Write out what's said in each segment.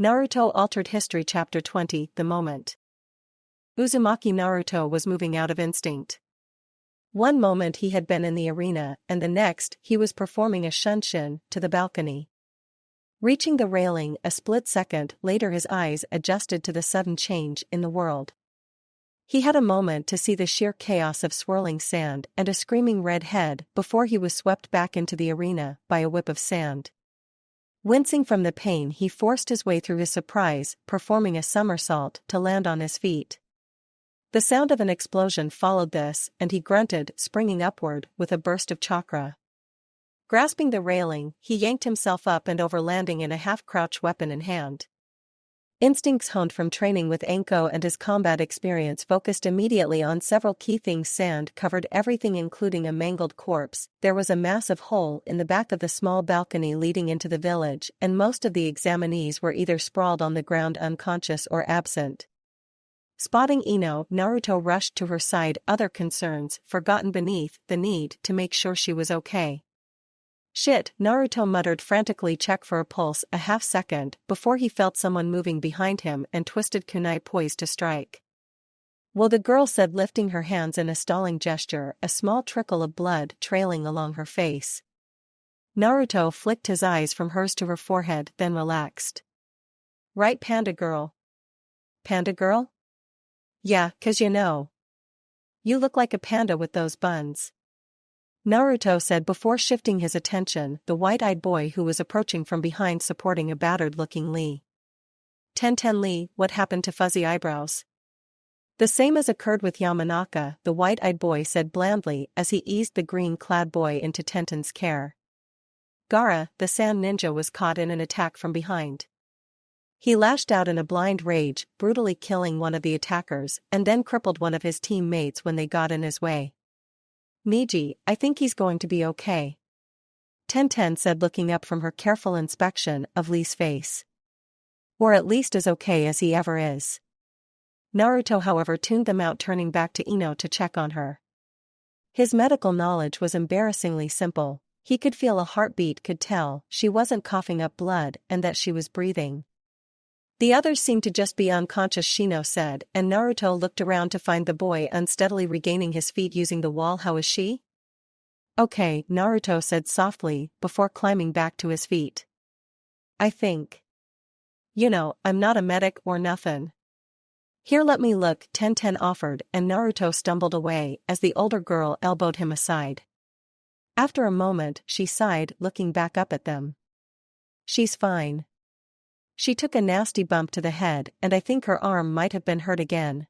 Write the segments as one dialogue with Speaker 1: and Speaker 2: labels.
Speaker 1: Naruto Altered History Chapter 20 The Moment. Uzumaki Naruto was moving out of instinct. One moment he had been in the arena, and the next, he was performing a shunshin to the balcony. Reaching the railing a split second later, his eyes adjusted to the sudden change in the world. He had a moment to see the sheer chaos of swirling sand and a screaming red head before he was swept back into the arena by a whip of sand. Wincing from the pain, he forced his way through his surprise, performing a somersault to land on his feet. The sound of an explosion followed this, and he grunted, springing upward with a burst of chakra. Grasping the railing, he yanked himself up and over, landing in a half-crouch, weapon in hand. Instincts honed from training with Anko and his combat experience focused immediately on several key things. Sand covered everything, including a mangled corpse. There was a massive hole in the back of the small balcony leading into the village, and most of the examinees were either sprawled on the ground unconscious or absent. Spotting Ino, Naruto rushed to her side, other concerns forgotten beneath the need to make sure she was okay. Shit, Naruto muttered frantically, check for a pulse a half-second before he felt someone moving behind him and twisted kunai poised to strike. Well, the girl said, lifting her hands in a stalling gesture, a small trickle of blood trailing along her face. Naruto flicked his eyes from hers to her forehead, then relaxed. Right, Panda Girl? Panda Girl? Yeah, 'cause you look like a panda with those buns. Naruto said before shifting his attention, the white-eyed boy who was approaching from behind supporting a battered-looking Lee. Ten Lee, what happened to fuzzy eyebrows? The same as occurred with Yamanaka, the white-eyed boy said blandly as he eased the green-clad boy into Tenten's care. Gaara, the sand ninja, was caught in an attack from behind. He lashed out in a blind rage, brutally killing one of the attackers, and then crippled one of his teammates when they got in his way. Niji, I think he's going to be okay. Tenten said, looking up from her careful inspection of Lee's face. Or at least as okay as he ever is. Naruto, however, tuned them out, turning back to Ino to check on her. His medical knowledge was embarrassingly simple. He could feel a heartbeat, could tell she wasn't coughing up blood and that she was breathing. The others seemed to just be unconscious, Shino said, and Naruto looked around to find the boy unsteadily regaining his feet using the wall. How is she? Okay, Naruto said softly, before climbing back to his feet. I think. I'm not a medic or nothing. Here, let me look, Tenten offered, and Naruto stumbled away as the older girl elbowed him aside. After a moment, she sighed, looking back up at them. She's fine. She took a nasty bump to the head, and I think her arm might have been hurt again.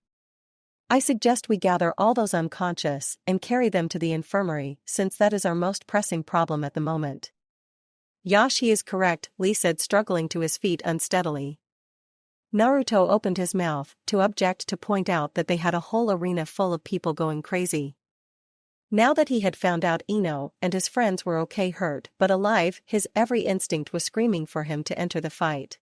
Speaker 1: I suggest we gather all those unconscious and carry them to the infirmary, since that is our most pressing problem at the moment. Yash, he is correct, Lee said, struggling to his feet unsteadily. Naruto opened his mouth to object, to point out that they had a whole arena full of people going crazy. Now that he had found out Ino and his friends were okay, hurt but alive, his every instinct was screaming for him to enter the fight.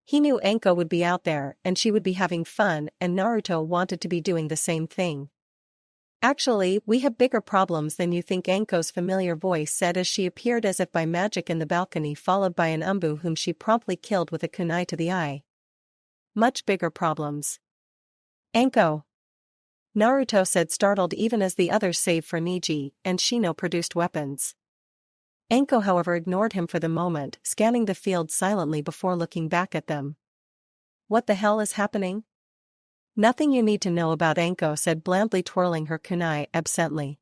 Speaker 1: He knew Anko would be out there and she would be having fun, and Naruto wanted to be doing the same thing. Actually, we have bigger problems than you think, Anko's familiar voice said as she appeared as if by magic in the balcony, followed by an Umbu whom she promptly killed with a kunai to the eye. Much bigger problems. Anko. Naruto said, startled, even as the others, save for Niji and Shino, produced weapons. Anko, however, ignored him for the moment, scanning the field silently before looking back at them. What the hell is happening? Nothing you need to know about, Anko said, blandly twirling her kunai absently.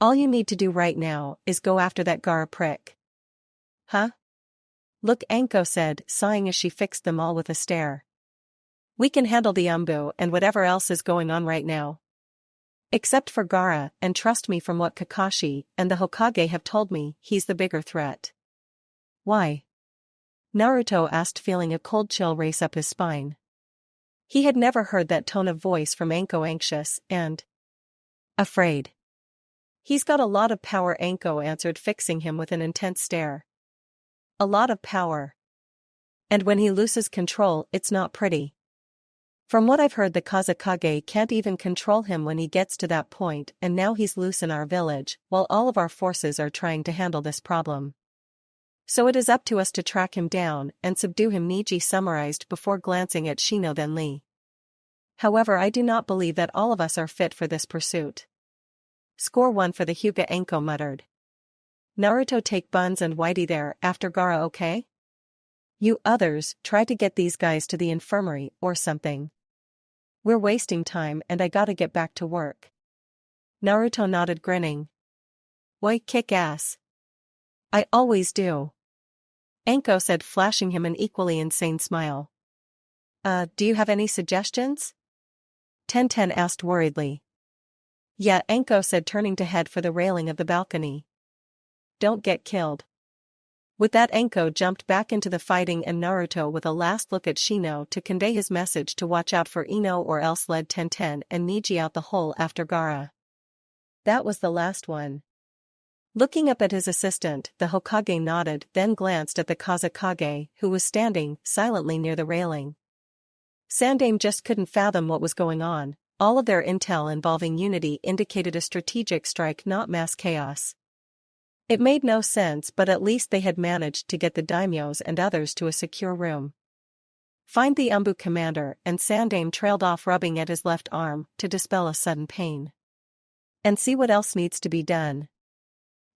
Speaker 1: All you need to do right now is go after that Gaara prick. Huh? Look, Anko said, sighing as she fixed them all with a stare. We can handle the Umbu and whatever else is going on right now. Except for Gaara, and trust me, from what Kakashi and the Hokage have told me, he's the bigger threat. Why? Naruto asked, feeling a cold chill race up his spine. He had never heard that tone of voice from Anko, anxious and afraid. He's got a lot of power, Anko answered, fixing him with an intense stare. A lot of power. And when he loses control, it's not pretty. From what I've heard, the Kazekage can't even control him when he gets to that point, and now he's loose in our village, while all of our forces are trying to handle this problem. So it is up to us to track him down and subdue him, Niji summarized before glancing at Shino then Lee. However, I do not believe that all of us are fit for this pursuit. Score 1 for the Hyuga, Anko muttered. Naruto, take Buns and Whitey there after Gaara, okay? You others, try to get these guys to the infirmary or something. We're wasting time and I gotta get back to work. Naruto nodded, grinning. Why, kick ass. I always do. Anko said, flashing him an equally insane smile. Do you have any suggestions? Tenten asked worriedly. Yeah, Anko said, turning to head for the railing of the balcony. Don't get killed. With that, Anko jumped back into the fighting and Naruto, with a last look at Shino to convey his message to watch out for Ino or else, led Tenten and Niji out the hole after Gaara. That was the last one. Looking up at his assistant, the Hokage nodded, then glanced at the Kazekage, who was standing silently near the railing. Sandaime just couldn't fathom what was going on. All of their intel involving unity indicated a strategic strike, not mass chaos. It made no sense, but at least they had managed to get the daimyos and others to a secure room. Find the Umbu commander, and Sandaime trailed off, rubbing at his left arm to dispel a sudden pain. And see what else needs to be done.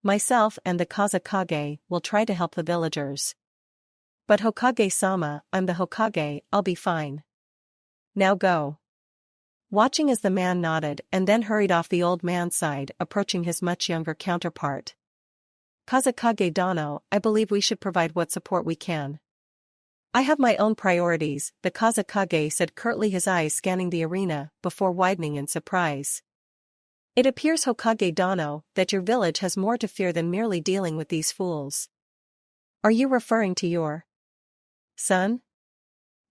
Speaker 1: Myself and the Kazekage will try to help the villagers. But Hokage-sama, I'm the Hokage, I'll be fine. Now go. Watching as the man nodded and then hurried off the old man's side, approaching his much younger counterpart. Kazekage Dono, I believe we should provide what support we can. I have my own priorities, the Kazekage said curtly, his eyes scanning the arena before widening in surprise. It appears, Hokage Dono, that your village has more to fear than merely dealing with these fools. Are you referring to your son?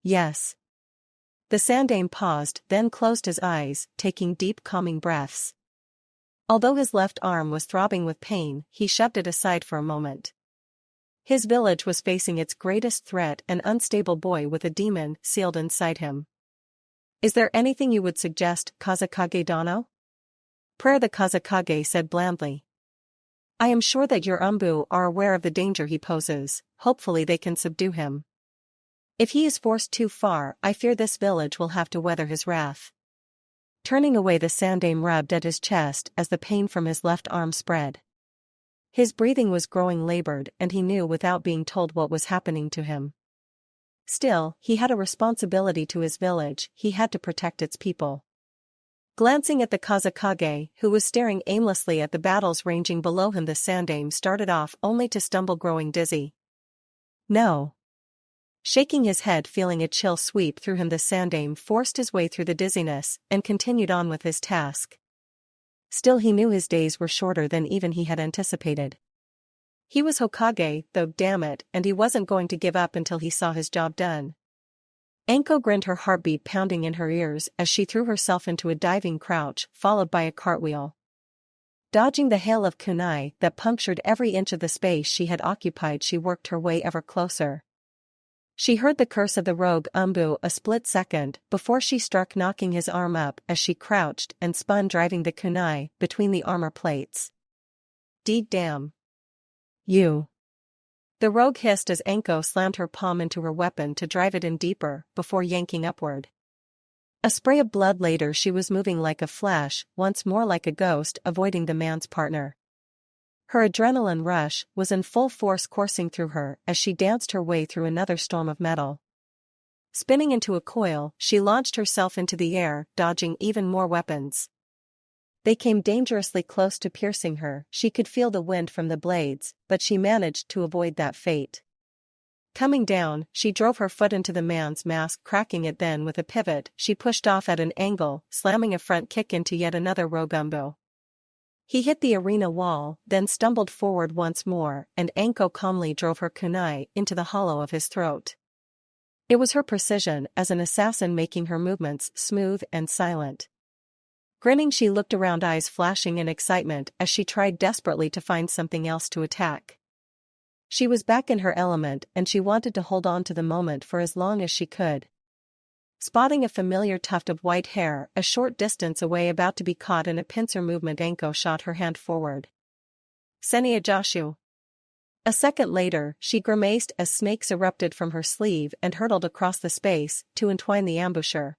Speaker 1: Yes. The Sandaime paused, then closed his eyes, taking deep, calming breaths. Although his left arm was throbbing with pain, he shoved it aside for a moment. His village was facing its greatest threat, an unstable boy with a demon sealed inside him. Is there anything you would suggest, Kazekage Dono? Prayer, the Kazekage said blandly. I am sure that your Umbu are aware of the danger he poses. Hopefully they can subdue him. If he is forced too far, I fear this village will have to weather his wrath. Turning away, the Sandaime rubbed at his chest as the pain from his left arm spread. His breathing was growing labored, and he knew without being told what was happening to him. Still, he had a responsibility to his village, he had to protect its people. Glancing at the Kazekage, who was staring aimlessly at the battles raging below him, the Sandaime started off only to stumble, growing dizzy. No. Shaking his head, feeling a chill sweep through him, the Sandaime forced his way through the dizziness and continued on with his task. Still, he knew his days were shorter than even he had anticipated. He was Hokage, though, damn it, and he wasn't going to give up until he saw his job done. Anko grinned, her heartbeat pounding in her ears as she threw herself into a diving crouch, followed by a cartwheel. Dodging the hail of kunai that punctured every inch of the space she had occupied, she worked her way ever closer. She heard the curse of the rogue Umbu a split second before she struck, knocking his arm up as she crouched and spun, driving the kunai between the armor plates. Damn. You. The rogue hissed as Anko slammed her palm into her weapon to drive it in deeper before yanking upward. A spray of blood later, she was moving like a flash, once more like a ghost, avoiding the man's partner. Her adrenaline rush was in full force, coursing through her as she danced her way through another storm of metal. Spinning into a coil, she launched herself into the air, dodging even more weapons. They came dangerously close to piercing her. She could feel the wind from the blades, but she managed to avoid that fate. Coming down, she drove her foot into the man's mask, cracking it. Then with a pivot, she pushed off at an angle, slamming a front kick into yet another rogue Umbu. He hit the arena wall, then stumbled forward once more, and Anko calmly drove her kunai into the hollow of his throat. It was her precision as an assassin making her movements smooth and silent. Grinning, she looked around, eyes flashing in excitement as she tried desperately to find something else to attack. She was back in her element, and she wanted to hold on to the moment for as long as she could. Spotting a familiar tuft of white hair a short distance away, about to be caught in a pincer movement, Anko shot her hand forward. Senia Joshu. A second later, she grimaced as snakes erupted from her sleeve and hurtled across the space to entwine the ambusher.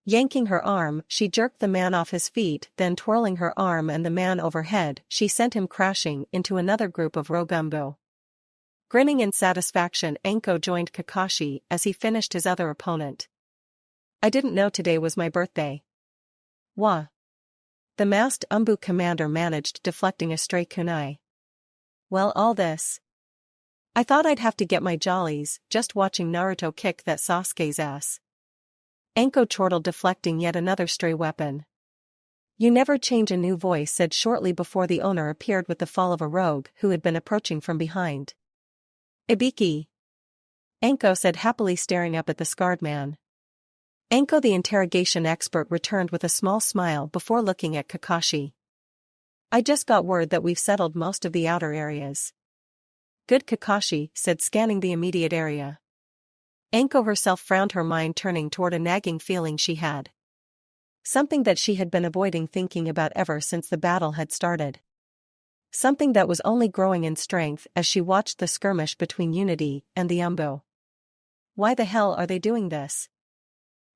Speaker 1: Yanking her arm, she jerked the man off his feet, then twirling her arm and the man overhead, she sent him crashing into another group of Rogumbo. Grinning in satisfaction, Anko joined Kakashi as he finished his other opponent. I didn't know today was my birthday. Wah. The masked Umbu commander managed deflecting a stray kunai. Well, all this. I thought I'd have to get my jollies just watching Naruto kick that Sasuke's ass. Anko chortled, deflecting yet another stray weapon. You never change, a new voice said shortly before the owner appeared with the fall of a rogue who had been approaching from behind. Ibiki. Anko said happily, staring up at the scarred man. Anko, the interrogation expert, returned with a small smile before looking at Kakashi. I just got word that we've settled most of the outer areas. Good, Kakashi said, scanning the immediate area. Anko herself frowned, her mind turning toward a nagging feeling she had. Something that she had been avoiding thinking about ever since the battle had started. Something that was only growing in strength as she watched the skirmish between Unity and the Umbo. Why the hell are they doing this?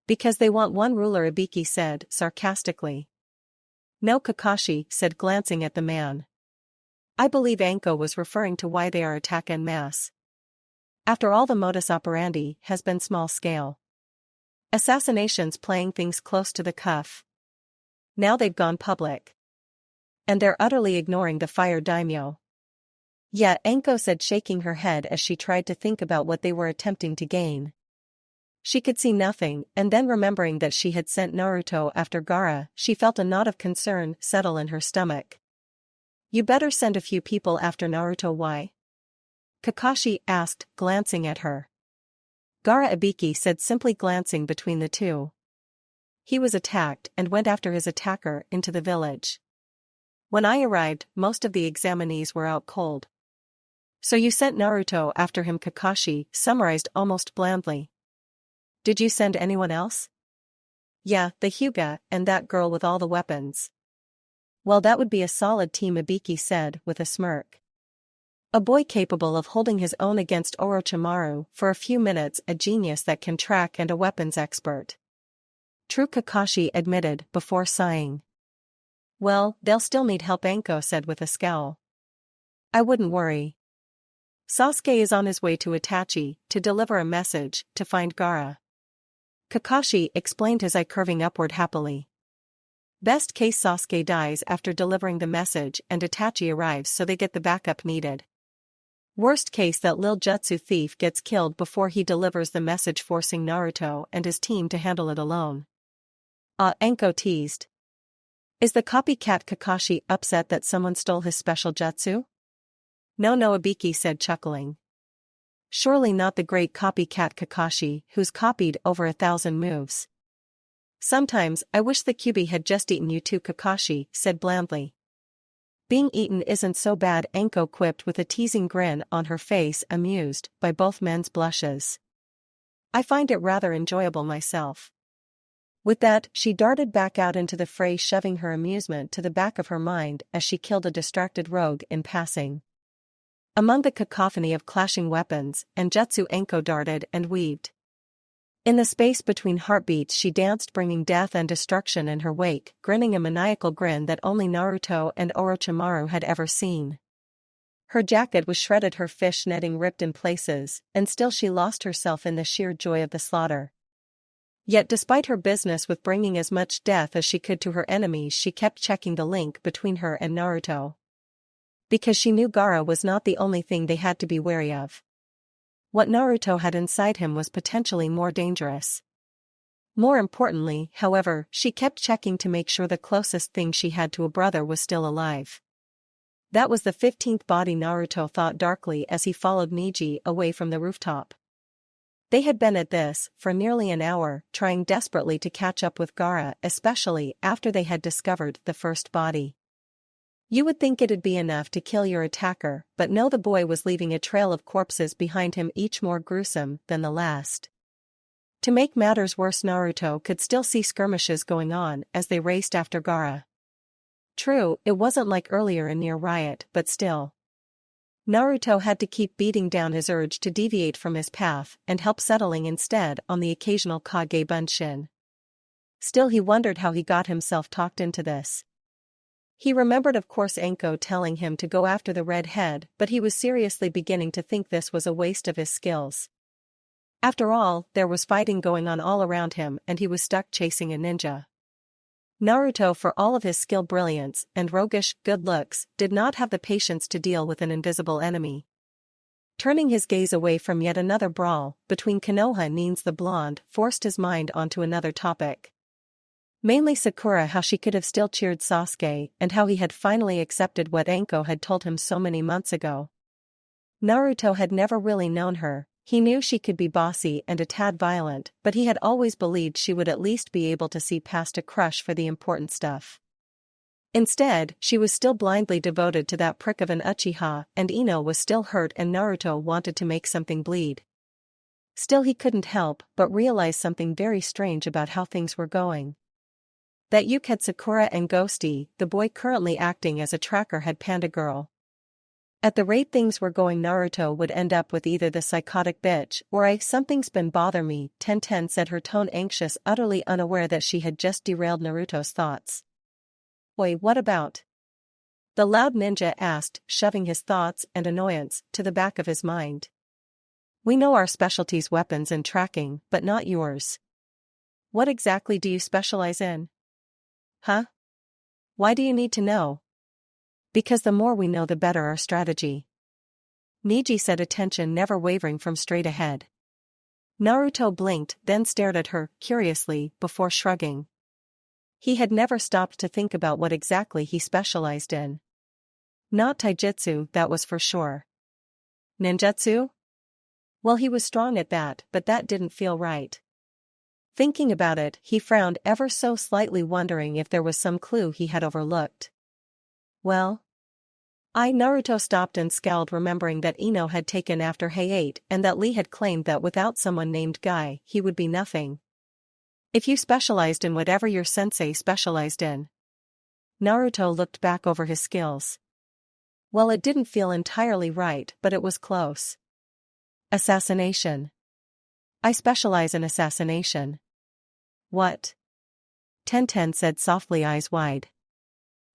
Speaker 1: Because they want one ruler, Ibiki said sarcastically. No, Kakashi said, glancing at the man. I believe Anko was referring to why they are attack en masse. After all, the modus operandi has been small scale. Assassinations, playing things close to the cuff. Now they've gone public. And they're utterly ignoring the fire daimyo. Yeah, Anko said, shaking her head as she tried to think about what they were attempting to gain. She could see nothing, and then remembering that she had sent Naruto after Gaara, she felt a knot of concern settle in her stomach. You better send a few people after Naruto. Why? Kakashi asked, glancing at her. Gaara, Ibiki said, simply glancing between the two. He was attacked and went after his attacker into the village. When I arrived, most of the examinees were out cold. So you sent Naruto after him, Kakashi summarized almost blandly. Did you send anyone else? Yeah, the Hyuga, and that girl with all the weapons. Well, that would be a solid team, Ibiki said with a smirk. A boy capable of holding his own against Orochimaru for a few minutes, a genius that can track, and a weapons expert. True, Kakashi admitted before sighing. Well, they'll still need help, Anko said with a scowl. I wouldn't worry. Sasuke is on his way to Itachi to deliver a message to find Gaara. Kakashi explained, his eye curving upward happily. Best case, Sasuke dies after delivering the message and Itachi arrives so they get the backup needed. Worst case, that Lil Jutsu thief gets killed before he delivers the message, forcing Naruto and his team to handle it alone. Anko teased. Is the copycat Kakashi upset that someone stole his special jutsu? No, Ibiki said, chuckling. Surely not the great copycat Kakashi, who's copied over 1,000 moves. Sometimes I wish the Kyuubi had just eaten you too, Kakashi said blandly. Being eaten isn't so bad, Anko quipped with a teasing grin on her face, amused by both men's blushes. I find it rather enjoyable myself. With that, she darted back out into the fray, shoving her amusement to the back of her mind as she killed a distracted rogue in passing. Among the cacophony of clashing weapons and jutsu, Anko darted and weaved. In the space between heartbeats, she danced, bringing death and destruction in her wake, grinning a maniacal grin that only Naruto and Orochimaru had ever seen. Her jacket was shredded, her fish netting ripped in places, and still she lost herself in the sheer joy of the slaughter. Yet despite her business with bringing as much death as she could to her enemies, she kept checking the link between her and Naruto. Because she knew Gaara was not the only thing they had to be wary of. What Naruto had inside him was potentially more dangerous. More importantly, however, she kept checking to make sure the closest thing she had to a brother was still alive. That was the 15th body, Naruto thought darkly as he followed Neji away from the rooftop. They had been at this for nearly an hour, trying desperately to catch up with Gaara, especially after they had discovered the first body. You would think it'd be enough to kill your attacker, but no, the boy was leaving a trail of corpses behind him, each more gruesome than the last. To make matters worse, Naruto could still see skirmishes going on as they raced after Gaara. True, it wasn't like earlier in near riot, but still. Naruto had to keep beating down his urge to deviate from his path and help settling instead on the occasional Kage Bunshin. Still, he wondered how he got himself talked into this. He remembered, of course, Enko telling him to go after the red head, but he was seriously beginning to think this was a waste of his skills. After all, there was fighting going on all around him and he was stuck chasing a ninja. Naruto, for all of his skill, brilliance, and roguish good looks, did not have the patience to deal with an invisible enemy. Turning his gaze away from yet another brawl between Konoha and the blonde forced his mind onto another topic. Mainly Sakura, how she could have still cheered Sasuke, and how he had finally accepted what Enko had told him so many months ago. Naruto had never really known her. He knew she could be bossy and a tad violent, but he had always believed she would at least be able to see past a crush for the important stuff. Instead, she was still blindly devoted to that prick of an Uchiha, and Ino was still hurt and Naruto wanted to make something bleed. Still, he couldn't help but realize something very strange about how things were going. That Yuke had Sakura and Ghosty, the boy currently acting as a tracker, had Panda Girl. At the rate things were going, Naruto would end up with either the psychotic bitch or something's been bother me, Tenten said, her tone anxious, utterly unaware that she had just derailed Naruto's thoughts. Oi, what about? The loud ninja asked, shoving his thoughts and annoyance to the back of his mind. We know our specialty's weapons and tracking, but not yours. What exactly do you specialize in? Huh? Why do you need to know? Because the more we know, the better our strategy. Neji said, attention never wavering from straight ahead. Naruto blinked, then stared at her, curiously, before shrugging. He had never stopped to think about what exactly he specialized in. Not taijutsu, that was for sure. Ninjutsu? Well, he was strong at that, but that didn't feel right. Thinking about it, he frowned ever so slightly, wondering if there was some clue he had overlooked. Well? Naruto stopped and scowled, remembering that Ino had taken after Hayate and that Lee had claimed that without someone named Guy, he would be nothing. If you specialized in whatever your sensei specialized in. Naruto looked back over his skills. Well, it didn't feel entirely right, but it was close. Assassination. I specialize in assassination. What? Tenten said softly, eyes wide.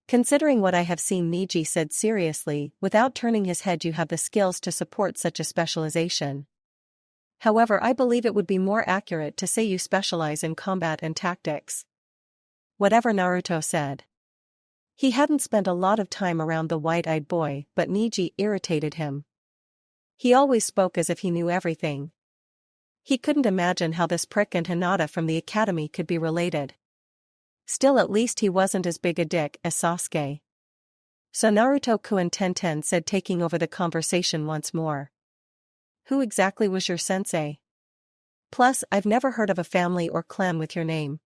Speaker 1: Considering what I have seen, Neji said seriously, without turning his head, you have the skills to support such a specialization. However, I believe it would be more accurate to say you specialize in combat and tactics. Whatever, Naruto said. He hadn't spent a lot of time around the white-eyed boy, but Neji irritated him. He always spoke as if he knew everything. He couldn't imagine how this prick and Hinata from the academy could be related. Still, at least he wasn't as big a dick as Sasuke. So Naruto-kun, Tenten said, taking over the conversation once more. Who exactly was your sensei? Plus, I've never heard of a family or clan with your name.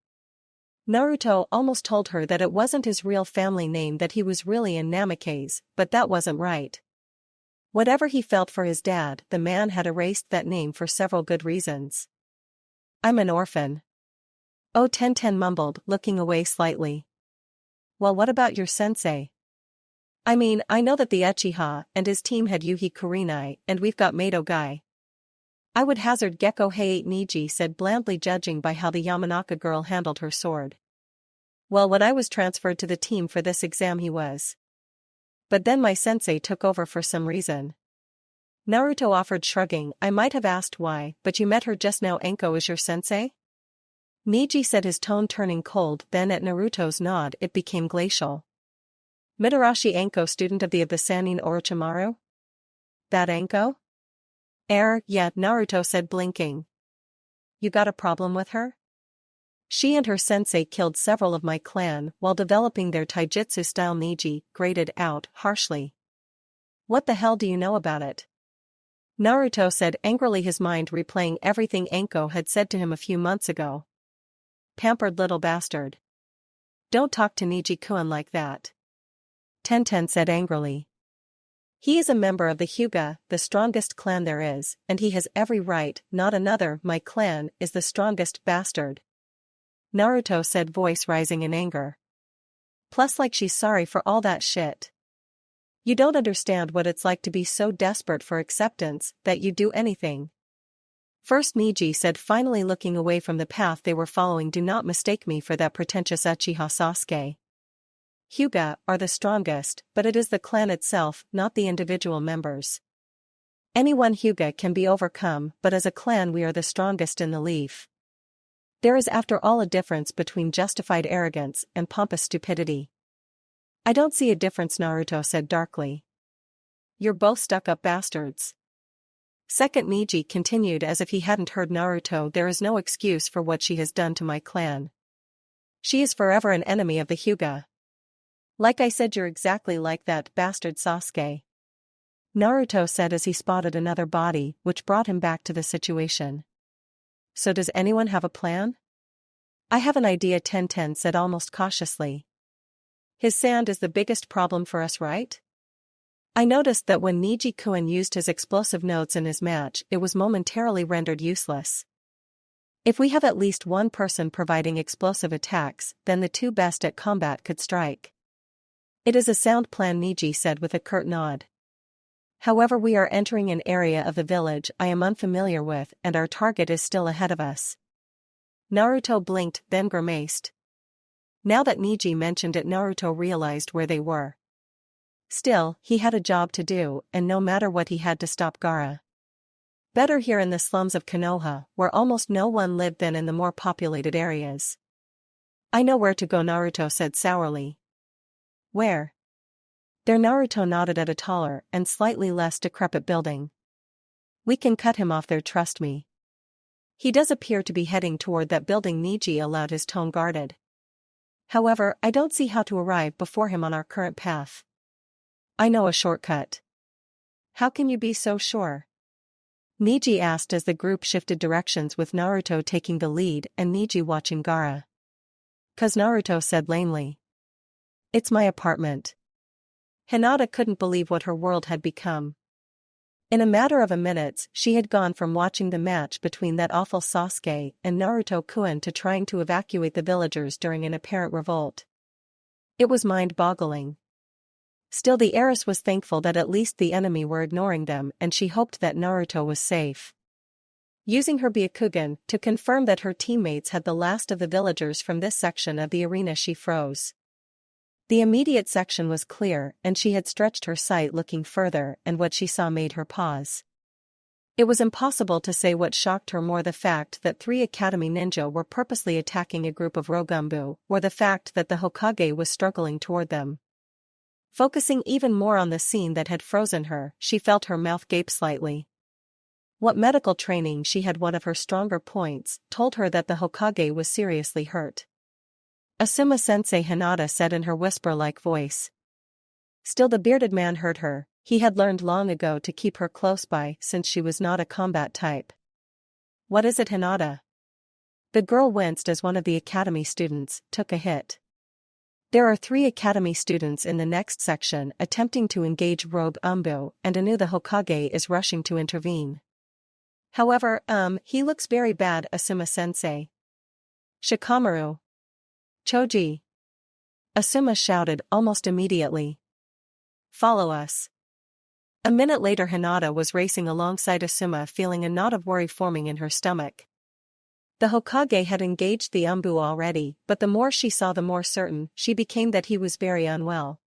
Speaker 1: Naruto almost told her that it wasn't his real family name, that he was really in Namikaze, but that wasn't right. Whatever he felt for his dad, the man had erased that name for several good reasons. I'm an orphan. Oh, Tenten mumbled, looking away slightly. Well, what about your sensei? I mean, I know that the Uchiha and his team had Yuhi Kurenai, and we've got Mado Guy. I would hazard Gekko Hayate, Neji said blandly, judging by how the Yamanaka girl handled her sword. Well, when I was transferred to the team for this exam, he was. But then my sensei took over for some reason. Naruto offered, shrugging. I might have asked why, but you met her just now. Enko is your sensei? Neji said, his tone turning cold, then at Naruto's nod it became glacial. Mitarashi Enko, student of the Sannin Orochimaru? That Enko? Yeah, Naruto said, blinking. You got a problem with her? She and her sensei killed several of my clan while developing their taijutsu style, Neji grated out harshly. What the hell do you know about it? Naruto said angrily, his mind replaying everything Enko had said to him a few months ago. Pampered little bastard. Don't talk to Neji-kun like that. Tenten said angrily. He is a member of the Hyuga, the strongest clan there is, and he has every right, not another. My clan is the strongest, bastard. Naruto said, voice rising in anger. Plus, like she's sorry for all that shit. You don't understand what it's like to be so desperate for acceptance that you do anything. First Niji said, finally looking away from the path they were following. Do not mistake me for that pretentious Uchiha Sasuke. Hyuga are the strongest, but it is the clan itself, not the individual members. Any one Hyuga can be overcome, but as a clan we are the strongest in the leaf. There is after all a difference between justified arrogance and pompous stupidity. I don't see a difference, Naruto said darkly. You're both stuck-up bastards. Second Niji continued as if he hadn't heard Naruto. There is no excuse for what she has done to my clan. She is forever an enemy of the Hyuga. Like I said, you're exactly like that bastard Sasuke. Naruto said as he spotted another body, which brought him back to the situation. So does anyone have a plan? I have an idea, Tenten said almost cautiously. His sand is the biggest problem for us, right? I noticed that when Niji-kun used his explosive notes in his match, it was momentarily rendered useless. If we have at least one person providing explosive attacks, then the two best at combat could strike. It is a sound plan, Niji said with a curt nod. However, we are entering an area of the village I am unfamiliar with, and our target is still ahead of us. Naruto blinked, then grimaced. Now that Niji mentioned it, Naruto realized where they were. Still, he had a job to do, and no matter what he had to stop Gaara. Better here in the slums of Konoha, where almost no one lived, than in the more populated areas. I know where to go, Naruto said sourly. Where? There, Naruto nodded at a taller and slightly less decrepit building. We can cut him off there, trust me. He does appear to be heading toward that building, Niji allowed his tone guarded. However, I don't see how to arrive before him on our current path. I know a shortcut. How can you be so sure? Niji asked as the group shifted directions with Naruto taking the lead and Niji watching Gaara. 'Cause Naruto said lamely. It's my apartment. Hinata couldn't believe what her world had become. In a matter of minutes, she had gone from watching the match between that awful Sasuke and Naruto-kun to trying to evacuate the villagers during an apparent revolt. It was mind-boggling. Still, the heiress was thankful that at least the enemy were ignoring them, and she hoped that Naruto was safe. Using her Byakugan to confirm that her teammates had the last of the villagers from this section of the arena, she froze. The immediate section was clear, and she had stretched her sight looking further, and what she saw made her pause. It was impossible to say what shocked her more, the fact that 3 Academy ninja were purposely attacking a group of Rogunbu, or the fact that the Hokage was struggling toward them. Focusing even more on the scene that had frozen her, she felt her mouth gape slightly. What medical training she had, one of her stronger points, told her that the Hokage was seriously hurt. Asuma-sensei, Hinata said in her whisper-like voice. Still, the bearded man heard her. He had learned long ago to keep her close by since she was not a combat type. What is it, Hinata? The girl winced as one of the academy students took a hit. There are 3 academy students in the next section attempting to engage Rogue Umbu, and Anu the Hokage is rushing to intervene. However, he looks very bad, Asuma-sensei. Shikamaru. Choji. Asuma shouted almost immediately. Follow us. A minute later, Hinata was racing alongside Asuma, feeling a knot of worry forming in her stomach. The Hokage had engaged the Umbu already, but the more she saw, the more certain she became that he was very unwell.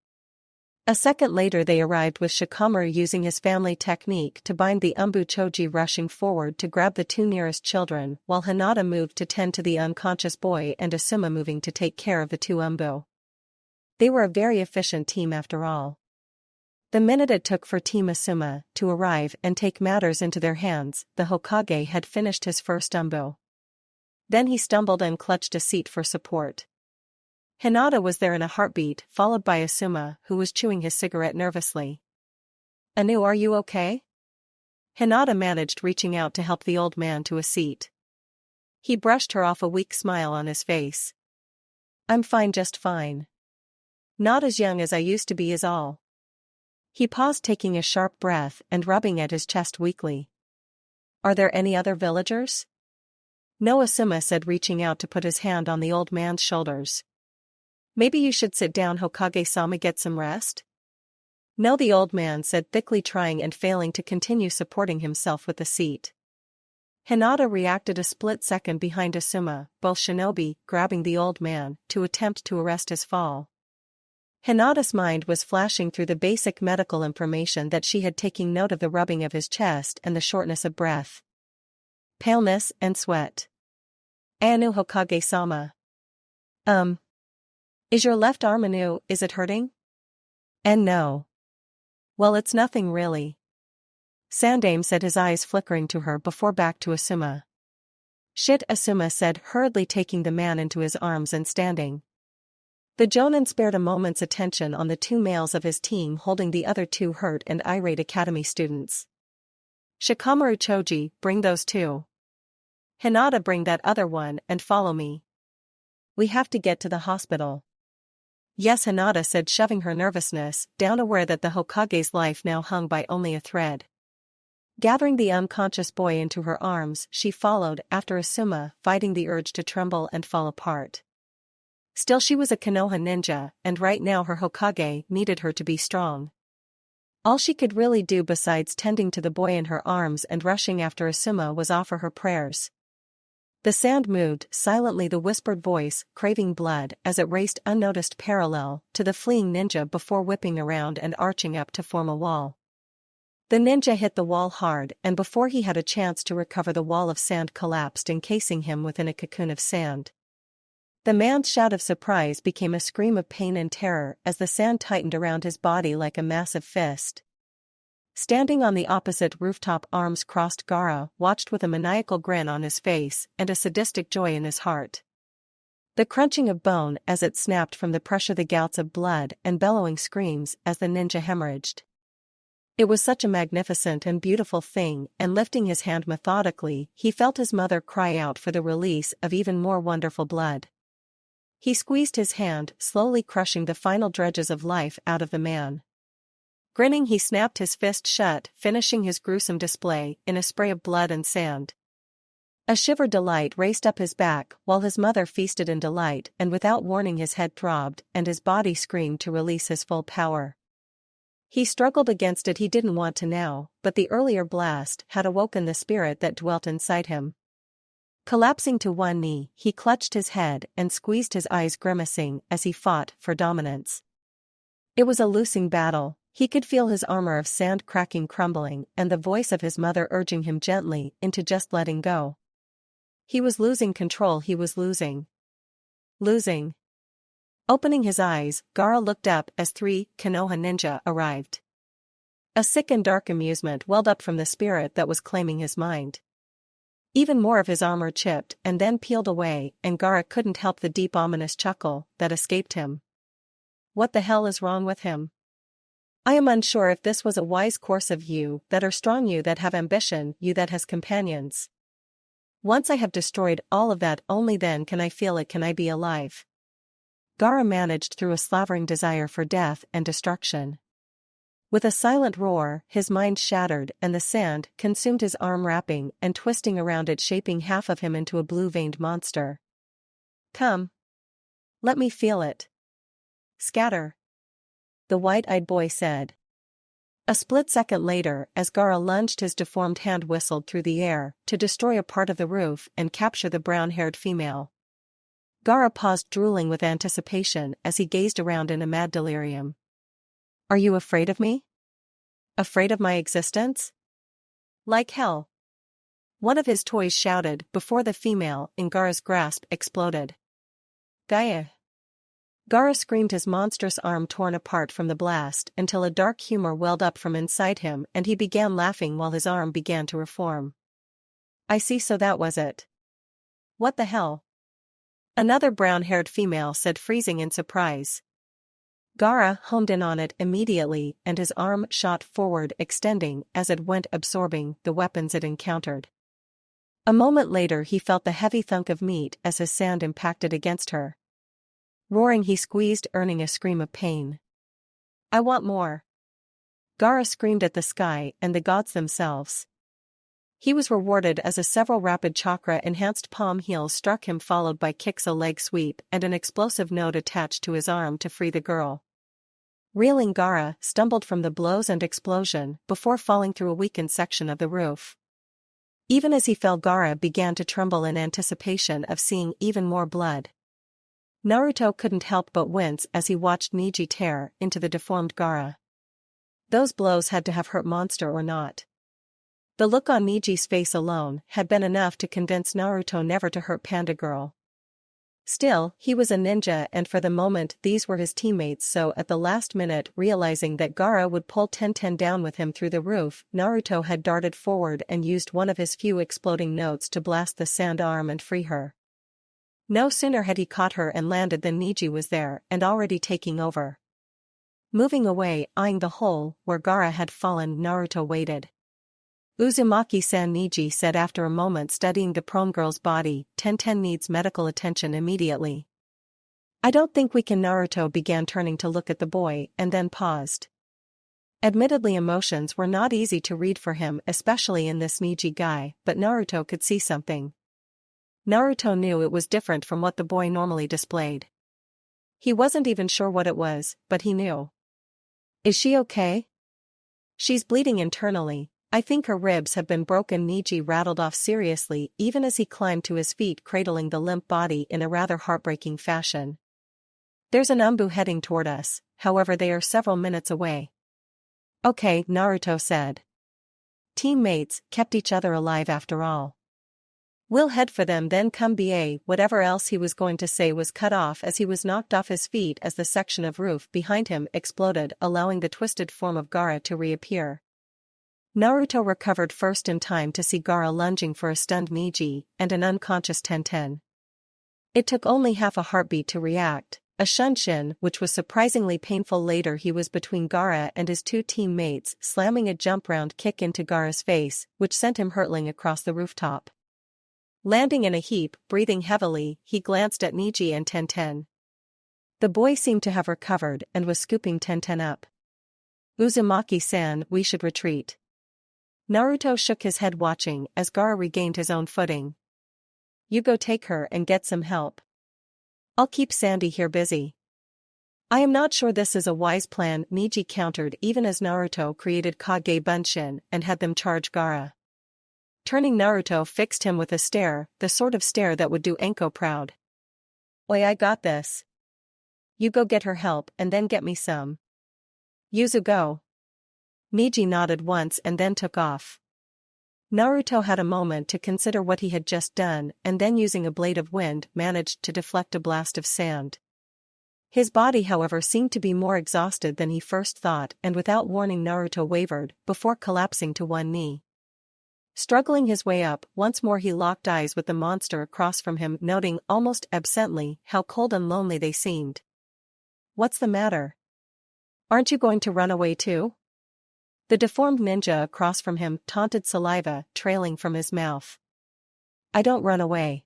Speaker 1: A second later they arrived with Shikamaru using his family technique to bind the Umbu, Choji rushing forward to grab the 2 nearest children, while Hinata moved to tend to the unconscious boy and Asuma moving to take care of the 2 Umbu. They were a very efficient team after all. The minute it took for Team Asuma to arrive and take matters into their hands, the Hokage had finished his first Umbu. Then he stumbled and clutched a seat for support. Hinata was there in a heartbeat, followed by Asuma, who was chewing his cigarette nervously. Anu, are you okay? Hinata managed reaching out to help the old man to a seat. He brushed her off, a weak smile on his face. I'm fine, just fine. Not as young as I used to be is all. He paused, taking a sharp breath and rubbing at his chest weakly. Are there any other villagers? No, Asuma said, reaching out to put his hand on the old man's shoulders. Maybe you should sit down, Hokage-sama, get some rest? No, the old man said thickly, trying and failing to continue supporting himself with the seat. Hinata reacted a split second behind Asuma, both shinobi, grabbing the old man, to attempt to arrest his fall. Hinata's mind was flashing through the basic medical information that she had, taking note of the rubbing of his chest and the shortness of breath. Paleness and sweat. Anu Hokage-sama. Is your left arm Anu, is it hurting? And no. Well, it's nothing really. Sandaime said, his eyes flickering to her before back to Asuma. Shit, Asuma said, hurriedly taking the man into his arms and standing. The Jonin spared a moment's attention on the two males of his team holding the other two hurt and irate academy students. Shikamaru Choji, bring those two. Hinata, bring that other one and follow me. We have to get to the hospital. Yes, Hinata said, shoving her nervousness down, aware that the Hokage's life now hung by only a thread. Gathering the unconscious boy into her arms, she followed after Asuma, fighting the urge to tremble and fall apart. Still, she was a Konoha ninja, and right now her Hokage needed her to be strong. All she could really do besides tending to the boy in her arms and rushing after Asuma was offer her prayers. The sand moved silently, the whispered voice craving blood as it raced unnoticed parallel to the fleeing ninja before whipping around and arching up to form a wall. The ninja hit the wall hard, and before he had a chance to recover, the wall of sand collapsed, encasing him within a cocoon of sand. The man's shout of surprise became a scream of pain and terror as the sand tightened around his body like a massive fist. Standing on the opposite rooftop, arms crossed, Gaara watched with a maniacal grin on his face and a sadistic joy in his heart. The crunching of bone as it snapped from the pressure, the gouts of blood and bellowing screams as the ninja hemorrhaged. It was such a magnificent and beautiful thing, and lifting his hand methodically, he felt his mother cry out for the release of even more wonderful blood. He squeezed his hand, slowly crushing the final dredges of life out of the man. Grinning, he snapped his fist shut, finishing his gruesome display in a spray of blood and sand. A shiver delight raced up his back while his mother feasted in delight, and without warning his head throbbed and his body screamed to release his full power. He struggled against it, he didn't want to now, but the earlier blast had awoken the spirit that dwelt inside him. Collapsing to one knee, he clutched his head and squeezed his eyes, grimacing as he fought for dominance. It was a losing battle. He could feel his armor of sand cracking, crumbling, and the voice of his mother urging him gently into just letting go. He was losing control, he was losing. Losing. Opening his eyes, Gaara looked up as 3 Konoha ninja arrived. A sick and dark amusement welled up from the spirit that was claiming his mind. Even more of his armor chipped and then peeled away, and Gaara couldn't help the deep ominous chuckle that escaped him. What the hell is wrong with him? I am unsure if this was a wise course of you that are strong, you that have ambition, you that has companions. Once I have destroyed all of that, only then can I feel it, can I be alive. Gaara managed through a slavering desire for death and destruction. With a silent roar, his mind shattered and the sand consumed his arm, wrapping and twisting around it, shaping half of him into a blue-veined monster. Come. Let me feel it. Scatter. The white-eyed boy said. A split second later, as Gaara lunged, his deformed hand whistled through the air to destroy a part of the roof and capture the brown-haired female. Gaara paused, drooling with anticipation as he gazed around in a mad delirium. Are you afraid of me? Afraid of my existence? Like hell. One of his toys shouted before the female in Gaara's grasp exploded. Gaia. Gaara screamed, his monstrous arm torn apart from the blast until a dark humor welled up from inside him and he began laughing while his arm began to reform. I see, so that was it. What the hell? Another brown-haired female said, freezing in surprise. Gaara homed in on it immediately and his arm shot forward, extending as it went, absorbing the weapons it encountered. A moment later he felt the heavy thunk of meat as his sand impacted against her. Roaring, he squeezed, earning a scream of pain. I want more. Gaara screamed at the sky and the gods themselves. He was rewarded as a several rapid chakra-enhanced palm heels struck him, followed by kicks, a leg sweep, and an explosive note attached to his arm to free the girl. Reeling Gaara stumbled from the blows and explosion before falling through a weakened section of the roof. Even as he fell, Gaara began to tremble in anticipation of seeing even more blood. Naruto couldn't help but wince as he watched Neji tear into the deformed Gaara. Those blows had to have hurt monster or not. The look on Neji's face alone had been enough to convince Naruto never to hurt Panda Girl. Still, he was a ninja and for the moment these were his teammates, so at the last minute, realizing that Gaara would pull Tenten down with him through the roof, Naruto had darted forward and used one of his few exploding notes to blast the sand arm and free her. No sooner had he caught her and landed than Neji was there and already taking over. Moving away, eyeing the hole where Gaara had fallen, Naruto waited. Uzumaki-san, Neji said after a moment studying the prone girl's body, Tenten needs medical attention immediately. I don't think we can. Naruto began, turning to look at the boy and then paused. Admittedly, emotions were not easy to read for him, especially in this Neji guy, but Naruto could see something. Naruto knew it was different from what the boy normally displayed. He wasn't even sure what it was, but he knew. Is she okay? She's bleeding internally. I think her ribs have been broken, Neji rattled off seriously even as he climbed to his feet, cradling the limp body in a rather heartbreaking fashion. There's an Umbu heading toward us, however they are several minutes away. Okay, Naruto said. Teammates kept each other alive after all. We'll head for them, then come ba. Whatever else he was going to say was cut off as he was knocked off his feet as the section of roof behind him exploded, allowing the twisted form of Gaara to reappear. Naruto recovered first in time to see Gaara lunging for a stunned Neji and an unconscious Tenten. It took only half a heartbeat to react, a shunshin which was surprisingly painful. Later he was between Gaara and his two teammates, slamming a jump round kick into Gaara's face, which sent him hurtling across the rooftop. Landing in a heap, breathing heavily, he glanced at Neji and Tenten. The boy seemed to have recovered and was scooping Tenten up. Uzumaki-san, we should retreat. Naruto shook his head, watching as Gaara regained his own footing. You go take her and get some help. I'll keep Sandy here busy. I am not sure this is a wise plan, Neji countered even as Naruto created Kage Bunshin and had them charge Gaara. Turning, Naruto fixed him with a stare, the sort of stare that would do Enko proud. Oi, I got this. You go get her help and then get me some. Yuzu, go. Neji nodded once and then took off. Naruto had a moment to consider what he had just done and then, using a blade of wind, managed to deflect a blast of sand. His body, however, seemed to be more exhausted than he first thought, and without warning Naruto wavered before collapsing to one knee. Struggling his way up, once more he locked eyes with the monster across from him, noting almost absently how cold and lonely they seemed. What's the matter? Aren't you going to run away too? The deformed ninja across from him taunted, saliva trailing from his mouth. I don't run away.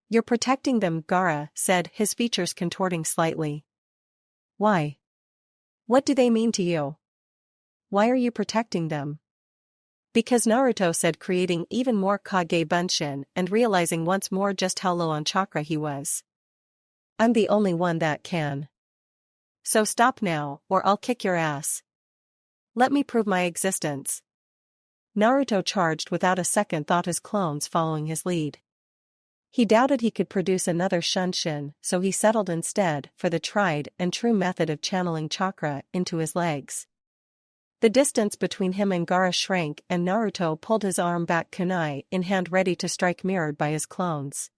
Speaker 1: You're protecting them, Gaara said, his features contorting slightly. Why? What do they mean to you? Why are you protecting them? Because, Naruto said, creating even more Kage Bunshin and realizing once more just how low on chakra he was. I'm the only one that can. So stop now, or I'll kick your ass. Let me prove my existence. Naruto charged without a second thought, his clones following his lead. He doubted he could produce another shunshin, so he settled instead for the tried and true method of channeling chakra into his legs. The distance between him and Gaara shrank, and Naruto pulled his arm back, kunai in hand, ready to strike, mirrored by his clones.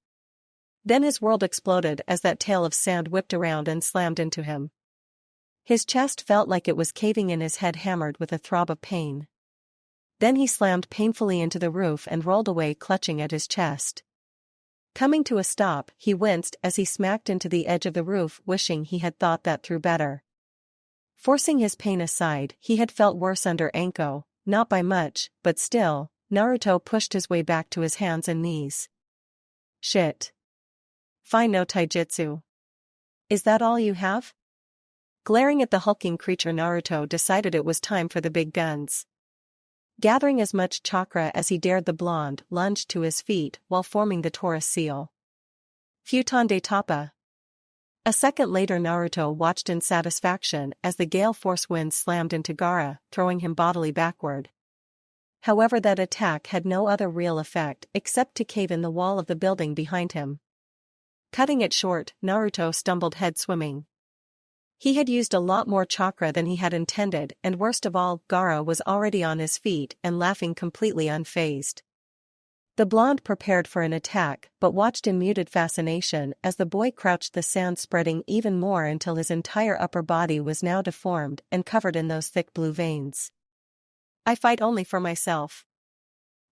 Speaker 1: Then his world exploded as that tail of sand whipped around and slammed into him. His chest felt like it was caving in, his head hammered with a throb of pain. Then he slammed painfully into the roof and rolled away, clutching at his chest. Coming to a stop, he winced as he smacked into the edge of the roof, wishing he had thought that through better. Forcing his pain aside, he had felt worse under Anko, not by much, but still. Naruto pushed his way back to his hands and knees. Shit. Fine, no taijutsu. Is that all you have? Glaring at the hulking creature, Naruto decided it was time for the big guns. Gathering as much chakra as he dared, the blonde lunged to his feet while forming the Taurus seal. Futon de Tapa. A second later Naruto watched in satisfaction as the gale force wind slammed into Gaara, throwing him bodily backward. However, that attack had no other real effect except to cave in the wall of the building behind him. Cutting it short, Naruto stumbled head swimming. He had used a lot more chakra than he had intended, and worst of all, Gaara was already on his feet and laughing completely unfazed. The blonde prepared for an attack but watched in muted fascination as the boy crouched, the sand spreading even more until his entire upper body was now deformed and covered in those thick blue veins. "I fight only for myself,"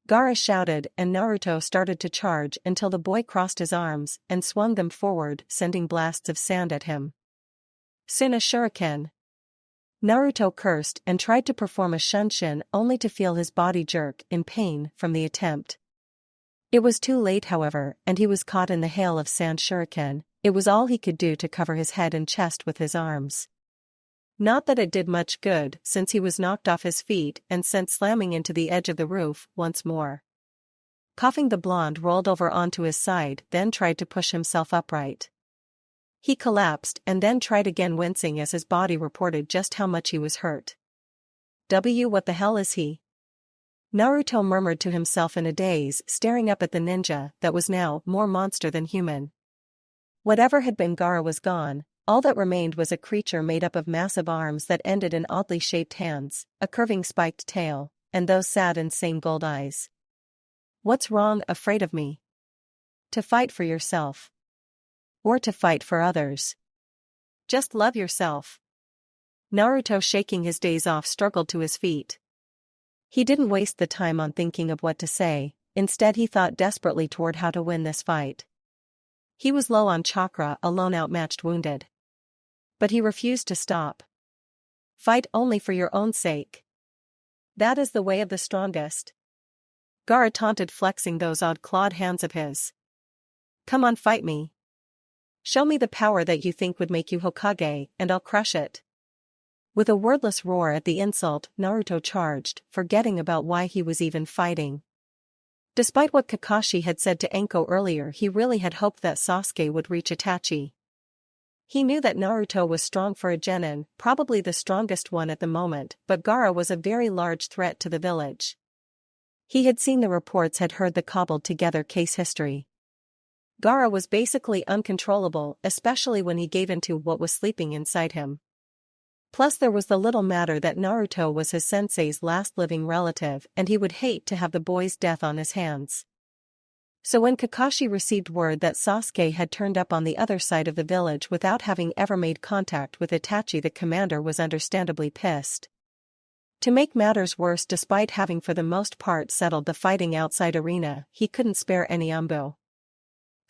Speaker 1: Gaara shouted, and Naruto started to charge until the boy crossed his arms and swung them forward, sending blasts of sand at him. "Soon a shuriken." Naruto cursed and tried to perform a shunshin only to feel his body jerk in pain from the attempt. It was too late, however, and he was caught in the hail of sand shuriken. It was all he could do to cover his head and chest with his arms. Not that it did much good, since he was knocked off his feet and sent slamming into the edge of the roof once more. Coughing, the blonde rolled over onto his side, then tried to push himself upright. He collapsed and then tried again, wincing as his body reported just how much he was hurt. What the hell is he?" Naruto murmured to himself in a daze, staring up at the ninja that was now more monster than human. Whatever had been Gaara was gone. All that remained was a creature made up of massive arms that ended in oddly shaped hands, a curving spiked tail, and those sad and same gold eyes. "What's wrong? Afraid of me? To fight for yourself? Or to fight for others? Just love yourself." Naruto, shaking his daze off, struggled to his feet. He didn't waste the time on thinking of what to say, instead he thought desperately toward how to win this fight. He was low on chakra, alone outmatched, wounded. But he refused to stop. "Fight only for your own sake. That is the way of the strongest," Gaara taunted, flexing those odd clawed hands of his. "Come on, fight me. Show me the power that you think would make you Hokage, and I'll crush it." With a wordless roar at the insult, Naruto charged, forgetting about why he was even fighting. Despite what Kakashi had said to Enko earlier, he really had hoped that Sasuke would reach Itachi. He knew that Naruto was strong for a genin, probably the strongest one at the moment, but Gaara was a very large threat to the village. He had seen the reports, had heard the cobbled together case history. Gaara was basically uncontrollable, especially when he gave into what was sleeping inside him. Plus there was the little matter that Naruto was his sensei's last living relative, and he would hate to have the boy's death on his hands. So when Kakashi received word that Sasuke had turned up on the other side of the village without having ever made contact with Itachi, the commander was understandably pissed. To make matters worse, despite having for the most part settled the fighting outside arena, he couldn't spare any umbu.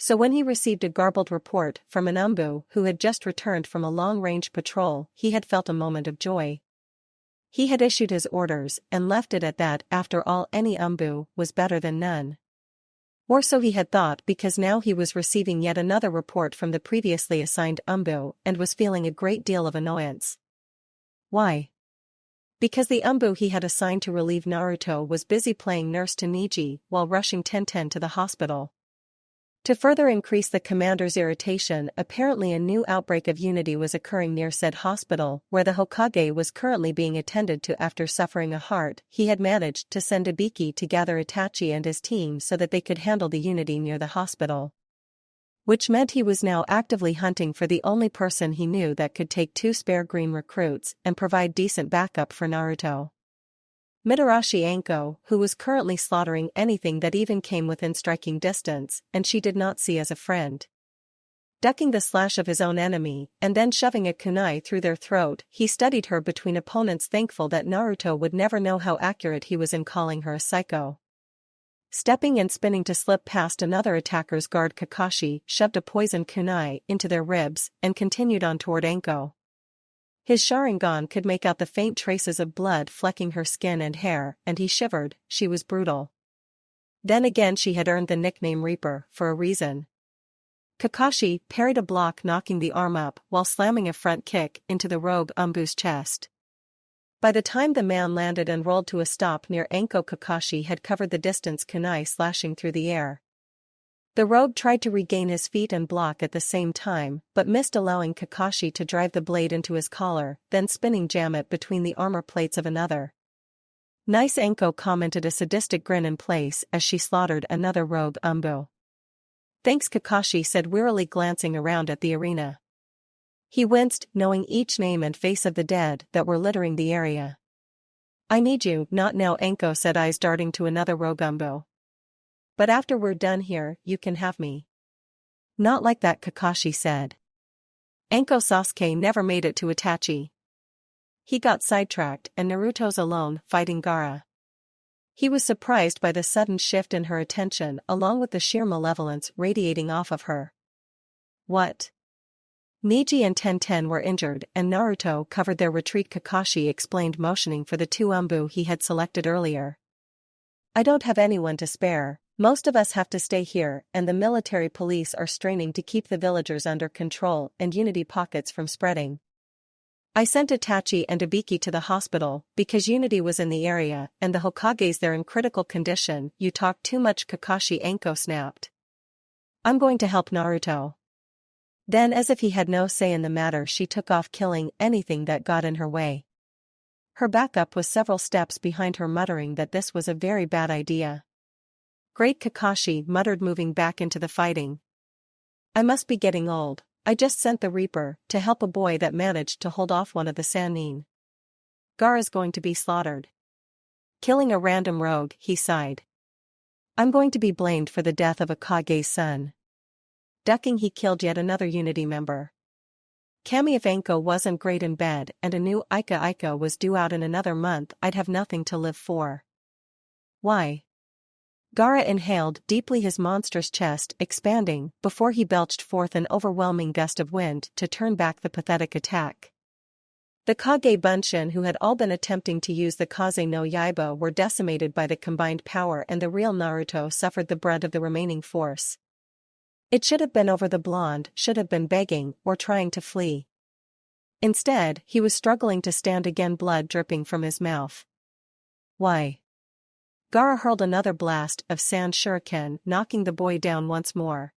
Speaker 1: So when he received a garbled report from an umbu who had just returned from a long-range patrol, he had felt a moment of joy. He had issued his orders and left it at that. After all, any umbu was better than none. Or so he had thought, because now he was receiving yet another report from the previously assigned umbu and was feeling a great deal of annoyance. Why? Because the umbu he had assigned to relieve Naruto was busy playing nurse to Neji while rushing Tenten to the hospital. To further increase the commander's irritation, apparently a new outbreak of unity was occurring near said hospital, where the Hokage was currently being attended to after suffering a heart. He had managed to send Ibiki to gather Itachi and his team so that they could handle the unity near the hospital. Which meant he was now actively hunting for the only person he knew that could take 2 spare green recruits and provide decent backup for Naruto. Mitarashi Anko, who was currently slaughtering anything that even came within striking distance, and she did not see as a friend. Ducking the slash of his own enemy, and then shoving a kunai through their throat, he studied her between opponents, thankful that Naruto would never know how accurate he was in calling her a psycho. Stepping and spinning to slip past another attacker's guard, Kakashi shoved a poisoned kunai into their ribs and continued on toward Anko. His Sharingan could make out the faint traces of blood flecking her skin and hair, and he shivered. She was brutal. Then again, she had earned the nickname Reaper for a reason. Kakashi parried a block, knocking the arm up while slamming a front kick into the rogue umbu's chest. By the time the man landed and rolled to a stop near Anko, Kakashi had covered the distance, kunai slashing through the air. The rogue tried to regain his feet and block at the same time, but missed, allowing Kakashi to drive the blade into his collar, then spinning jam it between the armor plates of another. Nice, Anko commented, a sadistic grin in place as she slaughtered another rogue umbu. Thanks, Kakashi said wearily, glancing around at the arena. He winced, knowing each name and face of the dead that were littering the area. I need you, not now, Anko said, eyes darting to another rogue umbu. But after we're done here, you can have me. Not like that, Kakashi said. Anko Sasuke never made it to Itachi. He got sidetracked and Naruto's alone, fighting Gaara. He was surprised by the sudden shift in her attention along with the sheer malevolence radiating off of her. What? Neji and Tenten were injured and Naruto covered their retreat, Kakashi explained, motioning for the two umbu he had selected earlier. I don't have anyone to spare. Most of us have to stay here, and the military police are straining to keep the villagers under control and unity pockets from spreading. I sent Itachi and Ibiki to the hospital because unity was in the area and the Hokages there in critical condition. You talk too much, Kakashi, Anko snapped. I'm going to help Naruto. Then, as if he had no say in the matter, she took off, killing anything that got in her way. Her backup was several steps behind her, muttering that this was a very bad idea. Great, Kakashi muttered, moving back into the fighting. I must be getting old. I just sent the Reaper to help a boy that managed to hold off one of the Sannin. Gaara's going to be slaughtered. Killing a random rogue, he sighed. I'm going to be blamed for the death of a Kage's son. Ducking, he killed yet another unity member. Kami, if Anko wasn't great in bed and a new Ika was due out in another month, I'd have nothing to live for. Why? Gaara inhaled deeply, his monstrous chest expanding before he belched forth an overwhelming gust of wind to turn back the pathetic attack. The Kage Bunshin, who had all been attempting to use the Kaze no Yaiba, were decimated by the combined power, and the real Naruto suffered the brunt of the remaining force. It should have been over. The blonde should have been begging or trying to flee. Instead, he was struggling to stand again, blood dripping from his mouth. Why? Gaara hurled another blast of sand shuriken, knocking the boy down once more.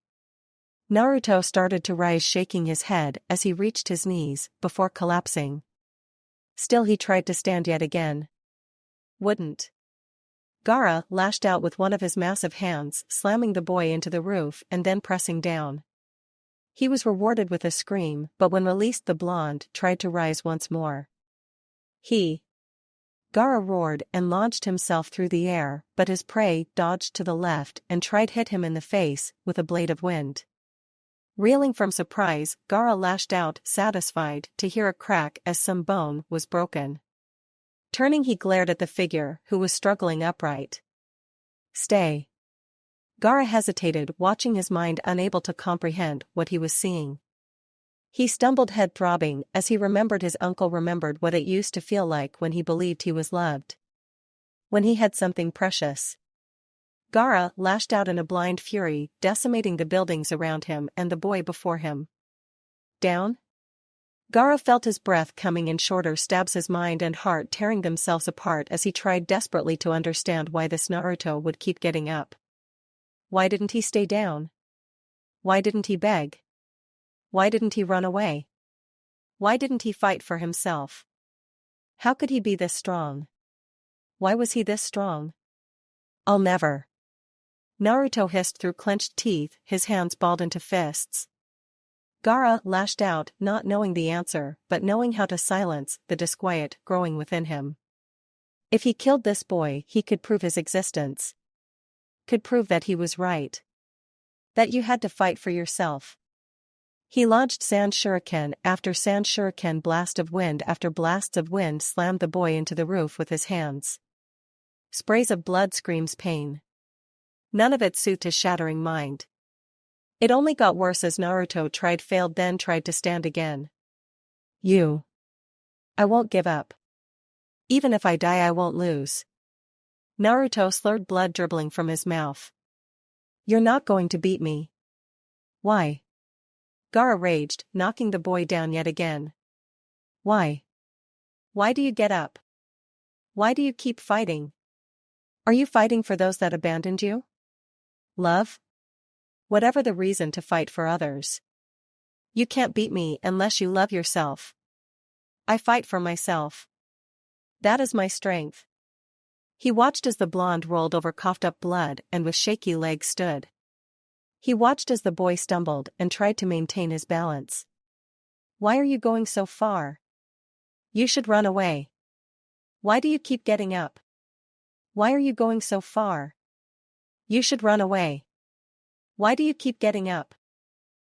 Speaker 1: Naruto started to rise, shaking his head as he reached his knees before collapsing. Still, he tried to stand yet again. Wouldn't. Gaara lashed out with one of his massive hands, slamming the boy into the roof and then pressing down. He was rewarded with a scream, but when released, the blonde tried to rise once more. Gaara roared and launched himself through the air, but his prey dodged to the left and tried hit him in the face with a blade of wind. Reeling from surprise, Gaara lashed out, satisfied to hear a crack as some bone was broken. Turning, he glared at the figure, who was struggling upright. Stay. Gaara hesitated, watching his mind, unable to comprehend what he was seeing. He stumbled, head throbbing, as he remembered his uncle, remembered what it used to feel like when he believed he was loved. When he had something precious. Gaara lashed out in a blind fury, decimating the buildings around him and the boy before him. Down? Gaara felt his breath coming in shorter stabs, his mind and heart tearing themselves apart as he tried desperately to understand why this Naruto would keep getting up. Why didn't he stay down? Why didn't he beg? Why didn't he run away? Why didn't he fight for himself? How could he be this strong? Why was he this strong? I'll never. Naruto hissed through clenched teeth, his hands balled into fists. Gaara lashed out, not knowing the answer, but knowing how to silence the disquiet growing within him. If he killed this boy, he could prove his existence. Could prove that he was right. That you had to fight for yourself. He launched sand shuriken after sand shuriken, blast of wind after blasts of wind slammed the boy into the roof with his hands. Sprays of blood, screams, pain. None of it suited his shattering mind. It only got worse as Naruto tried, failed, then tried to stand again. I won't give up. Even if I die, I won't lose. Naruto slurred, blood dribbling from his mouth. You're not going to beat me. Why? Gaara raged, knocking the boy down yet again. Why? Why do you get up? Why do you keep fighting? Are you fighting for those that abandoned you? Love? Whatever the reason to fight for others. You can't beat me unless you love yourself. I fight for myself. That is my strength. He watched as the blonde rolled over, coughed up blood, and with shaky legs stood. He watched as the boy stumbled and tried to maintain his balance. Why are you going so far? You should run away. Why do you keep getting up? Why are you going so far? You should run away. Why do you keep getting up?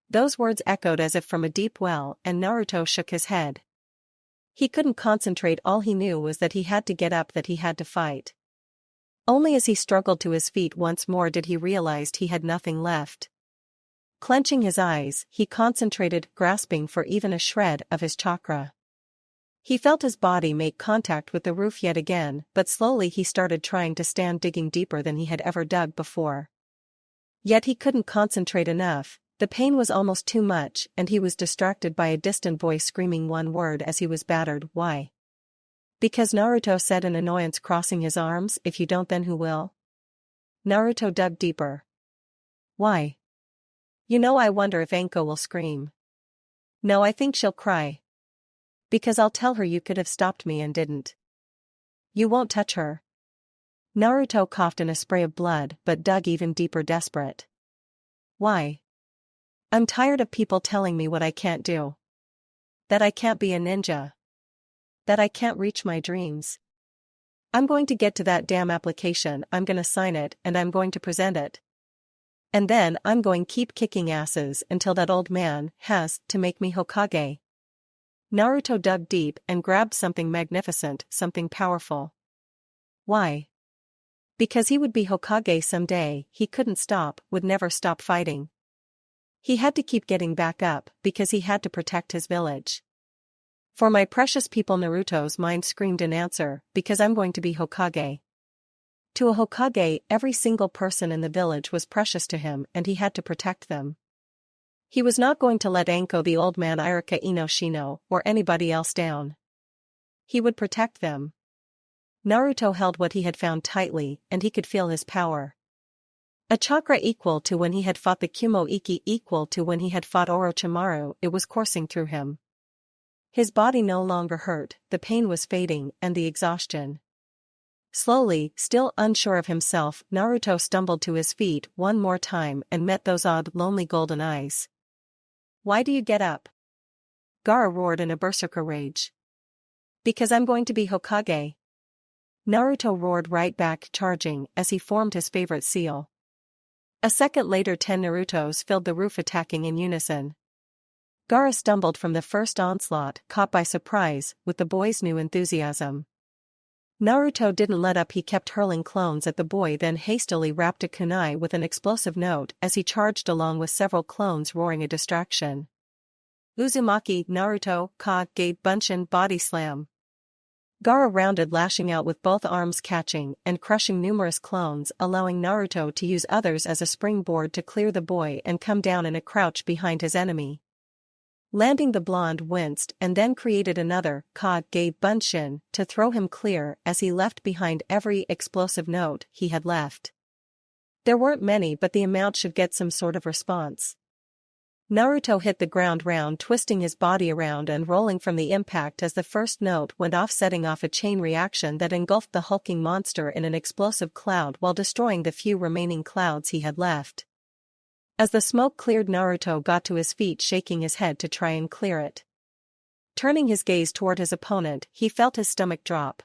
Speaker 1: Those words echoed as if from a deep well, and Naruto shook his head. He couldn't concentrate. All he knew was that he had to get up, that he had to fight. Only as he struggled to his feet once more did he realize he had nothing left. Clenching his eyes, he concentrated, grasping for even a shred of his chakra. He felt his body make contact with the roof yet again, but slowly he started trying to stand, digging deeper than he had ever dug before. Yet he couldn't concentrate enough. The pain was almost too much, and he was distracted by a distant voice screaming one word as he was battered. Why? Because Naruto said in annoyance, crossing his arms. If you don't, then who will? Naruto dug deeper. Why? You know, I wonder if Anko will scream. No, I think she'll cry. Because I'll tell her you could have stopped me and didn't. You won't touch her. Naruto coughed in a spray of blood but dug even deeper, desperate. Why? I'm tired of people telling me what I can't do. That I can't be a ninja. That I can't reach my dreams. I'm going to get to that damn application, I'm gonna sign it, and I'm going to present it. And then I'm going to keep kicking asses until that old man has to make me Hokage. Naruto dug deep and grabbed something magnificent, something powerful. Why? Because he would be Hokage someday. He couldn't stop, would never stop fighting. He had to keep getting back up, because he had to protect his village. For my precious people, Naruto's mind screamed in answer, because I'm going to be Hokage. To a Hokage, every single person in the village was precious to him, and he had to protect them. He was not going to let Anko, the old man, Irika Inoshino, or anybody else down. He would protect them. Naruto held what he had found tightly, and he could feel his power. A chakra equal to when he had fought the Kumo Iki, equal to when he had fought Orochimaru, it was coursing through him. His body no longer hurt, the pain was fading, and the exhaustion. Slowly, still unsure of himself, Naruto stumbled to his feet one more time and met those odd, lonely golden eyes. Why do you get up? Gaara roared in a berserker rage. Because I'm going to be Hokage. Naruto roared right back, charging as he formed his favorite seal. A second later, 10 Narutos filled the roof, attacking in unison. Gaara stumbled from the first onslaught, caught by surprise with the boy's new enthusiasm. Naruto didn't let up. He kept hurling clones at the boy, then hastily rapped a kunai with an explosive note as he charged along with several clones, roaring a distraction. Uzumaki Naruto Kage Bunshin body slam. Gaara rounded, lashing out with both arms, catching and crushing numerous clones, allowing Naruto to use others as a springboard to clear the boy and come down in a crouch behind his enemy. Landing, the blonde winced and then created another Kage Bunshin to throw him clear as he left behind every explosive note he had left. There weren't many, but the amount should get some sort of response. Naruto hit the ground round, twisting his body around and rolling from the impact as the first note went off, setting off a chain reaction that engulfed the hulking monster in an explosive cloud while destroying the few remaining clouds he had left. As the smoke cleared, Naruto got to his feet, shaking his head to try and clear it. Turning his gaze toward his opponent, he felt his stomach drop.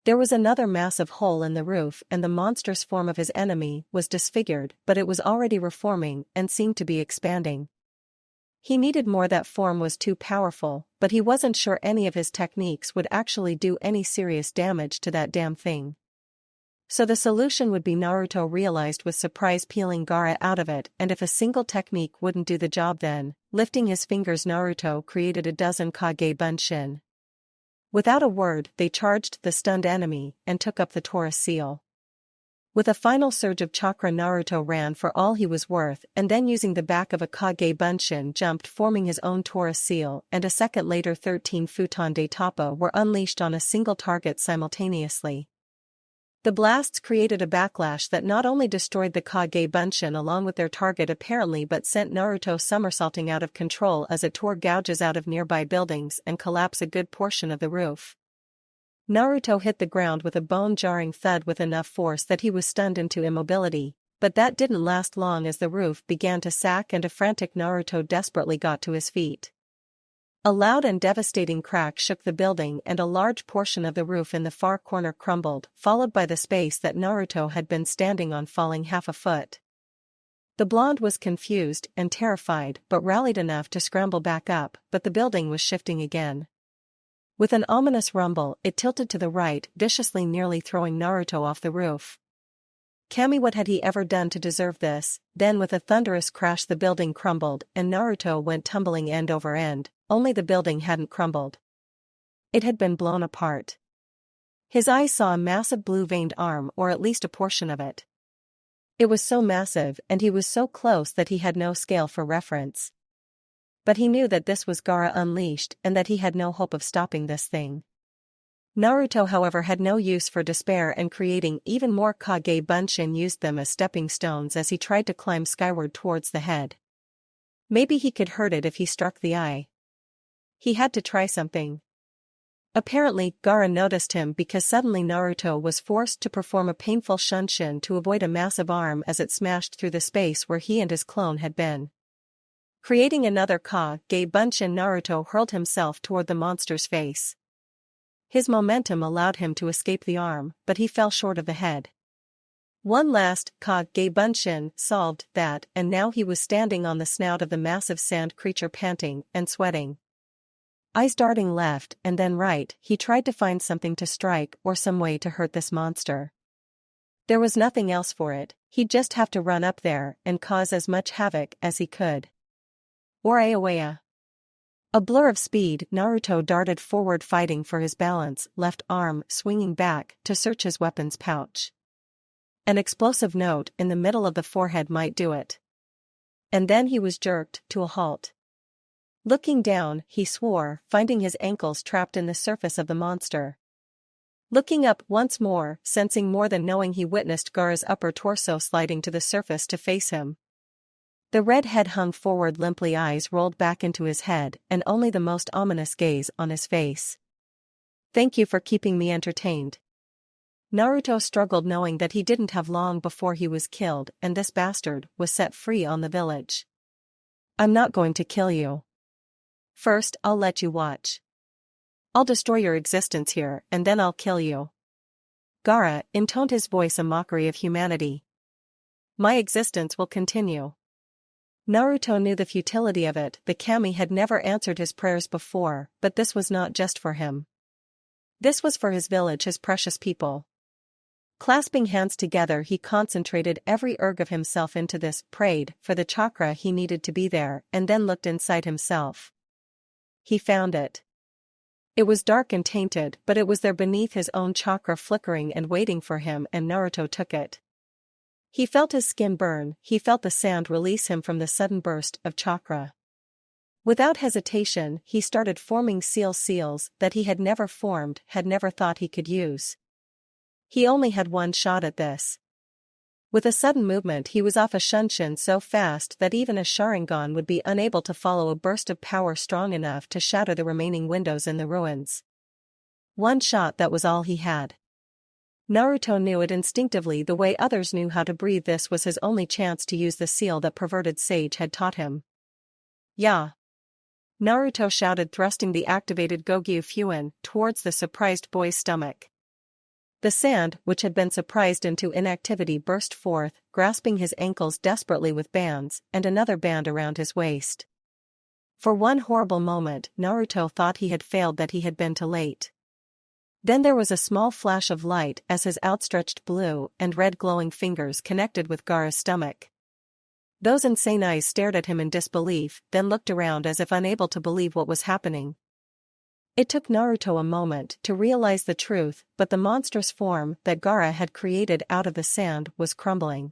Speaker 1: There was another massive hole in the roof, and the monstrous form of his enemy was disfigured, but it was already reforming and seemed to be expanding. He needed more. That form was too powerful, but he wasn't sure any of his techniques would actually do any serious damage to that damn thing. So the solution would be, Naruto realized with surprise, peeling Gaara out of it, and if a single technique wouldn't do the job, then, lifting his fingers, Naruto created a dozen Kage Bunshin. Without a word, they charged the stunned enemy and took up the Taurus seal. With a final surge of chakra, Naruto ran for all he was worth, and then using the back of a Kage Bunshin jumped, forming his own Taurus seal, and a second later 13 Futon de Tapa were unleashed on a single target simultaneously. The blasts created a backlash that not only destroyed the Kage Bunshin along with their target apparently but sent Naruto somersaulting out of control as it tore gouges out of nearby buildings and collapsed a good portion of the roof. Naruto hit the ground with a bone-jarring thud with enough force that he was stunned into immobility, but that didn't last long as the roof began to sack and a frantic Naruto desperately got to his feet. A loud and devastating crack shook the building and a large portion of the roof in the far corner crumbled, followed by the space that Naruto had been standing on falling half a foot. The blonde was confused and terrified but rallied enough to scramble back up, but the building was shifting again. With an ominous rumble, it tilted to the right, viciously nearly throwing Naruto off the roof. Kami, what had he ever done to deserve this? Then with a thunderous crash the building crumbled and Naruto went tumbling end over end, only the building hadn't crumbled. It had been blown apart. His eyes saw a massive blue-veined arm or at least a portion of it. It was so massive and he was so close that he had no scale for reference. But he knew that this was Gaara unleashed and that he had no hope of stopping this thing. Naruto however had no use for despair and creating even more Kage Bunshin used them as stepping stones as he tried to climb skyward towards the head. Maybe he could hurt it if he struck the eye. He had to try something. Apparently, Gaara noticed him because suddenly Naruto was forced to perform a painful shunshin to avoid a massive arm as it smashed through the space where he and his clone had been. Creating another Kage Bunshin, Naruto hurled himself toward the monster's face. His momentum allowed him to escape the arm, but he fell short of the head. One last Kage Bunshin solved that, and now he was standing on the snout of the massive sand creature panting and sweating. Eyes darting left and then right, he tried to find something to strike or some way to hurt this monster. There was nothing else for it, he'd just have to run up there and cause as much havoc as he could. Oreawea. A blur of speed, Naruto darted forward fighting for his balance, left arm swinging back to search his weapon's pouch. An explosive note in the middle of the forehead might do it. And then he was jerked to a halt. Looking down, he swore, finding his ankles trapped in the surface of the monster. Looking up once more, sensing more than knowing, he witnessed Gaara's upper torso sliding to the surface to face him. The red head hung forward limply, eyes rolled back into his head, and only the most ominous gaze on his face. "Thank you for keeping me entertained." Naruto struggled, knowing that he didn't have long before he was killed and this bastard was set free on the village. "I'm not going to kill you. First, I'll let you watch. I'll destroy your existence here and then I'll kill you." Gaara intoned his voice a mockery of humanity. "My existence will continue." Naruto knew the futility of it. The kami had never answered his prayers before, but this was not just for him. This was for his village, his precious people. Clasping hands together, he concentrated every erg of himself into this, prayed for the chakra he needed to be there, and then looked inside himself. He found it. It was dark and tainted, but it was there beneath his own chakra, flickering and waiting for him, and Naruto took it. He felt his skin burn, he felt the sand release him from the sudden burst of chakra. Without hesitation, he started forming seals that he had never formed, had never thought he could use. He only had one shot at this. With a sudden movement, he was off a shunshin so fast that even a Sharingan would be unable to follow a burst of power strong enough to shatter the remaining windows in the ruins. One shot, that was all he had. Naruto knew it instinctively, the way others knew how to breathe. This was his only chance to use the seal that perverted sage had taught him. "Ya!" Naruto shouted, thrusting the activated Gogyu Fuin towards the surprised boy's stomach. The sand, which had been surprised into inactivity, burst forth, grasping his ankles desperately with bands, and another band around his waist. For one horrible moment, Naruto thought he had failed, that he had been too late. Then there was a small flash of light as his outstretched blue and red glowing fingers connected with Gaara's stomach. Those insane eyes stared at him in disbelief, then looked around as if unable to believe what was happening. It took Naruto a moment to realize the truth, but the monstrous form that Gaara had created out of the sand was crumbling.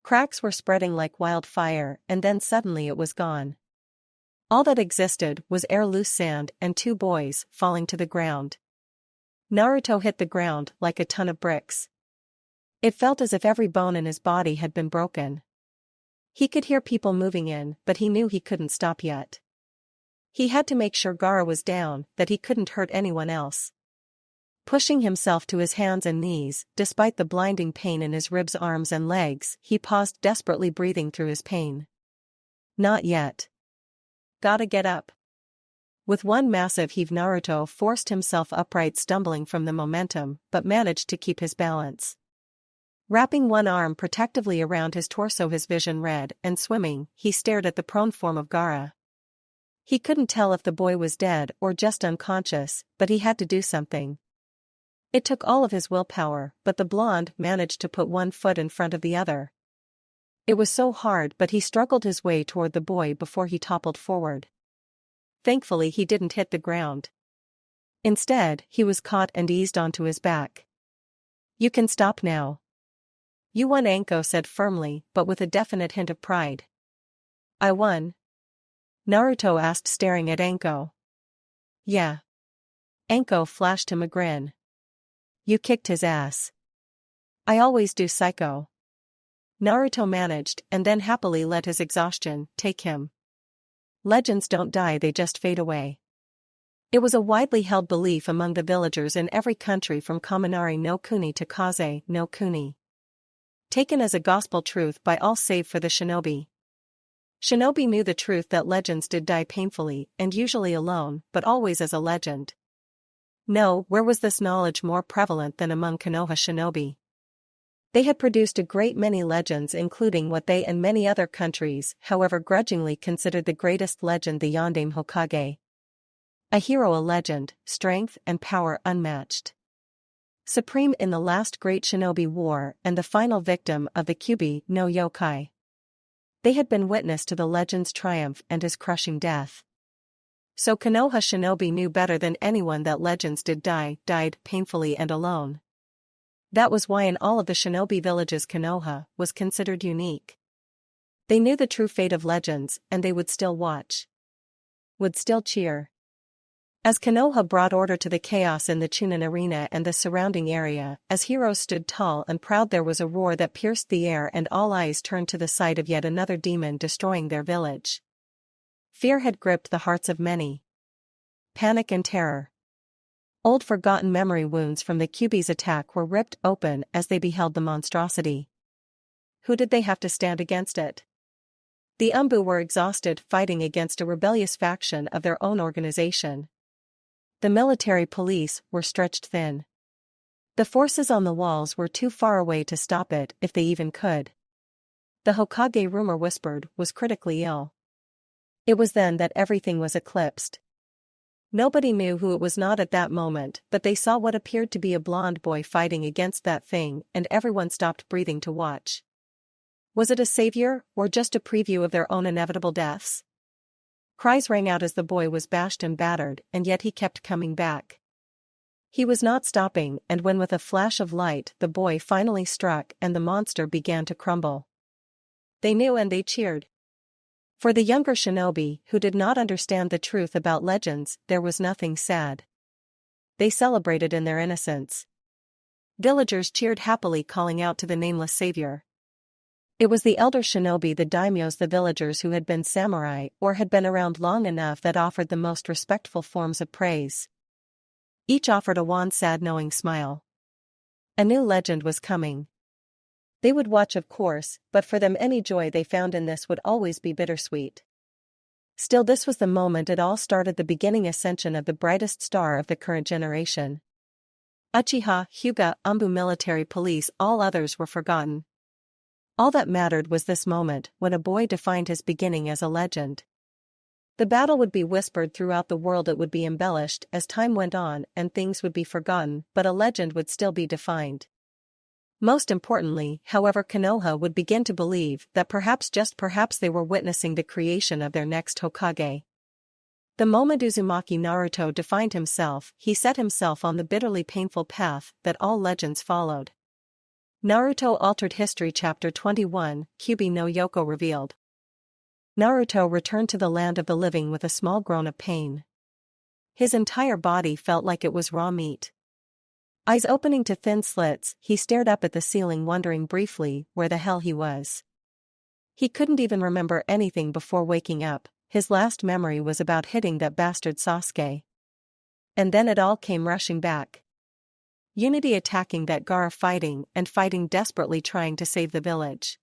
Speaker 1: Cracks were spreading like wildfire, and then suddenly it was gone. All that existed was air, loose sand, and two boys falling to the ground. Naruto hit the ground like a ton of bricks. It felt as if every bone in his body had been broken. He could hear people moving in, but he knew he couldn't stop yet. He had to make sure Gaara was down, that he couldn't hurt anyone else. Pushing himself to his hands and knees, despite the blinding pain in his ribs, arms and legs, he paused, desperately breathing through his pain. Not yet. Gotta get up. With one massive heave, Naruto forced himself upright, stumbling from the momentum, but managed to keep his balance. Wrapping one arm protectively around his torso, his vision red and swimming, he stared at the prone form of Gaara. He couldn't tell if the boy was dead or just unconscious, but he had to do something. It took all of his willpower, but the blonde managed to put one foot in front of the other. It was so hard, but he struggled his way toward the boy before he toppled forward. Thankfully, he didn't hit the ground. Instead, he was caught and eased onto his back. "You can stop now." "You won," Anko said firmly, but with a definite hint of pride. "I won?" Naruto asked, staring at Anko. "Yeah." Anko flashed him a grin. "You kicked his ass." "I always do, psycho." Naruto managed, and then happily let his exhaustion take him. Legends don't die, they just fade away. It was a widely held belief among the villagers in every country from Kaminari no Kuni to Kaze no Kuni. Taken as a gospel truth by all save for the shinobi. Shinobi knew the truth that legends did die painfully, and usually alone, but always as a legend. No, where was this knowledge more prevalent than among Konoha shinobi? They had produced a great many legends, including what they and many other countries, however grudgingly, considered the greatest legend, the Yondaime Hokage. A hero, a legend, strength and power unmatched. Supreme in the last great shinobi war and the final victim of the Kyuubi no yokai. They had been witness to the legend's triumph and his crushing death. So Konoha shinobi knew better than anyone that legends died painfully and alone. That was why in all of the shinobi villages Konoha was considered unique. They knew the true fate of legends, and they would still watch. Would still cheer. As Konoha brought order to the chaos in the Chunin arena and the surrounding area, as heroes stood tall and proud, there was a roar that pierced the air, and all eyes turned to the sight of yet another demon destroying their village. Fear had gripped the hearts of many. Panic and terror. Old forgotten memory wounds from the Kyuubi's attack were ripped open as they beheld the monstrosity. Who did they have to stand against it? The Umbu were exhausted, fighting against a rebellious faction of their own organization. The military police were stretched thin. The forces on the walls were too far away to stop it, if they even could. The Hokage, rumor whispered, was critically ill. It was then that everything was eclipsed. Nobody knew who it was not at that moment, but they saw what appeared to be a blonde boy fighting against that thing, and everyone stopped breathing to watch. Was it a savior, or just a preview of their own inevitable deaths? Cries rang out as the boy was bashed and battered, and yet he kept coming back. He was not stopping, and when with a flash of light the boy finally struck and the monster began to crumble. They knew and they cheered. For the younger shinobi, who did not understand the truth about legends, there was nothing sad. They celebrated in their innocence. Villagers cheered happily, calling out to the nameless savior. It was the elder shinobi, the daimyos, the villagers who had been samurai or had been around long enough, that offered the most respectful forms of praise. Each offered a wan, sad, knowing smile. A new legend was coming. They would watch, of course, but for them any joy they found in this would always be bittersweet. Still, this was the moment it all started, the beginning ascension of the brightest star of the current generation. Uchiha, Hyuga, Umbu, military police, all others were forgotten. All that mattered was this moment, when a boy defined his beginning as a legend. The battle would be whispered throughout the world, it would be embellished as time went on, and things would be forgotten, but a legend would still be defined. Most importantly, however, Konoha would begin to believe that perhaps, just perhaps, they were witnessing the creation of their next Hokage. The moment Uzumaki Naruto defined himself, he set himself on the bitterly painful path that all legends followed. Naruto Altered History Chapter 21, Kyuubi no Yoko revealed. Naruto returned to the land of the living with a small groan of pain. His entire body felt like it was raw meat. Eyes opening to thin slits, he stared up at the ceiling wondering briefly where the hell he was. He couldn't even remember anything before waking up. His last memory was about hitting that bastard Sasuke. And then it all came rushing back. Unity attacking that Gaara fighting desperately trying to save the village.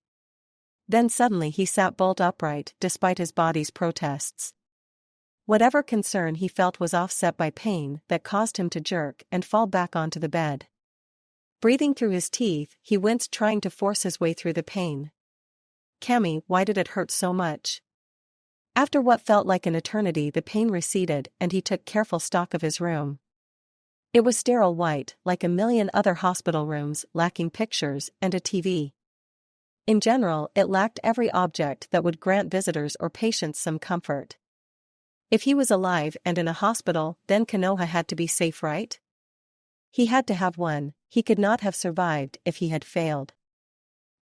Speaker 1: Then suddenly he sat bolt upright despite his body's protests. Whatever concern he felt was offset by pain that caused him to jerk and fall back onto the bed. Breathing through his teeth, he winced trying to force his way through the pain. Cammy, why did it hurt so much? After what felt like an eternity, the pain receded and he took careful stock of his room. It was sterile white, like a million other hospital rooms, lacking pictures and a TV. In general, it lacked every object that would grant visitors or patients some comfort. If he was alive and in a hospital, then Konoha had to be safe, right? He had to have one. He could not have survived if he had failed.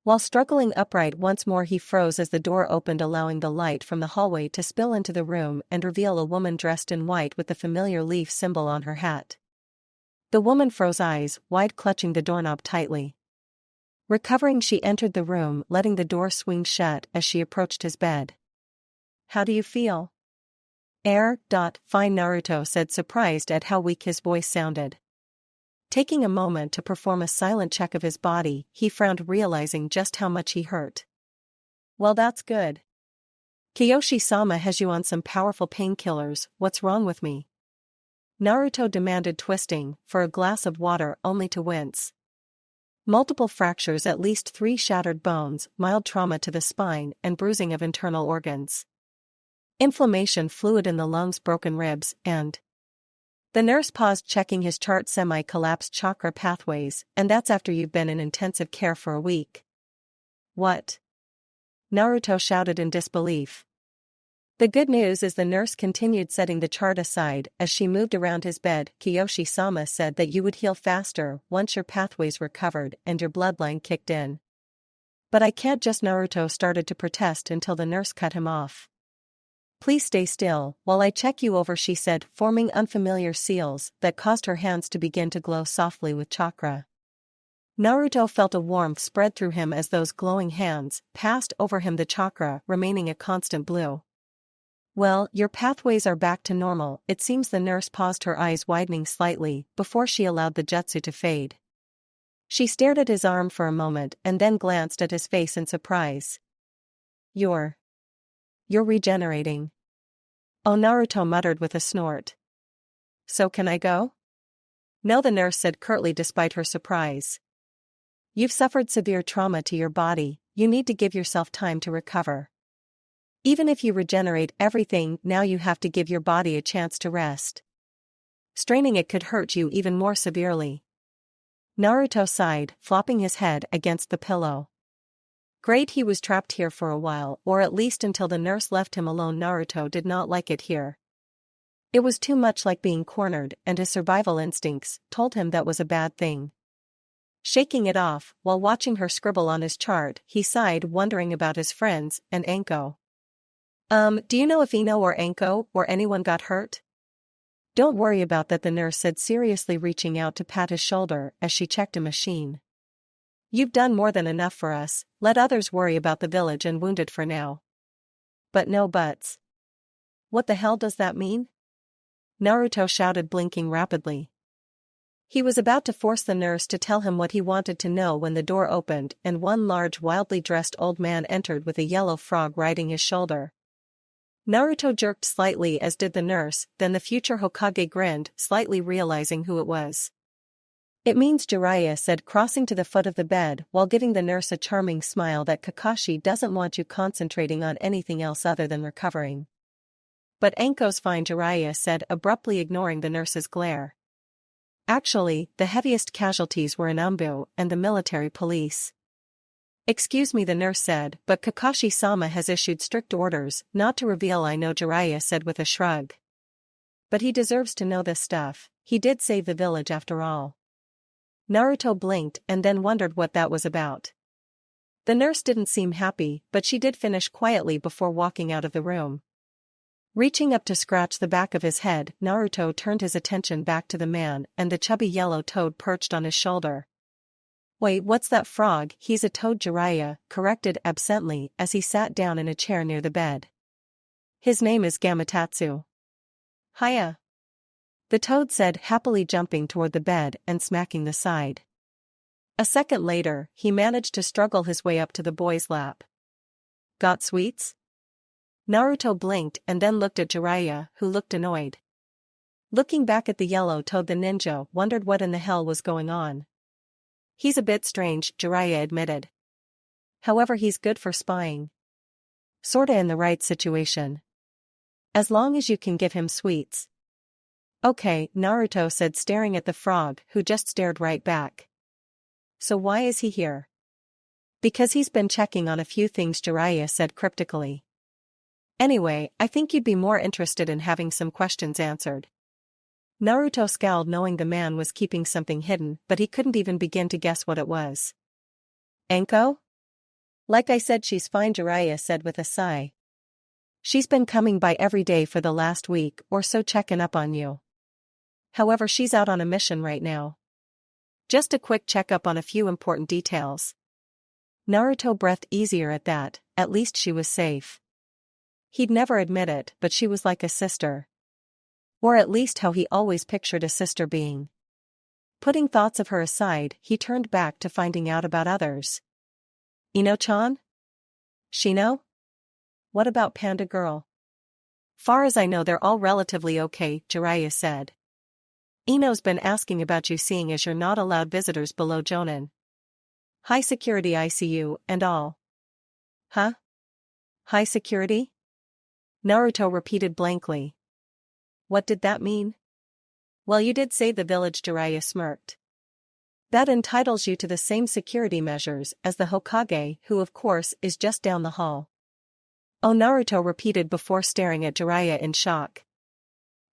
Speaker 1: While struggling upright once more, he froze as the door opened, allowing the light from the hallway to spill into the room and reveal a woman dressed in white with the familiar leaf symbol on her hat. The woman froze, eyes wide, clutching the doorknob tightly. Recovering, she entered the room, letting the door swing shut as she approached his bed. "How do you feel?" Fine, Naruto said, surprised at how weak his voice sounded. Taking a moment to perform a silent check of his body, he frowned, realizing just how much he hurt. "Well, that's good. Kiyoshi-sama has you on some powerful painkillers. What's wrong with me?" Naruto demanded, twisting for a glass of water only to wince. Multiple fractures, at least 3 shattered bones, mild trauma to the spine, and bruising of internal organs. Inflammation, fluid in the lungs, broken ribs, and... The nurse paused, checking his chart. Semi-collapsed chakra pathways, and that's after you've been in intensive care for a week. What? Naruto shouted in disbelief. The good news is, the nurse continued, setting the chart aside as she moved around his bed. Kiyoshi-sama said that you would heal faster once your pathways recovered and your bloodline kicked in. But I can't just... Naruto started to protest until the nurse cut him off. "Please stay still while I check you over," she said, forming unfamiliar seals that caused her hands to begin to glow softly with chakra. Naruto felt a warmth spread through him as those glowing hands passed over him, the chakra remaining a constant blue. "Well, your pathways are back to normal, it seems." The nurse paused, her eyes widening slightly before she allowed the jutsu to fade. She stared at his arm for a moment and then glanced at his face in surprise. You're regenerating." "Oh," Naruto muttered with a snort. "So can I go?" "No," the nurse said curtly despite her surprise. "You've suffered severe trauma to your body, you need to give yourself time to recover. Even if you regenerate everything, now you have to give your body a chance to rest. Straining it could hurt you even more severely." Naruto sighed, flopping his head against the pillow. Great, he was trapped here for a while, or at least until the nurse left him alone. Naruto did not like it here. It was too much like being cornered, and his survival instincts told him that was a bad thing. Shaking it off, while watching her scribble on his chart, he sighed, wondering about his friends and Anko. Do you know if Ino or Anko or anyone got hurt?" "Don't worry about that," the nurse said, seriously, reaching out to pat his shoulder as she checked a machine. "You've done more than enough for us, let others worry about the village and wounded for now." "But no buts." "What the hell does that mean?" Naruto shouted, blinking rapidly. He was about to force the nurse to tell him what he wanted to know when the door opened and one large, wildly dressed old man entered with a yellow frog riding his shoulder. Naruto jerked slightly, as did the nurse, then the future Hokage grinned, slightly realizing who it was. "It means Jiraiya," said, crossing to the foot of the bed while giving the nurse a charming smile, "that Kakashi doesn't want you concentrating on anything else other than recovering." "But Anko's fine," Jiraiya said, abruptly ignoring the nurse's glare. "Actually, the heaviest casualties were in Umbu and the military police." "Excuse me," the nurse said, "but Kakashi-sama has issued strict orders not to reveal." "I know," Jiraiya said with a shrug. "But he deserves to know this stuff, he did save the village after all." Naruto blinked and then wondered what that was about. The nurse didn't seem happy, but she did finish quietly before walking out of the room. Reaching up to scratch the back of his head, Naruto turned his attention back to the man and the chubby yellow toad perched on his shoulder. Wait, what's that frog? He's a toad, Jiraiya corrected absently as he sat down in a chair near the bed. His name is Gamatotsu. Hiya. The toad said, happily jumping toward the bed and smacking the side. A second later, he managed to struggle his way up to the boy's lap. Got sweets? Naruto blinked and then looked at Jiraiya, who looked annoyed. Looking back at the yellow toad, the ninja wondered what in the hell was going on. He's a bit strange, Jiraiya admitted. However, he's good for spying. Sorta in the right situation. As long as you can give him sweets. Okay, Naruto said, staring at the frog, who just stared right back. So why is he here? Because he's been checking on a few things, Jiraiya said cryptically. Anyway, I think you'd be more interested in having some questions answered. Naruto scowled, knowing the man was keeping something hidden, but he couldn't even begin to guess what it was. Anko? Like I said, she's fine, Jiraiya said with a sigh. She's been coming by every day for the last week or so, checking up on you. However, she's out on a mission right now. Just a quick checkup on a few important details. Naruto breathed easier at that, at least she was safe. He'd never admit it, but she was like a sister. Or at least how he always pictured a sister being. Putting thoughts of her aside, he turned back to finding out about others. Ino-chan? Shino? What about Panda Girl? Far as I know, they're all relatively okay, Jiraiya said. Ino's been asking about you, seeing as you're not allowed visitors below Jonin. High security ICU and all. Huh? High security? Naruto repeated blankly. What did that mean? Well, you did save the village, Jiraiya smirked. That entitles you to the same security measures as the Hokage, who of course is just down the hall. Oh, Naruto repeated before staring at Jiraiya in shock.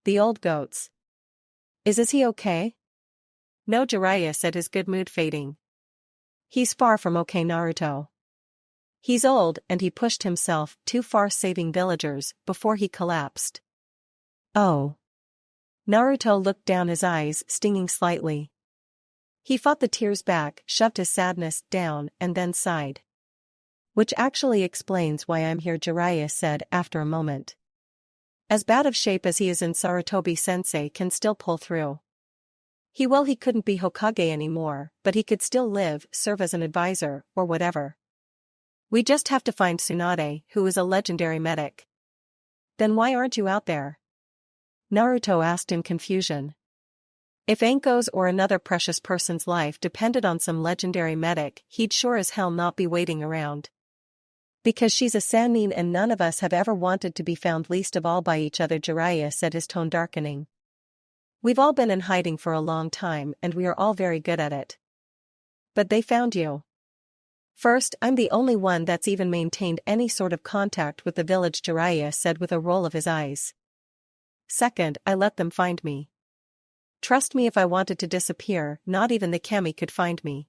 Speaker 1: The old goats. Is he okay? No, Jiraiya said, his good mood fading. He's far from okay, Naruto. He's old and he pushed himself too far, saving villagers before he collapsed. Oh. Naruto looked down, his eyes stinging slightly. He fought the tears back, shoved his sadness down, and then sighed. Which actually explains why I'm here, Jiraiya said after a moment. As bad of shape as he is in, Sarutobi-sensei can still pull through. He couldn't be Hokage anymore, but he could still live, serve as an advisor, or whatever. We just have to find Tsunade, who is a legendary medic. Then why aren't you out there? Naruto asked in confusion. If Anko's or another precious person's life depended on some legendary medic, he'd sure as hell not be waiting around. Because she's a Sannin and none of us have ever wanted to be found, least of all by each other, Jiraiya said, his tone darkening. We've all been in hiding for a long time and we are all very good at it. But they found you. First, I'm the only one that's even maintained any sort of contact with the village, Jiraiya said with a roll of his eyes. Second, I let them find me. Trust me, if I wanted to disappear, not even the kami could find me.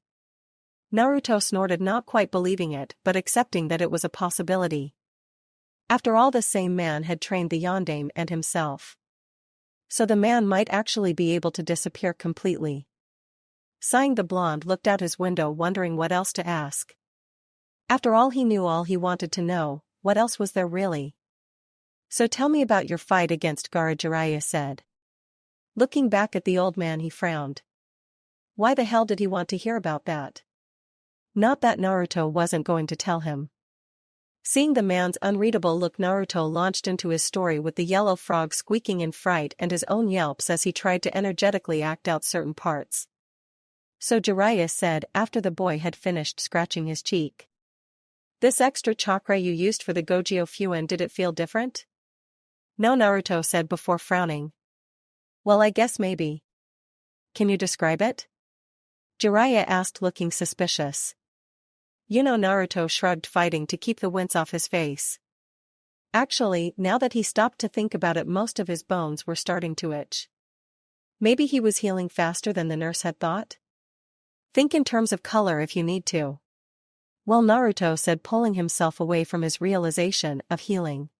Speaker 1: Naruto snorted, not quite believing it, but accepting that it was a possibility. After all, the same man had trained the yondaime and himself. So the man might actually be able to disappear completely. Sighing, the blonde looked out his window, wondering what else to ask. After all, he knew all he wanted to know. What else was there really? So tell me about your fight against Gaara, Jiraiya said. Looking back at the old man, he frowned. Why the hell did he want to hear about that? Not that Naruto wasn't going to tell him. Seeing the man's unreadable look, Naruto launched into his story, with the yellow frog squeaking in fright and his own yelps as he tried to energetically act out certain parts. So Jiraiya said after the boy had finished scratching his cheek. This extra chakra you used for the Gogyo Fuin, did it feel different? No, Naruto said before frowning. Well, I guess maybe. Can you describe it? Jiraiya asked, looking suspicious. Naruto shrugged, fighting to keep the wince off his face. Actually, now that he stopped to think about it, most of his bones were starting to itch. Maybe he was healing faster than the nurse had thought? Think in terms of color if you need to. Well, Naruto said, pulling himself away from his realization of healing.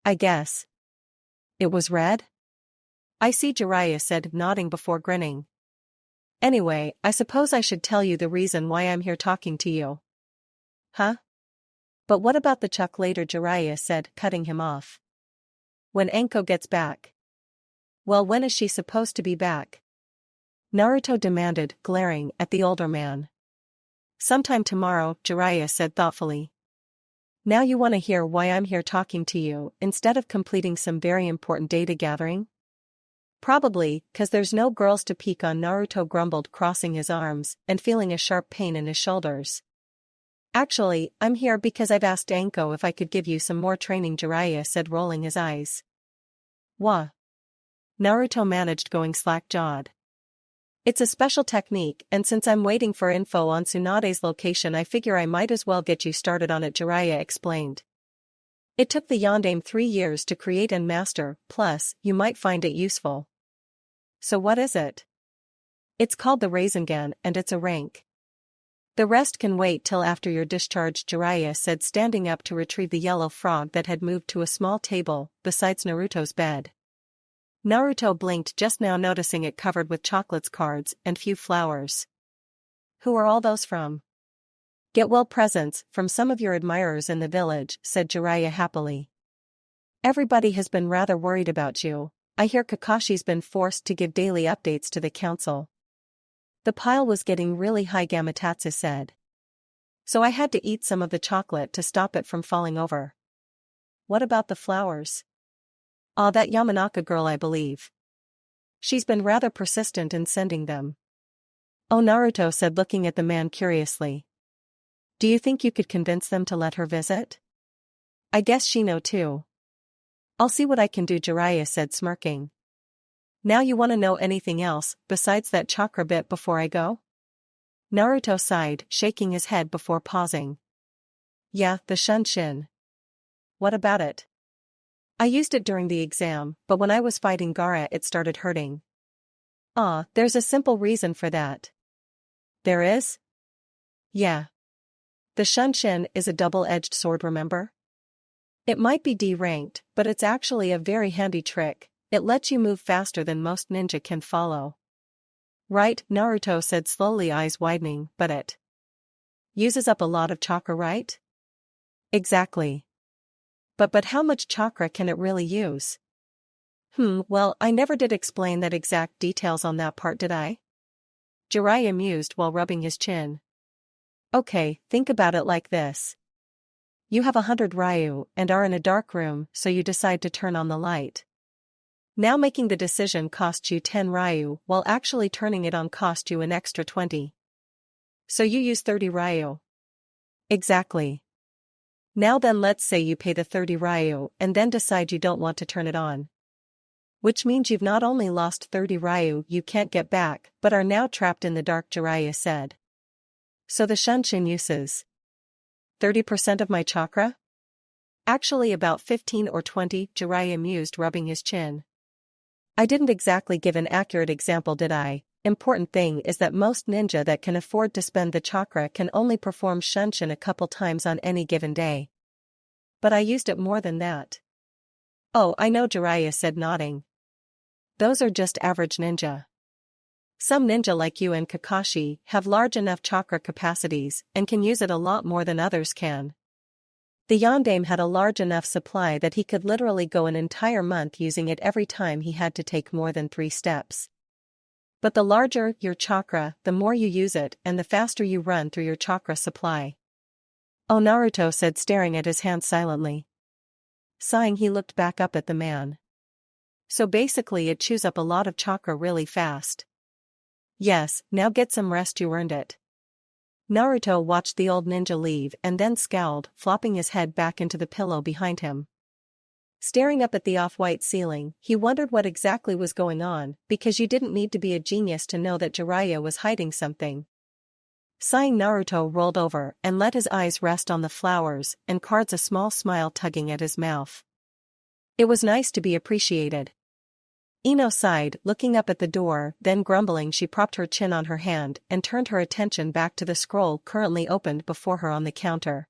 Speaker 1: I guess. It was red? I see, Jiraiya said, nodding before grinning. Anyway, I suppose I should tell you the reason why I'm here talking to you. Huh? But what about the Chuck later, Jiraiya said, cutting him off. When Anko gets back. Well, when is she supposed to be back? Naruto demanded, glaring at the older man. Sometime tomorrow, Jiraiya said thoughtfully. Now you want to hear why I'm here talking to you, instead of completing some very important data gathering? Probably, 'cause there's no girls to peek on, Naruto grumbled, crossing his arms and feeling a sharp pain in his shoulders. Actually, I'm here because I've asked Anko if I could give you some more training, Jiraiya said, rolling his eyes. Wha? Naruto managed, going slack-jawed. It's a special technique, and since I'm waiting for info on Tsunade's location, I figure I might as well get you started on it, Jiraiya explained. It took the Yondaime 3 years to create and master, plus, you might find it useful. So what is it? It's called the Rasengan, and it's a rank. The rest can wait till after you're discharged, Jiraiya said, standing up to retrieve the yellow frog that had moved to a small table beside Naruto's bed. Naruto blinked, just now noticing it covered with chocolates, cards, and few flowers. Who are all those from? Get well presents from some of your admirers in the village, said Jiraiya happily. Everybody has been rather worried about you. I hear Kakashi's been forced to give daily updates to the council. The pile was getting really high, Gamatsu said. So I had to eat some of the chocolate to stop it from falling over. What about the flowers? Ah, that Yamanaka girl, I believe. She's been rather persistent in sending them. Oh, Naruto said, looking at the man curiously. Do you think you could convince them to let her visit? I guess she know too. I'll see what I can do, Jiraiya said, smirking. Now you want to know anything else, besides that chakra bit, before I go? Naruto sighed, shaking his head before pausing. Yeah, the Shunshin. What about it? I used it during the exam, but when I was fighting Gaara it started hurting. Ah, there's a simple reason for that. There is? Yeah. The Shunshin is a double-edged sword, remember? It might be D-ranked, but it's actually a very handy trick. It lets you move faster than most ninja can follow. Right, Naruto said slowly, eyes widening, but it uses up a lot of chakra, right? Exactly. But how much chakra can it really use? Well, I never did explain that exact details on that part, did I? Jiraiya mused while rubbing his chin. Okay, think about it like this. You have 100 Ryu and are in a dark room, so you decide to turn on the light. Now making the decision costs you 10 Ryu, while actually turning it on cost you an extra 20. So you use 30 Ryu. Exactly. Now then, let's say you pay the 30 Ryu and then decide you don't want to turn it on. Which means you've not only lost 30 Ryu you can't get back, but are now trapped in the dark, Jiraiya said. So the Shunshin uses 30% of my chakra? Actually about 15 or 20, Jiraiya mused, rubbing his chin. I didn't exactly give an accurate example, did I? Important thing is that most ninja that can afford to spend the chakra can only perform Shunshin a couple times on any given day. But I used it more than that. Oh, I know, Jiraiya said, nodding. Those are just average ninja. Some ninja like you and Kakashi have large enough chakra capacities and can use it a lot more than others can. The Yondaime had a large enough supply that he could literally go an entire month using it every time he had to take more than 3 steps. But the larger your chakra, the more you use it and the faster you run through your chakra supply. Oh, Naruto said, staring at his hand silently. Sighing, he looked back up at the man. So basically it chews up a lot of chakra really fast. Yes, now get some rest, you earned it. Naruto watched the old ninja leave and then scowled, flopping his head back into the pillow behind him. Staring up at the off-white ceiling, he wondered what exactly was going on, because you didn't need to be a genius to know that Jiraiya was hiding something. Sighing, Naruto rolled over and let his eyes rest on the flowers and cards, a small smile tugging at his mouth. It was nice to be appreciated. Ino sighed, looking up at the door, then grumbling, she propped her chin on her hand and turned her attention back to the scroll currently opened before her on the counter.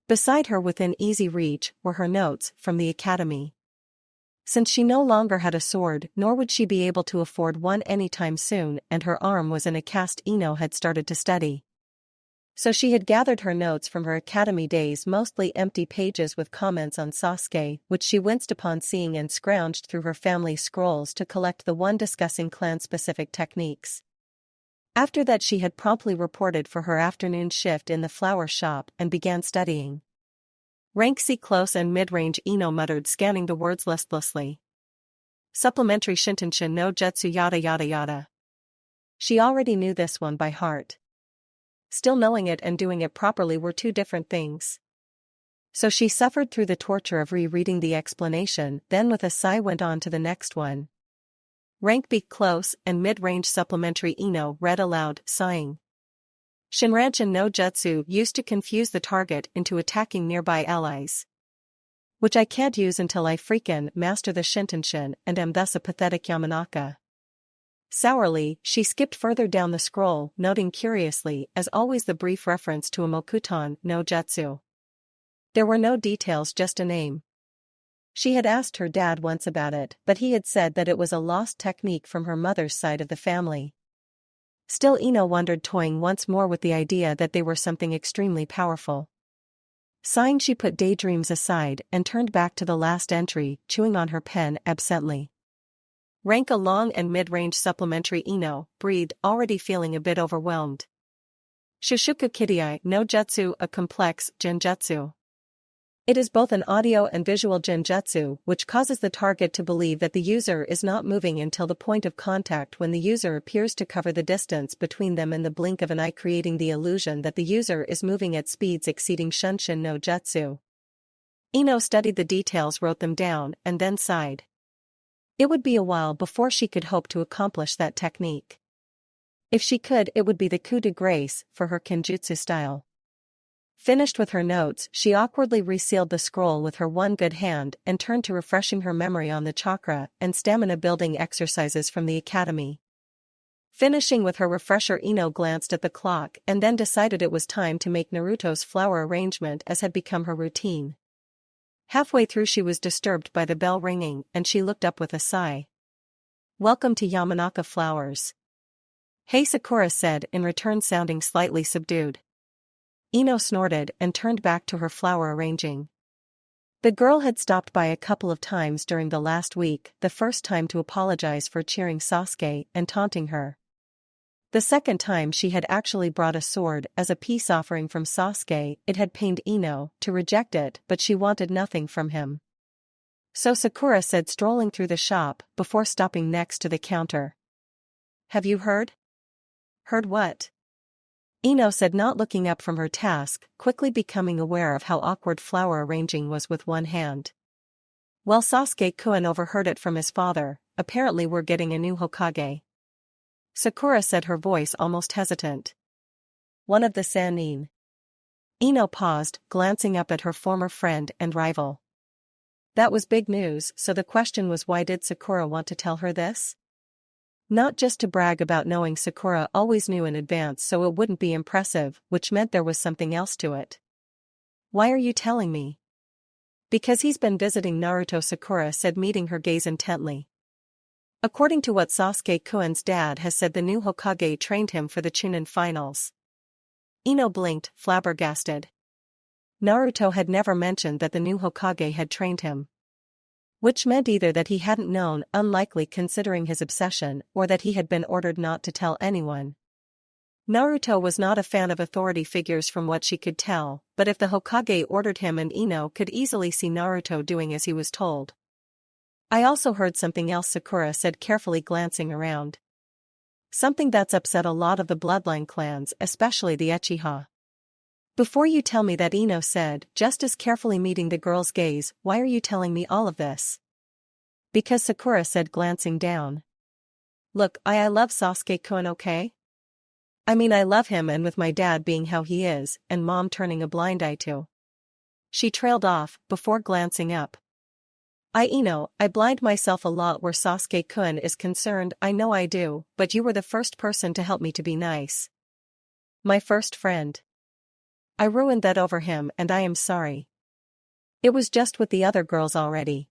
Speaker 1: Beside her, within easy reach, were her notes from the academy. Since she no longer had a sword, nor would she be able to afford one anytime soon, and her arm was in a cast, Ino had started to study. So she had gathered her notes from her academy days, mostly empty pages with comments on Sasuke, which she winced upon seeing, and scrounged through her family scrolls to collect the one discussing clan-specific techniques. After that, she had promptly reported for her afternoon shift in the flower shop and began studying. Rank C close and mid-range, Ino muttered, scanning the words listlessly. Supplementary Shintenshin no Jutsu yada yada yada. She already knew this one by heart. Still, knowing it and doing it properly were two different things. So she suffered through the torture of rereading the explanation, then with a sigh went on to the next one. Rank B close and mid-range supplementary, Ino read aloud, sighing. Shinranshin no Jutsu used to confuse the target into attacking nearby allies. Which I can't use until I freakin' master the Shintenshin and am thus a pathetic Yamanaka. Sourly, she skipped further down the scroll, noting curiously, as always, the brief reference to a Mokuton no Jutsu. There were no details, just a name. She had asked her dad once about it, but he had said that it was a lost technique from her mother's side of the family. Still, Ino wondered, toying once more with the idea that they were something extremely powerful. Sighing, she put daydreams aside and turned back to the last entry, chewing on her pen absently. Rank A long and mid-range supplementary, Ino breathed, already feeling a bit overwhelmed. Shushuku Kidai no Jutsu, a complex genjutsu. It is both an audio and visual genjutsu, which causes the target to believe that the user is not moving until the point of contact, when the user appears to cover the distance between them in the blink of an eye, creating the illusion that the user is moving at speeds exceeding Shunshin no Jutsu. Ino studied the details, wrote them down, and then sighed. It would be a while before she could hope to accomplish that technique. If she could, it would be the coup de grace for her kenjutsu style. Finished with her notes, she awkwardly resealed the scroll with her one good hand and turned to refreshing her memory on the chakra and stamina building exercises from the academy. Finishing with her refresher, Ino glanced at the clock and then decided it was time to make Naruto's flower arrangement, as had become her routine. Halfway through, she was disturbed by the bell ringing, and she looked up with a sigh. "Welcome to Yamanaka Flowers." "Hey," Sakura said in return, sounding slightly subdued. Ino snorted and turned back to her flower arranging. The girl had stopped by a couple of times during the last week, the first time to apologize for cheering Sasuke and taunting her. The second time she had actually brought a sword as a peace offering from Sasuke. It had pained Ino to reject it, but she wanted nothing from him. So Sakura said, strolling through the shop, before stopping next to the counter. "Have you heard?" "Heard what?" Ino said, not looking up from her task, quickly becoming aware of how awkward flower arranging was with one hand. "Well, Sasuke-kun overheard it from his father. Apparently we're getting a new Hokage." Sakura said, her voice almost hesitant. "One of the Sannin." Ino paused, glancing up at her former friend and rival. That was big news, so the question was, why did Sakura want to tell her this? Not just to brag about knowing. Sakura always knew in advance, so it wouldn't be impressive, which meant there was something else to it. "Why are you telling me?" "Because he's been visiting Naruto," Sakura said, meeting her gaze intently. "According to what Sasuke-kun's dad has said, the new Hokage trained him for the Chunin finals." Ino blinked, flabbergasted. Naruto had never mentioned that the new Hokage had trained him. Which meant either that he hadn't known, unlikely considering his obsession, or that he had been ordered not to tell anyone. Naruto was not a fan of authority figures from what she could tell, but if the Hokage ordered him, and Ino could easily see Naruto doing as he was told. "I also heard something else," Sakura said, carefully glancing around. "Something that's upset a lot of the bloodline clans, especially the Uchiha." "Before you tell me that," Ino said, just as carefully meeting the girl's gaze, "why are you telling me all of this?" "Because," Sakura said, glancing down. "Look, I love Sasuke-kun, okay? I mean, I love him, and with my dad being how he is, and mom turning a blind eye to." She trailed off, before glancing up. Ino, I blind myself a lot where Sasuke-kun is concerned. I know I do, but you were the first person to help me to be nice. My first friend. I ruined that over him, and I am sorry. It was just with the other girls already."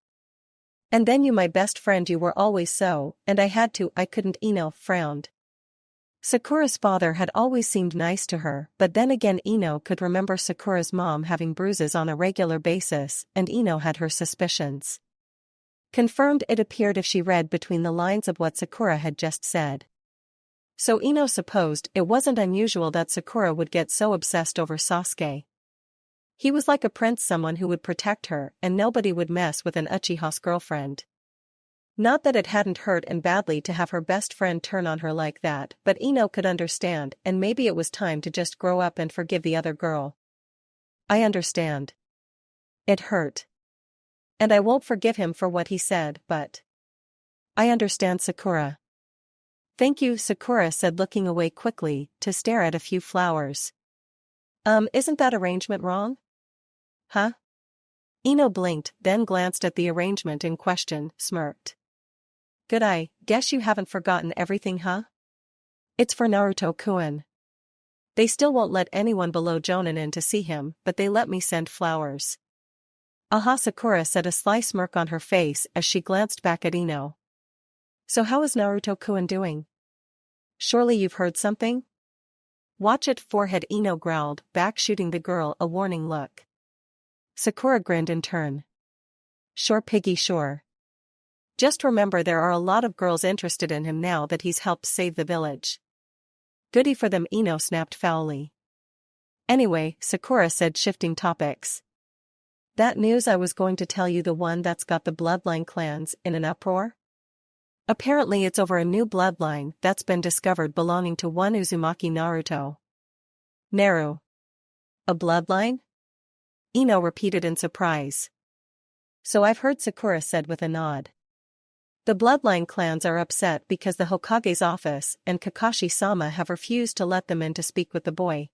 Speaker 1: And then you my best friend you were always so, and I couldn't Ino frowned. Sakura's father had always seemed nice to her, but then again Ino could remember Sakura's mom having bruises on a regular basis, and Ino had her suspicions. Confirmed, it appeared if she read between the lines of what Sakura had just said. So Ino supposed it wasn't unusual that Sakura would get so obsessed over Sasuke. He was like a prince, someone who would protect her, and nobody would mess with an Uchiha's girlfriend. Not that it hadn't hurt and badly to have her best friend turn on her like that, but Ino could understand, and maybe it was time to just grow up and forgive the other girl. I understand. It hurt. And I won't forgive him for what he said, but I understand, Sakura. Thank you, Sakura said, looking away quickly to stare at a few flowers. Isn't that arrangement wrong? Huh? Ino blinked, then glanced at the arrangement in question, smirked. Good, I guess you haven't forgotten everything, huh? It's for Naruto-kun. They still won't let anyone below Jonin in to see him, but they let me send flowers. Aha, Sakura said, a sly smirk on her face as she glanced back at Ino. So how is Naruto-kun doing? Surely you've heard something? Watch it, forehead, Ino growled, back, shooting the girl a warning look. Sakura grinned in turn. Sure, Piggy, sure. Just remember there are a lot of girls interested in him now that he's helped save the village. Goody for them, Ino snapped foully. Anyway, Sakura said, shifting topics. That news I was going to tell you, the one that's got the bloodline clans in an uproar? Apparently it's over a new bloodline that's been discovered belonging to one Uzumaki Naruto. Naru. A bloodline? Ino repeated in surprise. So I've heard, Sakura said with a nod. The bloodline clans are upset because the Hokage's office and Kakashi-sama have refused to let them in to speak with the boy.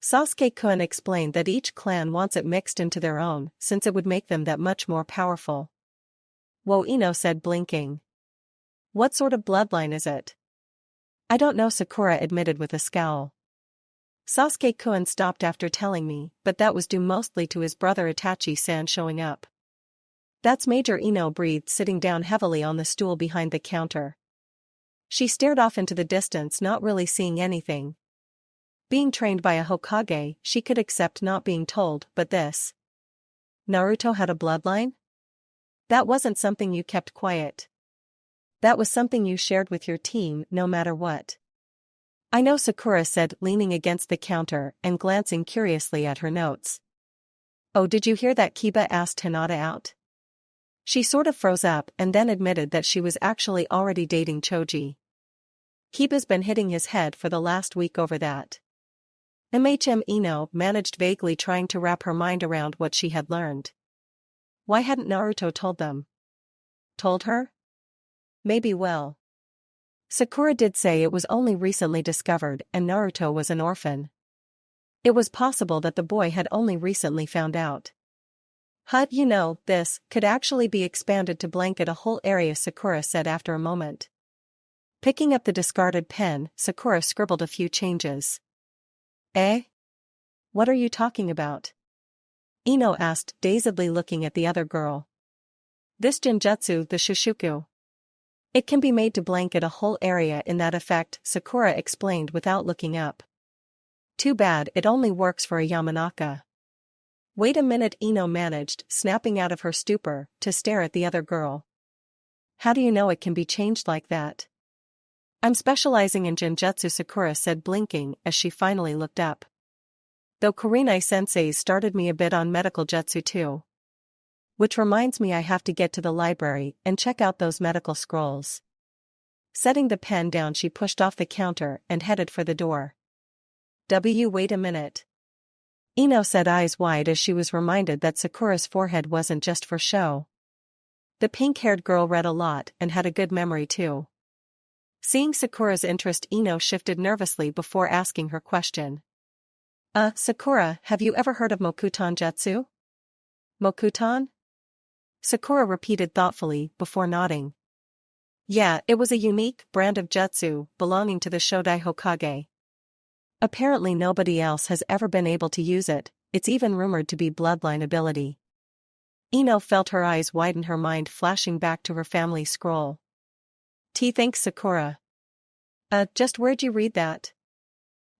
Speaker 1: Sasuke-kun explained that each clan wants it mixed into their own, since it would make them that much more powerful. Whoa, Ino said, blinking. What sort of bloodline is it? I don't know, Sakura admitted with a scowl. Sasuke-kun stopped after telling me, but that was due mostly to his brother Itachi-san showing up. That's Major, Ino breathed, sitting down heavily on the stool behind the counter. She stared off into the distance, not really seeing anything. Being trained by a Hokage, she could accept not being told, but this. Naruto had a bloodline? That wasn't something you kept quiet. That was something you shared with your team, no matter what. I know, Sakura said, leaning against the counter and glancing curiously at her notes. Oh, did you hear that? Kiba asked Hinata out. She sort of froze up and then admitted that she was actually already dating Choji. Kiba's been hitting his head for the last week over that. Ino managed, vaguely trying to wrap her mind around what she had learned. Why hadn't Naruto told them? Told her? Maybe, well. Sakura did say it was only recently discovered and Naruto was an orphan. It was possible that the boy had only recently found out. This could actually be expanded to blanket a whole area, Sakura said after a moment. Picking up the discarded pen, Sakura scribbled a few changes. Eh? What are you talking about? Ino asked, dazedly looking at the other girl. This genjutsu, the Shushuku. It can be made to blanket a whole area in that effect, Sakura explained without looking up. Too bad it only works for a Yamanaka. Wait a minute, Ino managed, snapping out of her stupor, to stare at the other girl. How do you know it can be changed like that? I'm specializing in genjutsu, Sakura said, blinking as she finally looked up. Though Kurenai-sensei started me a bit on medical jutsu too. Which reminds me, I have to get to the library and check out those medical scrolls. Setting the pen down, she pushed off the counter and headed for the door. Wait a minute. Ino said, eyes wide, as she was reminded that Sakura's forehead wasn't just for show. The pink-haired girl read a lot and had a good memory too. Seeing Sakura's interest, Ino shifted nervously before asking her question. Sakura, have you ever heard of Mokuton Jutsu? Mokuton? Sakura repeated thoughtfully before nodding. Yeah, it was a unique brand of jutsu belonging to the Shodai Hokage. Apparently nobody else has ever been able to use it, it's even rumored to be bloodline ability. Ino felt her eyes widen, her mind flashing back to her family scroll. Thanks Sakura. Just where'd you read that?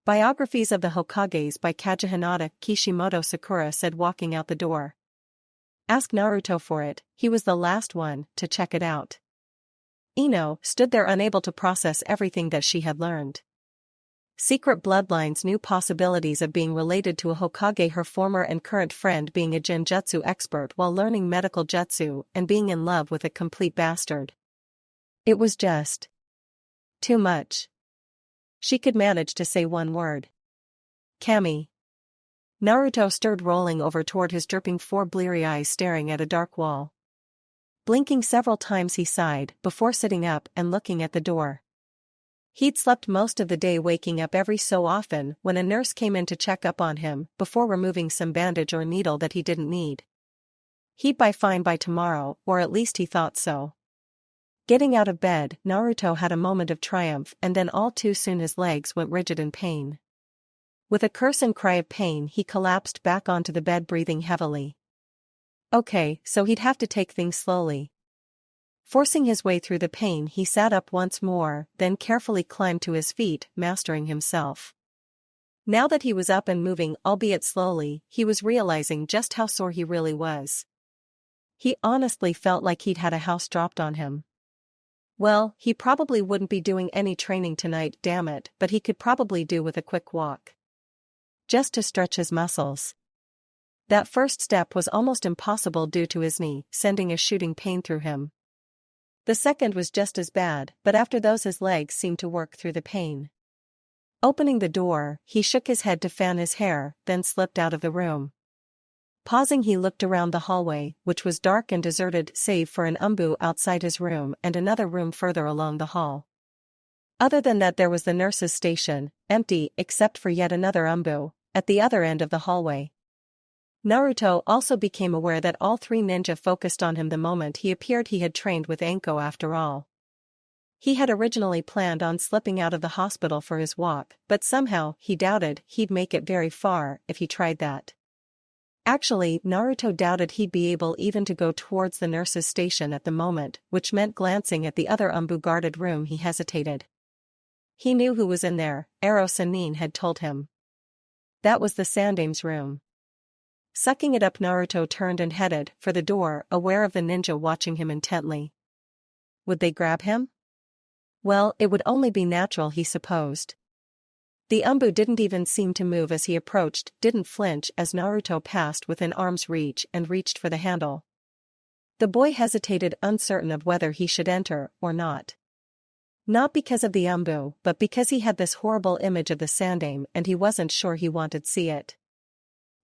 Speaker 1: Biographies of the Hokages by Kagehinata Kishimoto. Sakura said, walking out the door. Ask Naruto for it, he was the last one to check it out. Ino stood there unable to process everything that she had learned. Secret bloodlines, new possibilities of being related to a Hokage, her former and current friend being a genjutsu expert while learning medical jutsu, and being in love with a complete bastard. It was just too much. She could manage to say one word. Kami. Naruto stirred, rolling over toward his dripping, four bleary eyes staring at a dark wall. Blinking several times, he sighed before sitting up and looking at the door. He'd slept most of the day, waking up every so often when a nurse came in to check up on him before removing some bandage or needle that he didn't need. He'd be fine by tomorrow, or at least he thought so. Getting out of bed, Naruto had a moment of triumph, and then all too soon his legs went rigid in pain. With a curse and cry of pain, he collapsed back onto the bed, breathing heavily. Okay, so he'd have to take things slowly. Forcing his way through the pain, he sat up once more, then carefully climbed to his feet, mastering himself. Now that he was up and moving, albeit slowly, he was realizing just how sore he really was. He honestly felt like he'd had a house dropped on him. Well, he probably wouldn't be doing any training tonight, damn it, but he could probably do with a quick walk. Just to stretch his muscles. That first step was almost impossible due to his knee, sending a shooting pain through him. The second was just as bad, but after those his legs seemed to work through the pain. Opening the door, he shook his head to fan his hair, then slipped out of the room. Pausing, he looked around the hallway, which was dark and deserted save for an umbu outside his room and another room further along the hall. Other than that, there was the nurse's station, empty except for yet another umbu at the other end of the hallway. Naruto also became aware that all three ninja focused on him the moment he appeared. He had trained with Anko after all. He had originally planned on slipping out of the hospital for his walk, but somehow he doubted he'd make it very far if he tried that. Actually, Naruto doubted he'd be able even to go towards the nurse's station at the moment, which meant glancing at the other umbu-guarded room. He hesitated. He knew who was in there, Ero Sanin had told him. That was the Sandame's room. Sucking it up, Naruto turned and headed for the door, aware of the ninja watching him intently. Would they grab him? Well, it would only be natural, he supposed. The umbu didn't even seem to move as he approached, didn't flinch as Naruto passed within arm's reach and reached for the handle. The boy hesitated, uncertain of whether he should enter or not. Not because of the umbu, but because he had this horrible image of the Sandame and he wasn't sure he wanted to see it.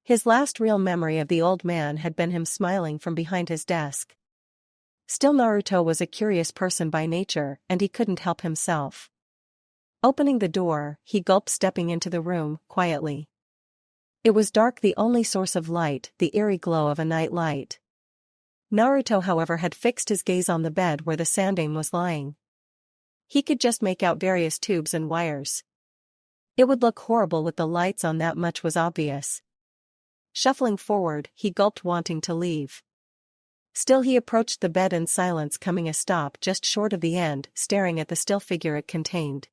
Speaker 1: His last real memory of the old man had been him smiling from behind his desk. Still, Naruto was a curious person by nature, and he couldn't help himself. Opening the door, he gulped, stepping into the room quietly. It was dark, the only source of light, the eerie glow of a night light. Naruto, however, had fixed his gaze on the bed where the Sandame was lying. He could just make out various tubes and wires. It would look horrible with the lights on, that much was obvious. Shuffling forward, he gulped, wanting to leave. Still, he approached the bed in silence, coming a stop just short of the end, staring at the still figure it contained.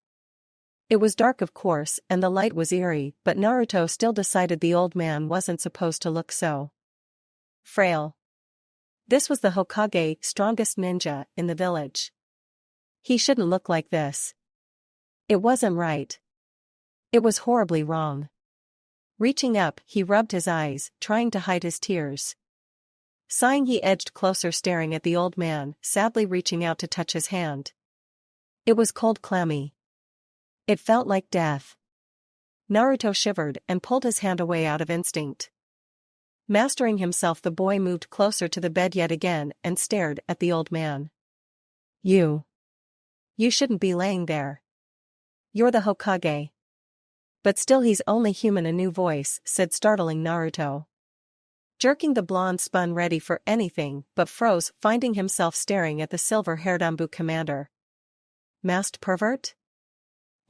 Speaker 1: It was dark, of course, and the light was eerie, but Naruto still decided the old man wasn't supposed to look so frail. This was the Hokage, strongest ninja in the village. He shouldn't look like this. It wasn't right. It was horribly wrong. Reaching up, he rubbed his eyes, trying to hide his tears. Sighing, he edged closer, staring at the old man, sadly reaching out to touch his hand. It was cold, clammy. It felt like death. Naruto shivered and pulled his hand away out of instinct. Mastering himself, the boy moved closer to the bed yet again and stared at the old man. You shouldn't be laying there. You're the Hokage. But still, he's only human, a new voice said, startling Naruto. Jerking, the blonde spun, ready for anything, but froze, finding himself staring at the silver-haired umbu commander. Masked pervert?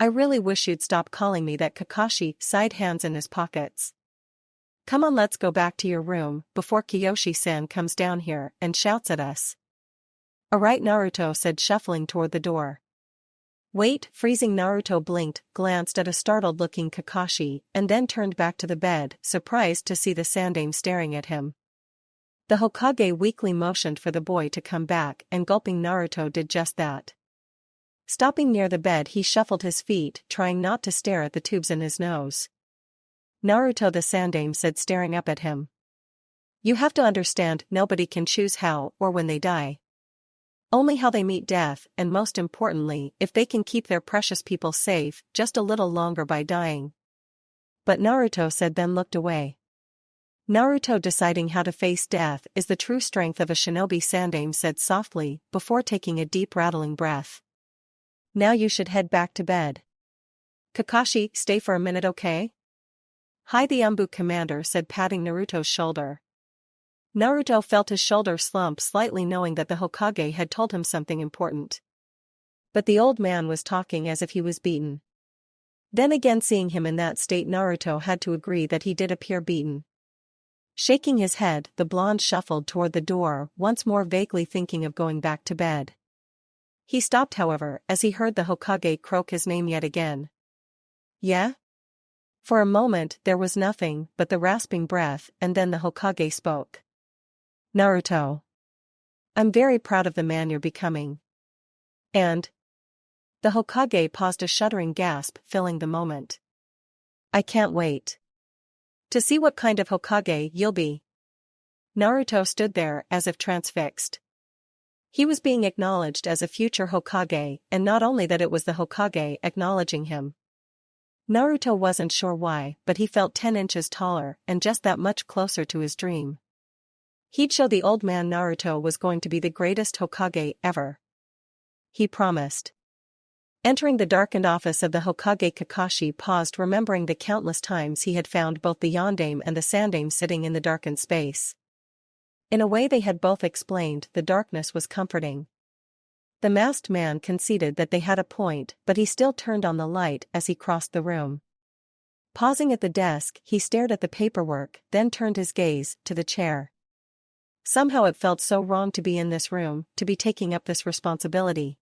Speaker 1: I really wish you'd stop calling me that. Kakashi sighed, hands in his pockets. Come on, let's go back to your room before Kiyoshi-san comes down here and shouts at us. Alright, Naruto said, shuffling toward the door. Wait, freezing. Naruto blinked, glanced at a startled-looking Kakashi, and then turned back to the bed, surprised to see the Sandaime staring at him. The Hokage weakly motioned for the boy to come back, and gulping, Naruto did just that. Stopping near the bed, he shuffled his feet, trying not to stare at the tubes in his nose. Naruto, the Sandaime said, staring up at him. You have to understand, nobody can choose how or when they die. Only how they meet death, and most importantly, if they can keep their precious people safe just a little longer by dying. But Naruto said, then looked away. Naruto deciding how to face death is the true strength of a shinobi, Sandaime said softly, before taking a deep rattling breath. Now you should head back to bed. Kakashi, stay for a minute, okay? Hi, the Umbu commander said, patting Naruto's shoulder. Naruto felt his shoulder slump slightly, knowing that the Hokage had told him something important. But the old man was talking as if he was beaten. Then again, seeing him in that state, Naruto had to agree that he did appear beaten. Shaking his head, the blonde shuffled toward the door, once more vaguely thinking of going back to bed. He stopped, however, as he heard the Hokage croak his name yet again. Yeah? For a moment there was nothing but the rasping breath, and then the Hokage spoke. Naruto. I'm very proud of the man you're becoming. And? The Hokage paused, a shuddering gasp filling the moment. I can't wait to see what kind of Hokage you'll be. Naruto stood there as if transfixed. He was being acknowledged as a future Hokage, and not only that, it was the Hokage acknowledging him. Naruto wasn't sure why, but he felt 10 inches taller and just that much closer to his dream. He'd show the old man Naruto was going to be the greatest Hokage ever. He promised. Entering the darkened office of the Hokage, Kakashi paused, remembering the countless times he had found both the Yondaime and the Sandaime sitting in the darkened space. In a way they had both explained, the darkness was comforting. The masked man conceded that they had a point, but he still turned on the light as he crossed the room. Pausing at the desk, he stared at the paperwork, then turned his gaze to the chair. Somehow it felt so wrong to be in this room, to be taking up this responsibility.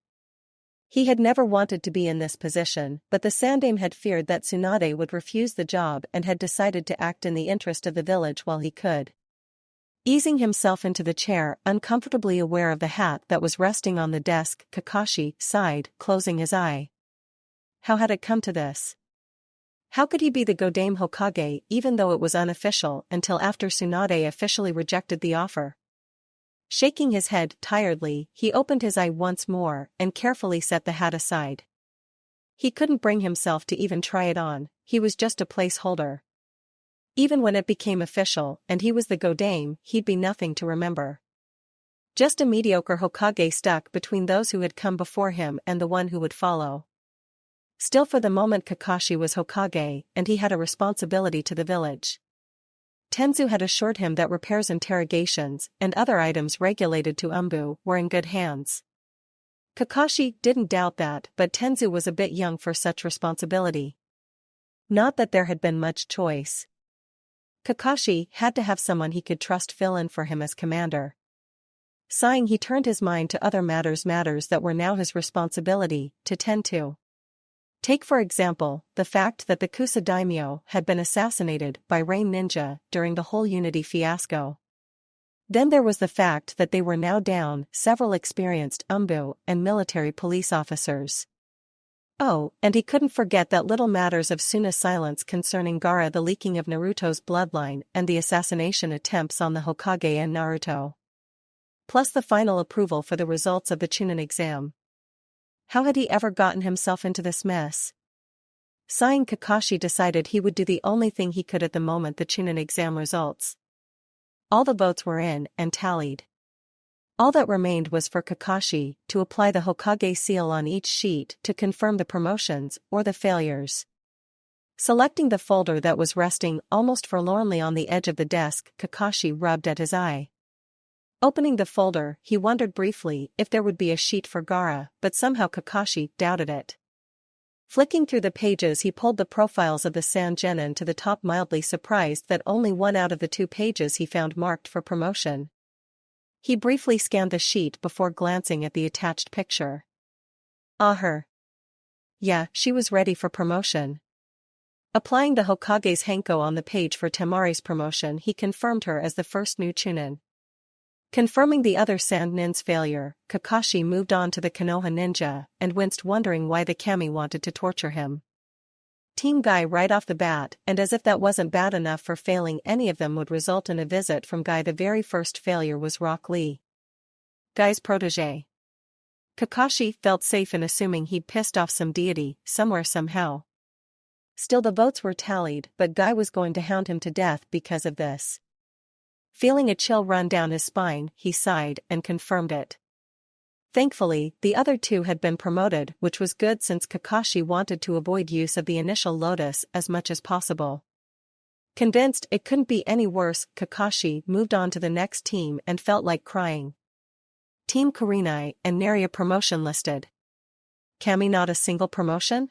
Speaker 1: He had never wanted to be in this position, but the Sandaime had feared that Tsunade would refuse the job and had decided to act in the interest of the village while he could. Easing himself into the chair, uncomfortably aware of the hat that was resting on the desk, Kakashi sighed, closing his eye. How had it come to this? How could he be the Godaime Hokage even though it was unofficial until after Tsunade officially rejected the offer? Shaking his head tiredly, he opened his eye once more and carefully set the hat aside. He couldn't bring himself to even try it on, he was just a placeholder. Even when it became official and he was the Godaime, he'd be nothing to remember. Just a mediocre Hokage stuck between those who had come before him and the one who would follow. Still, for the moment Kakashi was Hokage, and he had a responsibility to the village. Tenzu had assured him that repairs, interrogations, and other items regulated to Umbu were in good hands. Kakashi didn't doubt that, but Tenzu was a bit young for such responsibility. Not that there had been much choice. Kakashi had to have someone he could trust fill in for him as commander. Sighing, he turned his mind to other matters that were now his responsibility to tend to. Take for example, the fact that the Kusa daimyo had been assassinated by Rain Ninja during the whole Unity fiasco. Then there was the fact that they were now down several experienced Umbu and military police officers. Oh, and he couldn't forget that little matters of Suna's silence concerning Gaara, the leaking of Naruto's bloodline, and the assassination attempts on the Hokage and Naruto. Plus the final approval for the results of the Chunin exam. How had he ever gotten himself into this mess? Sighing, Kakashi decided he would do the only thing he could at the moment: the Chunin exam results. All the votes were in and tallied. All that remained was for Kakashi to apply the Hokage seal on each sheet to confirm the promotions or the failures. Selecting the folder that was resting almost forlornly on the edge of the desk, Kakashi rubbed at his eye. Opening the folder, he wondered briefly if there would be a sheet for Gaara, but somehow Kakashi doubted it. Flicking through the pages, he pulled the profiles of the Sangenin to the top, mildly surprised that only one out of the 2 pages he found marked for promotion. He briefly scanned the sheet before glancing at the attached picture. Her. Yeah, she was ready for promotion. Applying the Hokage's Hanko on the page for Temari's promotion, he confirmed her as the first new Chunin. Confirming the other Sand Nin's failure, Kakashi moved on to the Konoha ninja, and winced, wondering why the kami wanted to torture him. Team Guy right off the bat, and as if that wasn't bad enough for failing any of them would result in a visit from Guy. The very first failure was Rock Lee, Guy's protege. Kakashi felt safe in assuming he'd pissed off some deity, somewhere somehow. Still, the votes were tallied, but Guy was going to hound him to death because of this. Feeling a chill run down his spine, he sighed and confirmed it. Thankfully, the other 2 had been promoted, which was good since Kakashi wanted to avoid use of the initial Lotus as much as possible. Convinced it couldn't be any worse, Kakashi moved on to the next team and felt like crying. Team Kurenai and Naria promotion listed. Kami not a single promotion?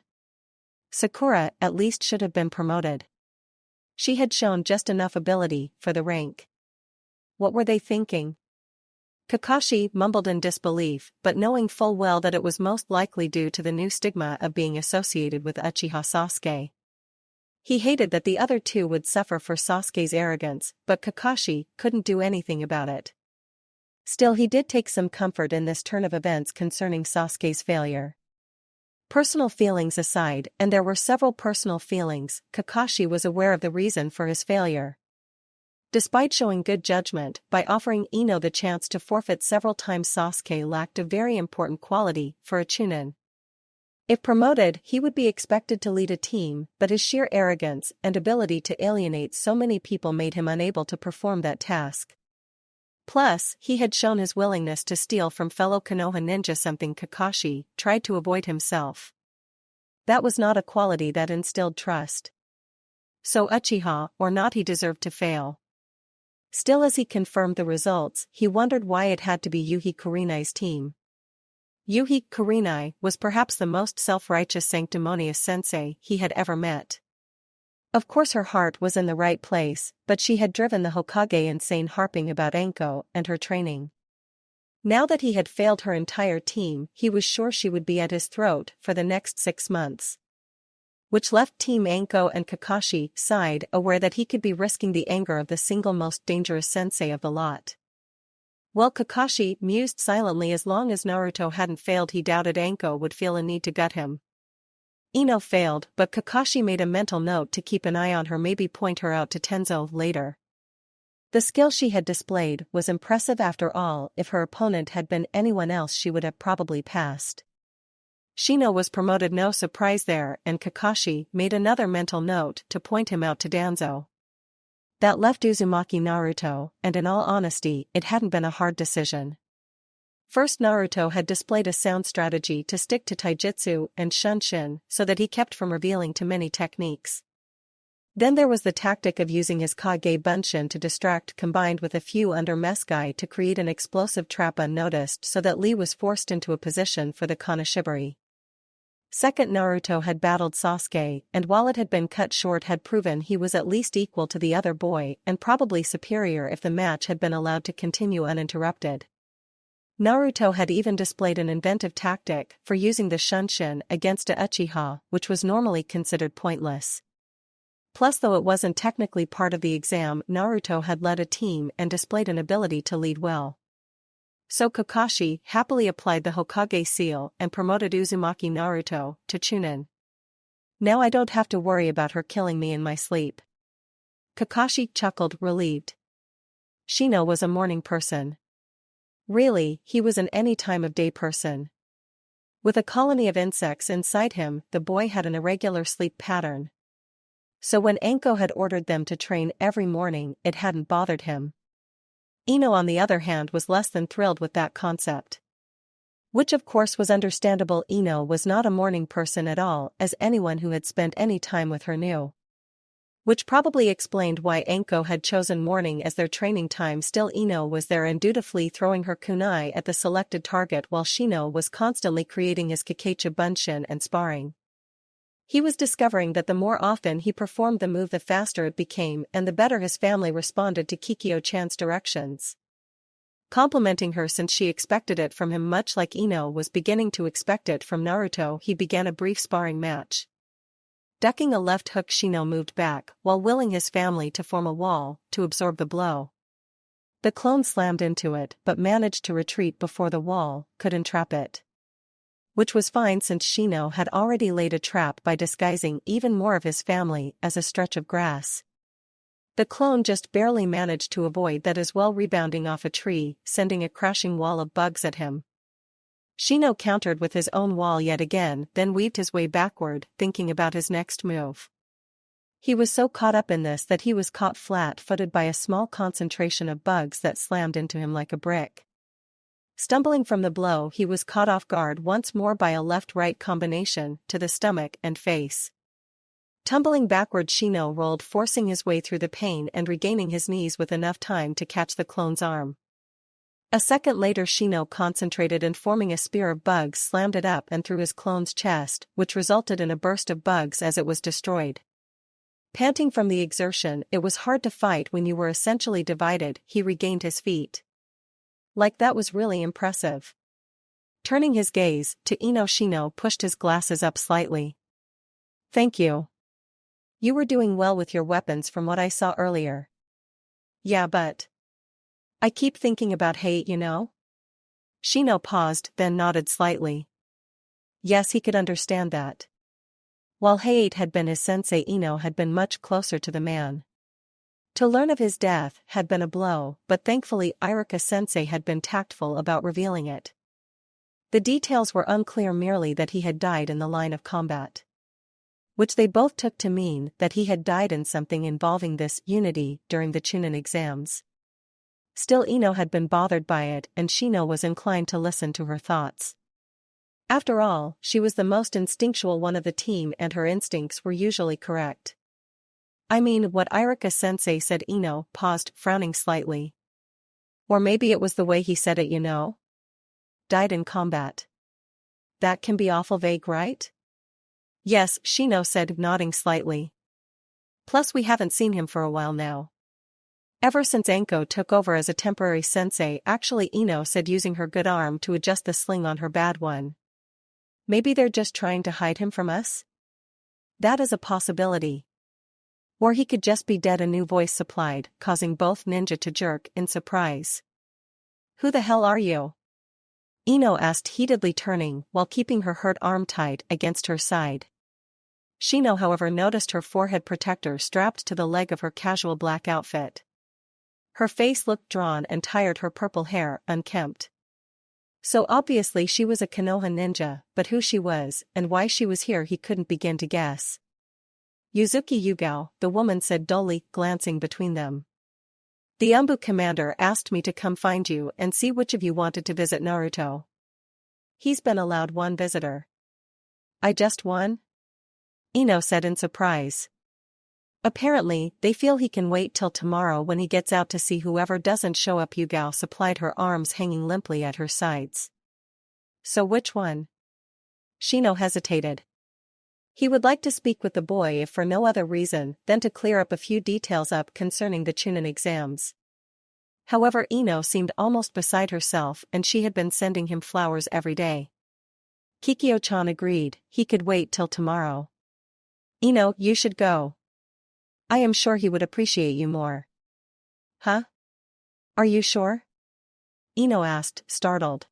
Speaker 1: Sakura at least should have been promoted. She had shown just enough ability for the rank. What were they thinking? Kakashi mumbled in disbelief, but knowing full well that it was most likely due to the new stigma of being associated with Uchiha Sasuke. He hated that the other 2 would suffer for Sasuke's arrogance, but Kakashi couldn't do anything about it. Still, he did take some comfort in this turn of events concerning Sasuke's failure. Personal feelings aside, and there were several personal feelings, Kakashi was aware of the reason for his failure. Despite showing good judgment by offering Ino the chance to forfeit several times, Sasuke lacked a very important quality for a Chunin. If promoted, he would be expected to lead a team, but his sheer arrogance and ability to alienate so many people made him unable to perform that task. Plus, he had shown his willingness to steal from fellow Konoha ninja, something Kakashi tried to avoid himself. That was not a quality that instilled trust. So Uchiha or not, he deserved to fail. Still, as he confirmed the results, he wondered why it had to be Yuhi Kurenai's team. Yuhi Kurenai was perhaps the most self-righteous, sanctimonious sensei he had ever met. Of course her heart was in the right place, but she had driven the Hokage insane, harping about Anko and her training. Now that he had failed her entire team, he was sure she would be at his throat for the next 6 months. Which left Team Anko and Kakashi side, aware that he could be risking the anger of the single most dangerous sensei of the lot. Well, Kakashi mused silently. As long as Naruto hadn't failed, he doubted Anko would feel a need to gut him. Ino failed, but Kakashi made a mental note to keep an eye on her, maybe point her out to Tenzo later. The skill she had displayed was impressive after all. If her opponent had been anyone else, she would have probably passed. Shino was promoted, no surprise there, and Kakashi made another mental note to point him out to Danzo. That left Uzumaki Naruto, and in all honesty, it hadn't been a hard decision. First, Naruto had displayed a sound strategy to stick to taijutsu and shunshin so that he kept from revealing too many techniques. Then there was the tactic of using his Kage Bunshin to distract, combined with a few under Mesgai to create an explosive trap unnoticed so that Lee was forced into a position for the Kanashibari. Second, Naruto had battled Sasuke, and while it had been cut short, had proven he was at least equal to the other boy and probably superior if the match had been allowed to continue uninterrupted. Naruto had even displayed an inventive tactic for using the Shunshin against a Uchiha, which was normally considered pointless. Plus, though it wasn't technically part of the exam, Naruto had led a team and displayed an ability to lead well. So Kakashi happily applied the Hokage seal and promoted Uzumaki Naruto to Chunin. Now I don't have to worry about her killing me in my sleep. Kakashi chuckled, relieved. Shino was a morning person. Really, he was an any time of day person. With a colony of insects inside him, the boy had an irregular sleep pattern. So when Anko had ordered them to train every morning, it hadn't bothered him. Ino, on the other hand, was less than thrilled with that concept. Which of course was understandable. Ino was not a morning person at all, as anyone who had spent any time with her knew. Which probably explained why Anko had chosen morning as their training time. Still, Ino was there and dutifully throwing her kunai at the selected target while Shino was constantly creating his Kakachi Bunshin and sparring. He was discovering that the more often he performed the move the faster it became and the better his family responded to Kikyo-chan's directions. Complimenting her since she expected it from him much like Ino was beginning to expect it from Naruto, he began a brief sparring match. Ducking a left hook, Shino moved back, while willing his family to form a wall, to absorb the blow. The clone slammed into it but managed to retreat before the wall could entrap it. Which was fine since Shino had already laid a trap by disguising even more of his family as a stretch of grass. The clone just barely managed to avoid that as well, rebounding off a tree, sending a crashing wall of bugs at him. Shino countered with his own wall yet again, then weaved his way backward, thinking about his next move. He was so caught up in this that he was caught flat-footed by a small concentration of bugs that slammed into him like a brick. Stumbling from the blow, he was caught off guard once more by a left-right combination to the stomach and face. Tumbling backward, Shino rolled, forcing his way through the pain and regaining his knees with enough time to catch the clone's arm. A second later, Shino concentrated and forming a spear of bugs slammed it up and through his clone's chest, which resulted in a burst of bugs as it was destroyed. Panting from the exertion, it was hard to fight when you were essentially divided. He regained his feet. Like that was really impressive. Turning his gaze to Ino, Shino pushed his glasses up slightly. Thank you. You were doing well with your weapons from what I saw earlier. Yeah, but I keep thinking about hate, you know? Shino paused, then nodded slightly. Yes, he could understand that. While Hayate had been his sensei, Ino had been much closer to the man. To learn of his death had been a blow, but thankfully Iruka-sensei had been tactful about revealing it. The details were unclear, merely that he had died in the line of combat. Which they both took to mean that he had died in something involving this unity during the Chunin exams. Still, Ino had been bothered by it, and Shino was inclined to listen to her thoughts. After all, she was the most instinctual one of the team and her instincts were usually correct. I mean, what Iruka-sensei said. Ino paused, frowning slightly. Or maybe it was the way he said it, you know? Died in combat. That can be awful vague, right? Yes, Shino said, nodding slightly. Plus we haven't seen him for a while now. Ever since Anko took over as a temporary sensei. Actually, Ino said, using her good arm to adjust the sling on her bad one. Maybe they're just trying to hide him from us? That is a possibility. Or he could just be dead. A new voice supplied, causing both ninja to jerk in surprise. Who the hell are you? Ino asked heatedly, turning while keeping her hurt arm tight against her side. Shino, however, noticed her forehead protector strapped to the leg of her casual black outfit. Her face looked drawn and tired, her purple hair unkempt. So obviously she was a Konoha ninja, but who she was and why she was here he couldn't begin to guess. Yuzuki Yugao, the woman said dully, glancing between them. The Umbu commander asked me to come find you and see which of you wanted to visit Naruto. He's been allowed one visitor. I just one? Ino said in surprise. Apparently, they feel he can wait till tomorrow when he gets out to see whoever doesn't show up. Yugao supplied, her arms hanging limply at her sides. So which one? Shino hesitated. He would like to speak with the boy if for no other reason than to clear up a few details up concerning the Chunin exams. However, Ino seemed almost beside herself and she had been sending him flowers every day. Kikyo-chan agreed, he could wait till tomorrow. Ino, you should go. I am sure he would appreciate you more. Huh? Are you sure? Ino asked, startled.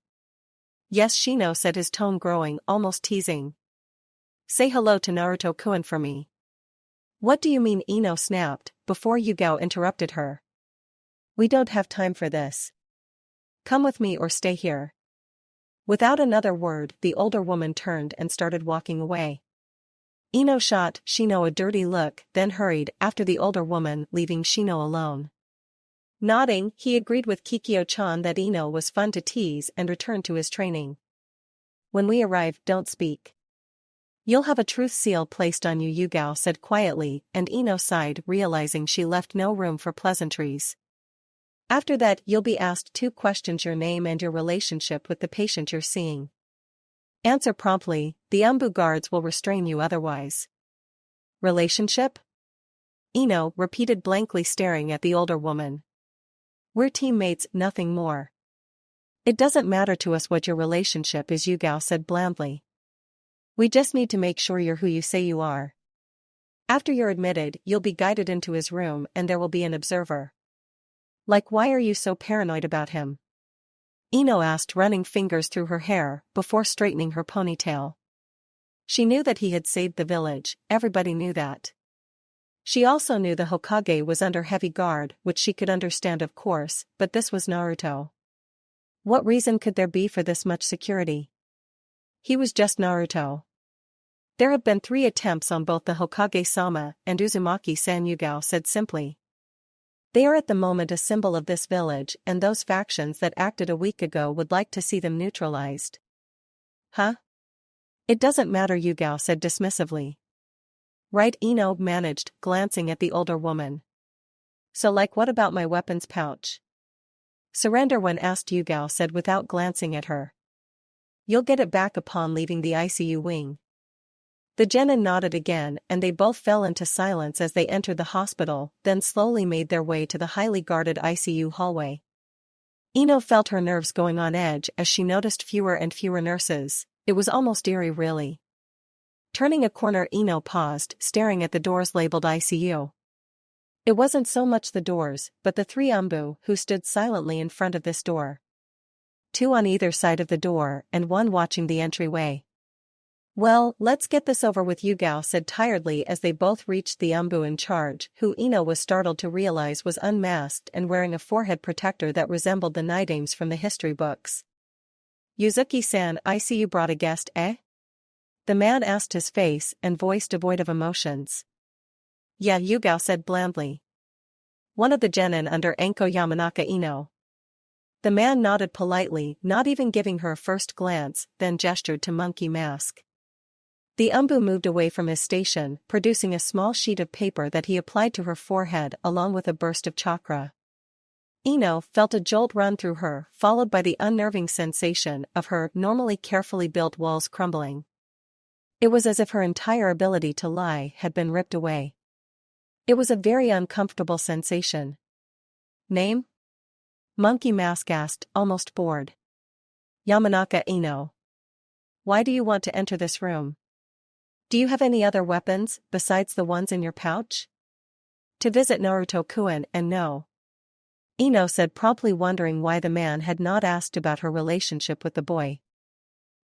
Speaker 1: Yes, Shino said, his tone growing almost teasing. Say hello to Naruto-kun for me. What do you mean? Ino snapped, before Yugao interrupted her. We don't have time for this. Come with me or stay here. Without another word, the older woman turned and started walking away. Ino shot Shino a dirty look, then hurried after the older woman, leaving Shino alone. Nodding, he agreed with Kikyo-chan that Ino was fun to tease and returned to his training. When we arrive, don't speak. You'll have a truth seal placed on you, Yugao said quietly, and Ino sighed, realizing she left no room for pleasantries. After that, you'll be asked 2 questions: your name and your relationship with the patient you're seeing. Answer promptly, the Umbu guards will restrain you otherwise. Relationship? Ino repeated blankly, staring at the older woman. We're teammates, nothing more. It doesn't matter to us what your relationship is, Yugao said blandly. We just need to make sure you're who you say you are. After you're admitted, you'll be guided into his room and there will be an observer. Like, why are you so paranoid about him? Ino asked, running fingers through her hair before straightening her ponytail. She knew that he had saved the village, everybody knew that. She also knew the Hokage was under heavy guard, which she could understand of course, but this was Naruto. What reason could there be for this much security? He was just Naruto. There have been 3 attempts on both the Hokage-sama and Uzumaki-san, Yugao said simply. They are at the moment a symbol of this village, and those factions that acted a week ago would like to see them neutralized. Huh? It doesn't matter, Yugao said dismissively. Right, Ino managed, glancing at the older woman. So like, what about my weapons pouch? Surrender when asked, Yugao said without glancing at her. You'll get it back upon leaving the ICU wing. The genin nodded again and they both fell into silence as they entered the hospital, then slowly made their way to the highly guarded ICU hallway. Ino felt her nerves going on edge as she noticed fewer and fewer nurses. It was almost eerie, really. Turning a corner, Ino paused, staring at the doors labeled ICU. It wasn't so much the doors, but the 3 Umbu who stood silently in front of this door. 2 on either side of the door and 1 watching the entryway. Well, let's get this over with, Yugao said tiredly as they both reached the Umbu in charge, who Ino was startled to realize was unmasked and wearing a forehead protector that resembled the nicknames from the history books. Yuzuki-san, I see you brought a guest, eh? The man asked, his face and voice devoid of emotions. Yeah, Yugao said blandly. One of the genin under Anko Yamanaka Ino. The man nodded politely, not even giving her a first glance, then gestured to Monkey Mask. The Umbu moved away from his station, producing a small sheet of paper that he applied to her forehead along with a burst of chakra. Ino felt a jolt run through her, followed by the unnerving sensation of her normally carefully built walls crumbling. It was as if her entire ability to lie had been ripped away. It was a very uncomfortable sensation. Name? Monkey Mask asked, almost bored. Yamanaka Ino. Why do you want to enter this room? Do you have any other weapons, besides the ones in your pouch? To visit Naruto-kun and no. Ino said promptly, wondering why the man had not asked about her relationship with the boy.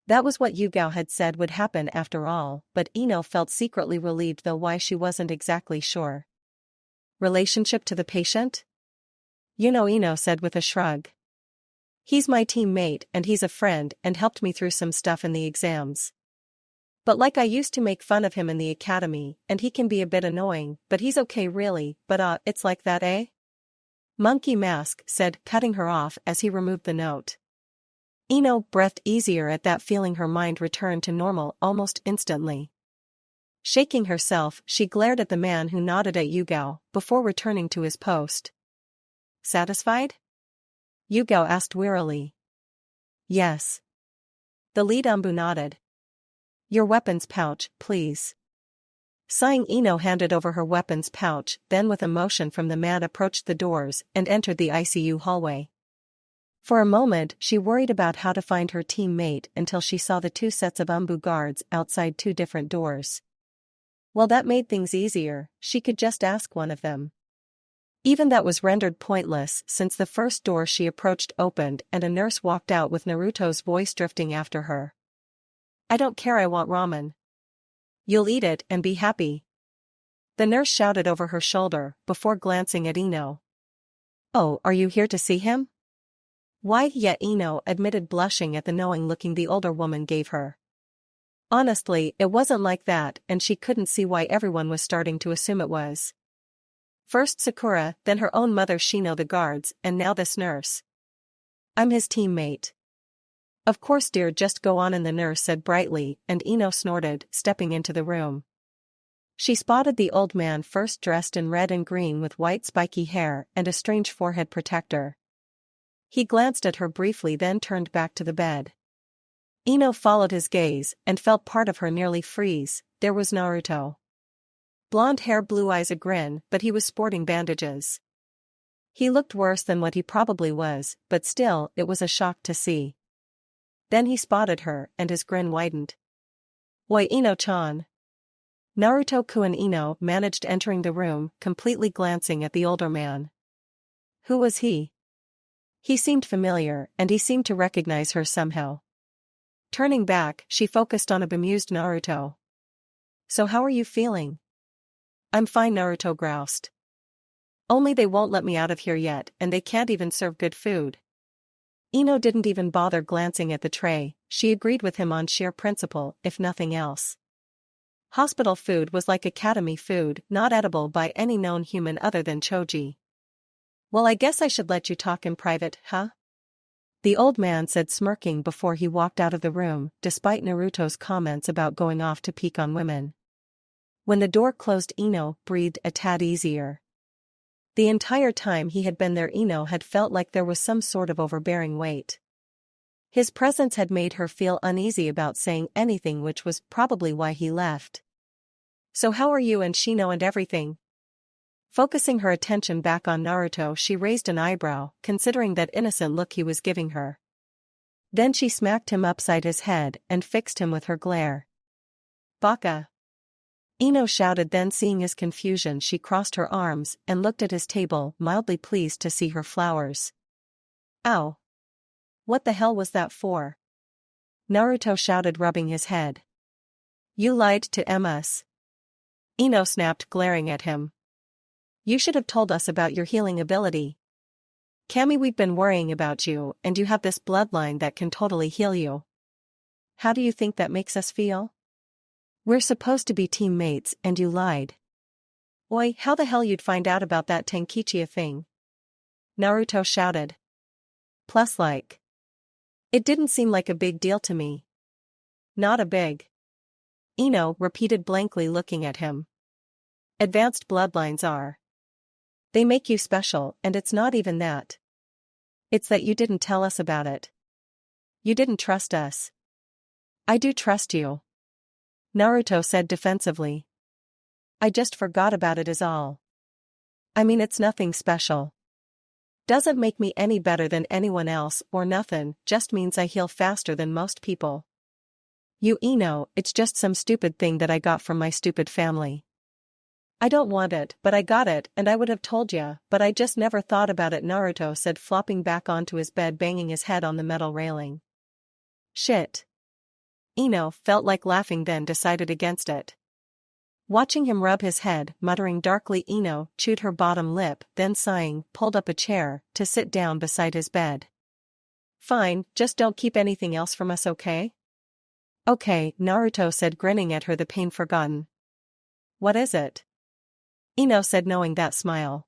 Speaker 1: That was what Yugao had said would happen after all, but Ino felt secretly relieved, though why she wasn't exactly sure. Relationship to the patient? You know, Ino said with a shrug. He's my teammate and he's a friend and helped me through some stuff in the exams. But like, I used to make fun of him in the academy, and he can be a bit annoying, but he's okay really, but it's like that, eh? Monkey Mask said, cutting her off as he removed the note. Ino breathed easier at that feeling. Her mind returned to normal almost instantly. Shaking herself, she glared at the man who nodded at Yugao, before returning to his post. Satisfied? Yugao asked wearily. Yes. The lead Umbu nodded. Your weapons pouch, please. Sighing, Ino handed over her weapons pouch, then with a motion from the man approached the doors and entered the ICU hallway. For a moment she worried about how to find her teammate until she saw the 2 sets of Umbu guards outside 2 different doors. Well, that made things easier, she could just ask one of them. Even that was rendered pointless since the first door she approached opened and a nurse walked out with Naruto's voice drifting after her. I don't care, I want ramen. You'll eat it and be happy. The nurse shouted over her shoulder before glancing at Ino. Oh, are you here to see him? Why, yeah, Ino admitted, blushing at the knowing look the older woman gave her. Honestly, it wasn't like that, and she couldn't see why everyone was starting to assume it was. First Sakura, then her own mother Shino, the guards, and now this nurse. I'm his teammate. Of course dear, just go on, and the nurse said brightly, and Ino snorted, stepping into the room. She spotted the old man first, dressed in red and green with white spiky hair and a strange forehead protector. He glanced at her briefly, then turned back to the bed. Ino followed his gaze and felt part of her nearly freeze. There was Naruto. Blonde hair, blue eyes, a grin, but he was sporting bandages. He looked worse than what he probably was, but still, it was a shock to see. Then he spotted her, and his grin widened. "Oi, Ino-chan." Naruto-kun. Ino managed entering the room, completely glancing at the older man. Who was he? He seemed familiar, and he seemed to recognize her somehow. Turning back, she focused on a bemused Naruto. "So how are you feeling?" "I'm fine," Naruto groused. "Only they won't let me out of here yet, and they can't even serve good food." Ino didn't even bother glancing at the tray. She agreed with him on sheer principle, if nothing else. Hospital food was like academy food, not edible by any known human other than Choji. "Well, I guess I should let you talk in private, huh?" the old man said, smirking before he walked out of the room, despite Naruto's comments about going off to peek on women. When the door closed, Ino breathed a tad easier. The entire time he had been there, Ino had felt like there was some sort of overbearing weight. His presence had made her feel uneasy about saying anything, which was probably why he left. "So how are you and Shino and everything?" Focusing her attention back on Naruto, she raised an eyebrow, considering that innocent look he was giving her. Then she smacked him upside his head and fixed him with her glare. "Baka!" Ino shouted. Then, seeing his confusion, she crossed her arms and looked at his table, mildly pleased to see her flowers. "Ow! What the hell was that for?" Naruto shouted, rubbing his head. "You lied to us." Ino snapped, glaring at him. "You should have told us about your healing ability. Kami, we've been worrying about you, and you have this bloodline that can totally heal you. How do you think that makes us feel? We're supposed to be teammates, and you lied." "Oi, how the hell you'd find out about that Tenkichi thing?" Naruto shouted. "Plus, like, it didn't seem like a big deal to me." "Not a big." Ino repeated blankly, looking at him. "Advanced bloodlines are. They make you special, and it's not even that. It's that you didn't tell us about it. You didn't trust us." "I do trust you," Naruto said defensively. "I just forgot about it is all. I mean, it's nothing special. Doesn't make me any better than anyone else or nothing, just means I heal faster than most people. You Ino, it's just some stupid thing that I got from my stupid family. I don't want it, but I got it, and I would have told ya, but I just never thought about it," Naruto said, flopping back onto his bed, banging his head on the metal railing. "Shit." Ino felt like laughing, then decided against it. Watching him rub his head, muttering darkly, Ino chewed her bottom lip, then sighing, pulled up a chair to sit down beside his bed. "Fine, just don't keep anything else from us, okay?" "Okay," Naruto said, grinning at her, the pain forgotten. "What is it?" Ino said, knowing that smile.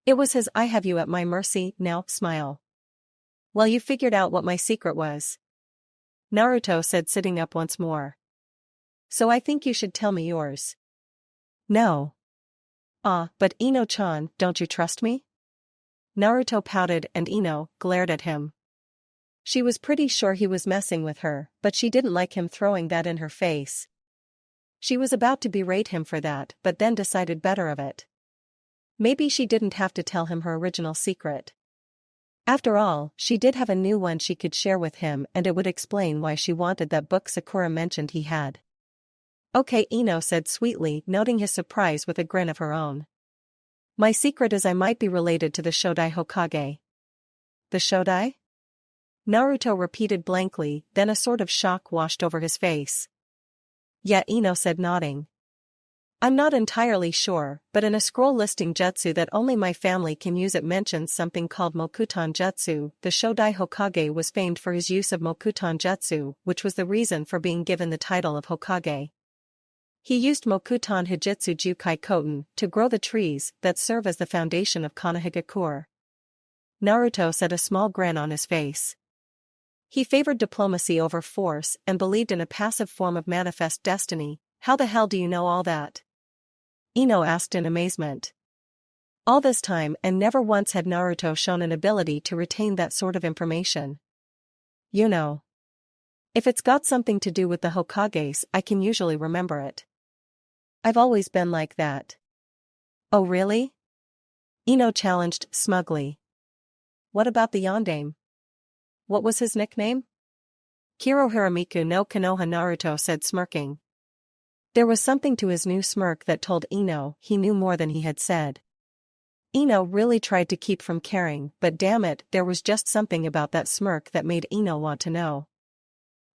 Speaker 1: It was his "I have you at my mercy now" smile. "Well, you figured out what my secret was," Naruto said, sitting up once more. "So I think you should tell me yours." "No." But Ino-chan, don't you trust me?" Naruto pouted, and Ino glared at him. She was pretty sure he was messing with her, but she didn't like him throwing that in her face. She was about to berate him for that, but then decided better of it. Maybe she didn't have to tell him her original secret. After all, she did have a new one she could share with him, and it would explain why she wanted that book Sakura mentioned he had. "Okay," Ino said sweetly, noting his surprise with a grin of her own. "My secret is I might be related to the Shodai Hokage." "The Shodai?" Naruto repeated blankly, then a sort of shock washed over his face. "Yeah," Ino said, nodding. "I'm not entirely sure, but in a scroll listing jutsu that only my family can use, it mentions something called Mokuton Jutsu. The Shodai Hokage was famed for his use of Mokuton Jutsu, which was the reason for being given the title of Hokage. He used Mokuton Hijitsu Jukai Koten to grow the trees that serve as the foundation of Konohagakure." Naruto said, a small grin on his face. He favored diplomacy over force and believed in a passive form of manifest destiny. "How the hell do you know all that?" Ino asked in amazement. All this time, and never once had Naruto shown an ability to retain that sort of information. "You know. If it's got something to do with the Hokages, I can usually remember it. I've always been like that. Oh really? Ino challenged smugly. What about the yondaime? What was his nickname? Kiro Hiramiku no Konoha Naruto said, smirking. There was something to his new smirk that told Ino he knew more than he had said. Ino really tried to keep from caring, but damn it, there was just something about that smirk that made Ino want to know.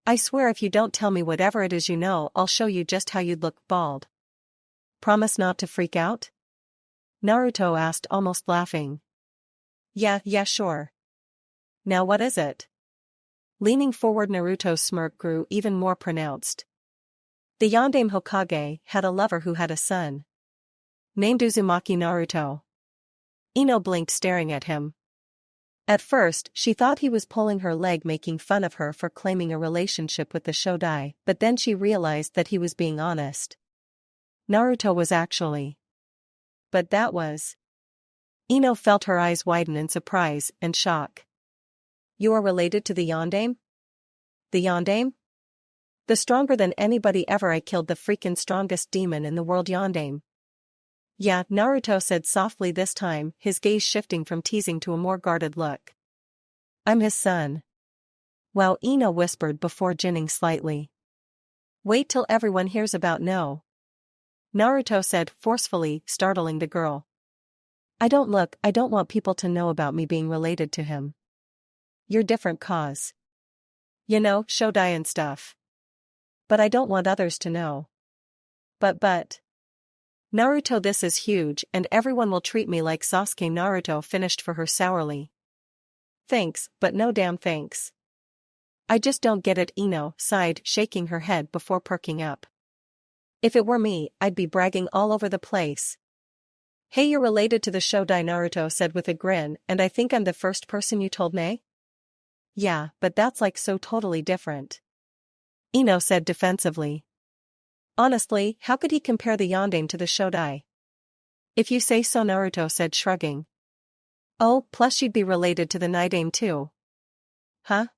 Speaker 1: I swear if you don't tell me whatever it is you know, I'll show you just how you'd look bald. Promise not to freak out? Naruto asked, almost laughing. Yeah, sure. Now what is it? Leaning forward, Naruto's smirk grew even more pronounced. The yondaime Hokage had a lover who had a son named Uzumaki Naruto. Ino blinked, staring at him. At first, she thought he was pulling her leg, making fun of her for claiming a relationship with the Shodai, but then she realized that he was being honest. Naruto was actually. But that was. Ino felt her eyes widen in surprise and shock. You are related to the yondaime? The yondaime? The stronger than anybody ever. I killed the freaking strongest demon in the world, yondaime. Yeah, Naruto said softly this time, his gaze shifting from teasing to a more guarded look. I'm his son. Wow, Ino whispered before ginning slightly. Wait till everyone hears about no. Naruto said forcefully, startling the girl. I don't want people to know about me being related to him. You're different cause. You know, Shodai and stuff. But I don't want others to know. But. Naruto, this is huge and everyone will treat me like Sasuke. Naruto finished for her sourly. Thanks, but no damn thanks. I just don't get it, Ino sighed, shaking her head before perking up. If it were me, I'd be bragging all over the place. Hey, you're related to the Shodai, Naruto said with a grin, and I think I'm the first person you told me? Yeah, but that's like so totally different. Ino said defensively. Honestly, how could he compare the yondaime to the Shodai? If you say so, Naruto said, shrugging. Oh, plus she'd be related to the Nidaime too. Huh?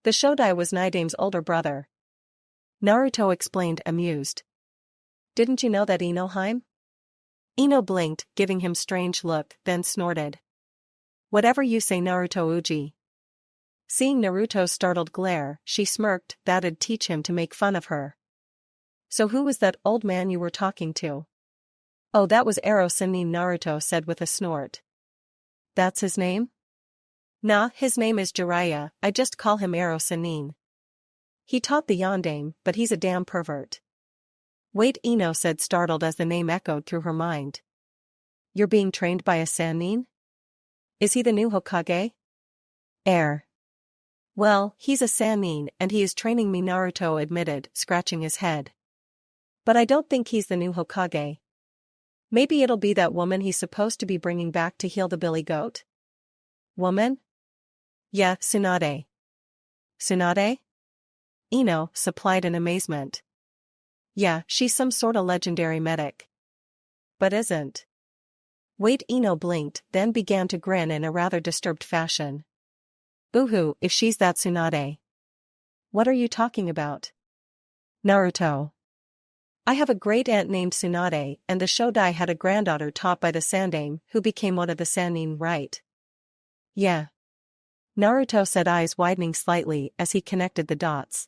Speaker 1: The Shodai was Nidaime's older brother. Naruto explained, amused. Didn't you know that, Inoheim? Ino blinked, giving him strange look, then snorted. Whatever you say, Naruto Uji. Seeing Naruto's startled glare, she smirked, that'd teach him to make fun of her. So who was that old man you were talking to? Oh, that was Ero Sennin, Naruto said with a snort. That's his name? Nah, his name is Jiraiya, I just call him Ero Sennin. He taught the yondaime, but he's a damn pervert. Wait, Ino said, startled as the name echoed through her mind. You're being trained by a Sannin? Is he the new Hokage? Well, he's a Sannin and he is training me, Naruto admitted, scratching his head. But I don't think he's the new Hokage. Maybe it'll be that woman he's supposed to be bringing back to heal the billy goat? Woman? Yeah, Tsunade. Tsunade? Ino supplied in amazement. Yeah, she's some sorta legendary medic. But isn't. Wait, Ino blinked, then began to grin in a rather disturbed fashion. Boo-hoo, if she's that Tsunade. What are you talking about? Naruto. I have a great-aunt named Tsunade, and the Shodai had a granddaughter taught by the Sandaime, who became one of the Sannin, right? Yeah. Naruto said, eyes widening slightly as he connected the dots.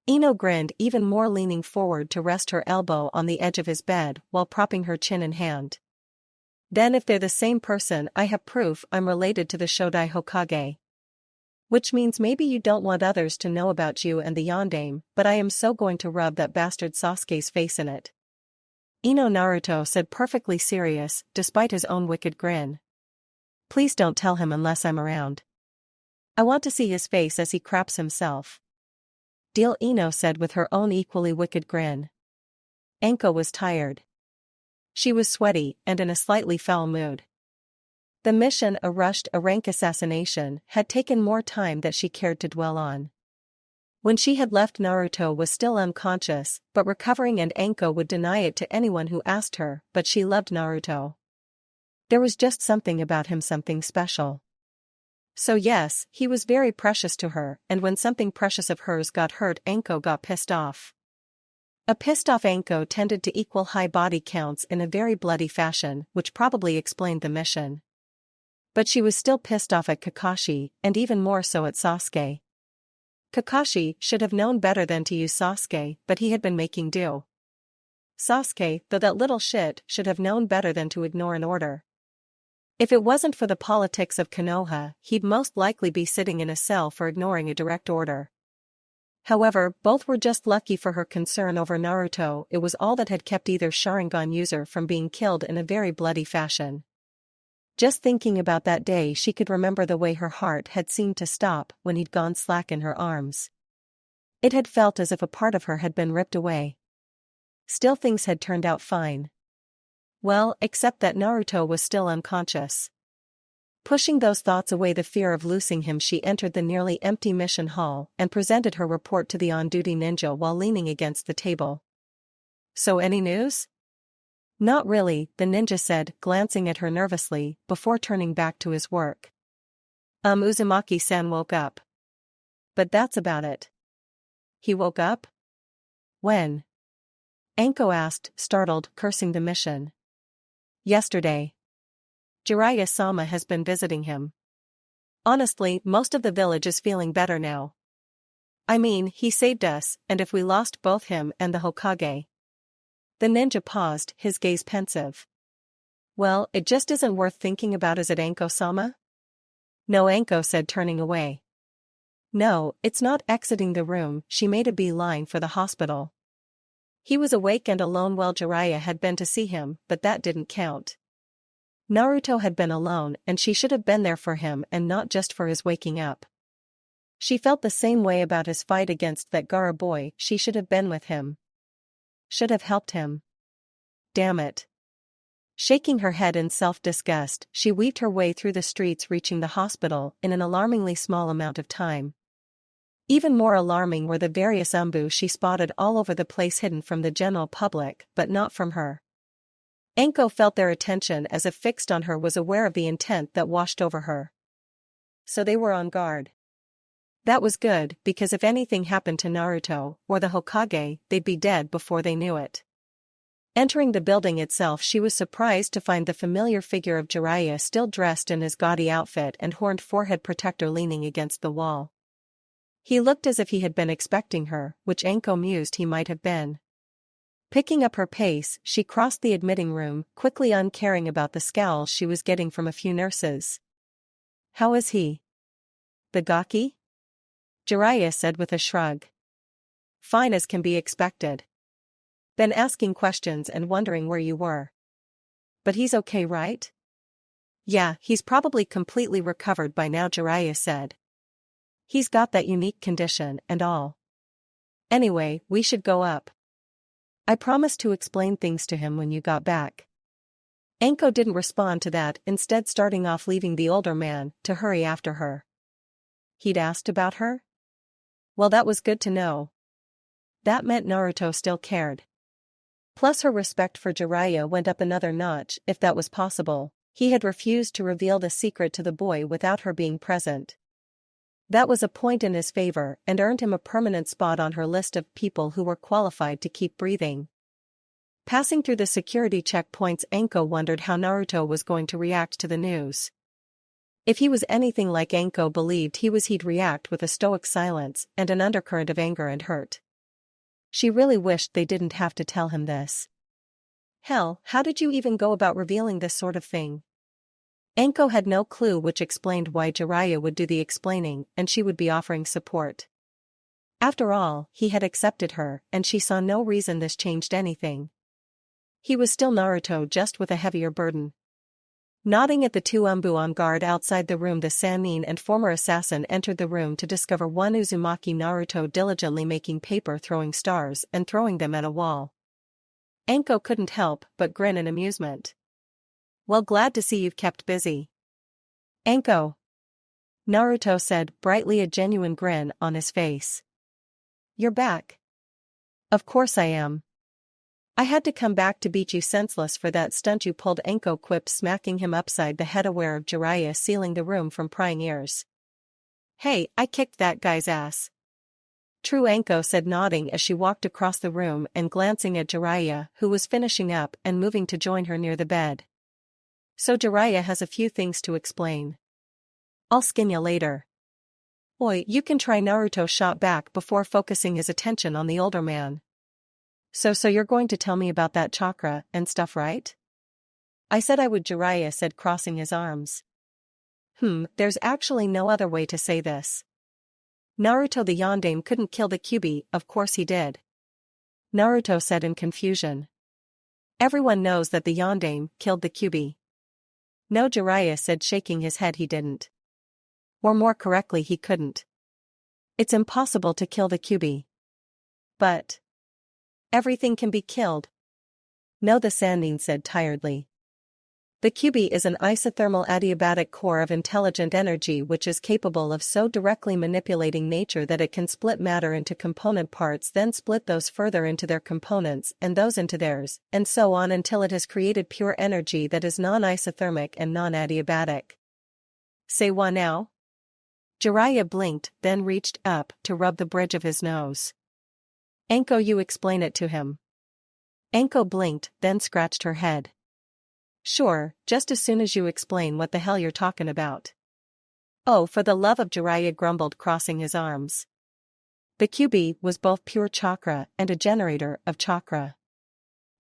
Speaker 1: Ino grinned even more, leaning forward to rest her elbow on the edge of his bed while propping her chin in hand. Then if they're the same person, I have proof I'm related to the Shodai Hokage. Which means maybe you don't want others to know about you and the yondaime, but I am so going to rub that bastard Sasuke's face in it. Ino, Naruto said, perfectly serious, despite his own wicked grin. Please don't tell him unless I'm around. I want to see his face as he craps himself. Deal, Ino said with her own equally wicked grin. Anko was tired. She was sweaty and in a slightly foul mood. The mission, a rushed rank assassination, had taken more time than she cared to dwell on. When she had left, Naruto was still unconscious, but recovering, and Anko would deny it to anyone who asked her, but she loved Naruto. There was just something about him, something special. So yes, he was very precious to her, and when something precious of hers got hurt, Anko got pissed off. A pissed-off Anko tended to equal high body counts in a very bloody fashion, which probably explained the mission. But she was still pissed off at Kakashi, and even more so at Sasuke. Kakashi should have known better than to use Sasuke, but he had been making do. Sasuke, though that little shit, should have known better than to ignore an order. If it wasn't for the politics of Konoha, he'd most likely be sitting in a cell for ignoring a direct order. However, both were just lucky for her concern over Naruto. It was all that had kept either Sharingan user from being killed in a very bloody fashion. Just thinking about that day, she could remember the way her heart had seemed to stop when he'd gone slack in her arms. It had felt as if a part of her had been ripped away. Still, things had turned out fine. Well, except that Naruto was still unconscious. Pushing those thoughts away, the fear of losing him, she entered the nearly empty mission hall and presented her report to the on-duty ninja while leaning against the table. "So any news?" "Not really," the ninja said, glancing at her nervously, before turning back to his work. Uzumaki-san woke up. But that's about it." "He woke up? When?" Anko asked, startled, cursing the mission. "Yesterday. Jiraiya-sama has been visiting him. Honestly, most of the village is feeling better now. I mean, he saved us, and if we lost both him and the Hokage..." The ninja paused, his gaze pensive. "Well, it just isn't worth thinking about, is it, Anko-sama?" "No," Anko said, turning away. "No, it's not." Exiting the room, she made a beeline for the hospital. He was awake and alone while Jiraiya had been to see him, but that didn't count. Naruto had been alone, and she should have been there for him and not just for his waking up. She felt the same way about his fight against that Gaara boy. She should have been with him. Should have helped him. Damn it. Shaking her head in self-disgust, she weaved her way through the streets, reaching the hospital in an alarmingly small amount of time. Even more alarming were the various umbu she spotted all over the place, hidden from the general public, but not from her. Anko felt their attention as if fixed on her, was aware of the intent that washed over her. So they were on guard. That was good, because if anything happened to Naruto, or the Hokage, they'd be dead before they knew it. Entering the building itself, she was surprised to find the familiar figure of Jiraiya still dressed in his gaudy outfit and horned forehead protector, leaning against the wall. He looked as if he had been expecting her, which Anko mused he might have been. Picking up her pace, she crossed the admitting room, quickly uncaring about the scowls she was getting from a few nurses. "How is he?" "The Gaki?" Jiraiya said with a shrug. "Fine as can be expected. Been asking questions and wondering where you were. But he's okay, right?" "Yeah, he's probably completely recovered by now," Jiraiya said. "He's got that unique condition and all. Anyway, we should go up. I promised to explain things to him when you got back." Anko didn't respond to that, instead starting off, leaving the older man to hurry after her. He'd asked about her? Well, that was good to know. That meant Naruto still cared. Plus, her respect for Jiraiya went up another notch, if that was possible. He had refused to reveal the secret to the boy without her being present. That was a point in his favor and earned him a permanent spot on her list of people who were qualified to keep breathing. Passing through the security checkpoints, Anko wondered how Naruto was going to react to the news. If he was anything like Anko believed he was, he'd react with a stoic silence and an undercurrent of anger and hurt. She really wished they didn't have to tell him this. Hell, how did you even go about revealing this sort of thing? Anko had no clue, which explained why Jiraiya would do the explaining and she would be offering support. After all, he had accepted her, and she saw no reason this changed anything. He was still Naruto, just with a heavier burden. Nodding at the two umbu on guard outside the room, the Sannin and former assassin entered the room to discover one Uzumaki Naruto diligently making paper, throwing stars and throwing them at a wall. Anko couldn't help but grin in amusement. "Well, glad to see you've kept busy." "Anko," Naruto said brightly, a genuine grin on his face. "You're back." "Of course I am. I had to come back to beat you senseless for that stunt you pulled, Anko quipped, smacking him upside the head, aware of Jiraiya sealing the room from prying ears. Hey, I kicked that guy's ass. True, Anko said, nodding as she walked across the room and glancing at Jiraiya, who was finishing up and moving to join her near the bed. So Jiraiya has a few things to explain. I'll skin ya later. Oi, you can try, Naruto shot back before focusing his attention on the older man. So you're going to tell me about that chakra and stuff, right? I said I would, Jiraiya said, crossing his arms. There's actually no other way to say this. Naruto, the yondaime couldn't kill the Kyuubi, of course he did. Naruto said in confusion. Everyone knows that the yondaime killed the Kyuubi. No, Jiraiya said, shaking his head, he didn't. Or more correctly, he couldn't. It's impossible to kill the Kyuubi. But everything can be killed. No, the Sannin said tiredly. The Kyuubi is an isothermal adiabatic core of intelligent energy which is capable of so directly manipulating nature that it can split matter into component parts, then split those further into their components and those into theirs, and so on until it has created pure energy that is non-isothermic and non-adiabatic. Say what now? Jiraiya blinked, then reached up to rub the bridge of his nose. Anko, you explain it to him. Anko blinked, then scratched her head. Sure, just as soon as you explain what the hell you're talking about. Oh, for the love of, Jiraiya grumbled, crossing his arms. The Kyuubi was both pure chakra and a generator of chakra.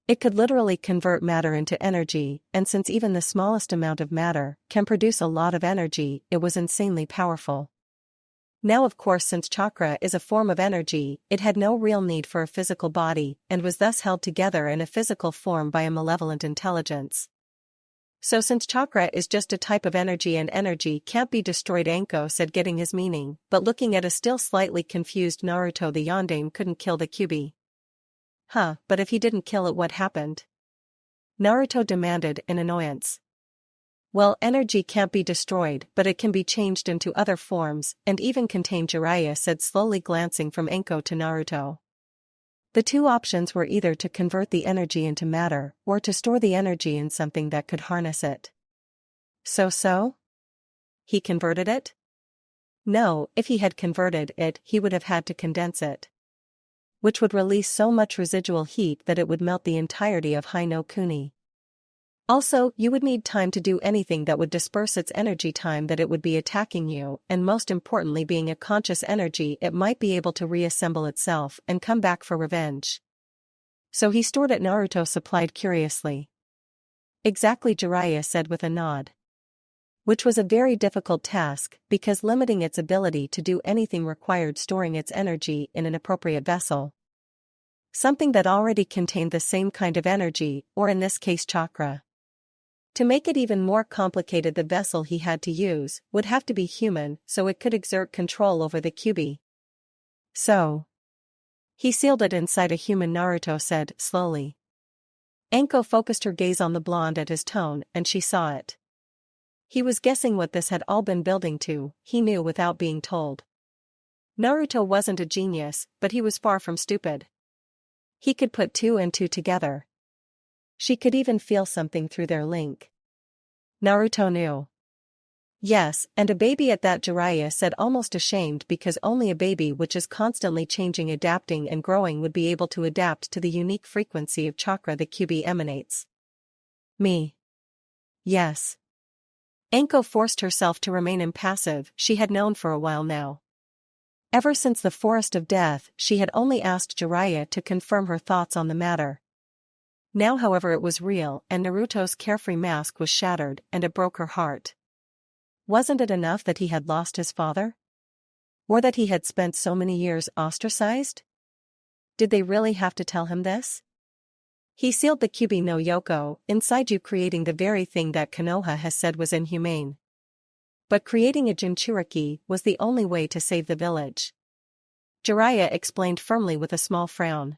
Speaker 1: It could literally convert matter into energy, and since even the smallest amount of matter can produce a lot of energy, it was insanely powerful. Now, of course, since chakra is a form of energy, it had no real need for a physical body and was thus held together in a physical form by a malevolent intelligence. So since chakra is just a type of energy and energy can't be destroyed, Anko said, getting his meaning, but looking at a still slightly confused Naruto, the yondaime couldn't kill the Kyuubi. But if he didn't kill it, what happened? Naruto demanded in annoyance. Well, energy can't be destroyed, but it can be changed into other forms, and even contained, Jiraiya said, slowly glancing from Anko to Naruto. The two options were either to convert the energy into matter, or to store the energy in something that could harness it. So? He converted it? No, if he had converted it, he would have had to condense it, which would release so much residual heat that it would melt the entirety of Hai no Kuni. Also, you would need time to do anything that would disperse its energy, time that it would be attacking you, and most importantly, being a conscious energy, it might be able to reassemble itself and come back for revenge. So he stored it, Naruto supplied curiously. Exactly, Jiraiya said with a nod. Which was a very difficult task, because limiting its ability to do anything required storing its energy in an appropriate vessel. Something that already contained the same kind of energy, or in this case chakra. To make it even more complicated, the vessel he had to use would have to be human so it could exert control over the Kyuubi. So he sealed it inside a human, Naruto said, slowly. Anko focused her gaze on the blonde at his tone, and she saw it. He was guessing what this had all been building to, he knew without being told. Naruto wasn't a genius, but he was far from stupid. He could put two and two together. She could even feel something through their link. Naruto knew. Yes, and a baby at that, Jiraiya said, almost ashamed, because only a baby which is constantly changing, adapting and growing would be able to adapt to the unique frequency of chakra the Kyuubi emanates. Me. Yes. Anko forced herself to remain impassive. She had known for a while now. Ever since the Forest of Death, she had only asked Jiraiya to confirm her thoughts on the matter. Now, however, it was real, and Naruto's carefree mask was shattered, and it broke her heart. Wasn't it enough that he had lost his father? Or that he had spent so many years ostracized? Did they really have to tell him this? He sealed the Kyuubi no Yoko inside you, creating the very thing that Konoha has said was inhumane. But creating a Jinchuriki was the only way to save the village. Jiraiya explained firmly with a small frown.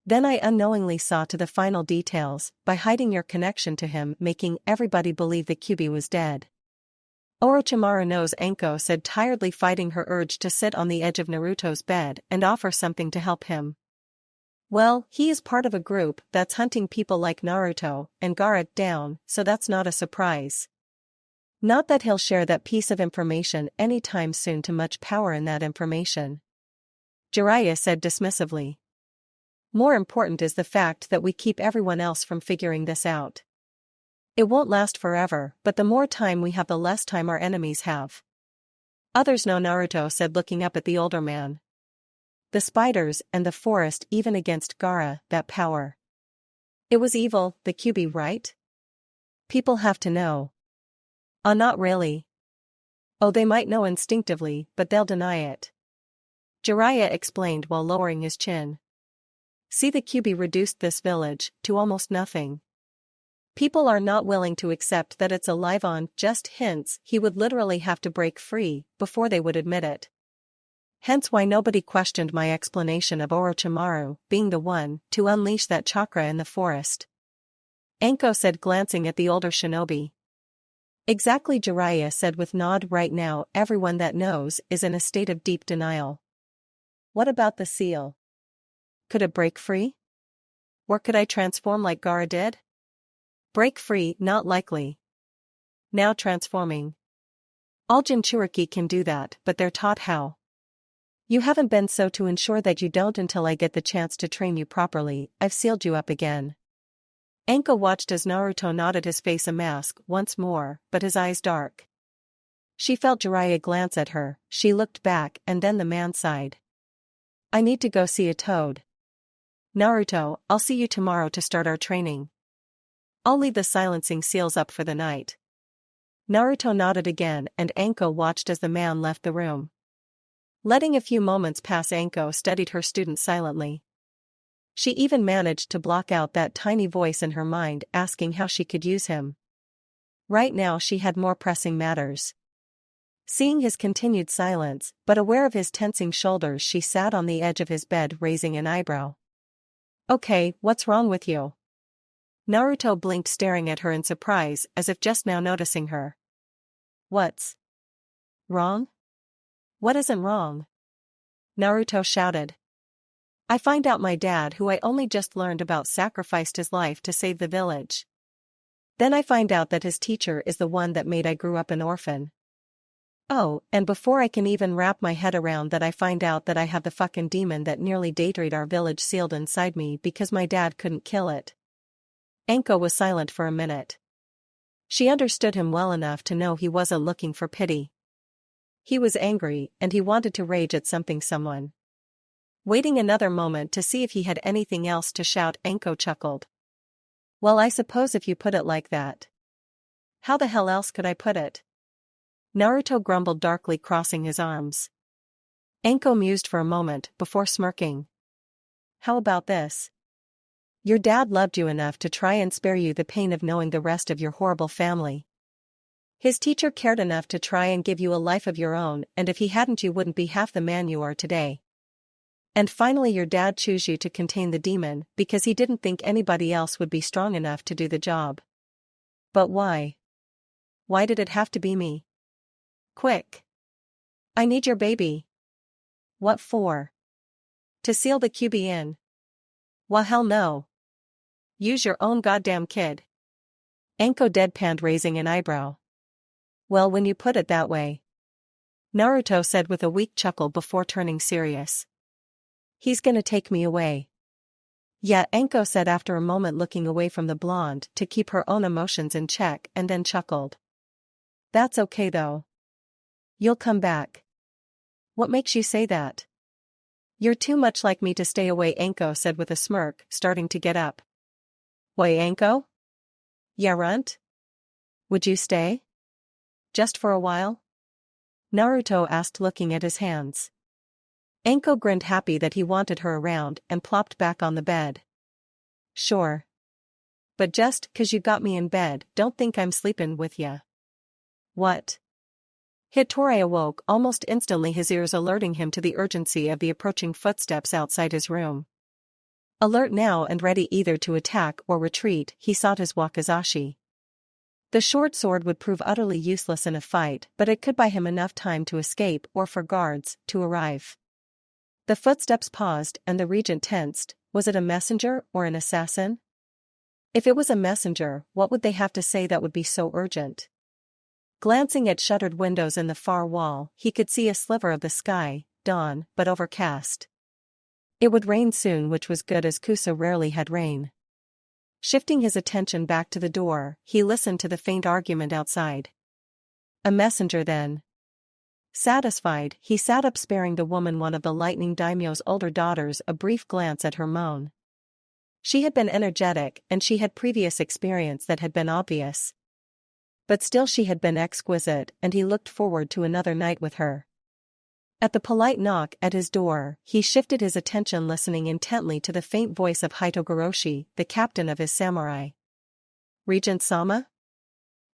Speaker 1: Then I unknowingly saw to the final details, by hiding your connection to him, making everybody believe the Kyuubi was dead. Orochimaru knows, Anko said, tiredly fighting her urge to sit on the edge of Naruto's bed and offer something to help him. Well, he is part of a group that's hunting people like Naruto and Gaara down, so that's not a surprise. Not that he'll share that piece of information anytime soon. Too much power in that information, Jiraiya said dismissively. More important is the fact that we keep everyone else from figuring this out. It won't last forever, but the more time we have, the less time our enemies have. Others know, Naruto said, looking up at the older man. The spiders and the forest, even against Gaara, that power. It was evil, the Kyuubi, right? People have to know. Not really. Oh, they might know instinctively, but they'll deny it. Jiraiya explained while lowering his chin. See, the Kyuubi reduced this village to almost nothing. People are not willing to accept that it's alive. On just hints, he would literally have to break free before they would admit it. Hence why nobody questioned my explanation of Orochimaru being the one to unleash that chakra in the forest. Anko said, glancing at the older shinobi. Exactly, Jiraiya said with nod. Right now everyone that knows is in a state of deep denial. What about the seal? Could it break free? Or could I transform like Gaara did? Break free, not likely. Now transforming. All Jinchuriki can do that, but they're taught how. You haven't been, so to ensure that you don't until I get the chance to train you properly, I've sealed you up again. Anko watched as Naruto nodded, his face a mask once more, but his eyes dark. She felt Jiraiya glance at her, she looked back, and then the man sighed. I need to go see a toad. Naruto, I'll see you tomorrow to start our training. I'll leave the silencing seals up for the night. Naruto nodded again, and Anko watched as the man left the room. Letting a few moments pass, Anko studied her student silently. She even managed to block out that tiny voice in her mind asking how she could use him. Right now she had more pressing matters. Seeing his continued silence, but aware of his tensing shoulders, she sat on the edge of his bed, raising an eyebrow. Okay, what's wrong with you? Naruto blinked, staring at her in surprise, as if just now noticing her. What's wrong? What isn't wrong? Naruto shouted. I find out my dad, who I only just learned about, sacrificed his life to save the village. Then I find out that his teacher is the one that made I grew up an orphan. Oh, and before I can even wrap my head around that, I find out that I have the fucking demon that nearly destroyed our village sealed inside me because my dad couldn't kill it. Anko was silent for a minute. She understood him well enough to know he wasn't looking for pity. He was angry, and he wanted to rage at someone. Waiting another moment to see if he had anything else to shout, Anko chuckled. Well, I suppose if you put it like that. How the hell else could I put it? Naruto grumbled darkly, crossing his arms. Anko mused for a moment before smirking. How about this? Your dad loved you enough to try and spare you the pain of knowing the rest of your horrible family. His teacher cared enough to try and give you a life of your own, and if he hadn't, you wouldn't be half the man you are today. And finally, your dad chose you to contain the demon because he didn't think anybody else would be strong enough to do the job. But why? Why did it have to be me? Quick! I need your baby. What for? To seal the Kyuubi in? Well, hell no. Use your own goddamn kid. Anko deadpanned, raising an eyebrow. Well, when you put it that way. Naruto said with a weak chuckle before turning serious. He's gonna take me away. Yeah, Anko said after a moment, looking away from the blonde to keep her own emotions in check, and then chuckled. That's okay though. You'll come back. What makes you say that? You're too much like me to stay away, Anko said with a smirk, starting to get up. Why, Anko? Yeah, runt? Would you stay? Just for a while? Naruto asked, looking at his hands. Anko grinned, happy that he wanted her around, and plopped back on the bed. Sure. But just 'cause you got me in bed, don't think I'm sleepin' with ya. What? Hitori awoke almost instantly, his ears alerting him to the urgency of the approaching footsteps outside his room. Alert now and ready either to attack or retreat, he sought his wakizashi. The short sword would prove utterly useless in a fight, but it could buy him enough time to escape or for guards to arrive. The footsteps paused and the regent tensed, Was it a messenger or an assassin? If it was a messenger, what would they have to say that would be so urgent? Glancing at shuttered windows in the far wall, he could see a sliver of the sky, dawn, but overcast. It would rain soon, which was good as Kusa rarely had rain. Shifting his attention back to the door, he listened to the faint argument outside. A messenger then. Satisfied, he sat up, sparing the woman, one of the lightning daimyo's older daughters, a brief glance at her moan. She had been energetic, and she had previous experience that had been obvious. But still she had been exquisite, and he looked forward to another night with her. At the polite knock at his door, he shifted his attention, listening intently to the faint voice of Hitogoroshi, the captain of his samurai. Regent-sama?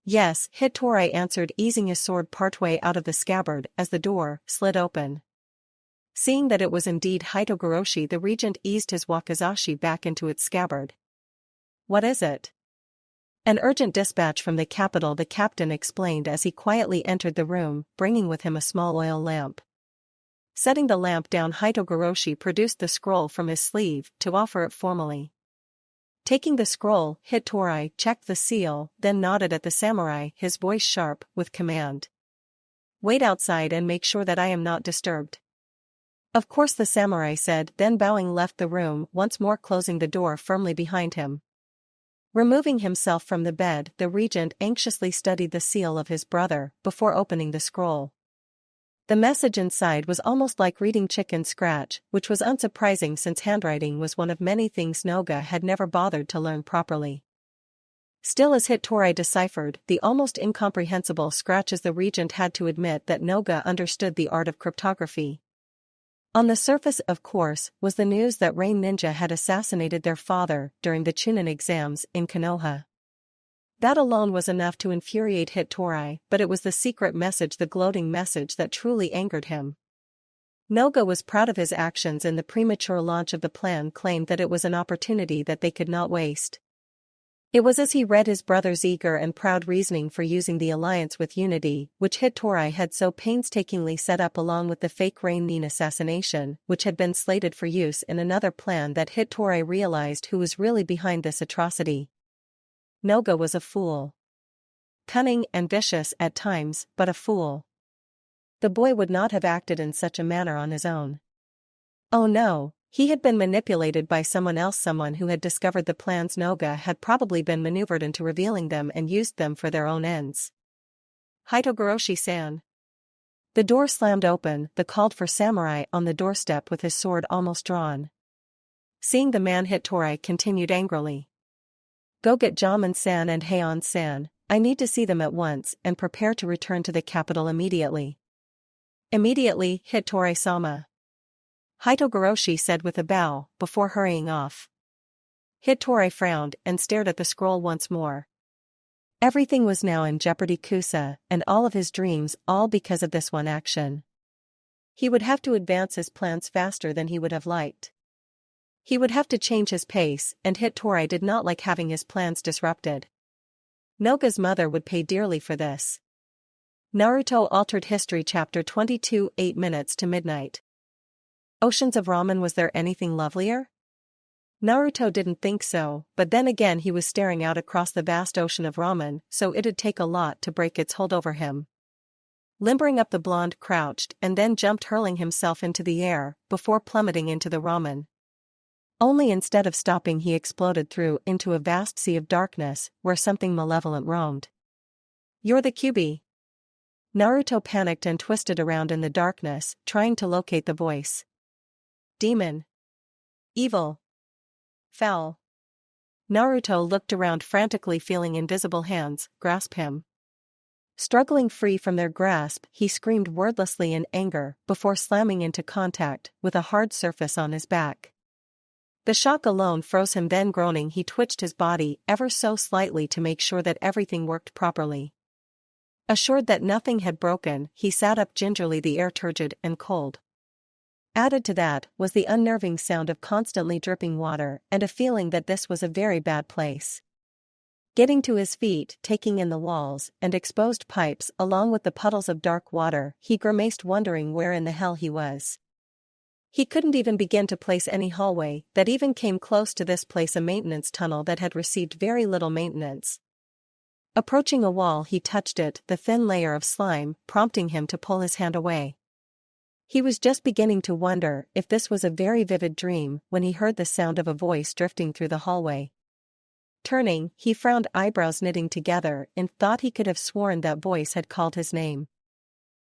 Speaker 1: Yes, Hitori answered, easing his sword partway out of the scabbard as the door slid open. Seeing that it was indeed Hitogoroshi, the regent eased his wakizashi back into its scabbard. What is it? An urgent dispatch from the capital, the captain explained as he quietly entered the room, bringing with him a small oil lamp. Setting the lamp down, Hitogoroshi produced the scroll from his sleeve to offer it formally. Taking the scroll, Hitori checked the seal, then nodded at the samurai, his voice sharp with command. Wait outside and make sure that I am not disturbed. Of course, the samurai said, then bowing left the room, once more closing the door firmly behind him. Removing himself from the bed, the regent anxiously studied the seal of his brother before opening the scroll. The message inside was almost like reading chicken scratch, which was unsurprising since handwriting was one of many things Noga had never bothered to learn properly. Still, as Hitori deciphered the almost incomprehensible scratches, the regent had to admit that Noga understood the art of cryptography. On the surface, of course, was the news that Rain Ninja had assassinated their father during the Chunin exams in Konoha. That alone was enough to infuriate Hitori, but it was the secret message, the gloating message, that truly angered him. Noga was proud of his actions, and the premature launch of the plan claimed that it was an opportunity that they could not waste. It was as he read his brother's eager and proud reasoning for using the alliance with Unity, which Hitori had so painstakingly set up, along with the fake Rain Nin assassination, which had been slated for use in another plan, that Hitori realized who was really behind this atrocity. Noga was a fool. Cunning and vicious at times, but a fool. The boy would not have acted in such a manner on his own. Oh no, he had been manipulated by someone else, someone who had discovered the plans. Noga had probably been maneuvered into revealing them and used them for their own ends. Hitogoroshi-san. The door slammed open, the called-for samurai on the doorstep with his sword almost drawn. Seeing the man, Hitori continued angrily. Go get Jamin-san and Heian-san, I need to see them at once, and prepare to return to the capital immediately. Immediately, Hitori-sama. Hitogoroshi said with a bow, before hurrying off. Hitori frowned and stared at the scroll once more. Everything was now in jeopardy, Kusa, and all of his dreams, all because of this one action. He would have to advance his plans faster than he would have liked. He would have to change his pace, and Hitori did not like having his plans disrupted. Noga's mother would pay dearly for this. Naruto Altered History Chapter 22, 8 minutes to midnight. Oceans of ramen. Was there anything lovelier? Naruto didn't think so, but then again he was staring out across the vast ocean of ramen, so it'd take a lot to break its hold over him. Limbering up, the blonde crouched and then jumped, hurling himself into the air, before plummeting into the ramen. Only instead of stopping, he exploded through into a vast sea of darkness, where something malevolent roamed. You're the Kyuubi. Naruto panicked and twisted around in the darkness, trying to locate the voice. Demon. Evil. Foul. Naruto looked around frantically, feeling invisible hands grasp him. Struggling free from their grasp, he screamed wordlessly in anger, before slamming into contact with a hard surface on his back. The shock alone froze him, then groaning he twitched his body ever so slightly to make sure that everything worked properly. Assured that nothing had broken, he sat up gingerly, the air turgid and cold. Added to that was the unnerving sound of constantly dripping water and a feeling that this was a very bad place. Getting to his feet, taking in the walls and exposed pipes along with the puddles of dark water, he grimaced, wondering where in the hell he was. He couldn't even begin to place any hallway that even came close to this place, a maintenance tunnel that had received very little maintenance. Approaching a wall, he touched it, the thin layer of slime, prompting him to pull his hand away. He was just beginning to wonder if this was a very vivid dream when he heard the sound of a voice drifting through the hallway. Turning, he frowned, eyebrows knitting together, and thought he could have sworn that voice had called his name.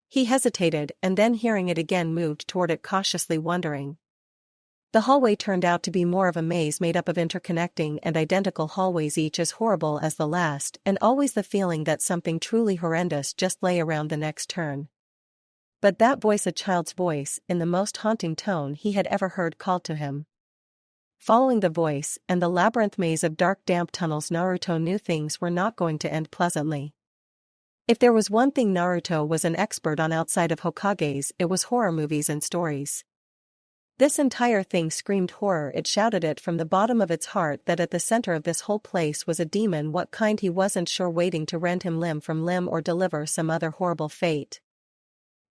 Speaker 1: He hesitated, and then hearing it again moved toward it cautiously, wondering. The hallway turned out to be more of a maze made up of interconnecting and identical hallways, each as horrible as the last, and always the feeling that something truly horrendous just lay around the next turn. But that voice, a child's voice, in the most haunting tone he had ever heard, called to him. Following the voice and the labyrinth maze of dark, damp tunnels, Naruto knew things were not going to end pleasantly. If there was one thing Naruto was an expert on outside of Hokages, it was horror movies and stories. This entire thing screamed horror. It shouted it from the bottom of its heart that at the center of this whole place was a demon. What kind he wasn't sure, waiting to rend him limb from limb or deliver some other horrible fate.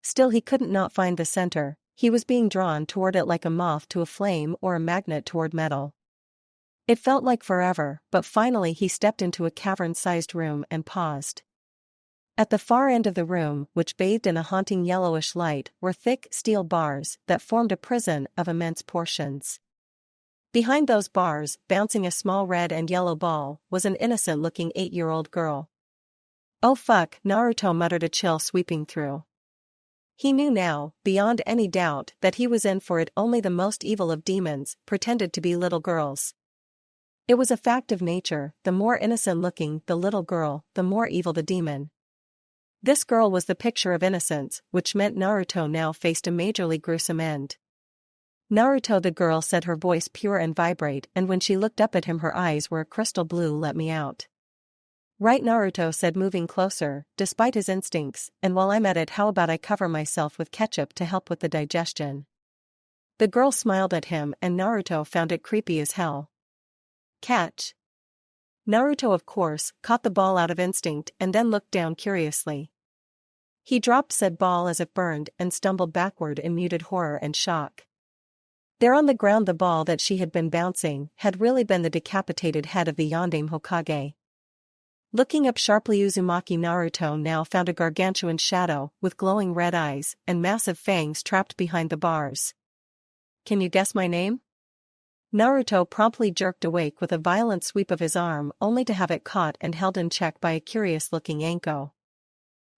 Speaker 1: Still, he couldn't not find the center. He was being drawn toward it like a moth to a flame or a magnet toward metal. It felt like forever, but finally he stepped into a cavern-sized room and paused. At the far end of the room, which bathed in a haunting yellowish light, were thick steel bars that formed a prison of immense proportions. Behind those bars, bouncing a small red and yellow ball, was an innocent-looking 8-year-old girl. "Oh fuck," Naruto muttered, a chill sweeping through. He knew now, beyond any doubt, that he was in for it. Only the most evil of demons pretended to be little girls. It was a fact of nature: the more innocent-looking the little girl, the more evil the demon. This girl was the picture of innocence, which meant Naruto now faced a majorly gruesome end. "Naruto," the girl said, her voice pure and vibrate, and when she looked up at him her eyes were a crystal blue. "Let me out." "Right," Naruto said, moving closer, despite his instincts, "and while I'm at it, how about I cover myself with ketchup to help with the digestion?" The girl smiled at him, and Naruto found it creepy as hell. "Catch." Naruto, of course, caught the ball out of instinct and then looked down curiously. He dropped said ball as if burned and stumbled backward in muted horror and shock. There on the ground, the ball that she had been bouncing had really been the decapitated head of the Yondaime Hokage. Looking up sharply, Uzumaki Naruto now found a gargantuan shadow with glowing red eyes and massive fangs trapped behind the bars. "Can you guess my name?" Naruto promptly jerked awake with a violent sweep of his arm, only to have it caught and held in check by a curious-looking Anko.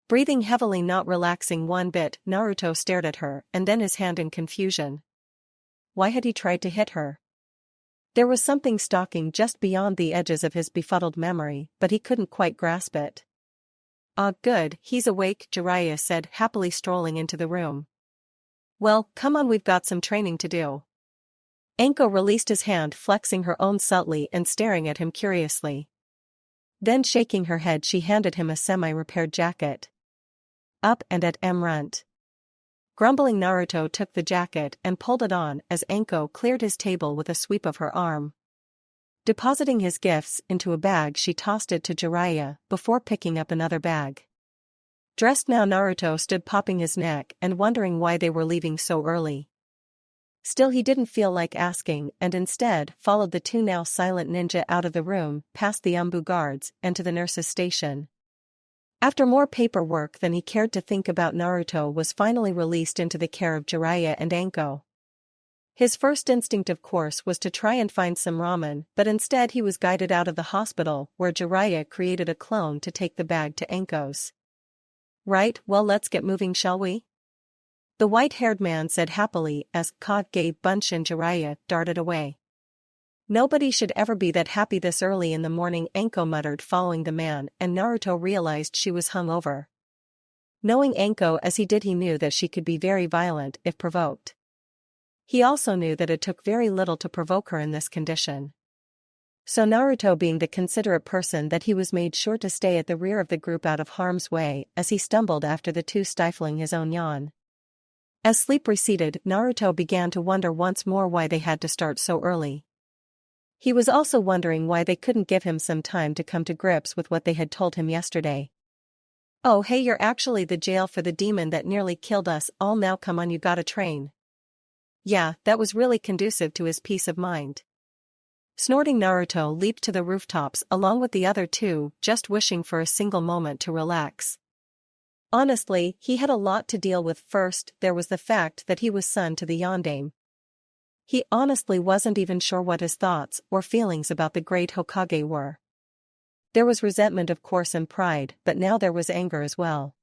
Speaker 1: Breathing heavily, not relaxing one bit, Naruto stared at her, and then his hand in confusion. Why had he tried to hit her? There was something stalking just beyond the edges of his befuddled memory, but he couldn't quite grasp it. "Ah, good, he's awake," Jiraiya said, happily strolling into the room. "Well, come on, we've got some training to do." Anko released his hand, flexing her own subtly and staring at him curiously. Then, shaking her head, she handed him a semi-repaired jacket. "Up and at runt." Grumbling, Naruto took the jacket and pulled it on as Anko cleared his table with a sweep of her arm. Depositing his gifts into a bag, she tossed it to Jiraiya before picking up another bag. Dressed now, Naruto stood popping his neck and wondering why they were leaving so early. Still, he didn't feel like asking, and instead followed the two now silent ninja out of the room, past the Umbu guards, and to the nurse's station. After more paperwork than he cared to think about, Naruto was finally released into the care of Jiraiya and Anko. His first instinct, of course, was to try and find some ramen, but instead he was guided out of the hospital, where Jiraiya created a clone to take the bag to Anko's. "Right, well, let's get moving, shall we?" The white-haired man said happily as Kage Bunch and Jiraiya darted away. "Nobody should ever be that happy this early in the morning," Anko muttered, following the man, and Naruto realized she was hungover. Knowing Anko as he did, he knew that she could be very violent if provoked. He also knew that it took very little to provoke her in this condition. So Naruto, being the considerate person that he was, made sure to stay at the rear of the group out of harm's way as he stumbled after the two, stifling his own yawn. As sleep receded, Naruto began to wonder once more why they had to start so early. He was also wondering why they couldn't give him some time to come to grips with what they had told him yesterday. "Oh hey, you're actually the jail for the demon that nearly killed us all. Now come on, you gotta train." Yeah, that was really conducive to his peace of mind. Snorting, Naruto leaped to the rooftops along with the other two, just wishing for a single moment to relax. Honestly, he had a lot to deal with. First, there was the fact that he was son to the Yondaime. He honestly wasn't even sure what his thoughts or feelings about the great Hokage were. There was resentment, of course, and pride, but now there was anger as well.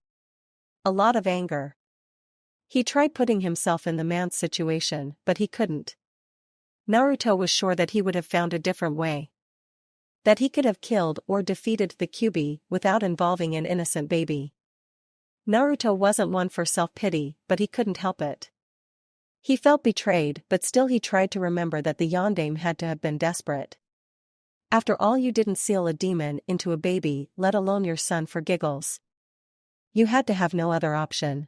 Speaker 1: A lot of anger. He tried putting himself in the man's situation, but he couldn't. Naruto was sure that he would have found a different way. That he could have killed or defeated the Kyuubi without involving an innocent baby. Naruto wasn't one for self-pity, but he couldn't help it. He felt betrayed, but still he tried to remember that the Yondaime had to have been desperate. After all, you didn't seal a demon into a baby, let alone your son, for giggles. You had to have no other option.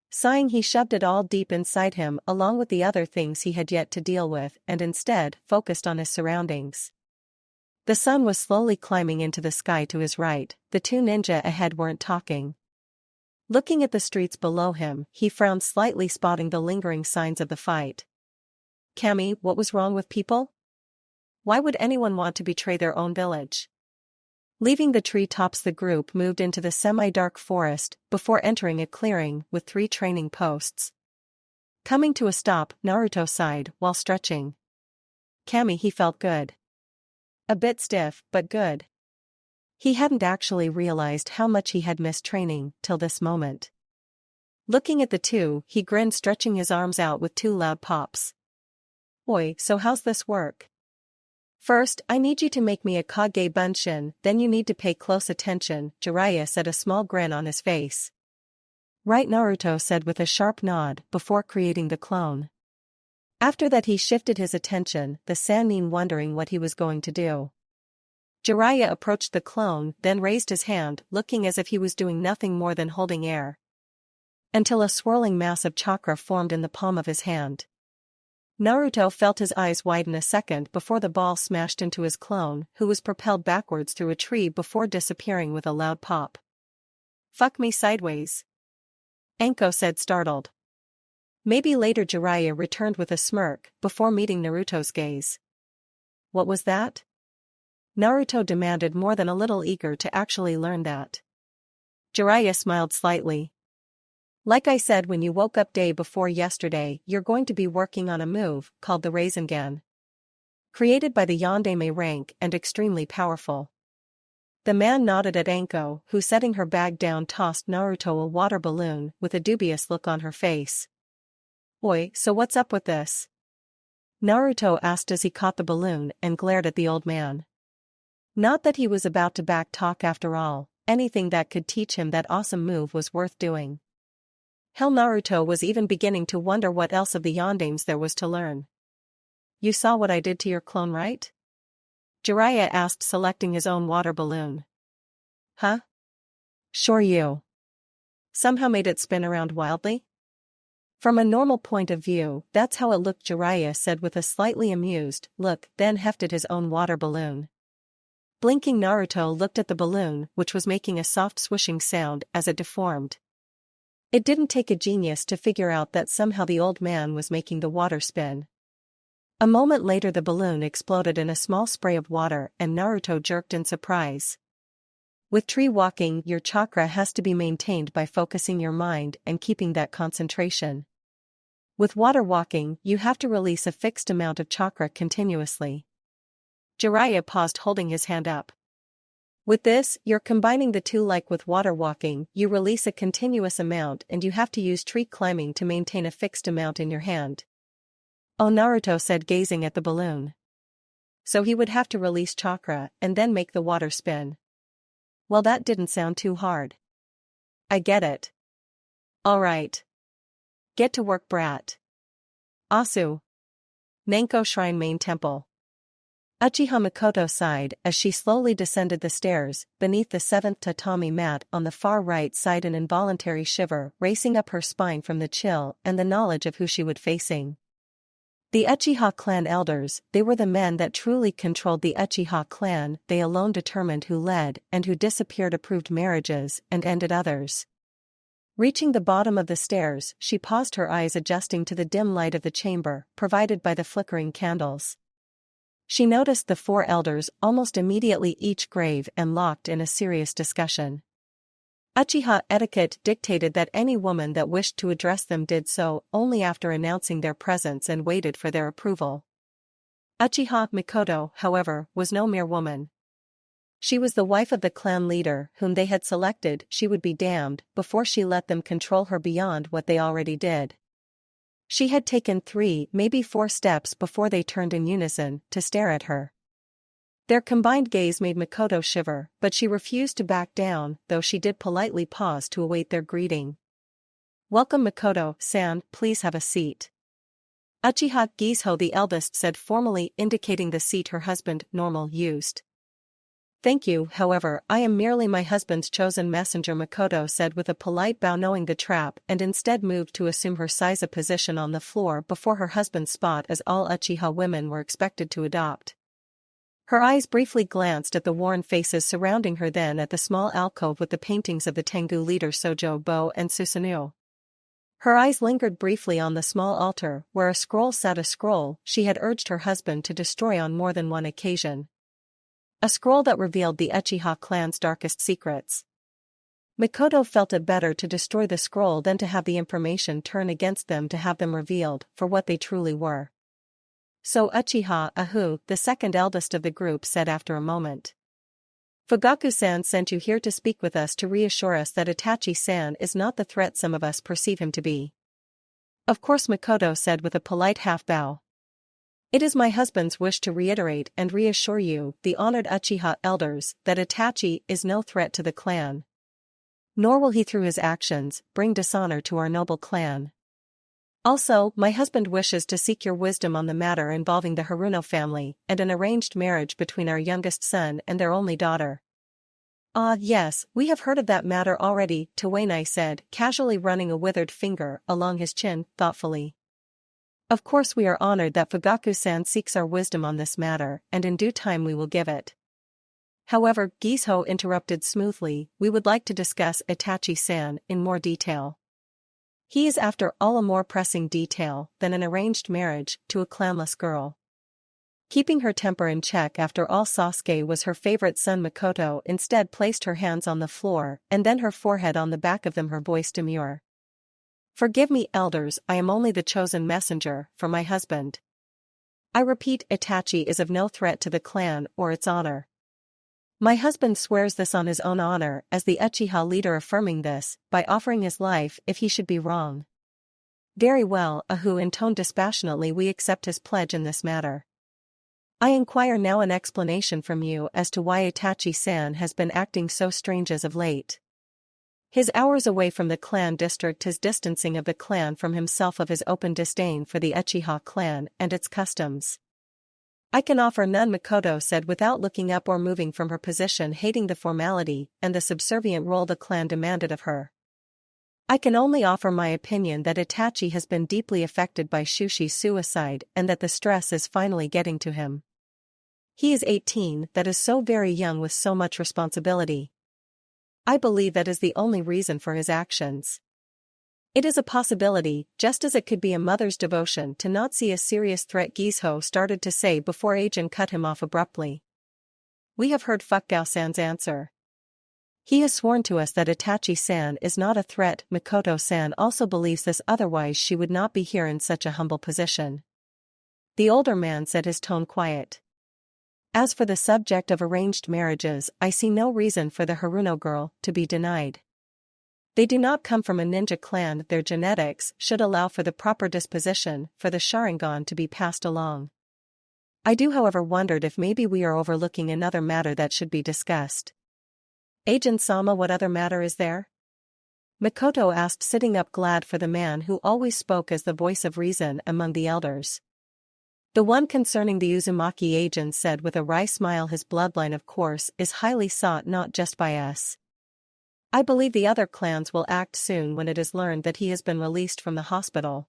Speaker 1: Sighing, he shoved it all deep inside him along with the other things he had yet to deal with and instead focused on his surroundings. The sun was slowly climbing into the sky to his right, the two ninja ahead weren't talking. Looking at the streets below him, he frowned slightly, spotting the lingering signs of the fight. Kami, what was wrong with people? Why would anyone want to betray their own village? Leaving the treetops, the group moved into the semi-dark forest before entering a clearing with 3 training posts. Coming to a stop, Naruto sighed while stretching. Kami, he felt good. A bit stiff, but good. He hadn't actually realized how much he had missed training till this moment. Looking at the two, he grinned, stretching his arms out with 2 loud pops. Oi, so how's this work? First, I need you to make me a Kage Bunshin, then you need to pay close attention, Jiraiya said, a small grin on his face. Right, Naruto said with a sharp nod before creating the clone. After that he shifted his attention, the Sannin wondering what he was going to do. Jiraiya approached the clone, then raised his hand, looking as if he was doing nothing more than holding air. Until a swirling mass of chakra formed in the palm of his hand. Naruto felt his eyes widen a second before the ball smashed into his clone, who was propelled backwards through a tree before disappearing with a loud pop. Fuck me sideways. Anko said, startled. Maybe later, Jiraiya returned with a smirk before meeting Naruto's gaze. What was that? Naruto demanded, more than a little eager to actually learn that. Jiraiya smiled slightly. Like I said when you woke up day before yesterday, you're going to be working on a move called the Rasengan. Created by the Yondaime rank and extremely powerful. The man nodded at Anko, who, setting her bag down, tossed Naruto a water balloon with a dubious look on her face. Oi, so what's up with this? Naruto asked as he caught the balloon and glared at the old man. Not that he was about to back talk after all, anything that could teach him that awesome move was worth doing. Hell, Naruto was even beginning to wonder what else of the Yondaimes there was to learn. You saw what I did to your clone, right? Jiraiya asked, selecting his own water balloon. Huh? Sure, you somehow made it spin around wildly? From a normal point of view, that's how it looked, Jiraiya said with a slightly amused look, then hefted his own water balloon. Blinking, Naruto looked at the balloon, which was making a soft swishing sound as it deformed. It didn't take a genius to figure out that somehow the old man was making the water spin. A moment later the balloon exploded in a small spray of water and Naruto jerked in surprise. With tree walking, your chakra has to be maintained by focusing your mind and keeping that concentration. With water walking, you have to release a fixed amount of chakra continuously. Jiraiya paused, holding his hand up. With this, you're combining the two. Like with water walking, you release a continuous amount and you have to use tree climbing to maintain a fixed amount in your hand. Oh, Naruto said, gazing at the balloon. So he would have to release chakra and then make the water spin. Well, that didn't sound too hard. I get it. Alright. Get to work, brat. Asu. Nanko Shrine Main Temple. Uchiha Mikoto sighed as she slowly descended the stairs, beneath the 7th tatami mat on the far right side, an involuntary shiver racing up her spine from the chill and the knowledge of who she would facing. The Uchiha clan elders, they were the men that truly controlled the Uchiha clan, they alone determined who led and who disappeared, approved marriages and ended others. Reaching the bottom of the stairs, she paused, her eyes adjusting to the dim light of the chamber, provided by the flickering candles. She noticed the 4 elders almost immediately, each grave and locked in a serious discussion. Uchiha etiquette dictated that any woman that wished to address them did so only after announcing their presence and waited for their approval. Uchiha Mikoto, however, was no mere woman. She was the wife of the clan leader whom they had selected. She would be damned before she let them control her beyond what they already did. She had taken 3, maybe 4 steps before they turned in unison to stare at her. Their combined gaze made Mikoto shiver, but she refused to back down, though she did politely pause to await their greeting. "Welcome, Mikoto-san, please have a seat." Uchiha Geisho the eldest said formally, indicating the seat her husband, Normal, used. "Thank you, however, I am merely my husband's chosen messenger," Mikoto said with a polite bow, knowing the trap, and instead moved to assume her size position on the floor before her husband's spot, as all Uchiha women were expected to adopt. Her eyes briefly glanced at the worn faces surrounding her, then at the small alcove with the paintings of the Tengu leaders Sojo, Bo and Susanoo. Her eyes lingered briefly on the small altar, where a scroll sat, a scroll she had urged her husband to destroy on more than one occasion. A scroll that revealed the Uchiha clan's darkest secrets. Mikoto felt it better to destroy the scroll than to have the information turn against them, to have them revealed for what they truly were. "So Uchiha Ahu, the second eldest of the group, said after a moment. "Fugaku-san sent you here to speak with us to reassure us that Itachi-san is not the threat some of us perceive him to be." "Of course," Mikoto said with a polite half-bow. "It is my husband's wish to reiterate and reassure you, the honored Uchiha elders, that Itachi is no threat to the clan. Nor will he through his actions bring dishonor to our noble clan. Also, my husband wishes to seek your wisdom on the matter involving the Haruno family and an arranged marriage between our youngest son and their only daughter." "Ah, yes, we have heard of that matter already," Towenai said, casually running a withered finger along his chin, thoughtfully. "Of course we are honored that Fugaku-san seeks our wisdom on this matter, and in due time we will give it. However," Geisho interrupted smoothly, "we would like to discuss Itachi-san in more detail. He is after all a more pressing detail than an arranged marriage to a clanless girl." Keeping her temper in check, after all Sasuke was her favorite son, Mikoto instead placed her hands on the floor and then her forehead on the back of them, her voice demure. "Forgive me, elders, I am only the chosen messenger for my husband. I repeat, Itachi is of no threat to the clan or its honor. My husband swears this on his own honor as the Uchiha leader, affirming this by offering his life if he should be wrong." "Very well, Ahu," intoned dispassionately, "we accept his pledge in this matter. I inquire now an explanation from you as to why Itachi-san has been acting so strange as of late. His hours away from the clan district, his distancing of the clan from himself, of his open disdain for the Uchiha clan and its customs." "I can offer none," Mikoto said without looking up or moving from her position, hating the formality and the subservient role the clan demanded of her. "I can only offer my opinion that Itachi has been deeply affected by Shushi's suicide and that the stress is finally getting to him. He is 18, that is so very young with so much responsibility. I believe that is the only reason for his actions. It is a possibility, just as it could be a mother's devotion to not see a serious threat," Geisho started to say before Ajin cut him off abruptly. "We have heard Fugaku-san's answer. He has sworn to us that Itachi-san is not a threat. Mikoto-san also believes this, otherwise she would not be here in such a humble position." The older man said, his tone quiet. "As for the subject of arranged marriages, I see no reason for the Haruno girl to be denied. They do not come from a ninja clan, their genetics should allow for the proper disposition for the Sharingan to be passed along. I do however wondered if maybe we are overlooking another matter that should be discussed." "Ajin-sama, what other matter is there?" Mikoto asked, sitting up, glad for the man who always spoke as the voice of reason among the elders. "The one concerning the Uzumaki," Ajin said with a wry smile. "His bloodline, of course, is highly sought not just by us. I believe the other clans will act soon when it is learned that he has been released from the hospital.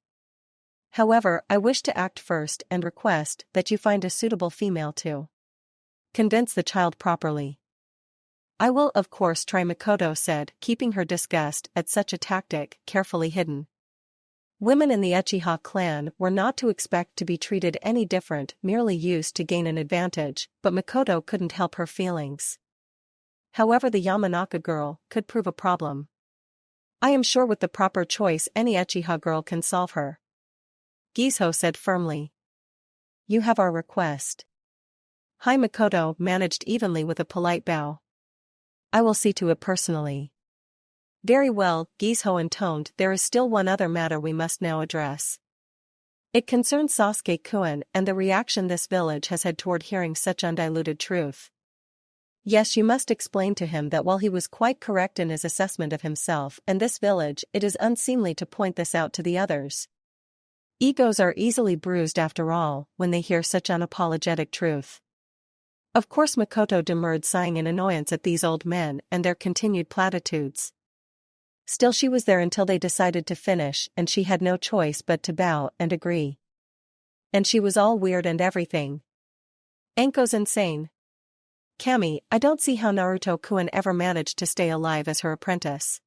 Speaker 1: However, I wish to act first and request that you find a suitable female to convince the child properly." I will of course try, Makoto said, keeping her disgust at such a tactic carefully hidden. Women in the Uchiha clan were not to expect to be treated any different, merely used to gain an advantage, but Makoto couldn't help her feelings. However, the Yamanaka girl could prove a problem. I am sure with the proper choice any Uchiha girl can solve her. Gizo said firmly. You have our request. Hi, Makoto managed evenly with a polite bow. I will see to it personally. Very well, Gizo intoned. There is still one other matter we must now address. It concerns Sasuke-kun and the reaction this village has had toward hearing such undiluted truth. Yes, you must explain to him that while he was quite correct in his assessment of himself and this village, it is unseemly to point this out to the others. Egos are easily bruised after all, when they hear such unapologetic truth. Of course, Makoto demurred, sighing in annoyance at these old men and their continued platitudes. Still, she was there until they decided to finish, and she had no choice but to bow and agree. And she was all weird and everything. Anko's insane. Kami, I don't see how Naruto-kun ever managed to stay alive as her apprentice.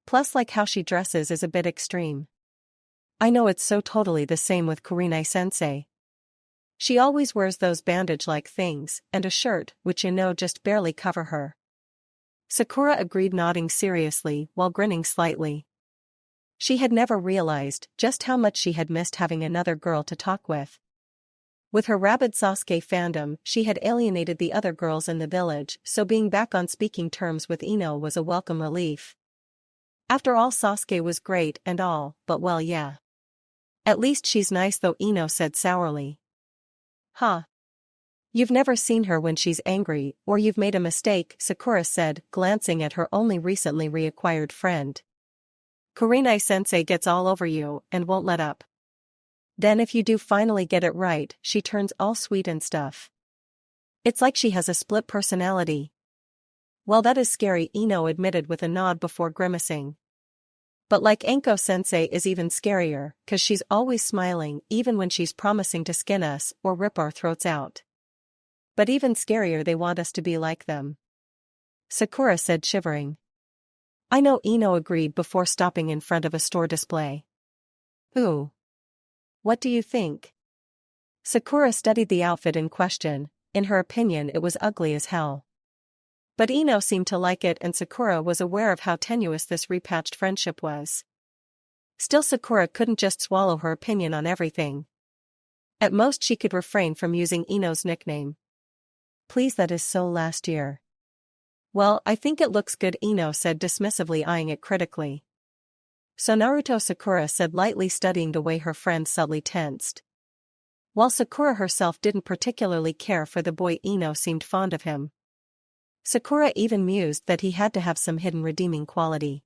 Speaker 1: Plus, like how she dresses is a bit extreme. I know it's so totally the same with Kurenai-sensei. She always wears those bandage-like things, and a shirt, which just barely cover her. Sakura agreed, nodding seriously while grinning slightly. She had never realized just how much she had missed having another girl to talk with. With her rabid Sasuke fandom, she had alienated the other girls in the village, so being back on speaking terms with Ino was a welcome relief. After all, Sasuke was great and all, but well, yeah. At least she's nice though, Ino said sourly. Huh. You've never seen her when she's angry, or you've made a mistake, Sakura said, glancing at her only recently reacquired friend. Kurenai-sensei gets all over you, and won't let up. Then if you do finally get it right, she turns all sweet and stuff. It's like she has a split personality. Well, that is scary, Ino admitted with a nod before grimacing. But like Anko-sensei is even scarier, 'cause she's always smiling even when she's promising to skin us or rip our throats out. But even scarier, they want us to be like them. Sakura said, shivering. I know, Ino agreed before stopping in front of a store display. Ooh. What do you think? Sakura studied the outfit in question. In her opinion, it was ugly as hell. But Ino seemed to like it, and Sakura was aware of how tenuous this repatched friendship was. Still, Sakura couldn't just swallow her opinion on everything. At most, she could refrain from using Ino's nickname. Please, that is so last year. Well, I think it looks good, Ino said dismissively, eyeing it critically. So Naruto, Sakura said lightly, studying the way her friend subtly tensed. While Sakura herself didn't particularly care for the boy, Ino seemed fond of him. Sakura even mused that he had to have some hidden redeeming quality.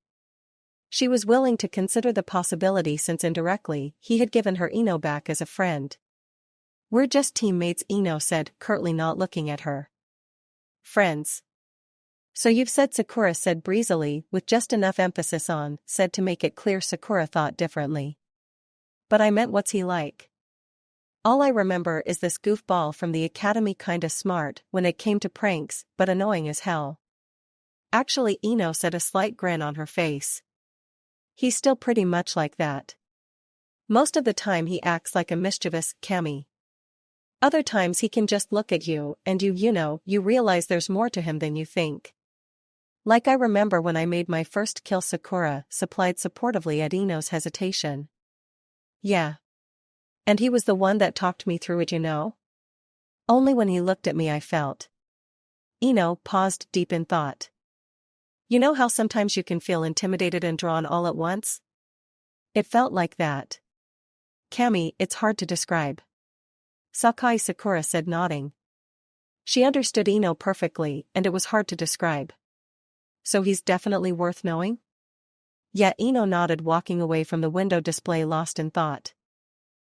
Speaker 1: She was willing to consider the possibility since indirectly he had given her Ino back as a friend. We're just teammates, Ino said, curtly, not looking at her. Friends. So you've said, Sakura said breezily, with just enough emphasis on said to make it clear Sakura thought differently. But I meant, what's he like? All I remember is this goofball from the academy, kinda smart when it came to pranks, but annoying as hell. Actually, Ino said, a slight grin on her face. He's still pretty much like that. Most of the time he acts like a mischievous Kami. Other times he can just look at you and you realize there's more to him than you think. Like I remember when I made my first kill, Sakura supplied supportively at Ino's hesitation. Yeah. And he was the one that talked me through it, Only when he looked at me I felt. Ino paused, deep in thought. You know how sometimes you can feel intimidated and drawn all at once? It felt like that. Kami, it's hard to describe. Sakai, Sakura said, nodding. She understood Ino perfectly, and it was hard to describe. So he's definitely worth knowing? Yeah, Ino nodded, walking away from the window display, lost in thought.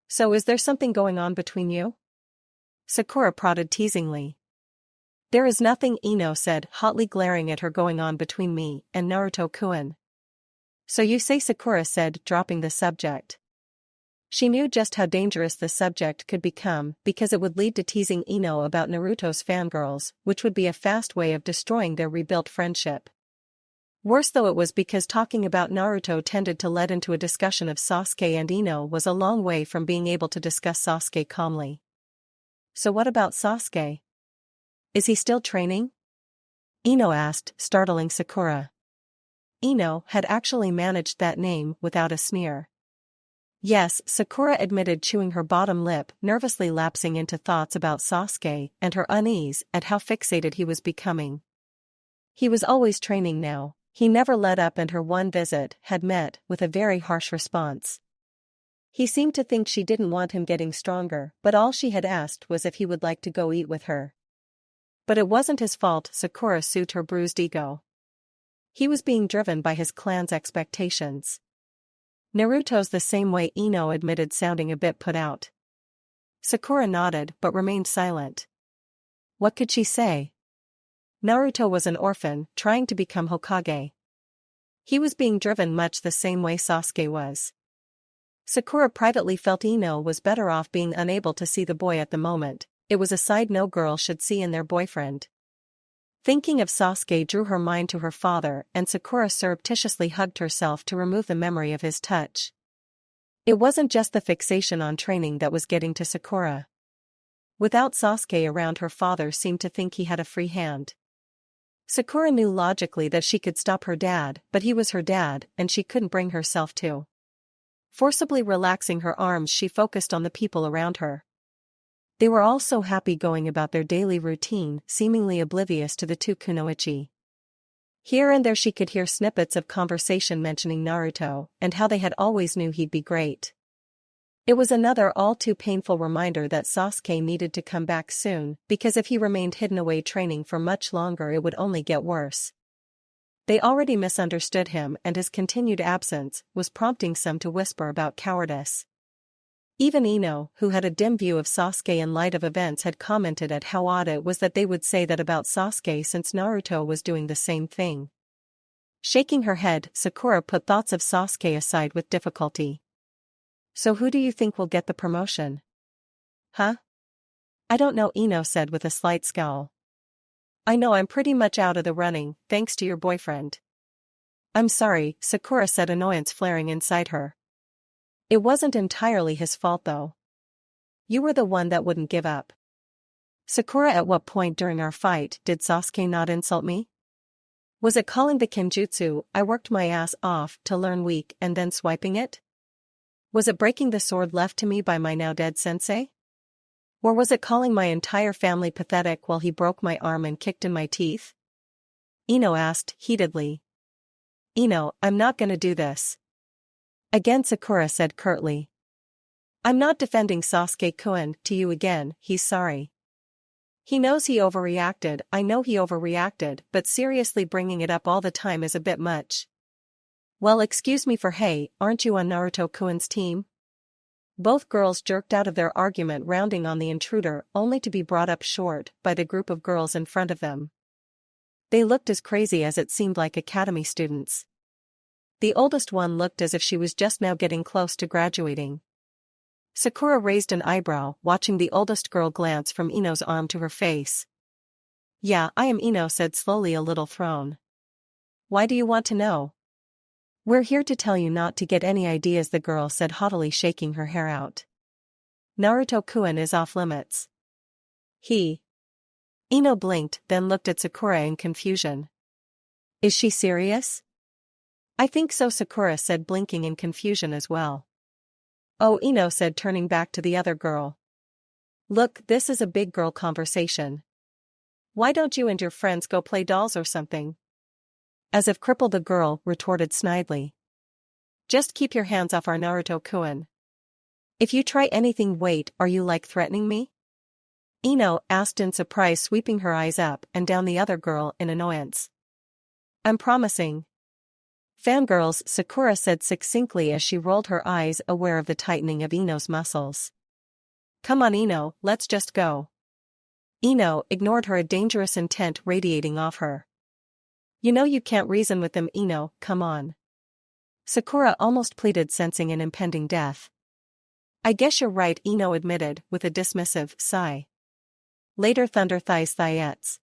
Speaker 1: So is there something going on between you? Sakura prodded teasingly. There is nothing, Ino said, hotly glaring at her, going on between me and Naruto-kun. So you say, Sakura said, dropping the subject. She knew just how dangerous the subject could become because it would lead to teasing Ino about Naruto's fangirls, which would be a fast way of destroying their rebuilt friendship. Worse though it was because talking about Naruto tended to lead into a discussion of Sasuke, and Ino was a long way from being able to discuss Sasuke calmly. So what about Sasuke? Is he still training? Ino asked, startling Sakura. Ino had actually managed that name without a sneer. Yes, Sakura admitted, chewing her bottom lip, nervously lapsing into thoughts about Sasuke and her unease at how fixated he was becoming. He was always training now. He never let up, and her one visit had met with a very harsh response. He seemed to think she didn't want him getting stronger, but all she had asked was if he would like to go eat with her. But it wasn't his fault, Sakura soothed her bruised ego. He was being driven by his clan's expectations. Naruto's the same way, Ino admitted, sounding a bit put out. Sakura nodded but remained silent. What could she say? Naruto was an orphan, trying to become Hokage. He was being driven much the same way Sasuke was. Sakura privately felt Ino was better off being unable to see the boy at the moment. It was a side no girl should see in their boyfriend. Thinking of Sasuke drew her mind to her father, and Sakura surreptitiously hugged herself to remove the memory of his touch. It wasn't just the fixation on training that was getting to Sakura. Without Sasuke around, her father seemed to think he had a free hand. Sakura knew logically that she could stop her dad, but he was her dad, and she couldn't bring herself to. Forcibly relaxing her arms, she focused on the people around her. They were all so happy going about their daily routine, seemingly oblivious to the two kunoichi. Here and there she could hear snippets of conversation mentioning Naruto, and how they had always knew he'd be great. It was another all too painful reminder that Sasuke needed to come back soon, because if he remained hidden away training for much longer it would only get worse. They already misunderstood him, and his continued absence was prompting some to whisper about cowardice. Even Ino, who had a dim view of Sasuke in light of events, had commented at how odd it was that they would say that about Sasuke, since Naruto was doing the same thing. Shaking her head, Sakura put thoughts of Sasuke aside with difficulty. So who do you think will get the promotion? Huh? I don't know, Ino said with a slight scowl. I know I'm pretty much out of the running, thanks to your boyfriend. I'm sorry, Sakura said, annoyance flaring inside her. It wasn't entirely his fault though. You were the one that wouldn't give up. Sakura, at what point during our fight did Sasuke not insult me? Was it calling the kenjutsu I worked my ass off to learn weak and then swiping it? Was it breaking the sword left to me by my now dead sensei? Or was it calling my entire family pathetic while he broke my arm and kicked in my teeth? Ino asked, heatedly. Ino, I'm not gonna do this. Again, Sakura said curtly. I'm not defending Sasuke-kun to you again, he's sorry. He knows he overreacted, I know he overreacted, but seriously bringing it up all the time is a bit much. Well, excuse me for hey, aren't you on Naruto-kun's team? Both girls jerked out of their argument, rounding on the intruder, only to be brought up short by the group of girls in front of them. They looked as crazy as it seemed like academy students. The oldest one looked as if she was just now getting close to graduating. Sakura raised an eyebrow, watching the oldest girl glance from Ino's arm to her face. Yeah, I am, Ino said slowly, a little thrown. Why do you want to know? We're here to tell you not to get any ideas, the girl said haughtily, shaking her hair out. Naruto-kun is off limits. He. Ino blinked, then looked at Sakura in confusion. Is she serious? I think so, Sakura said, blinking in confusion as well. Oh, Ino said, turning back to the other girl. Look, this is a big girl conversation. Why don't you and your friends go play dolls or something? As if crippled, the girl retorted snidely. Just keep your hands off our Naruto-kun. If you try anything, wait, are you like threatening me? Ino asked in surprise, sweeping her eyes up and down the other girl in annoyance. I'm promising. Fangirls, Sakura said succinctly as she rolled her eyes, aware of the tightening of Ino's muscles. Come on, Ino, let's just go. Ino ignored her, a dangerous intent radiating off her. You know you can't reason with them, Ino, come on. Sakura almost pleaded, sensing an impending death. I guess you're right, Ino admitted, with a dismissive sigh. Later thunder thighs thyettes.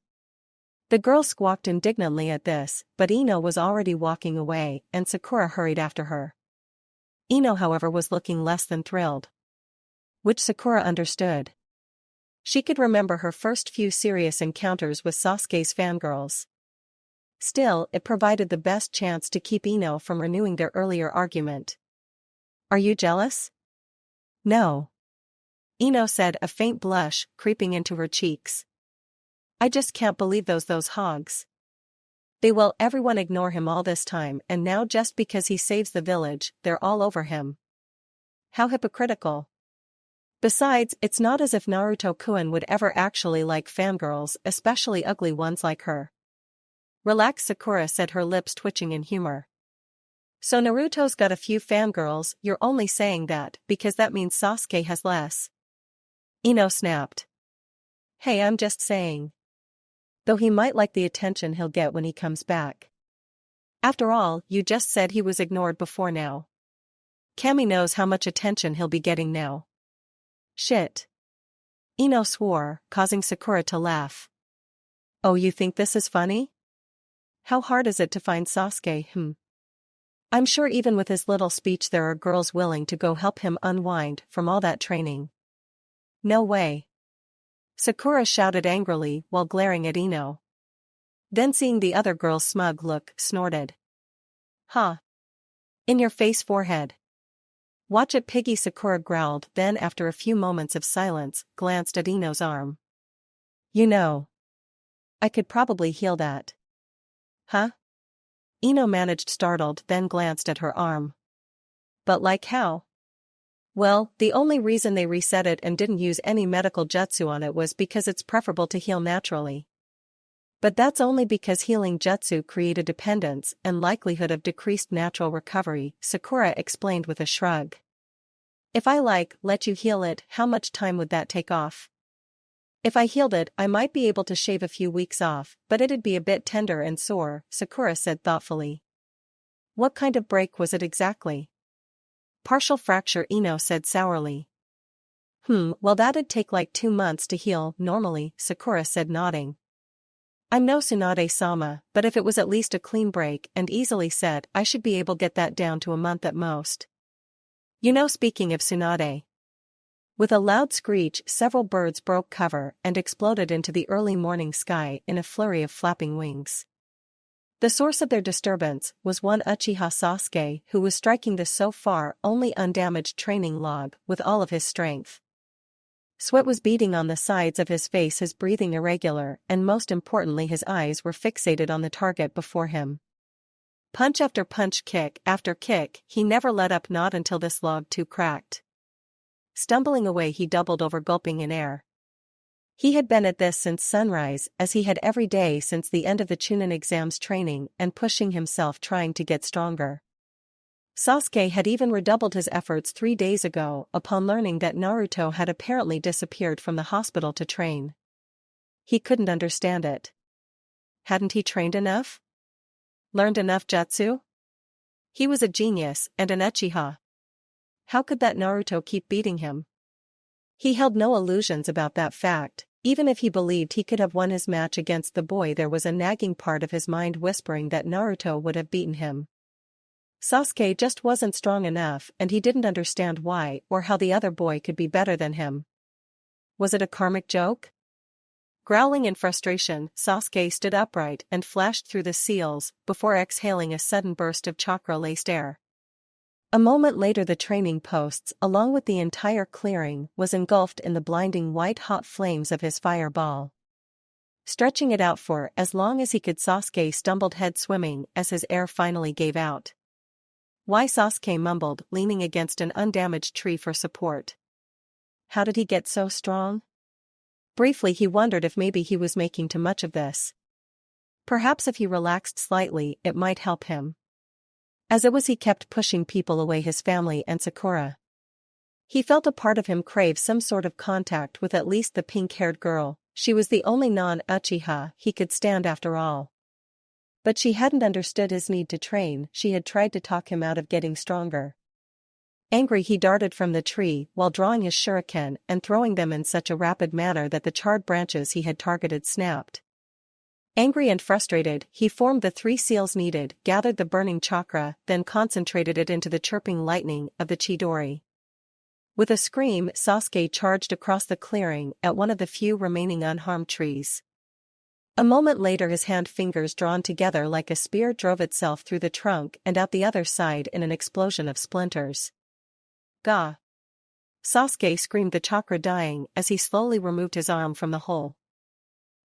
Speaker 1: The girl squawked indignantly at this, but Ino was already walking away, and Sakura hurried after her. Ino, however, was looking less than thrilled. Which Sakura understood. She could remember her first few serious encounters with Sasuke's fangirls. Still, it provided the best chance to keep Ino from renewing their earlier argument. Are you jealous? No. Ino said, a faint blush creeping into her cheeks. I just can't believe those hogs. They will everyone ignore him all this time, and now just because he saves the village, they're all over him. How hypocritical. Besides, it's not as if Naruto-kun would ever actually like fangirls, especially ugly ones like her. Relax, Sakura said, her lips twitching in humor. So Naruto's got a few fangirls, you're only saying that because that means Sasuke has less. Ino snapped. Hey, I'm just saying. Though he might like the attention he'll get when he comes back. After all, you just said he was ignored before now. Kami knows how much attention he'll be getting now. Shit. Ino swore, causing Sakura to laugh. Oh, you think this is funny? How hard is it to find Sasuke, I'm sure even with his little speech there are girls willing to go help him unwind from all that training. No way. Sakura shouted angrily while glaring at Ino. Then seeing the other girl's smug look, snorted. Huh. In your face, forehead. Watch it, piggy, Sakura growled, then after a few moments of silence, glanced at Ino's arm. You know. I could probably heal that. Huh? Ino managed, startled, then glanced at her arm. But like how? Well, the only reason they reset it and didn't use any medical jutsu on it was because it's preferable to heal naturally. But that's only because healing jutsu created dependence and likelihood of decreased natural recovery, Sakura explained with a shrug. If I let you heal it, how much time would that take off? If I healed it, I might be able to shave a few weeks off, but it'd be a bit tender and sore, Sakura said thoughtfully. What kind of break was it exactly? Partial fracture, Ino said sourly. Well, that'd take like 2 months to heal, normally, Sakura said, nodding. I'm no Tsunade-sama, but if it was at least a clean break and easily set, I should be able to get that down to a month at most. You know, speaking of Tsunade. With a loud screech, several birds broke cover and exploded into the early morning sky in a flurry of flapping wings. The source of their disturbance was one Uchiha Sasuke, who was striking the so far only undamaged training log with all of his strength. Sweat was beading on the sides of his face, his breathing irregular, and most importantly his eyes were fixated on the target before him. Punch after punch, kick after kick, he never let up, not until this log too cracked. Stumbling away, he doubled over, gulping in air. He had been at this since sunrise, as he had every day since the end of the Chunin exams, training and pushing himself, trying to get stronger. Sasuke had even redoubled his efforts 3 days ago upon learning that Naruto had apparently disappeared from the hospital to train. He couldn't understand it. Hadn't he trained enough? Learned enough jutsu? He was a genius and an Uchiha. How could that Naruto keep beating him? He held no illusions about that fact. Even if he believed he could have won his match against the boy, there was a nagging part of his mind whispering that Naruto would have beaten him. Sasuke just wasn't strong enough, and he didn't understand why or how the other boy could be better than him. Was it a karmic joke? Growling in frustration, Sasuke stood upright and flashed through the seals before exhaling a sudden burst of chakra-laced air. A moment later, the training posts, along with the entire clearing, was engulfed in the blinding white-hot flames of his fireball. Stretching it out for as long as he could, Sasuke stumbled, head swimming, as his air finally gave out. Why, Sasuke mumbled, leaning against an undamaged tree for support. How did he get so strong? Briefly he wondered if maybe he was making too much of this. Perhaps if he relaxed slightly, it might help him. As it was, he kept pushing people away, his family and Sakura. He felt a part of him crave some sort of contact with at least the pink-haired girl. She was the only non-Uchiha he could stand after all. But she hadn't understood his need to train. She had tried to talk him out of getting stronger. Angry, he darted from the tree while drawing his shuriken and throwing them in such a rapid manner that the charred branches he had targeted snapped. Angry and frustrated, he formed the 3 seals needed, gathered the burning chakra, then concentrated it into the chirping lightning of the Chidori. With a scream, Sasuke charged across the clearing at one of the few remaining unharmed trees. A moment later, his hand fingers drawn together like a spear drove itself through the trunk and out the other side in an explosion of splinters. Gah! Sasuke screamed, the chakra dying, as he slowly removed his arm from the hole.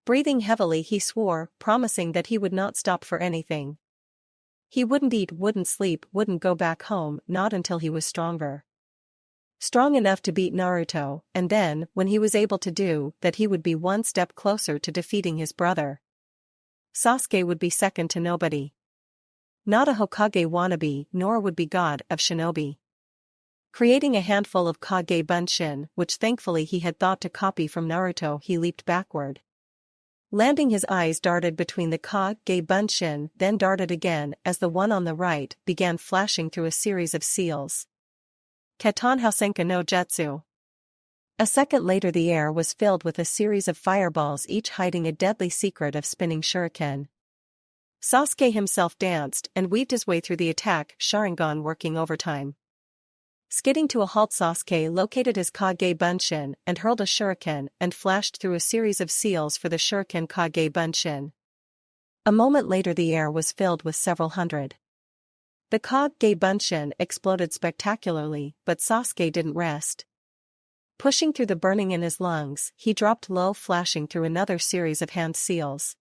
Speaker 1: Breathing heavily, he swore, promising that he would not stop for anything. He wouldn't eat, wouldn't sleep, wouldn't go back home, not until he was stronger. Strong enough to beat Naruto, and then, when he was able to do that, he would be one step closer to defeating his brother. Sasuke would be second to nobody. Not a Hokage wannabe, nor would be god of shinobi. Creating a handful of Kage Bunshin, which thankfully he had thought to copy from Naruto, he leaped backward. Landing, his eyes darted between the Kage Bunshin, then darted again as the one on the right began flashing through a series of seals. Katan Housenka no Jutsu. A second later, the air was filled with a series of fireballs, each hiding a deadly secret of spinning shuriken. Sasuke himself danced and weaved his way through the attack, Sharingan working overtime. Skidding to a halt, Sasuke located his Kage Bunshin and hurled a shuriken and flashed through a series of seals for the shuriken Kage Bunshin. A moment later, the air was filled with several hundred. The Kage Bunshin exploded spectacularly, but Sasuke didn't rest. Pushing through the burning in his lungs, he dropped low, flashing through another series of hand seals.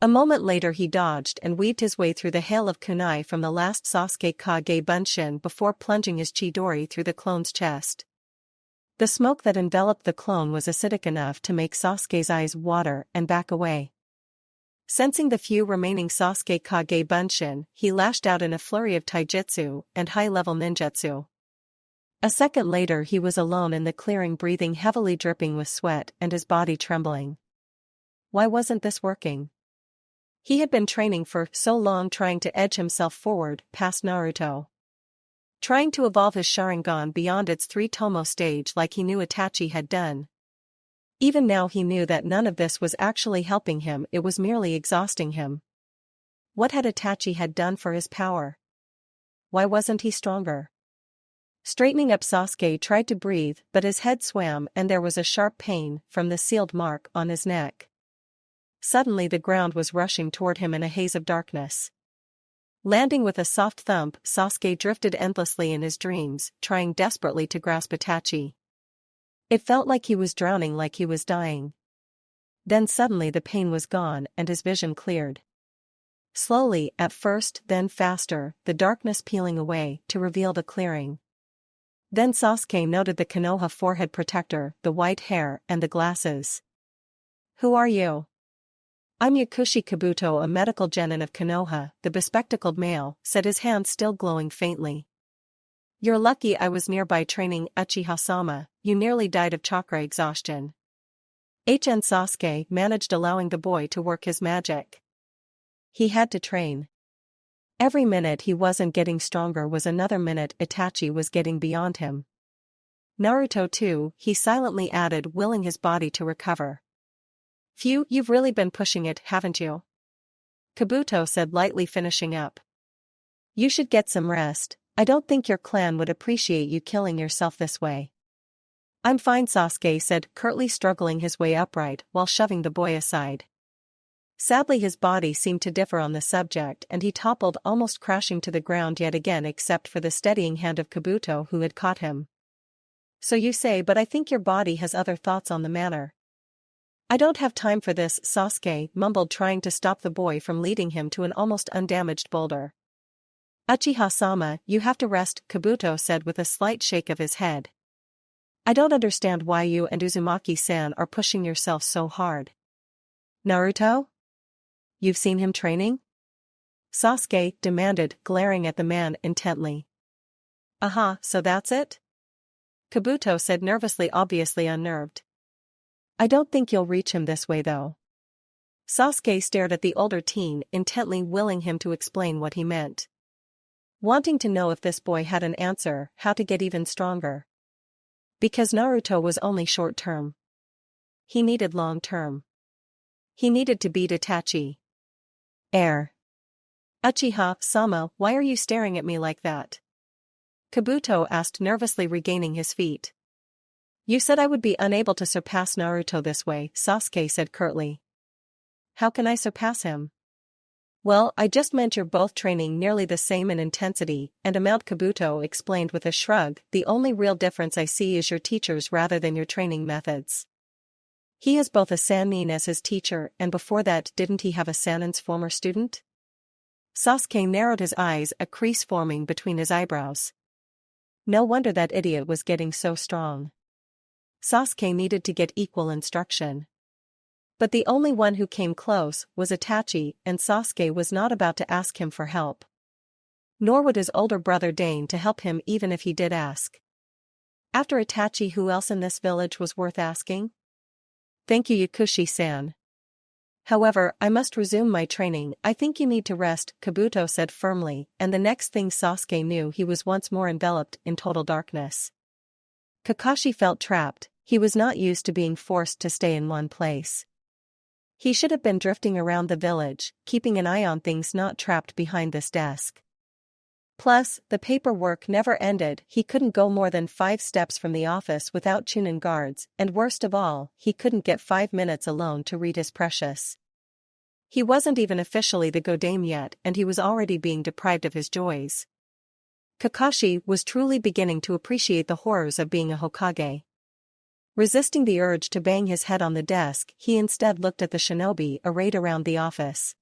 Speaker 1: A moment later, he dodged and weaved his way through the hail of kunai from the last Sasuke Kage Bunshin before plunging his Chidori through the clone's chest. The smoke that enveloped the clone was acidic enough to make Sasuke's eyes water and back away. Sensing the few remaining Sasuke Kage Bunshin, he lashed out in a flurry of taijutsu and high-level ninjutsu. A second later, he was alone in the clearing, breathing heavily, dripping with sweat and his body trembling. Why wasn't this working? He had been training for so long, trying to edge himself forward past Naruto. Trying to evolve his Sharingan beyond its 3-tomo stage like he knew Itachi had done. Even now he knew that none of this was actually helping him, it was merely exhausting him. What had Itachi had done for his power? Why wasn't he stronger? Straightening up, Sasuke tried to breathe, but his head swam and there was a sharp pain from the sealed mark on his neck. Suddenly the ground was rushing toward him in a haze of darkness. Landing with a soft thump, Sasuke drifted endlessly in his dreams, trying desperately to grasp Itachi. It felt like he was drowning, like he was dying. Then suddenly the pain was gone and his vision cleared. Slowly at first, then faster, the darkness peeling away to reveal the clearing. Then Sasuke noted the Konoha forehead protector, the white hair and the glasses. "Who are you?" "I'm Yakushi Kabuto, a medical genin of Konoha," the bespectacled male said, his hand still glowing faintly. "You're lucky I was nearby training Uchiha-sama, you nearly died of chakra exhaustion." Sasuke managed allowing the boy to work his magic. He had to train. Every minute he wasn't getting stronger was another minute Itachi was getting beyond him. Naruto too, he silently added, willing his body to recover. "Phew, you've really been pushing it, haven't you?" Kabuto said, lightly, finishing up. "You should get some rest. I don't think your clan would appreciate you killing yourself this way." "I'm fine," Sasuke said, curtly, struggling his way upright while shoving the boy aside. Sadly, his body seemed to differ on the subject and he toppled, almost crashing to the ground yet again, except for the steadying hand of Kabuto who had caught him. "So you say, but I think your body has other thoughts on the matter." "I don't have time for this," Sasuke mumbled, trying to stop the boy from leading him to an almost undamaged boulder. "Uchiha-sama, you have to rest," Kabuto said with a slight shake of his head. "I don't understand why you and Uzumaki-san are pushing yourself so hard." "Naruto? You've seen him training?" Sasuke demanded, glaring at the man intently. "Uh-huh, so that's it?" Kabuto said nervously, obviously unnerved. "I don't think you'll reach him this way though." Sasuke stared at the older teen intently, willing him to explain what he meant. wanting to know if this boy had an answer how to get even stronger. Because Naruto was only short-term. He needed long-term. He needed to beat Itachi. Uchiha-sama, why are you staring at me like that? Kabuto asked, nervously regaining his feet. You said I would be unable to surpass Naruto this way, Sasuke said curtly. How can I surpass him? Well, I just meant you're both training nearly the same in intensity and amount, Kabuto explained with a shrug. The only real difference I see is your teachers rather than your training methods. He has both a Sannin as his teacher, and before that didn't he have a Sannin's former student? Sasuke narrowed his eyes, a crease forming between his eyebrows. No wonder that idiot was getting so strong. Sasuke needed to get equal instruction. But the only one who came close was Itachi, and Sasuke was not about to ask him for help. Nor would his older brother deign to help him even if he did ask. After Itachi, who else in this village was worth asking? Thank you, Yakushi-san. However, I must resume my training. I think you need to rest, Kabuto said firmly, and the next thing Sasuke knew, he was once more enveloped in total darkness. Kakashi felt trapped. He was not used to being forced to stay in one place. He should have been drifting around the village, keeping an eye on things, not trapped behind this desk. Plus, the paperwork never ended. He couldn't go more than 5 steps from the office without Chunin guards, and worst of all, he couldn't get 5 minutes alone to read his precious. He wasn't even officially the Godame yet, and he was already being deprived of his joys. Kakashi was truly beginning to appreciate the horrors of being a Hokage. Resisting the urge to bang his head on the desk, he instead looked at the shinobi arrayed around the office.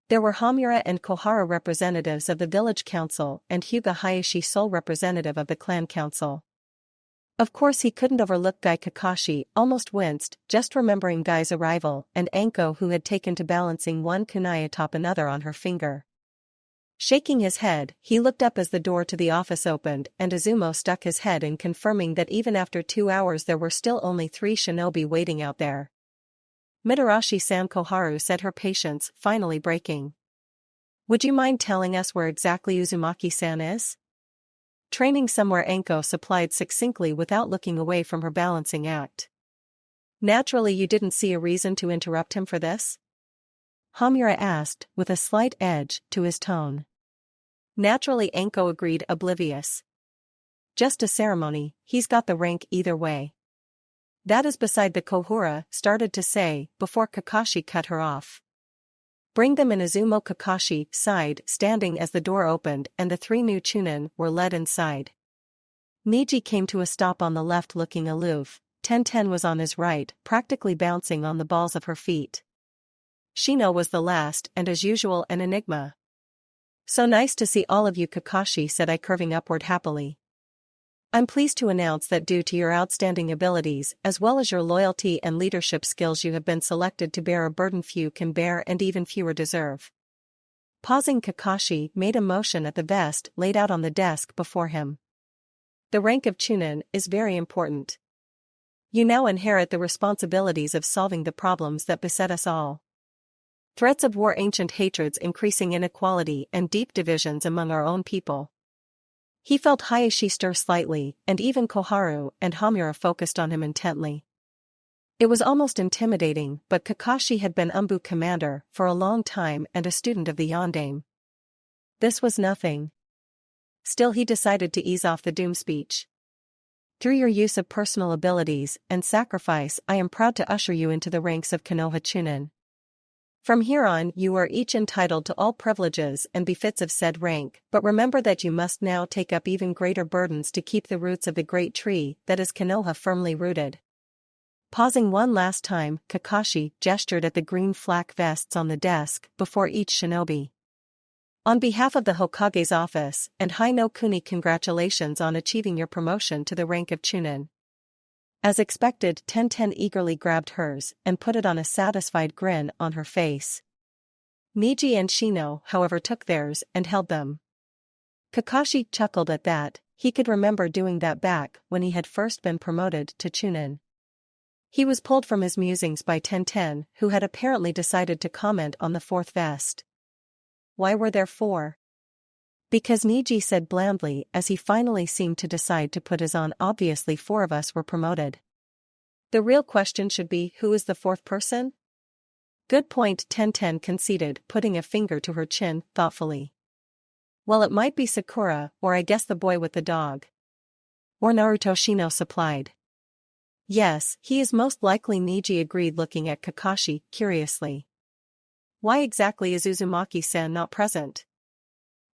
Speaker 1: There were Hamura and Kohara, representatives of the village council, and Hyuga Hayashi, sole representative of the clan council. Of course he couldn't overlook Guy. Kakashi almost winced, just remembering Guy's arrival, and Anko, who had taken to balancing one kunai atop another on her finger. Shaking his head, he looked up as the door to the office opened, and Izumo stuck his head in, confirming that even after 2 hours there were still only 3 shinobi waiting out there. Mitarashi-san, Koharu said, her patience finally breaking. Would you mind telling us where exactly Uzumaki-san is? Training somewhere, Anko supplied succinctly without looking away from her balancing act. Naturally, you didn't see a reason to interrupt him for this? Hamura asked, with a slight edge to his tone. Naturally, Anko agreed, oblivious. Just a ceremony, he's got the rank either way. That is beside the, Kohara started to say, before Kakashi cut her off. Bring them in. Izumo Kakashi sighed, standing as the door opened and the 3 new Chunin were led inside. Niji came to a stop on the left, looking aloof. Tenten was on his right, practically bouncing on the balls of her feet. Shino was the last, and as usual an enigma. So nice to see all of you, Kakashi said, I curving upward happily. I'm pleased to announce that due to your outstanding abilities as well as your loyalty and leadership skills, you have been selected to bear a burden few can bear and even fewer deserve. Pausing, Kakashi made a motion at the vest laid out on the desk before him. The rank of Chunin is very important. You now inherit the responsibilities of solving the problems that beset us all. Threats of war, ancient hatreds, increasing inequality, and deep divisions among our own people. He felt Hayashi stir slightly, and even Koharu and Hamura focused on him intently. It was almost intimidating, but Kakashi had been Umbu commander for a long time and a student of the Yondaime. This was nothing. Still, he decided to ease off the doom speech. Through your use of personal abilities and sacrifice, I am proud to usher you into the ranks of Konoha Chunin. From here on, you are each entitled to all privileges and befits of said rank, but remember that you must now take up even greater burdens to keep the roots of the great tree that is Konoha firmly rooted. Pausing one last time, Kakashi gestured at the green flak vests on the desk before each shinobi. On behalf of the Hokage's office and Hai no Kuni, congratulations on achieving your promotion to the rank of Chunin. As expected, Tenten eagerly grabbed hers and put it on, a satisfied grin on her face. Niji and Shino, however, took theirs and held them. Kakashi chuckled at that. He could remember doing that back when he had first been promoted to Chunin. He was pulled from his musings by Tenten, who had apparently decided to comment on the 4th vest. Why were there 4? Because Niji said blandly as he finally seemed to decide to put his on. Obviously 4 of us were promoted. The real question should be, who is the 4th person? Good point, Tenten conceded, putting a finger to her chin, thoughtfully. Well, it might be Sakura, or I guess the boy with the dog. Or Naruto, Shino supplied. Yes, he is most likely, Niji agreed, looking at Kakashi curiously. Why exactly is Uzumaki-san not present?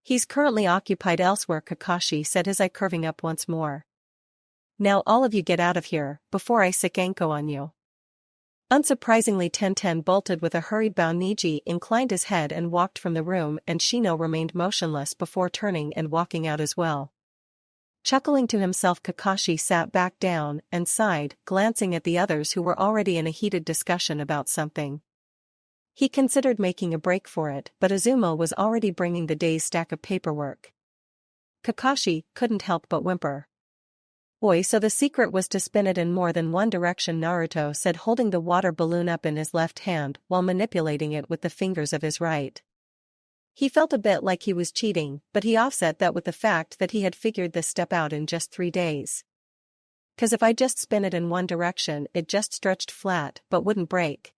Speaker 1: He's currently occupied elsewhere, Kakashi said, his eye curving up once more. Now all of you get out of here, before I sick Anko on you. Unsurprisingly, Tenten bolted with a hurried bow. Niji inclined his head and walked from the room, and Shino remained motionless before turning and walking out as well. Chuckling to himself, Kakashi sat back down and sighed, glancing at the others who were already in a heated discussion about something. He considered making a break for it, but Azuma was already bringing the day's stack of paperwork. Kakashi couldn't help but whimper. Oi, so the secret was to spin it in more than one direction, Naruto said, holding the water balloon up in his left hand while manipulating it with the fingers of his right. He felt a bit like he was cheating, but he offset that with the fact that he had figured this step out in just 3 days. 'Cause if I just spin it in one direction, it just stretched flat but wouldn't break.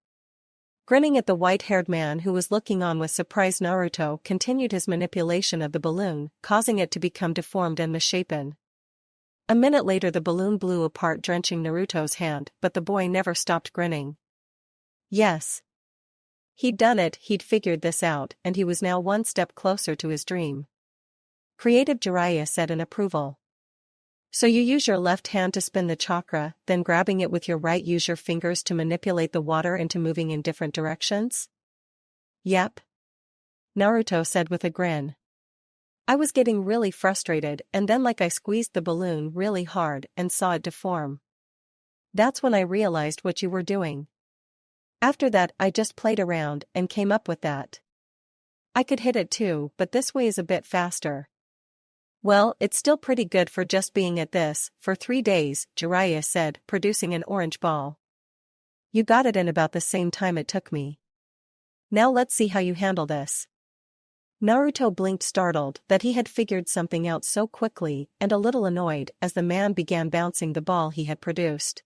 Speaker 1: Grinning at the white-haired man who was looking on with surprise, Naruto continued his manipulation of the balloon, causing it to become deformed and misshapen. A minute later the balloon blew apart, drenching Naruto's hand, but the boy never stopped grinning. Yes. He'd done it, he'd figured this out, and he was now one step closer to his dream. Creative, Jiraiya said in approval. So you use your left hand to spin the chakra, then grabbing it with your right use your fingers to manipulate the water into moving in different directions? Yep. Naruto said with a grin. I was getting really frustrated, and then I squeezed the balloon really hard and saw it deform. That's when I realized what you were doing. After that I just played around and came up with that. I could hit it too, but this way is a bit faster. Well, it's still pretty good for just being at this for 3 days, Jiraiya said, producing an orange ball. You got it in about the same time it took me. Now let's see how you handle this. Naruto blinked, startled that he had figured something out so quickly, and a little annoyed as the man began bouncing the ball he had produced.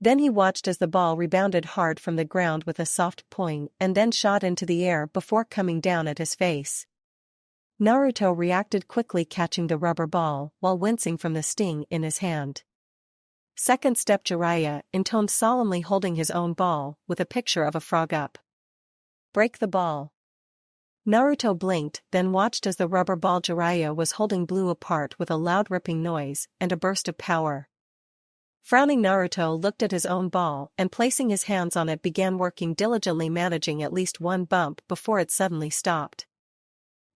Speaker 1: Then he watched as the ball rebounded hard from the ground with a soft poing and then shot into the air before coming down at his face. Naruto reacted quickly, catching the rubber ball while wincing from the sting in his hand. Second step, Jiraiya intoned solemnly, holding his own ball with a picture of a frog up. Break the ball. Naruto blinked, then watched as the rubber ball Jiraiya was holding blew apart with a loud ripping noise and a burst of power. Frowning, Naruto looked at his own ball and, placing his hands on it, began working diligently, managing at least one bump before it suddenly stopped.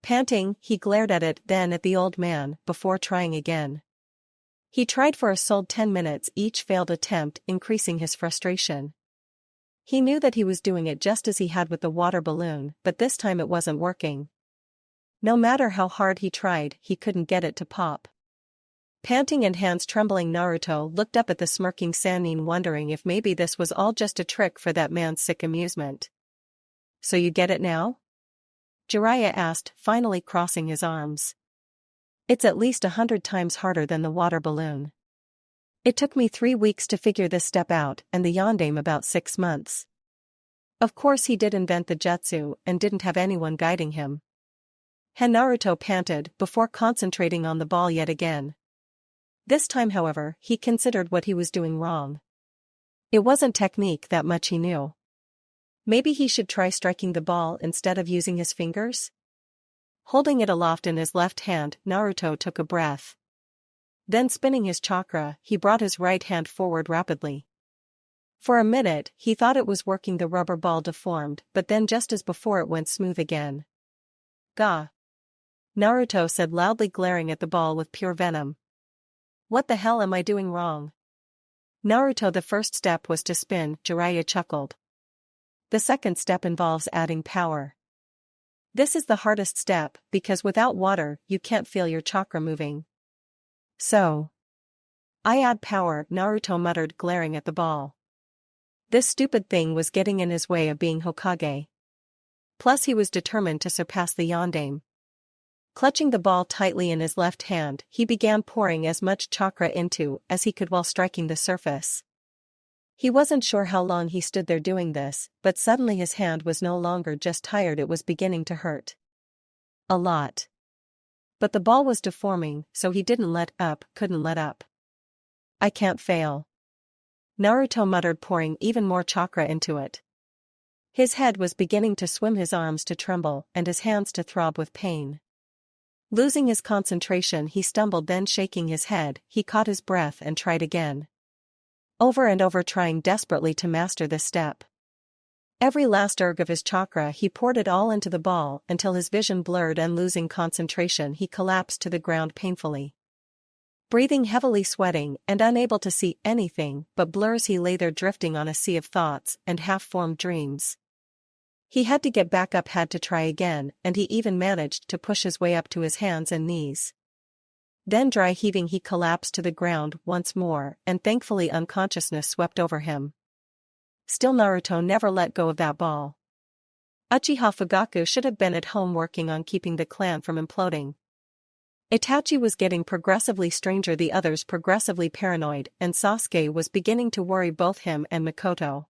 Speaker 1: Panting, he glared at it, then at the old man, before trying again. He tried for a solid 10 minutes, each failed attempt increasing his frustration. He knew that he was doing it just as he had with the water balloon, but this time it wasn't working. No matter how hard he tried, he couldn't get it to pop. Panting and hands trembling, Naruto looked up at the smirking Sannin, wondering if maybe this was all just a trick for that man's sick amusement. So you get it now? Jiraiya asked, finally crossing his arms. It's at least 100 times harder than the water balloon. It took me 3 weeks to figure this step out, and the yondaime about 6 months. Of course he did invent the jutsu and didn't have anyone guiding him. Naruto panted before concentrating on the ball yet again. This time, however, he considered what he was doing wrong. It wasn't technique that much, he knew. Maybe he should try striking the ball instead of using his fingers? Holding it aloft in his left hand, Naruto took a breath. Then, spinning his chakra, he brought his right hand forward rapidly. For a minute, he thought it was working. The rubber ball deformed, but then just as before it went smooth again. Gah! Naruto said loudly, glaring at the ball with pure venom. What the hell am I doing wrong? Naruto, the first step was to spin, Jiraiya chuckled. The second step involves adding power. This is the hardest step, because without water, you can't feel your chakra moving. So, I add power, Naruto muttered, glaring at the ball. This stupid thing was getting in his way of being Hokage. Plus he was determined to surpass the yondaime. Clutching the ball tightly in his left hand, he began pouring as much chakra into as he could while striking the surface. He wasn't sure how long he stood there doing this, but suddenly his hand was no longer just tired, it was beginning to hurt. A lot. But the ball was deforming, so he couldn't let up. I can't fail. Naruto muttered, pouring even more chakra into it. His head was beginning to swim, his arms to tremble, and his hands to throb with pain. Losing his concentration, he stumbled, then shaking his head, he caught his breath and tried again. Over and over, trying desperately to master this step. Every last erg of his chakra he poured it all into the ball until his vision blurred, and losing concentration he collapsed to the ground painfully. Breathing heavily, sweating, and unable to see anything but blurs, he lay there drifting on a sea of thoughts and half-formed dreams. He had to get back up, had to try again, and he even managed to push his way up to his hands and knees. Then, dry heaving, he collapsed to the ground once more, and thankfully unconsciousness swept over him. Still, Naruto never let go of that ball. Uchiha Fugaku should have been at home working on keeping the clan from imploding. Itachi was getting progressively stranger, the others progressively paranoid, and Sasuke was beginning to worry both him and Mikoto.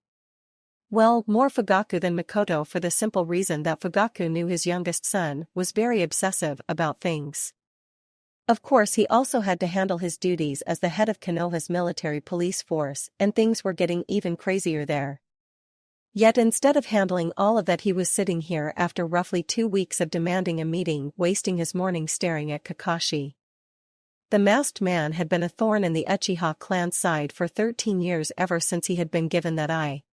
Speaker 1: Well, more Fugaku than Mikoto, for the simple reason that Fugaku knew his youngest son was very obsessive about things. Of course, he also had to handle his duties as the head of Konoha's military police force, and things were getting even crazier there. Yet instead of handling all of that, he was sitting here after roughly 2 weeks of demanding a meeting, wasting his morning staring at Kakashi. The masked man had been a thorn in the Uchiha clan's side for 13 years, ever since he had been given that eye.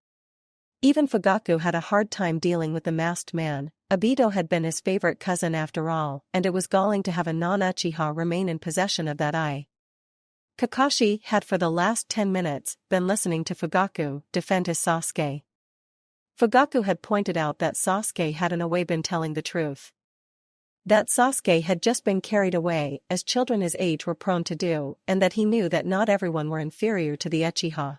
Speaker 1: Even Fugaku had a hard time dealing with the masked man. Obito had been his favorite cousin after all, and it was galling to have a non-Uchiha remain in possession of that eye. Kakashi had for the last 10 minutes been listening to Fugaku defend his Sasuke. Fugaku had pointed out that Sasuke had in a way been telling the truth. That Sasuke had just been carried away, as children his age were prone to do, and that he knew that not everyone were inferior to the Uchiha.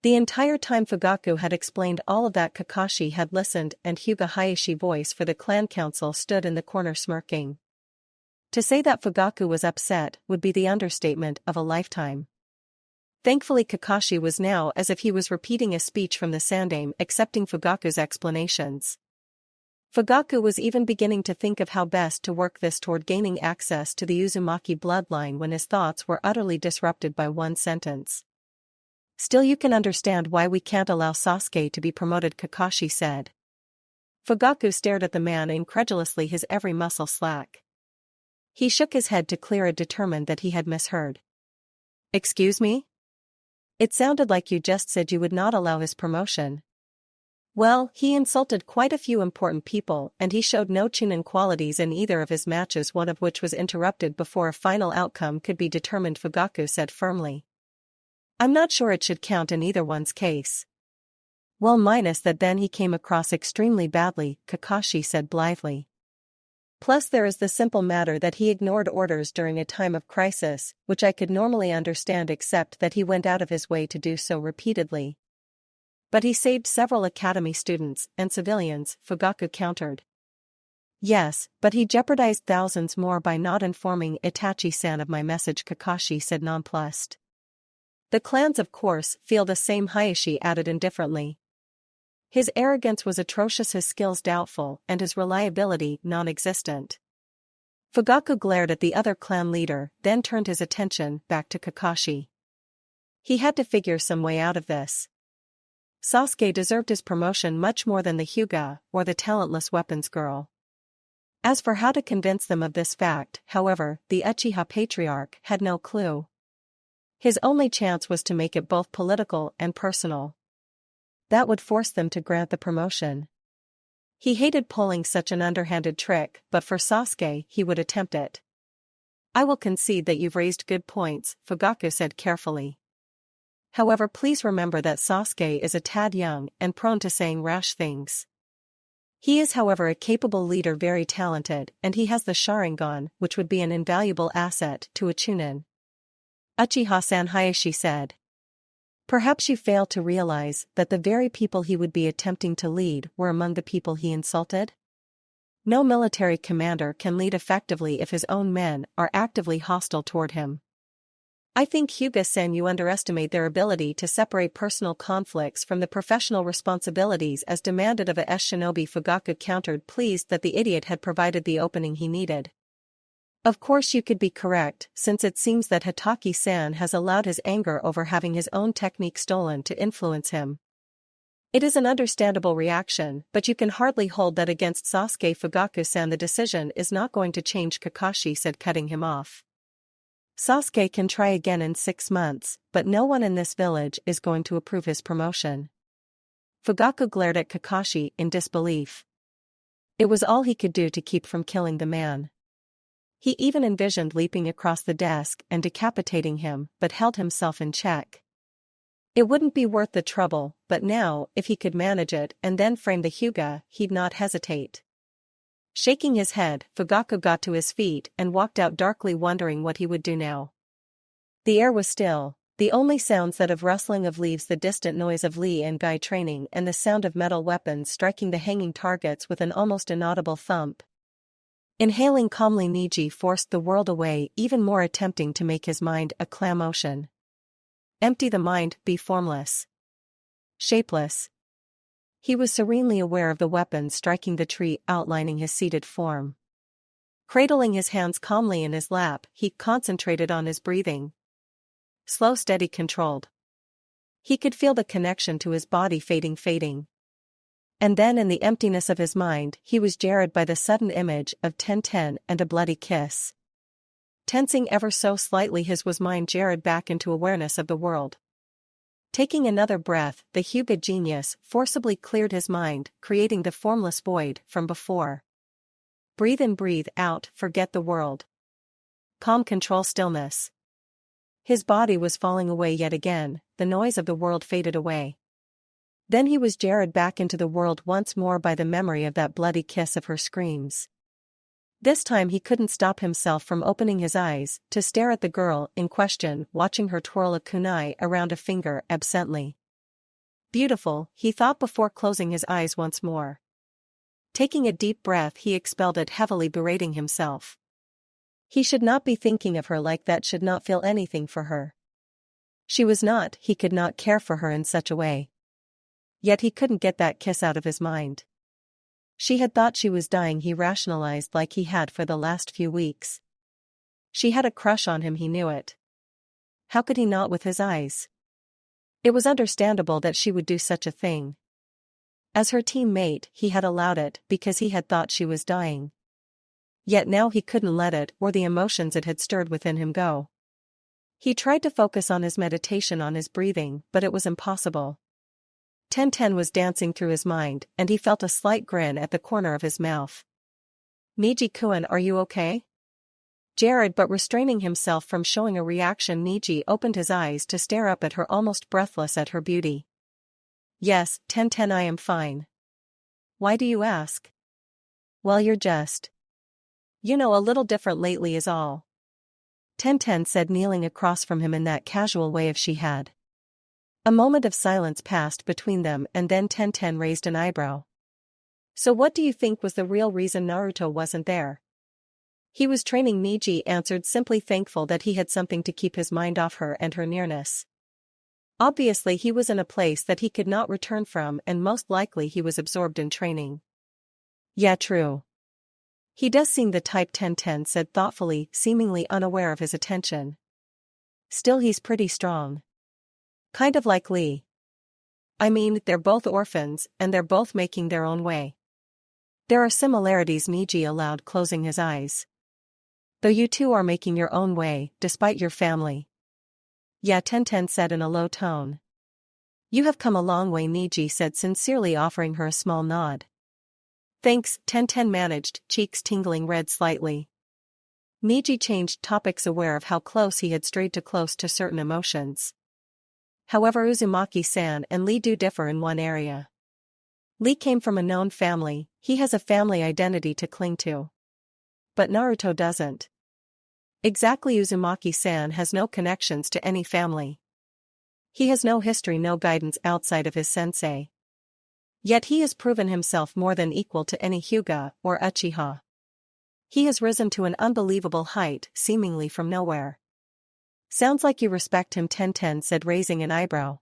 Speaker 1: The entire time Fugaku had explained all of that, Kakashi had listened, and Hyuga Hayashi, voice for the clan council, stood in the corner smirking. To say that Fugaku was upset would be the understatement of a lifetime. Thankfully, Kakashi was now as if he was repeating a speech from the Sandaime, accepting Fugaku's explanations. Fugaku was even beginning to think of how best to work this toward gaining access to the Uzumaki bloodline when his thoughts were utterly disrupted by one sentence. Still, you can understand why we can't allow Sasuke to be promoted, Kakashi said. Fugaku stared at the man incredulously, his every muscle slack. He shook his head to clear it, determined that he had misheard. Excuse me? It sounded like you just said you would not allow his promotion. Well, he insulted quite a few important people, and he showed no chunin qualities in either of his matches, one of which was interrupted before a final outcome could be determined, Fugaku said firmly. I'm not sure it should count in either one's case. Well, minus that then he came across extremely badly, Kakashi said blithely. Plus there is the simple matter that he ignored orders during a time of crisis, which I could normally understand, except that he went out of his way to do so repeatedly. But he saved several academy students and civilians, Fugaku countered. Yes, but he jeopardized thousands more by not informing Itachi-san of my message, Kakashi said nonplussed. The clans of course feel the same, Hayashi added indifferently. His arrogance was atrocious, his skills doubtful, and his reliability non-existent. Fugaku glared at the other clan leader, then turned his attention back to Kakashi. He had to figure some way out of this. Sasuke deserved his promotion much more than the Hyuga or the talentless weapons girl. As for how to convince them of this fact, however, the Uchiha patriarch had no clue. His only chance was to make it both political and personal. That would force them to grant the promotion. He hated pulling such an underhanded trick, but for Sasuke he would attempt it. I will concede that you've raised good points, Fugaku said carefully. However, please remember that Sasuke is a tad young and prone to saying rash things. He is, however, a capable leader, very talented, and he has the Sharingan, which would be an invaluable asset to a Chunin. Uchiha-san, Hayashi said. Perhaps you fail to realize that the very people he would be attempting to lead were among the people he insulted? No military commander can lead effectively if his own men are actively hostile toward him. I think Hyuga-sen, you underestimate their ability to separate personal conflicts from the professional responsibilities as demanded of a shinobi. Fugaku countered, pleased that the idiot had provided the opening he needed. Of course you could be correct, since it seems that Hataki-san has allowed his anger over having his own technique stolen to influence him. It is an understandable reaction, but you can hardly hold that against Sasuke. Fugaku-san, the decision is not going to change, Kakashi said, cutting him off. Sasuke can try again in 6 months, but no one in this village is going to approve his promotion. Fugaku glared at Kakashi in disbelief. It was all he could do to keep from killing the man. He even envisioned leaping across the desk and decapitating him, but held himself in check. It wouldn't be worth the trouble, but now, if he could manage it and then frame the Hyuga, he'd not hesitate. Shaking his head, Fugaku got to his feet and walked out, darkly wondering what he would do now. The air was still, the only sounds that of rustling of leaves, the distant noise of Lee and Guy training, and the sound of metal weapons striking the hanging targets with an almost inaudible thump. Inhaling calmly, Niji forced the world away even more, attempting to make his mind a clam ocean. Empty the mind, be formless. Shapeless. He was serenely aware of the weapons striking the tree, outlining his seated form. Cradling his hands calmly in his lap, he concentrated on his breathing. Slow, steady, controlled. He could feel the connection to his body fading. And then in the emptiness of his mind, he was jarred by the sudden image of Tenten and a bloody kiss. Tensing ever so slightly, his mind jarred back into awareness of the world. Taking another breath, the Hyuga genius forcibly cleared his mind, creating the formless void from before. Breathe in, breathe out, forget the world. Calm, control, stillness. His body was falling away yet again, the noise of the world faded away. Then he was jarred back into the world once more by the memory of that bloody kiss, of her screams. This time he couldn't stop himself from opening his eyes to stare at the girl in question, watching her twirl a kunai around a finger absently. Beautiful, he thought before closing his eyes once more. Taking a deep breath, he expelled it heavily, berating himself. He should not be thinking of her like that, should not feel anything for her. She was not, he could not care for her in such a way. Yet he couldn't get that kiss out of his mind. She had thought she was dying, he rationalized, like he had for the last few weeks. She had a crush on him, he knew it. How could he not with his eyes? It was understandable that she would do such a thing. As her teammate, he had allowed it because he had thought she was dying. Yet now he couldn't let it, or the emotions it had stirred within him, go. He tried to focus on his meditation, on his breathing, but it was impossible. Tenten was dancing through his mind, and he felt a slight grin at the corner of his mouth. Niji-kun, are you okay? Jared, but restraining himself from showing a reaction, Niji opened his eyes to stare up at her, almost breathless at her beauty. Yes, Tenten, I am fine. Why do you ask? Well, you're just, a little different lately is all. Tenten said, kneeling across from him in that casual way she had. A moment of silence passed between them, and then Tenten raised an eyebrow. So what do you think was the real reason Naruto wasn't there? He was training, Niji answered, simply thankful that he had something to keep his mind off her and her nearness. Obviously he was in a place that he could not return from, and most likely he was absorbed in training. Yeah, true. He does seem the type, Tenten said thoughtfully, seemingly unaware of his attention. Still, he's pretty strong. Kind of like Lee. I mean, they're both orphans, and they're both making their own way. There are similarities, Niji allowed, closing his eyes. Though you two are making your own way, despite your family. Yeah, Tenten said in a low tone. You have come a long way, Niji said sincerely, offering her a small nod. Thanks, Tenten managed, cheeks tingling red slightly. Niji changed topics, aware of how close he had strayed to certain emotions. However, Uzumaki-san and Lee do differ in one area. Lee came from a known family, he has a family identity to cling to. But Naruto doesn't. Exactly, Uzumaki-san has no connections to any family. He has no history, no guidance outside of his sensei. Yet he has proven himself more than equal to any Hyuga or Uchiha. He has risen to an unbelievable height, seemingly from nowhere. Sounds like you respect him, Tenten said, raising an eyebrow.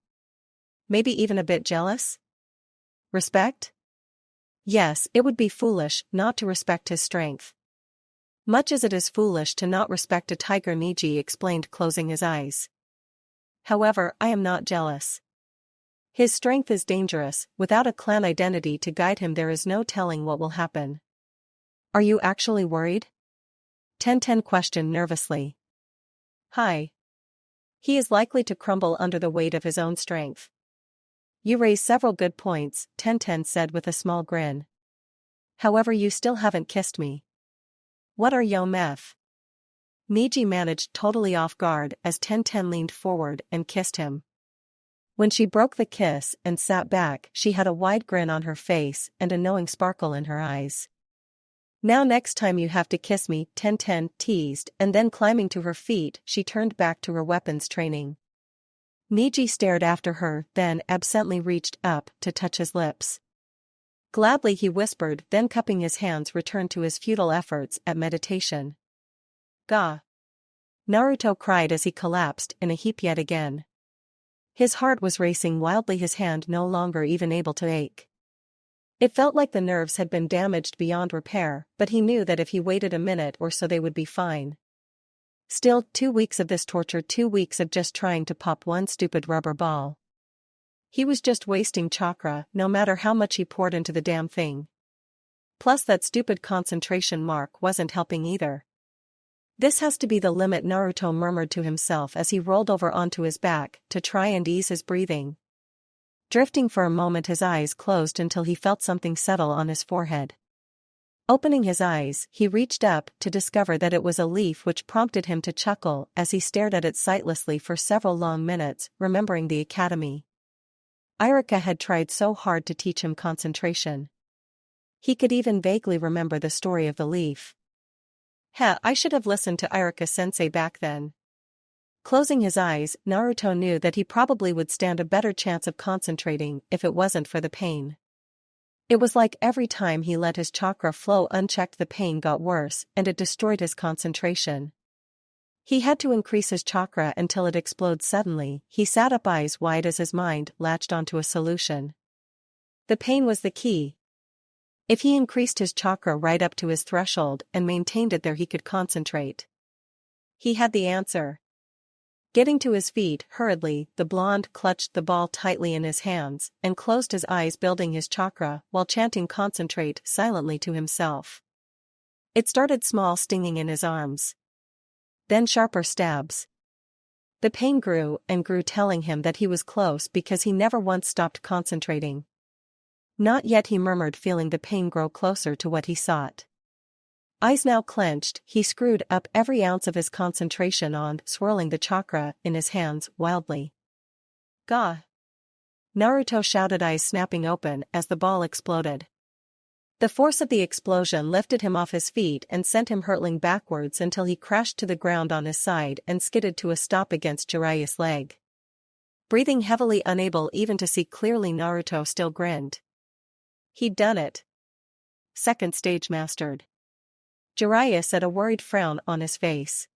Speaker 1: Maybe even a bit jealous? Respect? Yes, it would be foolish not to respect his strength. Much as it is foolish to not respect a tiger, Niji explained, closing his eyes. However, I am not jealous. His strength is dangerous. Without a clan identity to guide him, there is no telling what will happen. Are you actually worried? Tenten questioned nervously. Hi. He is likely to crumble under the weight of his own strength. You raise several good points, Tenten said with a small grin. However, you still haven't kissed me. What are yo meth? Niji managed totally off guard as Tenten leaned forward and kissed him. When she broke the kiss and sat back, she had a wide grin on her face and a knowing sparkle in her eyes. Now next time you have to kiss me, Tenten teased, and then climbing to her feet, she turned back to her weapons training. Niji stared after her, then absently reached up to touch his lips. Gladly he whispered, then cupping his hands returned to his futile efforts at meditation. Gah! Naruto cried as he collapsed in a heap yet again. His heart was racing wildly, his hand no longer even able to ache. It felt like the nerves had been damaged beyond repair, but he knew that if he waited a minute or so they would be fine. Still, 2 weeks of this torture, 2 weeks of just trying to pop one stupid rubber ball. He was just wasting chakra, no matter how much he poured into the damn thing. Plus that stupid concentration mark wasn't helping either. This has to be the limit, Naruto murmured to himself as he rolled over onto his back to try and ease his breathing. Drifting for a moment, his eyes closed until he felt something settle on his forehead. Opening his eyes, he reached up to discover that it was a leaf, which prompted him to chuckle as he stared at it sightlessly for several long minutes, remembering the academy. Irika had tried so hard to teach him concentration. He could even vaguely remember the story of the leaf. I should have listened to Irika-sensei back then. Closing his eyes, Naruto knew that he probably would stand a better chance of concentrating if it wasn't for the pain. It was like every time he let his chakra flow unchecked, the pain got worse and it destroyed his concentration. He had to increase his chakra until it exploded suddenly. He sat up, eyes wide, as his mind latched onto a solution. The pain was the key. If he increased his chakra right up to his threshold and maintained it there, he could concentrate. He had the answer. Getting to his feet hurriedly, the blonde clutched the ball tightly in his hands and closed his eyes, building his chakra while chanting concentrate silently to himself. It started small, stinging in his arms. Then sharper stabs. The pain grew and grew, telling him that he was close because he never once stopped concentrating. Not yet, he murmured, feeling the pain grow closer to what he sought. Eyes now clenched, he screwed up every ounce of his concentration on swirling the chakra in his hands wildly. Gah! Naruto shouted, eyes snapping open as the ball exploded. The force of the explosion lifted him off his feet and sent him hurtling backwards until he crashed to the ground on his side and skidded to a stop against Jiraiya's leg. Breathing heavily, unable even to see clearly, Naruto still grinned. He'd done it. Second stage mastered. Jiraiya said, a worried frown on his face.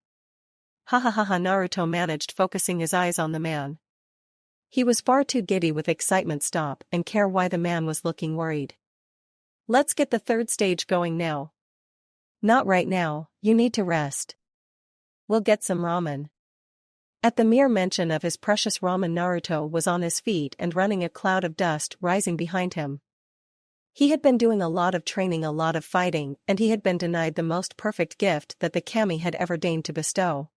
Speaker 1: Ha ha ha ha, Naruto managed, focusing his eyes on the man. He was far too giddy with excitement stop and care why the man was looking worried. Let's get the third stage going now. Not right now, you need to rest. We'll get some ramen. At the mere mention of his precious ramen, Naruto was on his feet and running, a cloud of dust rising behind him. He had been doing a lot of training, a lot of fighting, and he had been denied the most perfect gift that the kami had ever deigned to bestow.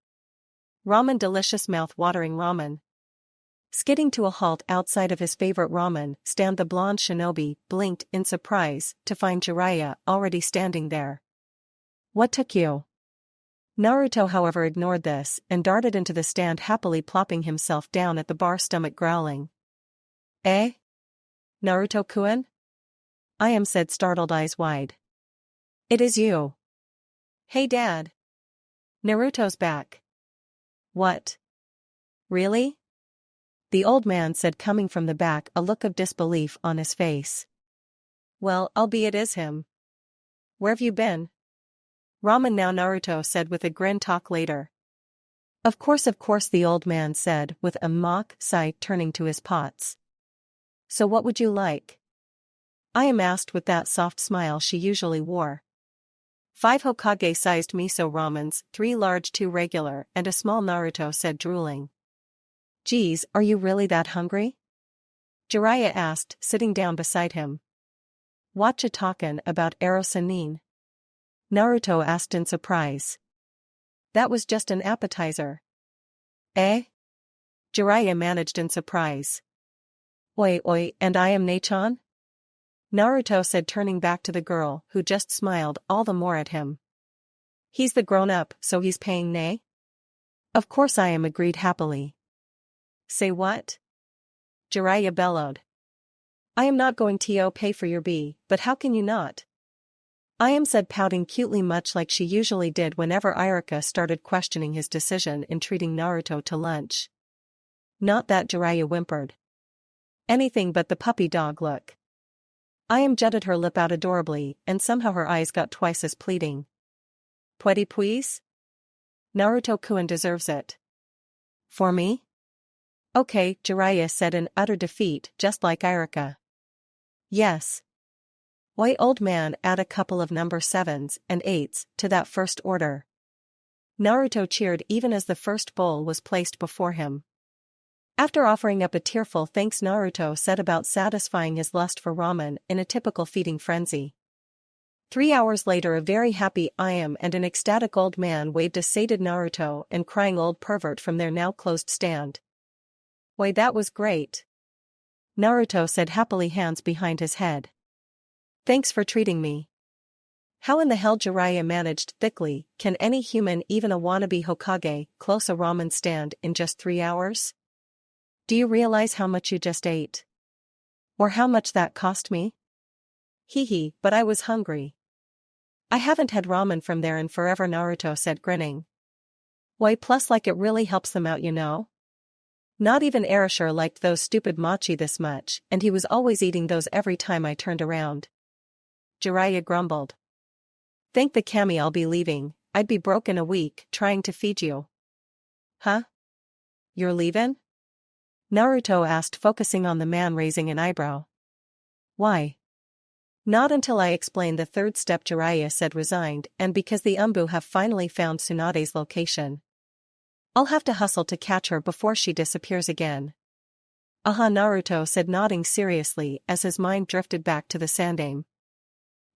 Speaker 1: Ramen, delicious, mouth-watering ramen. Skidding to a halt outside of his favorite ramen stand, the blonde shinobi blinked in surprise to find Jiraiya already standing there. What took you? Naruto, however, ignored this and darted into the stand, happily plopping himself down at the bar, stomach growling. Eh? Naruto-kun? I am, said, startled, eyes wide. It is you. Hey Dad. Naruto's back. What? Really? The old man said, coming from the back, a look of disbelief on his face. Well, albeit is him. Where've you been? Ramen now, Naruto said with a grin. Talk later. Of course, the old man said with a mock sigh, turning to his pots. So what would you like? I am asked with that soft smile she usually wore. 5 Hokage-sized miso ramens, 3 large 2 regular, and a small, Naruto said, drooling. Geez, are you really that hungry? Jiraiya asked, sitting down beside him. Watcha talkin' about Erosanin? Naruto asked in surprise. That was just an appetizer. Eh? Jiraiya managed in surprise. Oi, and I am Nechan? Naruto said, turning back to the girl, who just smiled all the more at him. He's the grown-up, so he's paying ne? Of course I am, agreed happily. Say what? Jiraiya bellowed. I am not going to pay for your bee, but how can you not? I am, said, pouting cutely, much like she usually did whenever Iruka started questioning his decision in treating Naruto to lunch. Not that, Jiraiya whimpered. Anything but the puppy dog look. I am jutted her lip out adorably, and somehow her eyes got twice as pleading. Pretty please? Naruto-kun deserves it. For me? Okay, Jiraiya said in utter defeat, just like Iruka. Yes. Why, old man, add a couple of number 7s and 8s to that first order. Naruto cheered even as the first bowl was placed before him. After offering up a tearful thanks, Naruto set about satisfying his lust for ramen in a typical feeding frenzy. 3 hours later, a very happy I am and an ecstatic old man waved a sated Naruto and crying old pervert from their now closed stand. Why, that was great. Naruto said happily, hands behind his head. Thanks for treating me. How in the hell, Jiraiya managed thickly, can any human, even a wannabe Hokage, close a ramen stand in just 3 hours? Do you realize how much you just ate? Or how much that cost me? Hee, but I was hungry. I haven't had ramen from there in forever, Naruto said, grinning. Why, plus like it really helps them out, you know? Not even Erashur liked those stupid mochi this much, and he was always eating those every time I turned around. Jiraiya grumbled. Thank the kami I'll be leaving, I'd be broke in a week trying to feed you. Huh? You're leavin'? Naruto asked, focusing on the man raising an eyebrow. Why? Not until I explain the third step, Jiraiya said, resigned, and because the Umbu have finally found Tsunade's location. I'll have to hustle to catch her before she disappears again. Aha, Naruto said, nodding seriously as his mind drifted back to the sandame.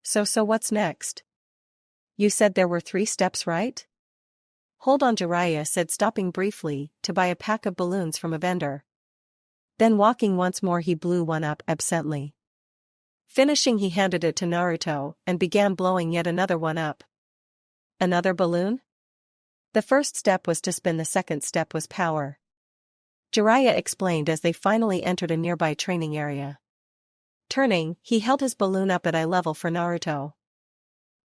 Speaker 1: So what's next? You said there were 3 steps, right? Hold on, Jiraiya said, stopping briefly to buy a pack of balloons from a vendor. Then walking once more, he blew one up absently. Finishing, he handed it to Naruto and began blowing yet another one up. Another balloon? The first step was to spin, the second step was power. Jiraiya explained as they finally entered a nearby training area. Turning, he held his balloon up at eye level for Naruto.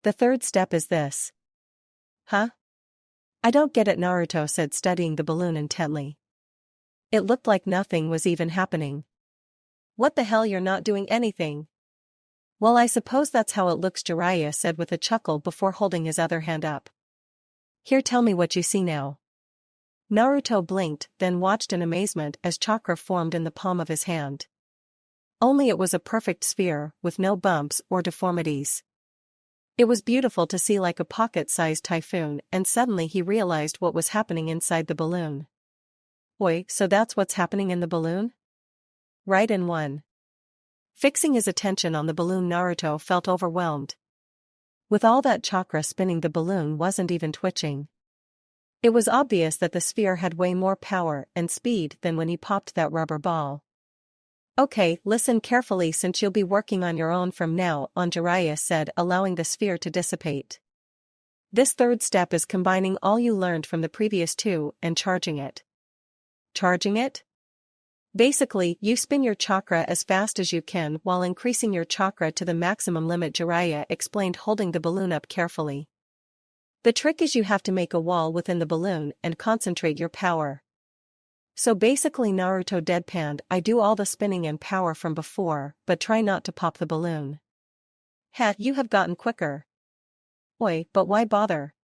Speaker 1: The third step is this. Huh? I don't get it, Naruto said, studying the balloon intently. It looked like nothing was even happening. What the hell, you're not doing anything? Well, I suppose that's how it looks, Jiraiya said with a chuckle before holding his other hand up. Here, tell me what you see now. Naruto blinked, then watched in amazement as chakra formed in the palm of his hand. Only it was a perfect sphere, with no bumps or deformities. It was beautiful to see, like a pocket-sized typhoon, and suddenly he realized what was happening inside the balloon. Oi, so that's what's happening in the balloon? Right in one. Fixing his attention on the balloon, Naruto felt overwhelmed. With all that chakra spinning, the balloon wasn't even twitching. It was obvious that the sphere had way more power and speed than when he popped that rubber ball. Okay, listen carefully since you'll be working on your own from now on, Jiraiya said, allowing the sphere to dissipate. This third step is combining all you learned from the previous 2 and charging it. Charging it? Basically, you spin your chakra as fast as you can while increasing your chakra to the maximum limit, Jiraiya explained, holding the balloon up carefully. The trick is you have to make a wall within the balloon and concentrate your power. So basically, Naruto deadpanned, I do all the spinning and power from before, but try not to pop the balloon. You have gotten quicker. Oi, but why bother?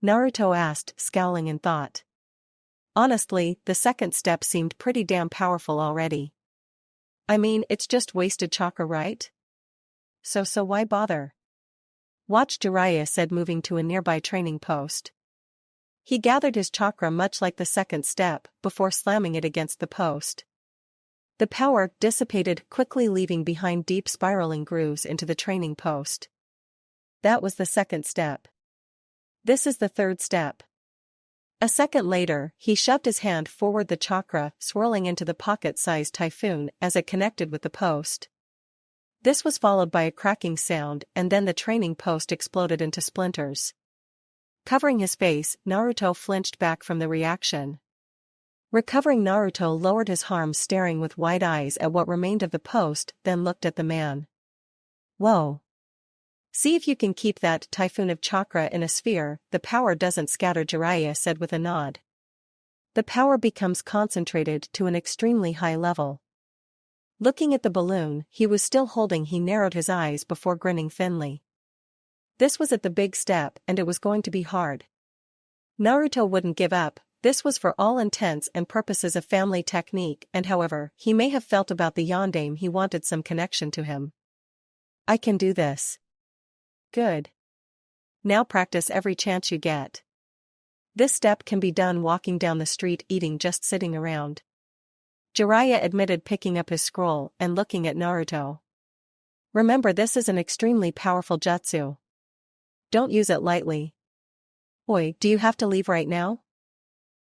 Speaker 1: Naruto asked, scowling in thought. Honestly, the second step seemed pretty damn powerful already. I mean, it's just wasted chakra, right? So why bother? Watch, Jiraiya said, moving to a nearby training post. He gathered his chakra much like the second step, before slamming it against the post. The power dissipated, quickly leaving behind deep spiraling grooves into the training post. That was the second step. This is the third step. A second later, he shoved his hand forward, the chakra swirling into the pocket-sized typhoon as it connected with the post. This was followed by a cracking sound, and then the training post exploded into splinters. Covering his face, Naruto flinched back from the reaction. Recovering, Naruto lowered his arms, staring with wide eyes at what remained of the post, then looked at the man. Whoa. See if you can keep that typhoon of chakra in a sphere. The power doesn't scatter, Jiraiya said with a nod. The power becomes concentrated to an extremely high level. Looking at the balloon he was still holding, he narrowed his eyes before grinning thinly. This was at the big step, and it was going to be hard. Naruto wouldn't give up. This was for all intents and purposes a family technique, and however he may have felt about the yondaime, he wanted some connection to him. I can do this. Good. Now practice every chance you get. This step can be done walking down the street, eating, just sitting around. Jiraiya admitted, picking up his scroll and looking at Naruto. Remember, this is an extremely powerful jutsu. Don't use it lightly. Oi, do you have to leave right now?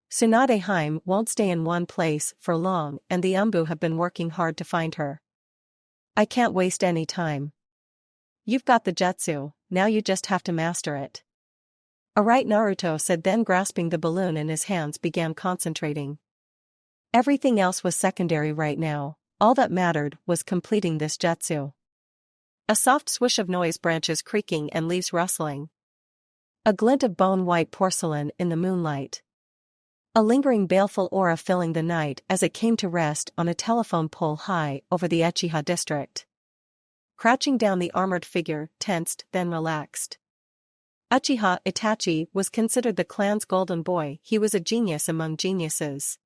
Speaker 1: Tsunade Hime won't stay in one place for long, and the Umbu have been working hard to find her. I can't waste any time. You've got the jutsu, now you just have to master it. Alright, Naruto said, then grasping the balloon in his hands began concentrating. Everything else was secondary right now, all that mattered was completing this jutsu. A soft swish of noise, branches creaking and leaves rustling. A glint of bone-white porcelain in the moonlight. A lingering baleful aura filling the night as it came to rest on a telephone pole high over the Uchiha district. Crouching down, the armored figure tensed, then relaxed. Uchiha Itachi was considered the clan's golden boy. He was a genius among geniuses.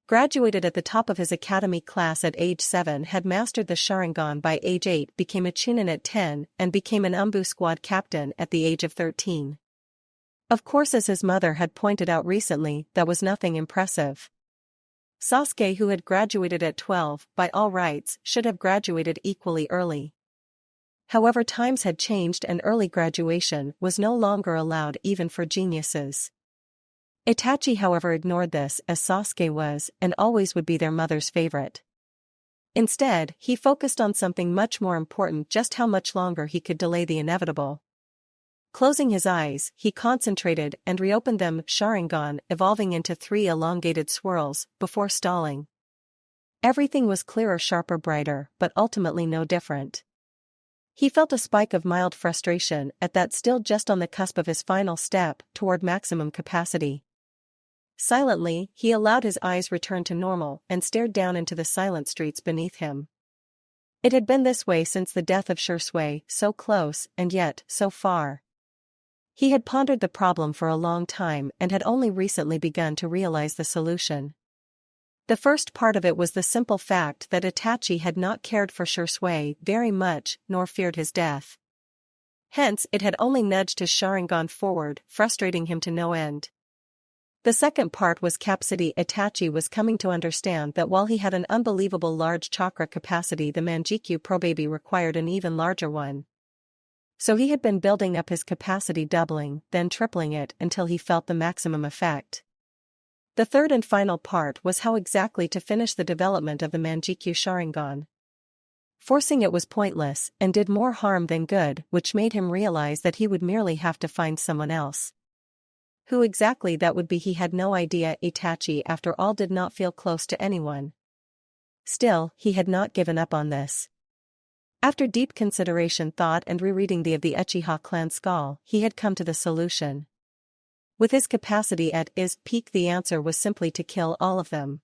Speaker 1: Graduated at the top of his academy class at age 7, had mastered the Sharingan by age 8, became a Chunin at 10, and became an Umbu squad captain at the age of 13. Of course, as his mother had pointed out recently, that was nothing impressive. Sasuke, who had graduated at 12, by all rights, should have graduated equally early. However, times had changed and early graduation was no longer allowed even for geniuses. Itachi, however, ignored this, as Sasuke was, and always would be, their mother's favorite. Instead, he focused on something much more important: just how much longer he could delay the inevitable. Closing his eyes, he concentrated and reopened them, Sharingan evolving into 3 elongated swirls, before stalling. Everything was clearer, sharper, brighter, but ultimately no different. He felt a spike of mild frustration at that, still just on the cusp of his final step toward maximum capacity. Silently, he allowed his eyes return to normal and stared down into the silent streets beneath him. It had been this way since the death of Shisui, so close and yet so far. He had pondered the problem for a long time and had only recently begun to realize the solution. The first part of it was the simple fact that Itachi had not cared for Shisui very much, nor feared his death. Hence, it had only nudged his Sharingan forward, frustrating him to no end. The second part was capacity. Itachi was coming to understand that while he had an unbelievable large chakra capacity, the Manjikyu Probaby required an even larger one. So he had been building up his capacity, doubling, then tripling it until he felt the maximum effect. The third and final part was how exactly to finish the development of the Manjikyu Sharingan. Forcing it was pointless and did more harm than good, which made him realize that he would merely have to find someone else. Who exactly that would be, he had no idea. Itachi, after all, did not feel close to anyone. Still, he had not given up on this. After deep consideration, thought, and rereading the Uchiha clan skull, he had come to the solution. With his capacity at its peak, the answer was simply to kill all of them.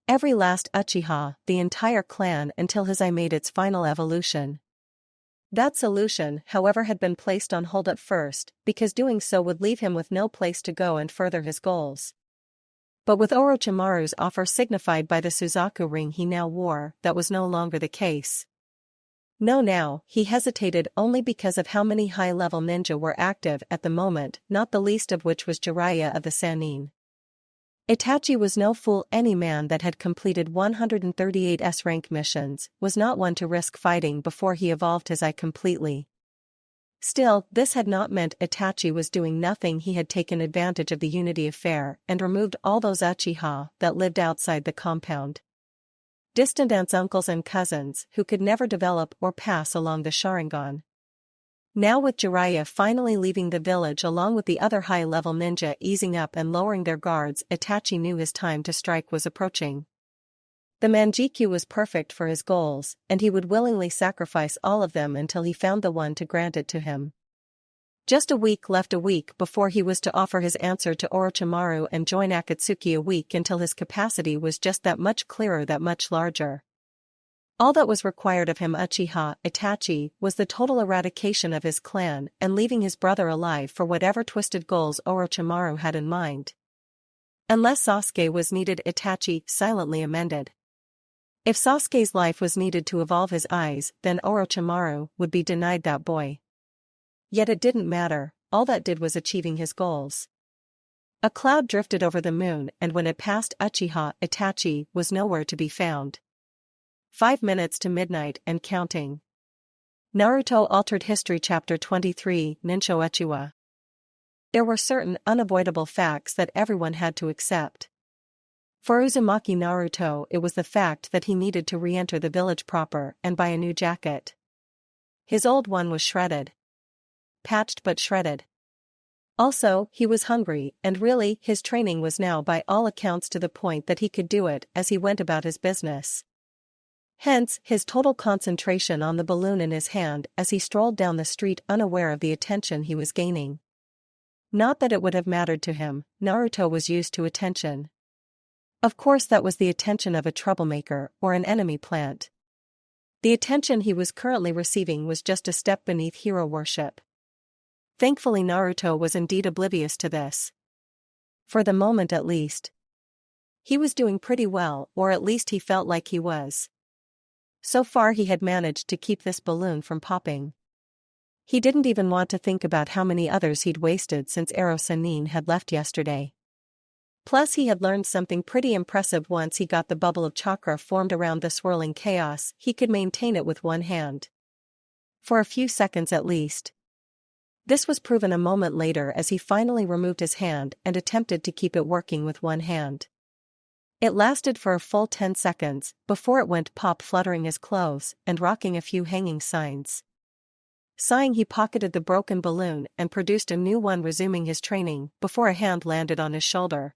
Speaker 1: Every last Uchiha, the entire clan, until his eye made its final evolution. That solution, however, had been placed on hold at first, because doing so would leave him with no place to go and further his goals. But with Orochimaru's offer signified by the Suzaku ring he now wore, that was no longer the case. No, now, he hesitated only because of how many high-level ninja were active at the moment, not the least of which was Jiraiya of the Sannin. Itachi was no fool. Any man that had completed 138 S-rank missions was not one to risk fighting before he evolved his eye completely. Still, this had not meant Itachi was doing nothing. He had taken advantage of the unity affair and removed all those Uchiha that lived outside the compound. Distant aunts, uncles and cousins who could never develop or pass along the Sharingan. Now with Jiraiya finally leaving the village along with the other high-level ninja easing up and lowering their guards, Itachi knew his time to strike was approaching. The Manjikyu was perfect for his goals, and he would willingly sacrifice all of them until he found the one to grant it to him. Just a week left, a week before he was to offer his answer to Orochimaru and join Akatsuki, a week until his capacity was just that much clearer, that much larger. All that was required of him, Uchiha Itachi, was the total eradication of his clan and leaving his brother alive for whatever twisted goals Orochimaru had in mind. Unless Sasuke was needed, Itachi silently amended. If Sasuke's life was needed to evolve his eyes, then Orochimaru would be denied that boy. Yet it didn't matter, all that did was achieving his goals. A cloud drifted over the moon, and when it passed Uchiha Itachi was nowhere to be found. 5 minutes to midnight and counting. Naruto Altered History Chapter 23 Ninsho Uchiwa. There were certain unavoidable facts that everyone had to accept. For Uzumaki Naruto, it was the fact that he needed to re-enter the village proper and buy a new jacket. His old one was shredded. Patched but shredded. Also, he was hungry, and really, his training was now by all accounts to the point that he could do it as he went about his business. Hence, his total concentration on the balloon in his hand as he strolled down the street, unaware of the attention he was gaining. Not that it would have mattered to him, Naruto was used to attention. Of course, that was the attention of a troublemaker or an enemy plant. The attention he was currently receiving was just a step beneath hero worship. Thankfully, Naruto was indeed oblivious to this. For the moment at least. He was doing pretty well, or at least he felt like he was. So far he had managed to keep this balloon from popping. He didn't even want to think about how many others he'd wasted since Ero Sannin had left yesterday. Plus he had learned something pretty impressive. Once he got the bubble of chakra formed around the swirling chaos, he could maintain it with one hand. For a few seconds at least. This was proven a moment later as he finally removed his hand and attempted to keep it working with one hand. It lasted for a full 10 seconds, before it went pop, fluttering his clothes and rocking a few hanging signs. Sighing, he pocketed the broken balloon and produced a new one, resuming his training, before a hand landed on his shoulder.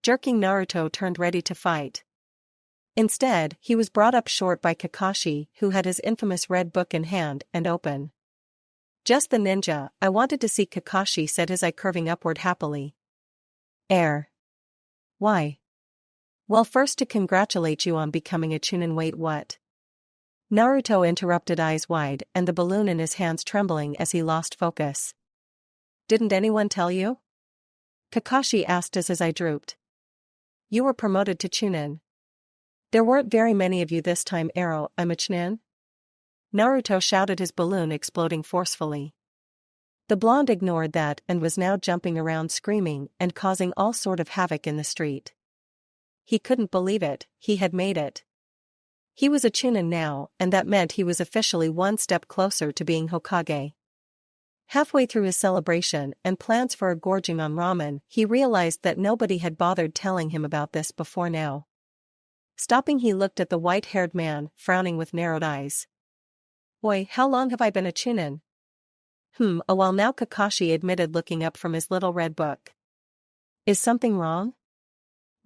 Speaker 1: Jerking, Naruto turned ready to fight. Instead, he was brought up short by Kakashi, who had his infamous red book in hand and open. Just the ninja I wanted to see, Kakashi said, his eye curving upward happily. Why? Well, first to congratulate you on becoming a Chunin. Wait, what? Naruto interrupted, eyes wide and the balloon in his hands trembling as he lost focus. Didn't anyone tell you? Kakashi asked as his eye drooped. You were promoted to Chunin. There weren't very many of you this time, Ero. I'm a Chunin? Naruto shouted, his balloon exploding forcefully. The blonde ignored that and was now jumping around, screaming and causing all sort of havoc in the street. He couldn't believe it, he had made it. He was a Chunin now, and that meant he was officially one step closer to being Hokage. Halfway through his celebration and plans for a gorging on ramen, he realized that nobody had bothered telling him about this before now. Stopping, he looked at the white-haired man, frowning with narrowed eyes. Boy, how long have I been a Chunin? A while now, Kakashi admitted, looking up from his little red book. Is something wrong?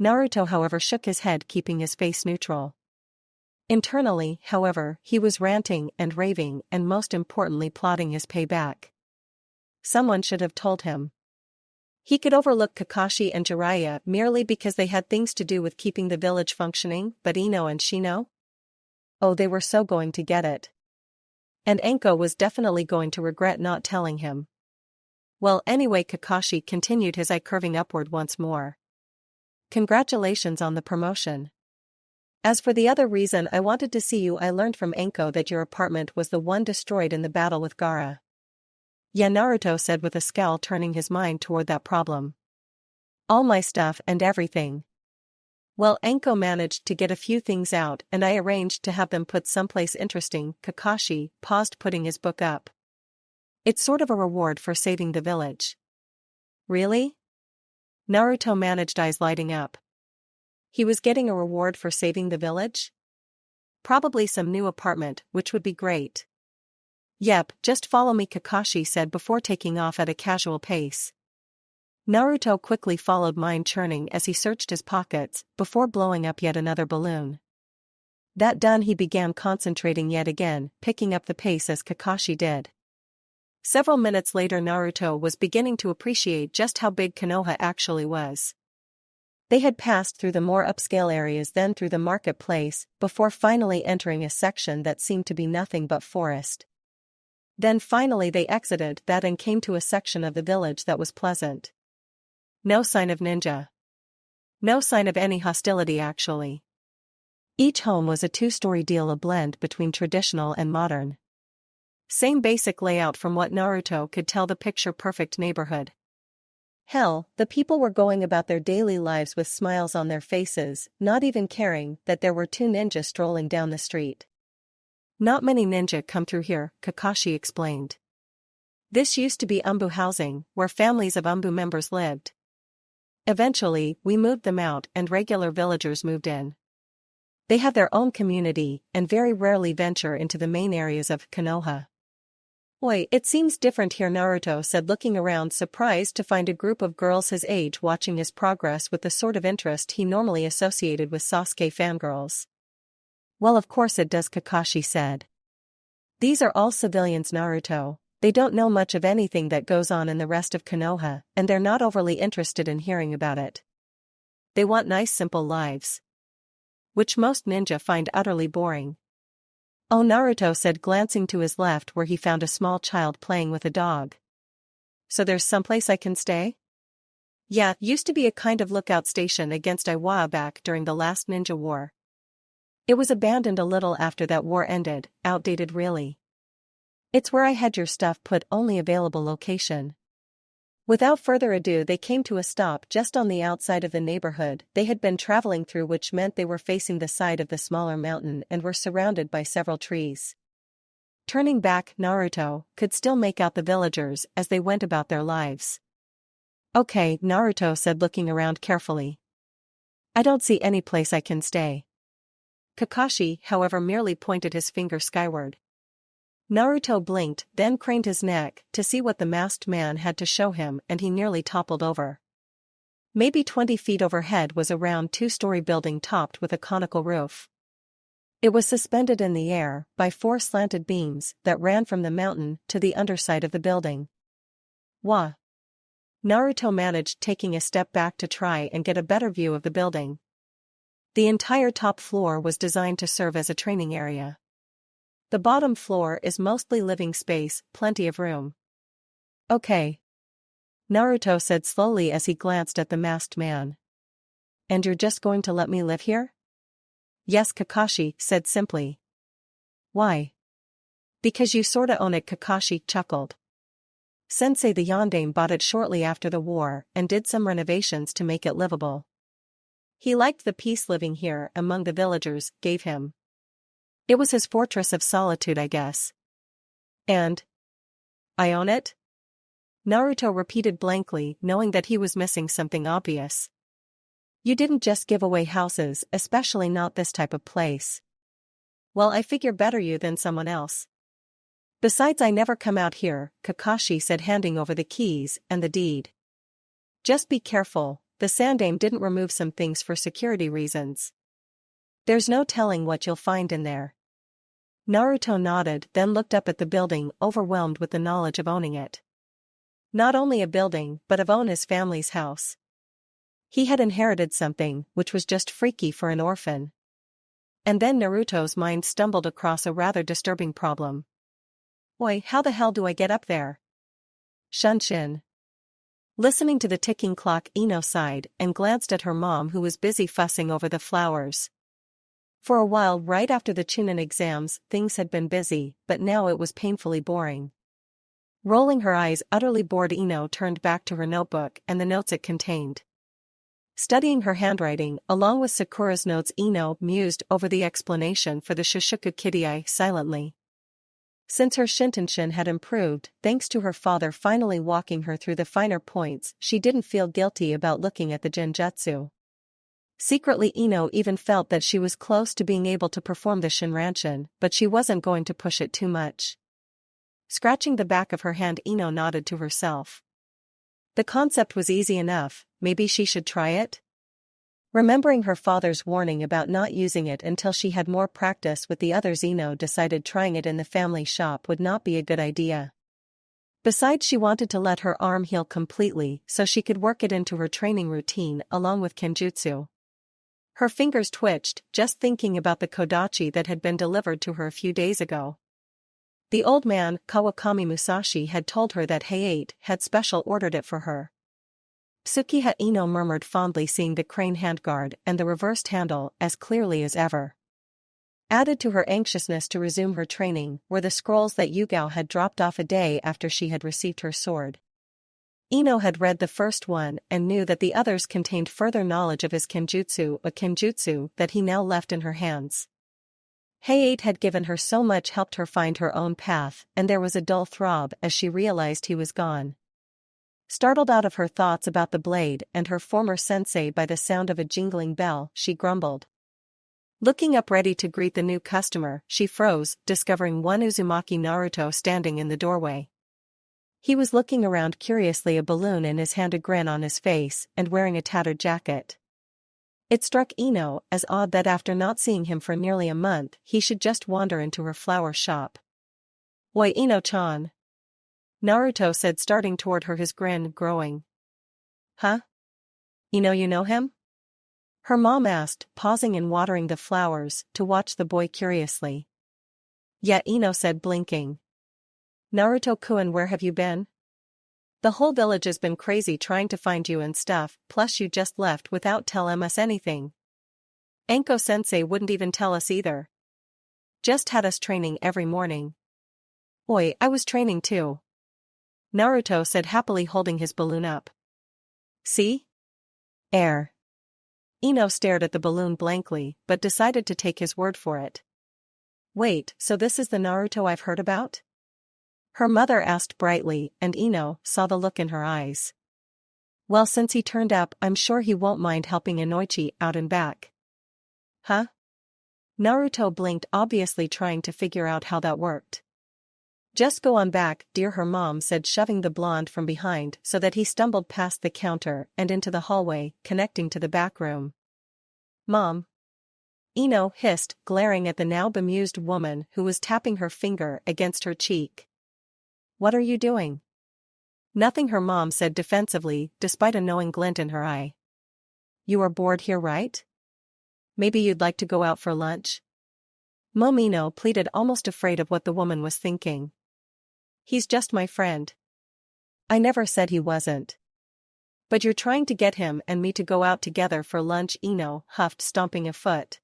Speaker 1: Naruto, however, shook his head, keeping his face neutral. Internally, however, he was ranting and raving and most importantly plotting his payback. Someone should have told him. He could overlook Kakashi and Jiraiya merely because they had things to do with keeping the village functioning, but Ino and Shino? Oh, they were so going to get it. And Anko was definitely going to regret not telling him. Well, anyway, Kakashi continued, his eye curving upward once more. Congratulations on the promotion. As for the other reason I wanted to see you, I learned from Anko that your apartment was the one destroyed in the battle with Gaara. Yeah, Naruto said with a scowl, turning his mind toward that problem. All my stuff and everything. Well, Anko managed to get a few things out and I arranged to have them put someplace interesting. Kakashi paused, putting his book up. It's sort of a reward for saving the village. Really? Naruto managed, eyes lighting up. He was getting a reward for saving the village? Probably some new apartment, which would be great. Yep, just follow me, Kakashi said before taking off at a casual pace. Naruto quickly followed, mind churning as he searched his pockets before blowing up yet another balloon. That done, he began concentrating yet again, picking up the pace as Kakashi did. Several minutes later, Naruto was beginning to appreciate just how big Konoha actually was. They had passed through the more upscale areas, then through the marketplace, before finally entering a section that seemed to be nothing but forest. Then finally they exited that and came to a section of the village that was pleasant. No sign of ninja. No sign of any hostility actually. Each home was a two-story deal, a blend between traditional and modern. Same basic layout from what Naruto could tell, the picture-perfect neighborhood. Hell, the people were going about their daily lives with smiles on their faces, not even caring that there were two ninjas strolling down the street. Not many ninja come through here, Kakashi explained. This used to be Umbu housing, where families of Umbu members lived. Eventually, we moved them out and regular villagers moved in. They have their own community and very rarely venture into the main areas of Konoha. Oi, it seems different here, Naruto said, looking around, surprised to find a group of girls his age watching his progress with the sort of interest he normally associated with Sasuke fangirls. Well, of course it does, Kakashi said. These are all civilians, Naruto. They don't know much of anything that goes on in the rest of Konoha, and they're not overly interested in hearing about it. They want nice, simple lives, which most ninja find utterly boring. Oh, Naruto said, glancing to his left where he found a small child playing with a dog. So there's someplace I can stay? Yeah, used to be a kind of lookout station against Iwa back during the last ninja war. It was abandoned a little after that war ended, outdated really. It's where I had your stuff put, only available location. Without further ado, they came to a stop just on the outside of the neighborhood they had been traveling through, which meant they were facing the side of the smaller mountain and were surrounded by several trees. Turning back, Naruto could still make out the villagers as they went about their lives. Okay, Naruto said, looking around carefully. I don't see any place I can stay. Kakashi, however, merely pointed his finger skyward. Naruto blinked, then craned his neck to see what the masked man had to show him, and he nearly toppled over. Maybe 20 feet overhead was a round two-story building topped with a conical roof. It was suspended in the air by 4 slanted beams that ran from the mountain to the underside of the building. Wah! Naruto managed, taking a step back to try and get a better view of the building. The entire top floor was designed to serve as a training area. The bottom floor is mostly living space, plenty of room. Okay. Naruto said slowly as he glanced at the masked man. And you're just going to let me live here? Yes, Kakashi said simply. Why? Because you sorta own it, Kakashi chuckled. Sensei, the yondaime, bought it shortly after the war and did some renovations to make it livable. He liked the peace living here among the villagers gave him. It was his fortress of solitude, I guess. And I own it? Naruto repeated blankly, knowing that he was missing something obvious. You didn't just give away houses, especially not this type of place. Well, I figure better you than someone else. Besides, I never come out here, Kakashi said, handing over the keys and the deed. Just be careful, the Sandaime didn't remove some things for security reasons. There's no telling what you'll find in there. Naruto nodded, then looked up at the building, overwhelmed with the knowledge of owning it. Not only a building, but of own his family's house. He had inherited something which was just freaky for an orphan. And then Naruto's mind stumbled across a rather disturbing problem. Oi, how the hell do I get up there? Shunshin. Listening to the ticking clock, Ino sighed and glanced at her mom, who was busy fussing over the flowers. For a while right after the Chunin exams, things had been busy, but now it was painfully boring. Rolling her eyes, utterly bored, Ino turned back to her notebook and the notes it contained. Studying her handwriting, along with Sakura's notes, Ino mused over the explanation for the Shishuku Kidai silently. Since her Shintenshin had improved, thanks to her father finally walking her through the finer points, she didn't feel guilty about looking at the Genjutsu. Secretly, Ino even felt that she was close to being able to perform the Shinranshin, but she wasn't going to push it too much. Scratching the back of her hand, Ino nodded to herself. The concept was easy enough, maybe she should try it? Remembering her father's warning about not using it until she had more practice with the others, Ino decided trying it in the family shop would not be a good idea. Besides, she wanted to let her arm heal completely so she could work it into her training routine along with Kenjutsu. Her fingers twitched, just thinking about the kodachi that had been delivered to her a few days ago. The old man, Kawakami Musashi, had told her that Hayate had special ordered it for her. Tsukiha, Ino murmured fondly, seeing the crane handguard and the reversed handle as clearly as ever. Added to her anxiousness to resume her training were the scrolls that Yugao had dropped off a day after she had received her sword. Ino had read the first one and knew that the others contained further knowledge of his kenjutsu, a kenjutsu that he now left in her hands. Hayate had given her so much, helped her find her own path, and there was a dull throb as she realized he was gone. Startled out of her thoughts about the blade and her former sensei by the sound of a jingling bell, she grumbled. Looking up ready to greet the new customer, she froze, discovering one Uzumaki Naruto standing in the doorway. He was looking around curiously, a balloon in his hand, a grin on his face, and wearing a tattered jacket. It struck Ino as odd that after not seeing him for nearly a month, he should just wander into her flower shop. "Why, Ino-chan?" Naruto said, starting toward her, his grin growing. "Huh? Ino, you know him?" her mom asked, pausing and watering the flowers to watch the boy curiously. "Yeah," Ino said, blinking. "Naruto-kun, where have you been? The whole village has been crazy trying to find you and stuff, plus you just left without telling us anything. Anko-sensei wouldn't even tell us either. Just had us training every morning." "Oi, I was training too," Naruto said, happily holding his balloon up. "See? Air." Ino stared at the balloon blankly, but decided to take his word for it. "Wait, so this is the Naruto I've heard about?" her mother asked brightly, and Ino saw the look in her eyes. "Well, since he turned up, I'm sure he won't mind helping Inoichi out and back." "Huh?" Naruto blinked, obviously trying to figure out how that worked. "Just go on back, dear," her mom said, shoving the blonde from behind so that he stumbled past the counter and into the hallway connecting to the back room. "Mom?" Ino hissed, glaring at the now bemused woman who was tapping her finger against her cheek. "What are you doing?" "Nothing," her mom said defensively, despite a knowing glint in her eye. "You are bored here, right? Maybe you'd like to go out for lunch?" Momino pleaded, almost afraid of what the woman was thinking. "He's just my friend." "I never said he wasn't." "But you're trying to get him and me to go out together for lunch," Ino huffed, stomping a foot.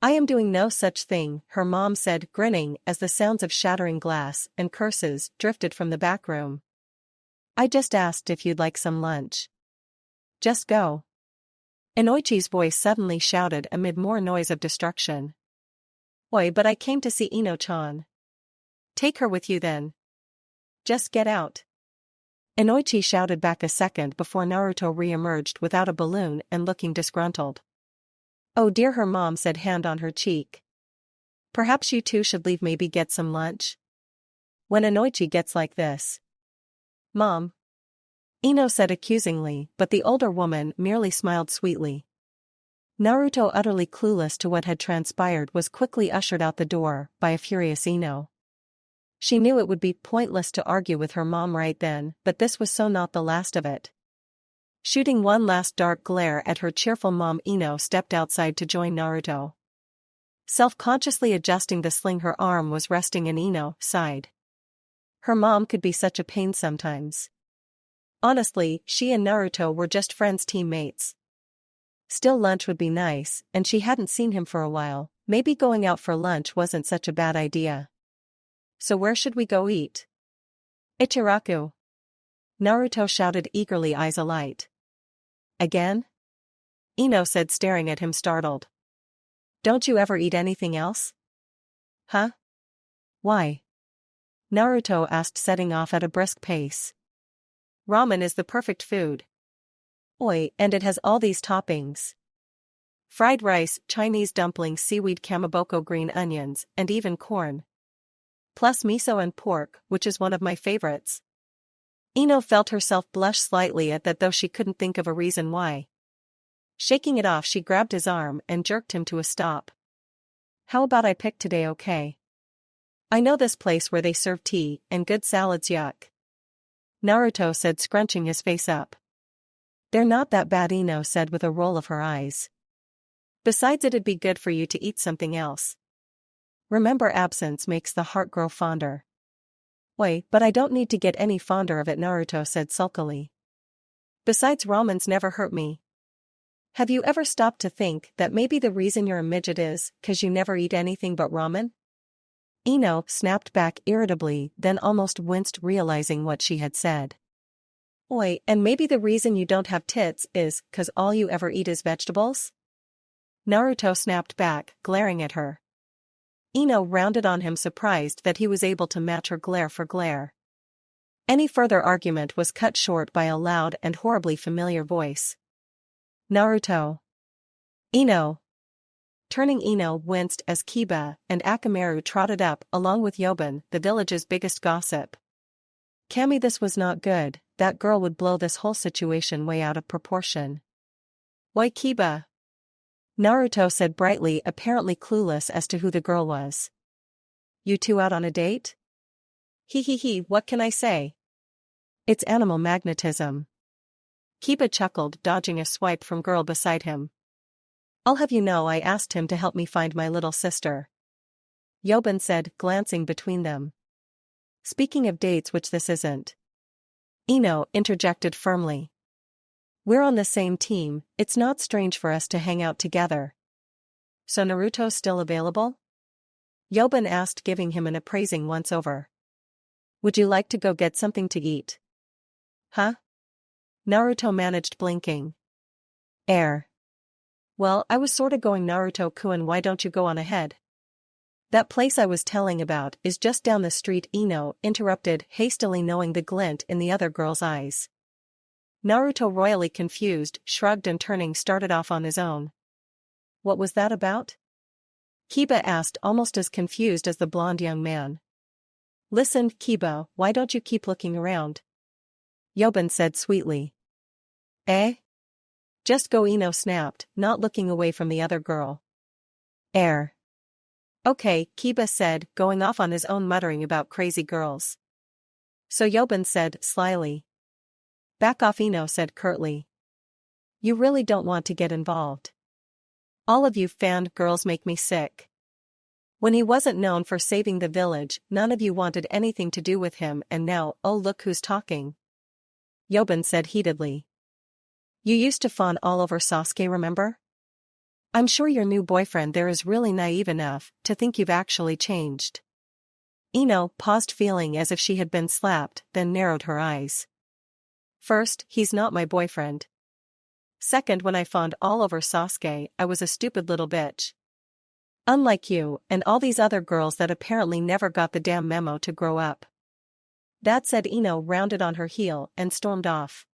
Speaker 1: "I am doing no such thing," her mom said, grinning as the sounds of shattering glass and curses drifted from the back room. "I just asked if you'd like some lunch. Just go." Inoichi's voice suddenly shouted amid more noise of destruction. "Oi, but I came to see Ino-chan." "Take her with you then. Just get out." Inoichi shouted back a second before Naruto re-emerged without a balloon and looking disgruntled. "Oh dear," her mom said, hand on her cheek. "Perhaps you two should leave, maybe get some lunch. When Inoichi gets like this." "Mom?" Ino said accusingly, but the older woman merely smiled sweetly. Naruto, utterly clueless to what had transpired, was quickly ushered out the door by a furious Ino. She knew it would be pointless to argue with her mom right then, but this was so not the last of it. Shooting one last dark glare at her cheerful mom, Ino stepped outside to join Naruto. Self-consciously adjusting the sling her arm was resting in, Ino sighed. Her mom could be such a pain sometimes. Honestly, she and Naruto were just friends teammates. Still lunch would be nice, and she hadn't seen him for a while, maybe going out for lunch wasn't such a bad idea. So where should we go eat? Ichiraku. Naruto shouted eagerly, eyes alight. Again? Ino said, staring at him startled. Don't you ever eat anything else? Huh? Why? Naruto asked, setting off at a brisk pace. Ramen is the perfect food. Oi, and it has all these toppings. Fried rice, Chinese dumplings, seaweed, kamaboko, green onions, and even corn. Plus miso and pork, which is one of my favorites. Ino felt herself blush slightly at that, though she couldn't think of a reason why. Shaking it off, she grabbed his arm and jerked him to a stop. How about I pick today, okay? I know this place where they serve tea and good salads. Yuck. Naruto said, scrunching his face up. They're not that bad, Ino said with a roll of her eyes. Besides, it'd be good for you to eat something else. Remember, absence makes the heart grow fonder. Wait, but I don't need to get any fonder of it, Naruto said sulkily. Besides, ramen's never hurt me. Have you ever stopped to think that maybe the reason you're a midget is 'cause you never eat anything but ramen? Ino snapped back irritably, then almost winced, realizing what she had said. Oi, and maybe the reason you don't have tits is 'cause all you ever eat is vegetables? Naruto snapped back, glaring at her. Ino rounded on him, surprised that he was able to match her glare for glare. Any further argument was cut short by a loud and horribly familiar voice. Naruto. Ino. Turning, Ino winced as Kiba and Akamaru trotted up along with Yobin, the village's biggest gossip. Kami, this was not good, that girl would blow this whole situation way out of proportion. Why, Kiba? Naruto said brightly, apparently clueless as to who the girl was. You two out on a date? He, what can I say? It's animal magnetism. Kiba chuckled, dodging a swipe from girl beside him. I'll have you know I asked him to help me find my little sister. Yobin said, glancing between them. Speaking of dates, which this isn't. Ino interjected firmly. We're on the same team, it's not strange for us to hang out together. So Naruto's still available? Yobin asked, giving him an appraising once-over. Would you like to go get something to eat? Huh? Naruto managed, blinking. Well, I was sorta going, Naruto-kun, why don't you go on ahead? That place I was telling about is just down the street, Ino interrupted, hastily, knowing the glint in the other girl's eyes. Naruto, royally confused, shrugged and turning started off on his own. What was that about? Kiba asked, almost as confused as the blonde young man. Listen, Kiba, why don't you keep looking around? Yobin said sweetly. Eh? Just go, Ino snapped, not looking away from the other girl. Okay, Kiba said, going off on his own, muttering about crazy girls. So Yobin said, slyly. Back off, Ino said curtly. You really don't want to get involved. All of you fanned girls make me sick. When he wasn't known for saving the village, none of you wanted anything to do with him, and now, oh look who's talking. Yobin said heatedly. You used to fawn all over Sasuke, remember? I'm sure your new boyfriend there is really naive enough to think you've actually changed. Ino paused, feeling as if she had been slapped, then narrowed her eyes. First, he's not my boyfriend. Second, when I fawned all over Sasuke, I was a stupid little bitch. Unlike you, and all these other girls that apparently never got the damn memo to grow up. That said, Ino rounded on her heel and stormed off.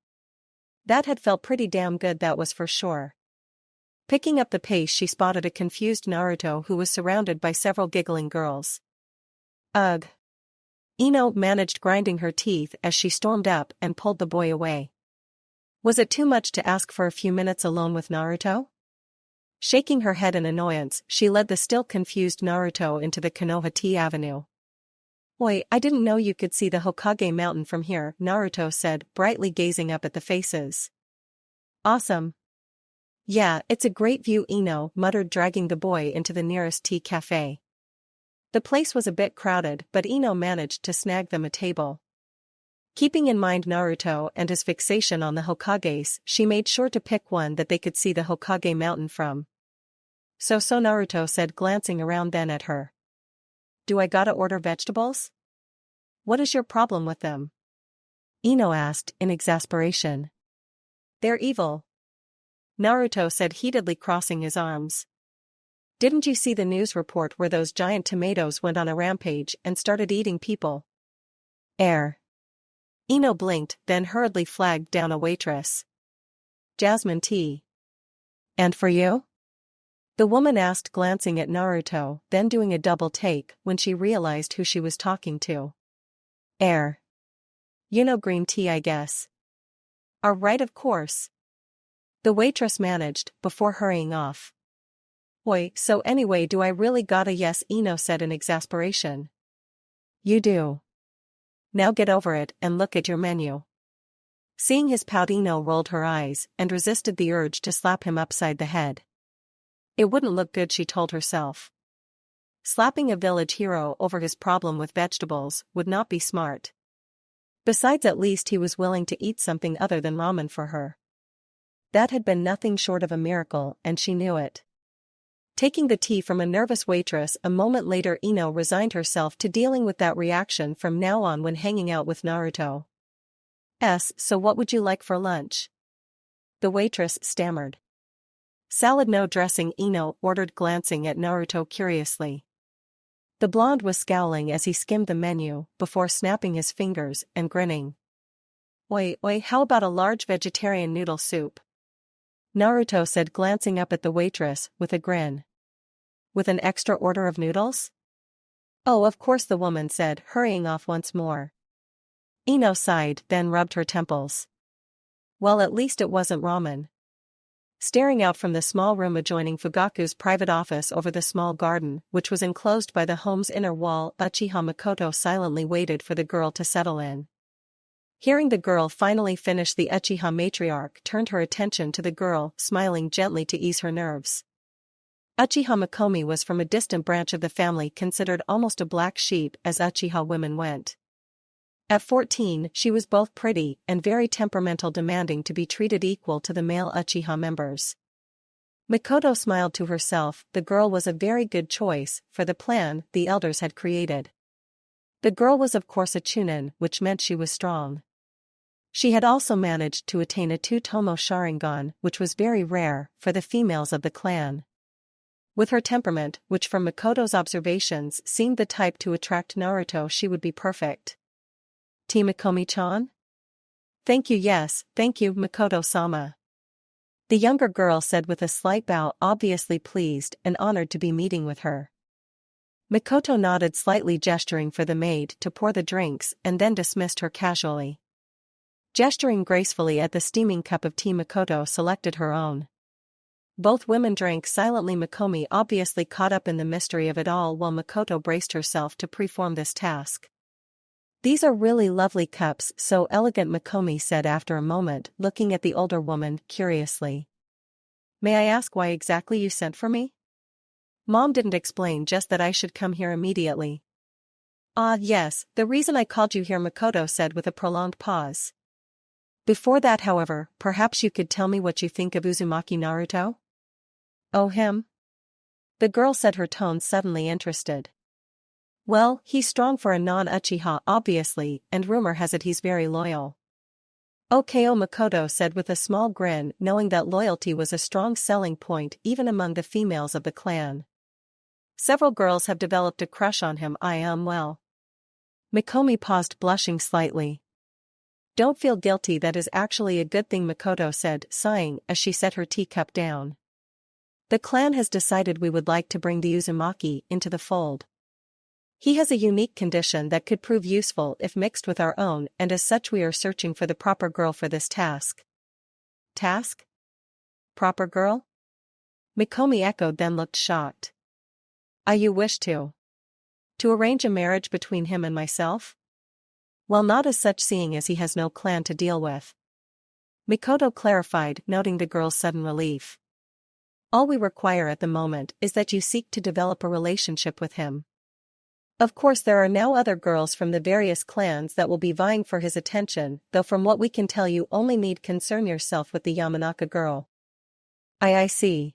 Speaker 1: That had felt pretty damn good, that was for sure. Picking up the pace, she spotted a confused Naruto who was surrounded by several giggling girls. Ugh. Ino managed, grinding her teeth as she stormed up and pulled the boy away. Was it too much to ask for a few minutes alone with Naruto? Shaking her head in annoyance, she led the still confused Naruto into the Konoha Tea Avenue. Oi, I didn't know you could see the Hokage mountain from here, Naruto said, brightly gazing up at the faces. Awesome. Yeah, it's a great view, Ino muttered, dragging the boy into the nearest tea cafe. The place was a bit crowded, but Ino managed to snag them a table. Keeping in mind Naruto and his fixation on the Hokages, she made sure to pick one that they could see the Hokage mountain from. So Naruto said, glancing around then at her. Do I gotta order vegetables? What is your problem with them? Ino asked, in exasperation. They're evil. Naruto said heatedly, crossing his arms. Didn't you see the news report where those giant tomatoes went on a rampage and started eating people? Ino blinked, then hurriedly flagged down a waitress. Jasmine tea. And for you? The woman asked, glancing at Naruto, then doing a double take when she realized who she was talking to. You know, green tea, I guess. Right, of course. The waitress managed, before hurrying off. Oi, so anyway, do I really gotta? Yes, Ino said in exasperation. You do. Now get over it and look at your menu. Seeing his pout, Ino rolled her eyes and resisted the urge to slap him upside the head. It wouldn't look good, she told herself. Slapping a village hero over his problem with vegetables would not be smart. Besides, at least he was willing to eat something other than ramen for her. That had been nothing short of a miracle, and she knew it. Taking the tea from a nervous waitress a moment later, Ino resigned herself to dealing with that reaction from now on when hanging out with Naruto. So what would you like for lunch? The waitress stammered. Salad, no dressing, Ino ordered, glancing at Naruto curiously. The blonde was scowling as he skimmed the menu, before snapping his fingers and grinning. Oi, how about a large vegetarian noodle soup? Naruto said, glancing up at the waitress with a grin. With an extra order of noodles? Oh, of course, the woman said, hurrying off once more. Ino sighed, then rubbed her temples. Well, at least it wasn't ramen. Staring out from the small room adjoining Fugaku's private office over the small garden, which was enclosed by the home's inner wall, Uchiha Makoto silently waited for the girl to settle in. Hearing the girl finally finish, the Uchiha matriarch turned her attention to the girl, smiling gently to ease her nerves. Uchiha Makomi was from a distant branch of the family, considered almost a black sheep as Uchiha women went. At 14, she was both pretty and very temperamental, demanding to be treated equal to the male Uchiha members. Makoto smiled to herself. The girl was a very good choice for the plan the elders had created. The girl was of course a Chunin, which meant she was strong. She had also managed to attain a two-tomo Sharingan, which was very rare for the females of the clan. With her temperament, which from Makoto's observations seemed the type to attract Naruto, she would be perfect. Tea, Makomi-chan? Thank you, yes, thank you, Makoto-sama. The younger girl said with a slight bow, obviously pleased and honored to be meeting with her. Makoto nodded slightly, gesturing for the maid to pour the drinks, and then dismissed her casually. Gesturing gracefully at the steaming cup of tea, Makoto selected her own. Both women drank silently, Makomi obviously caught up in the mystery of it all, while Makoto braced herself to perform this task. These are really lovely cups, so elegant, Makomi said after a moment, looking at the older woman curiously. May I ask why exactly you sent for me? Mom didn't explain, just that I should come here immediately. Yes, the reason I called you here, Makoto said with a prolonged pause. Before that, however, perhaps you could tell me what you think of Uzumaki Naruto? Oh, him? The girl said, her tone suddenly interested. Well, he's strong for a non-Uchiha, obviously, and rumor has it he's very loyal. Okay, Makoto said with a small grin, knowing that loyalty was a strong selling point even among the females of the clan. Several girls have developed a crush on him. Well. Makomi paused, blushing slightly. Don't feel guilty, that is actually a good thing, Makoto said, sighing as she set her teacup down. The clan has decided we would like to bring the Uzumaki into the fold. He has a unique condition that could prove useful if mixed with our own, and as such we are searching for the proper girl for this task. Task? Proper girl? Makomi echoed, then looked shocked. You wish to arrange a marriage between him and myself? Well, not as such, seeing as he has no clan to deal with. Makoto clarified, noting the girl's sudden relief. All we require at the moment is that you seek to develop a relationship with him. Of course there are now other girls from the various clans that will be vying for his attention, though from what we can tell you only need concern yourself with the Yamanaka girl. I see.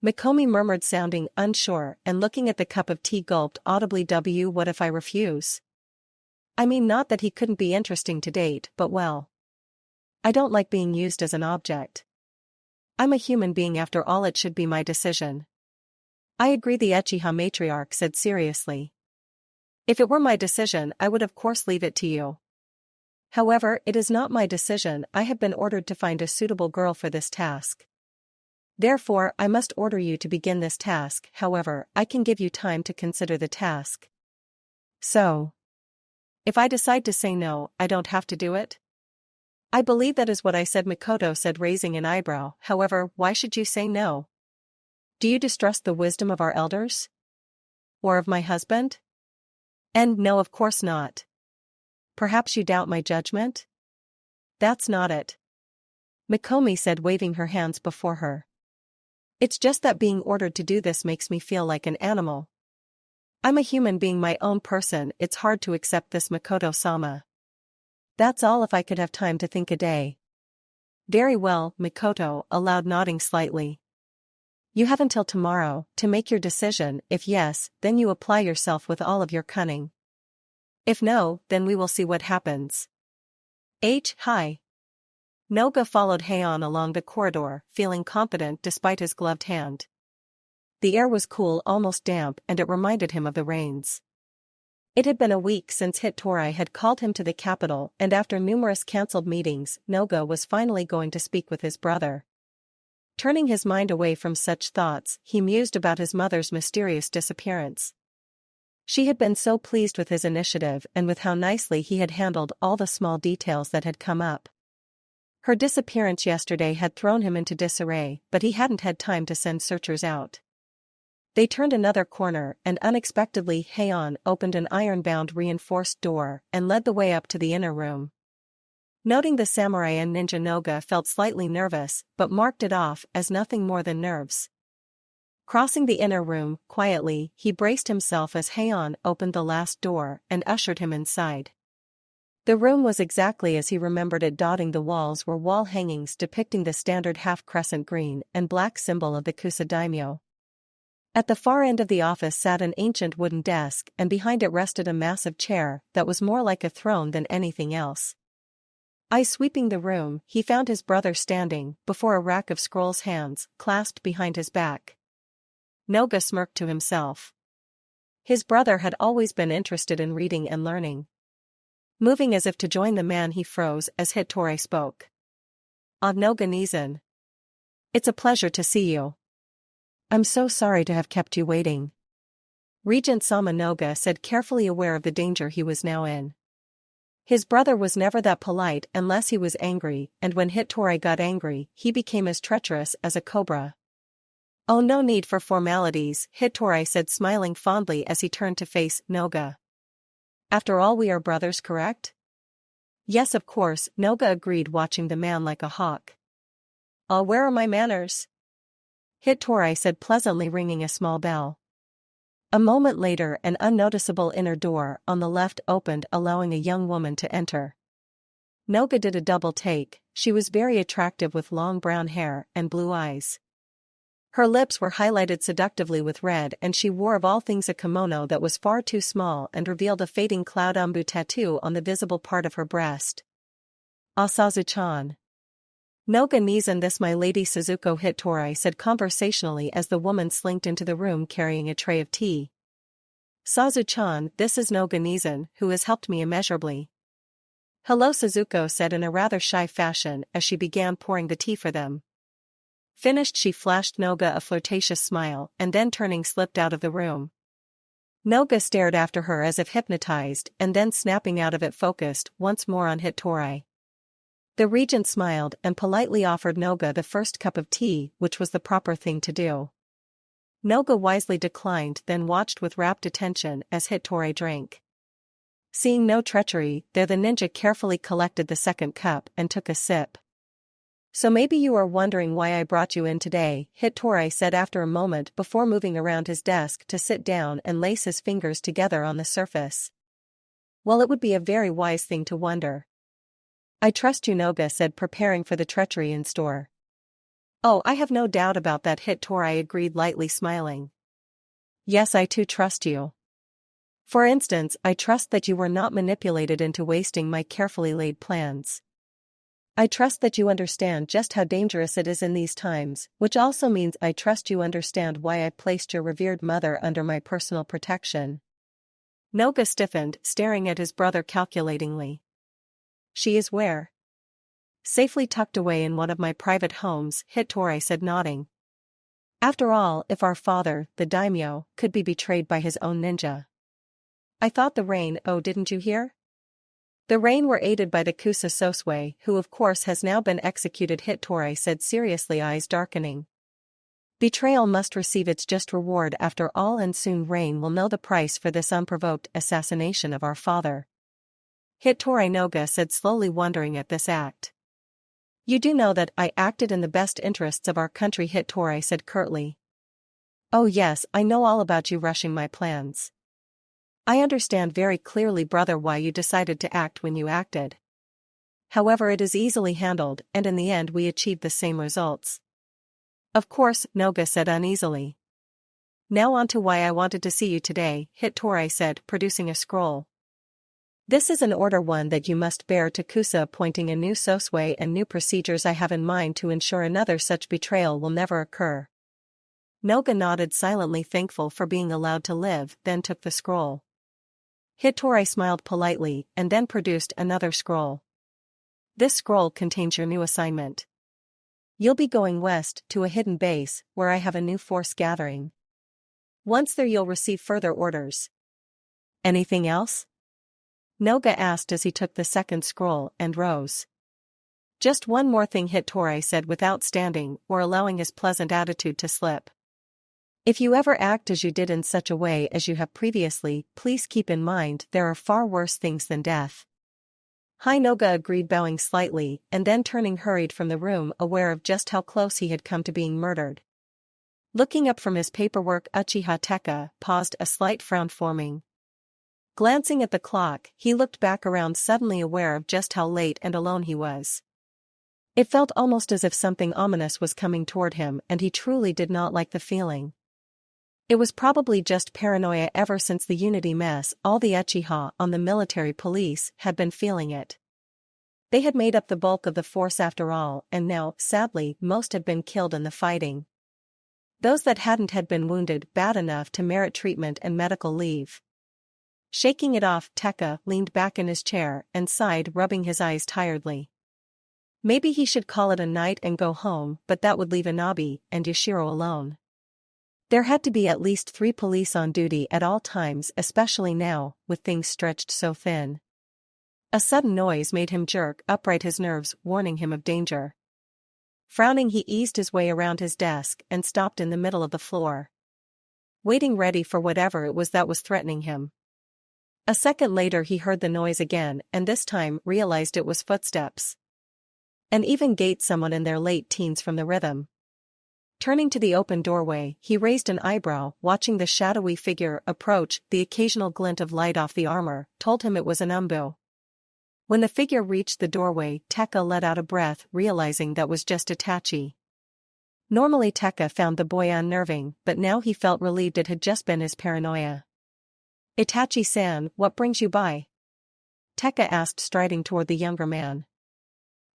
Speaker 1: Mikomi murmured, sounding unsure and looking at the cup of tea, gulped audibly. What if I refuse? I mean, not that he couldn't be interesting to date, but well. I don't like being used as an object. I'm a human being after all, it should be my decision. I agree, the Uchiha matriarch said seriously. If it were my decision, I would of course leave it to you. However, it is not my decision. I have been ordered to find a suitable girl for this task. Therefore, I must order you to begin this task. However, I can give you time to consider the task. So, if I decide to say no, I don't have to do it? I believe that is what I said, Mikoto said, raising an eyebrow. However, why should you say no? Do you distrust the wisdom of our elders? Or of my husband? And no, of course not. Perhaps you doubt my judgment? That's not it. Mikomi said, waving her hands before her. It's just that being ordered to do this makes me feel like an animal. I'm a human being, my own person. It's hard to accept this, Mikoto-sama. That's all. If I could have time to think a day. Very well, Mikoto allowed, nodding slightly. You have until tomorrow to make your decision. If yes, then you apply yourself with all of your cunning. If no, then we will see what happens. Hi. Noga followed Heian along the corridor, feeling confident despite his gloved hand. The air was cool, almost damp, and it reminded him of the rains. It had been a week since Hittori had called him to the capital, and after numerous cancelled meetings, Noga was finally going to speak with his brother. Turning his mind away from such thoughts, he mused about his mother's mysterious disappearance. She had been so pleased with his initiative and with how nicely he had handled all the small details that had come up. Her disappearance yesterday had thrown him into disarray, but he hadn't had time to send searchers out. They turned another corner, and unexpectedly Heian opened an iron-bound reinforced door and led the way up to the inner room. Noting the samurai and ninja, Noga felt slightly nervous, but marked it off as nothing more than nerves. Crossing the inner room, quietly, he braced himself as Heian opened the last door and ushered him inside. The room was exactly as he remembered it. Dotting the walls were wall hangings depicting the standard half-crescent green and black symbol of the Kusa daimyo. At the far end of the office sat an ancient wooden desk, and behind it rested a massive chair that was more like a throne than anything else. Eye sweeping the room, he found his brother standing before a rack of scrolls, hands clasped behind his back. Noga smirked to himself. His brother had always been interested in reading and learning. Moving as if to join the man, he froze as Hittori spoke. Noga Nizan. It's a pleasure to see you. I'm so sorry to have kept you waiting. Regent-sama, Noga said, carefully aware of the danger he was now in. His brother was never that polite unless he was angry, and when Hittori got angry, he became as treacherous as a cobra. Oh, no need for formalities, Hittori said, smiling fondly as he turned to face Noga. After all, we are brothers, correct? Yes, of course, Noga agreed, watching the man like a hawk. Where are my manners? Hittori said pleasantly, ringing a small bell. A moment later, an unnoticeable inner door on the left opened, allowing a young woman to enter. Noga did a double take. She was very attractive with long brown hair and blue eyes. Her lips were highlighted seductively with red, and she wore of all things a kimono that was far too small and revealed a fading cloud umbu tattoo on the visible part of her breast. Asazu-chan. Noga Nizan, this my lady Suzuko, Hittori said conversationally as the woman slinked into the room carrying a tray of tea. Sazu-chan, this is Noga Nizan, who has helped me immeasurably. Hello, Suzuko said in a rather shy fashion as she began pouring the tea for them. Finished, she flashed Noga a flirtatious smile and then turning slipped out of the room. Noga stared after her as if hypnotized, and then snapping out of it focused once more on Hittori. The regent smiled and politely offered Noga the first cup of tea, which was the proper thing to do. Noga wisely declined, then watched with rapt attention as Hittori drank. Seeing no treachery there, the ninja carefully collected the second cup and took a sip. So maybe you are wondering why I brought you in today, Hitori said after a moment before moving around his desk to sit down and lace his fingers together on the surface. Well, it would be a very wise thing to wonder. I trust you, Noga said, preparing for the treachery in store. Oh, I have no doubt about that, Hitori agreed, lightly smiling. Yes, I too trust you. For instance, I trust that you were not manipulated into wasting my carefully laid plans. I trust that you understand just how dangerous it is in these times, which also means I trust you understand why I placed your revered mother under my personal protection. Noga stiffened, staring at his brother calculatingly. She is where? Safely tucked away in one of my private homes, Hitori said, nodding. After all, if our father, the daimyo, could be betrayed by his own ninja. I thought the rain, oh, didn't you hear? The rain were aided by the Kusa Sosue, who of course has now been executed, Hitori said seriously, eyes darkening. Betrayal must receive its just reward after all, and soon Rain will know the price for this unprovoked assassination of our father. Hitori, Noga said slowly, wondering at this act. You do know that I acted in the best interests of our country, Hitori said curtly. Oh yes, I know all about you rushing my plans. I understand very clearly, brother, why you decided to act when you acted. However, it is easily handled, and in the end we achieved the same results. Of course, Noga said uneasily. Now on to why I wanted to see you today, Hitori said, producing a scroll. This is an order, one that you must bear to Kusa, appointing a new Sosue and new procedures I have in mind to ensure another such betrayal will never occur. Noga nodded silently, thankful for being allowed to live, then took the scroll. Hitori smiled politely, and then produced another scroll. This scroll contains your new assignment. You'll be going west to a hidden base, where I have a new force gathering. Once there you'll receive further orders. Anything else? Noga asked as he took the second scroll and rose. Just one more thing, Hitori said without standing or allowing his pleasant attitude to slip. If you ever act as you did in such a way as you have previously, please keep in mind there are far worse things than death. Hi, Noga agreed, bowing slightly, and then turning hurried from the room, aware of just how close he had come to being murdered. Looking up from his paperwork, Uchiha Tekka paused, a slight frown forming. Glancing at the clock, he looked back around, suddenly aware of just how late and alone he was. It felt almost as if something ominous was coming toward him, and he truly did not like the feeling. It was probably just paranoia. Ever since the Unity mess, all the Uchiha on the military police had been feeling it. They had made up the bulk of the force after all, and now, sadly, most had been killed in the fighting. Those that hadn't had been wounded bad enough to merit treatment and medical leave. Shaking it off, Tekka leaned back in his chair and sighed, rubbing his eyes tiredly. Maybe he should call it a night and go home, but that would leave Inabi and Yashiro alone. There had to be at least 3 police on duty at all times, especially now, with things stretched so thin. A sudden noise made him jerk upright, his nerves warning him of danger. Frowning, he eased his way around his desk and stopped in the middle of the floor, waiting ready for whatever it was that was threatening him. A second later he heard the noise again, and this time realized it was footsteps. And even gate, someone in their late teens from the rhythm. Turning to the open doorway, he raised an eyebrow, watching the shadowy figure approach. The occasional glint of light off the armor told him it was an Umbu. When the figure reached the doorway, Tekka let out a breath, realizing that was just Itachi. Normally Tekka found the boy unnerving, but now he felt relieved it had just been his paranoia. Itachi-san, what brings you by? Tekka asked, striding toward the younger man.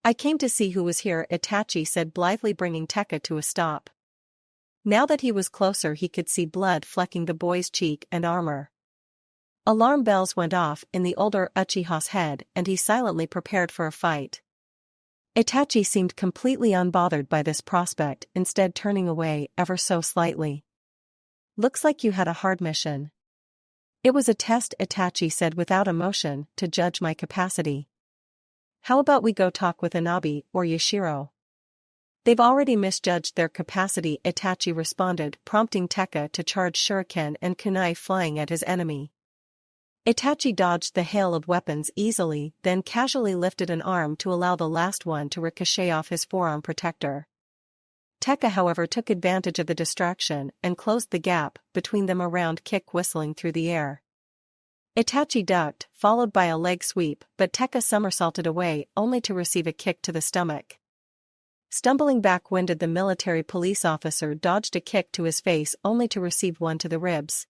Speaker 1: I came to see who was here, Itachi said blithely, bringing Tekka to a stop. Now that he was closer, he could see blood flecking the boy's cheek and armor. Alarm bells went off in the older Uchiha's head, and he silently prepared for a fight. Itachi seemed completely unbothered by this prospect, instead turning away ever so slightly. Looks like you had a hard mission. It was a test, Itachi said without emotion, to judge my capacity. How about we go talk with Inabi or Yashiro? They've already misjudged their capacity, Itachi responded, prompting Tekka to charge shuriken and kunai flying at his enemy. Itachi dodged the hail of weapons easily, then casually lifted an arm to allow the last one to ricochet off his forearm protector. Tekka however took advantage of the distraction and closed the gap between them, a round kick whistling through the air. Itachi ducked, followed by a leg sweep, but Tekka somersaulted away only to receive a kick to the stomach. Stumbling back-winded, the military police officer dodged a kick to his face only to receive one to the ribs.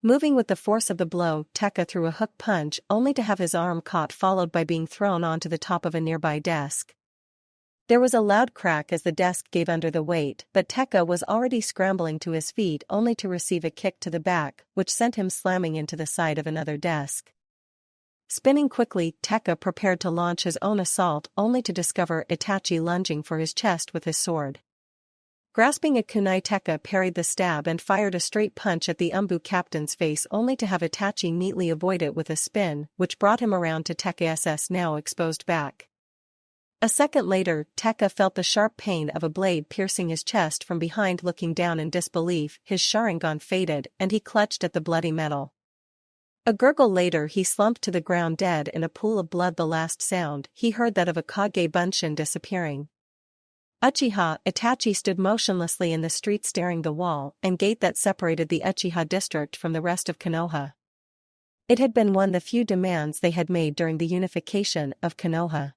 Speaker 1: Moving with the force of the blow, Tekka threw a hook punch only to have his arm caught, followed by being thrown onto the top of a nearby desk. There was a loud crack as the desk gave under the weight, but Tekka was already scrambling to his feet only to receive a kick to the back, which sent him slamming into the side of another desk. Spinning quickly, Tekka prepared to launch his own assault only to discover Itachi lunging for his chest with his sword. Grasping a kunai, Tekka parried the stab and fired a straight punch at the Umbu captain's face only to have Itachi neatly avoid it with a spin, which brought him around to Tekka's now exposed back. A second later, Tekka felt the sharp pain of a blade piercing his chest from behind. Looking down in disbelief, his Sharingan faded and he clutched at the bloody metal. A gurgle later, he slumped to the ground dead in a pool of blood. The last sound he heard that of a Kage Bunshin disappearing. Uchiha Itachi stood motionlessly in the street, staring the wall and gate that separated the Uchiha district from the rest of Konoha. It had been one of the few demands they had made during the unification of Konoha.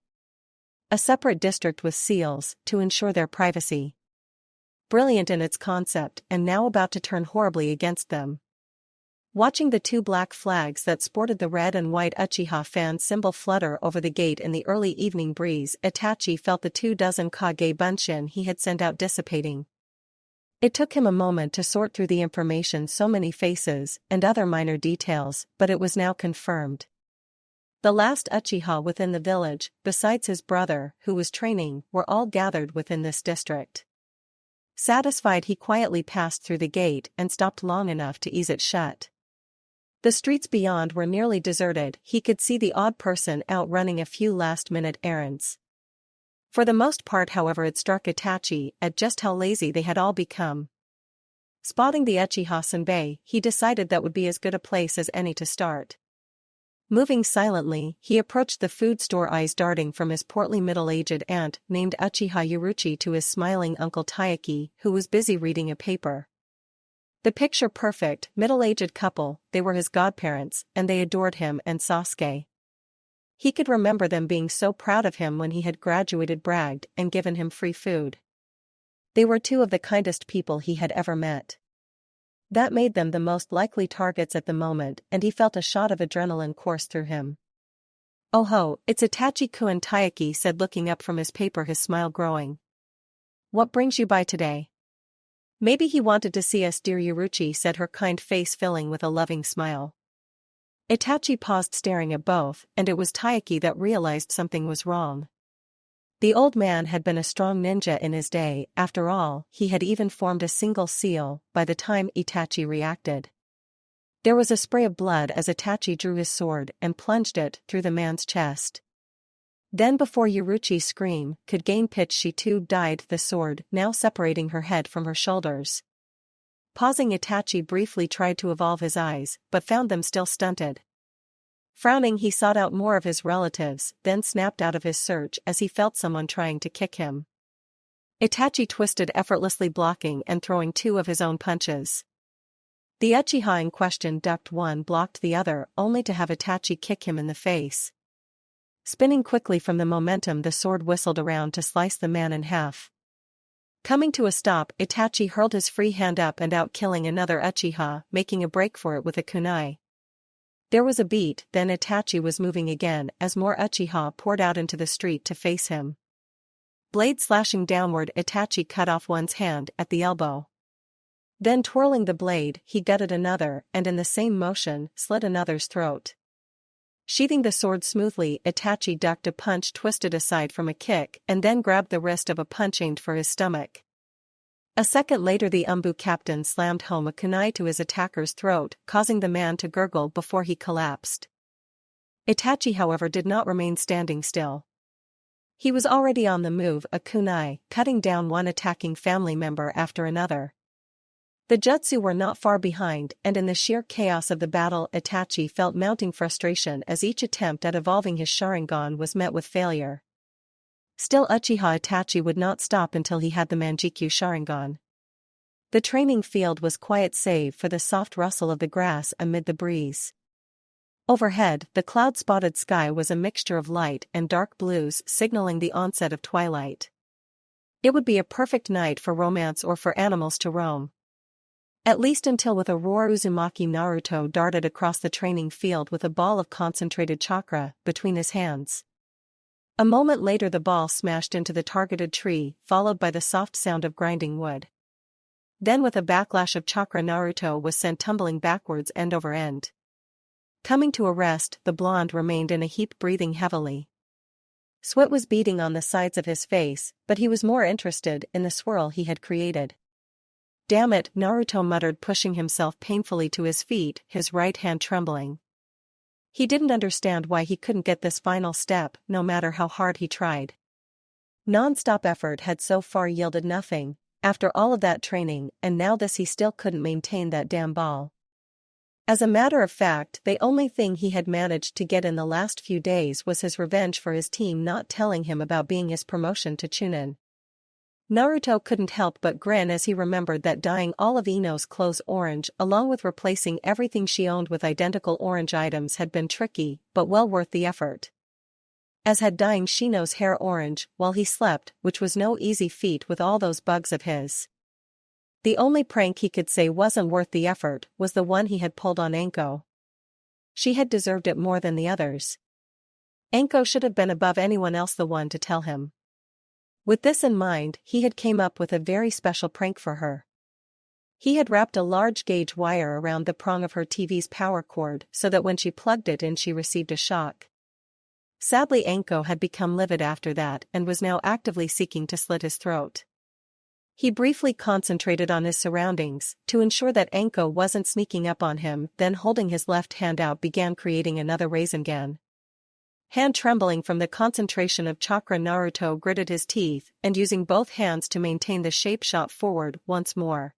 Speaker 1: A separate district with seals to ensure their privacy. Brilliant in its concept and now about to turn horribly against them. Watching the two black flags that sported the red and white Uchiha fan symbol flutter over the gate in the early evening breeze, Itachi felt the 24 Kage Bunshin he had sent out dissipating. It took him a moment to sort through the information, so many faces and other minor details, but it was now confirmed. The last Uchiha within the village, besides his brother, who was training, were all gathered within this district. Satisfied, he quietly passed through the gate and stopped long enough to ease it shut. The streets beyond were nearly deserted. He could see the odd person out running a few last-minute errands. For the most part, however, it struck Itachi at just how lazy they had all become. Spotting the Uchiha Senbei, he decided that would be as good a place as any to start. Moving silently, he approached the food store, eyes darting from his portly middle-aged aunt named Uchiha Yuruchi to his smiling uncle Taiki, who was busy reading a paper. The picture-perfect, middle-aged couple, they were his godparents, and they adored him and Sasuke. He could remember them being so proud of him when he had graduated, bragged, and given him free food. They were two of the kindest people he had ever met. That made them the most likely targets at the moment, and he felt a shot of adrenaline course through him. "Oh ho, it's Itachi-kun," Taiki said, looking up from his paper, his smile growing. "What brings you by today?" "Maybe he wanted to see us," dear Yuruchi said, her kind face filling with a loving smile. Itachi paused, staring at both, and it was Taiki that realized something was wrong. The old man had been a strong ninja in his day. After all, he had even formed a single seal by the time Itachi reacted. There was a spray of blood as Itachi drew his sword and plunged it through the man's chest. Then, before Yuruchi's scream could gain pitch, she too died, the sword now separating her head from her shoulders. Pausing, Itachi briefly tried to evolve his eyes, but found them still stunted. Frowning, he sought out more of his relatives, then snapped out of his search as he felt someone trying to kick him. Itachi twisted, effortlessly blocking and throwing two of his own punches. The Uchiha in question ducked one, blocked the other, only to have Itachi kick him in the face. Spinning quickly from the momentum, the sword whistled around to slice the man in half. Coming to a stop, Itachi hurled his free hand up and out, killing another Uchiha, making a break for it with a kunai. There was a beat, then Itachi was moving again as more Uchiha poured out into the street to face him. Blade slashing downward, Itachi cut off one's hand at the elbow. Then, twirling the blade, he gutted another and in the same motion slit another's throat. Sheathing the sword smoothly, Itachi ducked a punch, twisted aside from a kick, and then grabbed the wrist of a punch aimed for his stomach. A second later, the Umbu captain slammed home a kunai to his attacker's throat, causing the man to gurgle before he collapsed. Itachi, however, did not remain standing still. He was already on the move, a kunai, cutting down one attacking family member after another. The jutsu were not far behind, and in the sheer chaos of the battle Itachi felt mounting frustration as each attempt at evolving his Sharingan was met with failure. Still Uchiha Itachi would not stop until he had the Manjikyu Sharingan. The training field was quiet save for the soft rustle of the grass amid the breeze. Overhead, the cloud-spotted sky was a mixture of light and dark blues signaling the onset of twilight. It would be a perfect night for romance or for animals to roam. At least until with a roar Uzumaki Naruto darted across the training field with a ball of concentrated chakra between his hands. A moment later the ball smashed into the targeted tree, followed by the soft sound of grinding wood. Then with a backlash of chakra Naruto was sent tumbling backwards end over end. Coming to a rest, the blonde remained in a heap breathing heavily. Sweat was beading on the sides of his face, but he was more interested in the swirl he had created. "Damn it," Naruto muttered, pushing himself painfully to his feet, his right hand trembling. He didn't understand why he couldn't get this final step, no matter how hard he tried. Non-stop effort had so far yielded nothing, after all of that training, and now this he still couldn't maintain that damn ball. As a matter of fact, the only thing he had managed to get in the last few days was his revenge for his team not telling him about being his promotion to Chunin. Naruto couldn't help but grin as he remembered that dyeing all of Ino's clothes orange along with replacing everything she owned with identical orange items had been tricky, but well worth the effort. As had dyeing Shino's hair orange while he slept, which was no easy feat with all those bugs of his. The only prank he could say wasn't worth the effort was the one he had pulled on Anko. She had deserved it more than the others. Anko should have been above anyone else the one to tell him. With this in mind, he had came up with a very special prank for her. He had wrapped a large gauge wire around the prong of her TV's power cord so that when she plugged it in she received a shock. Sadly, Anko had become livid after that and was now actively seeking to slit his throat. He briefly concentrated on his surroundings to ensure that Anko wasn't sneaking up on him, then holding his left hand out began creating another Rasengan. Hand trembling from the concentration of chakra, Naruto gritted his teeth and using both hands to maintain the shape shot forward once more.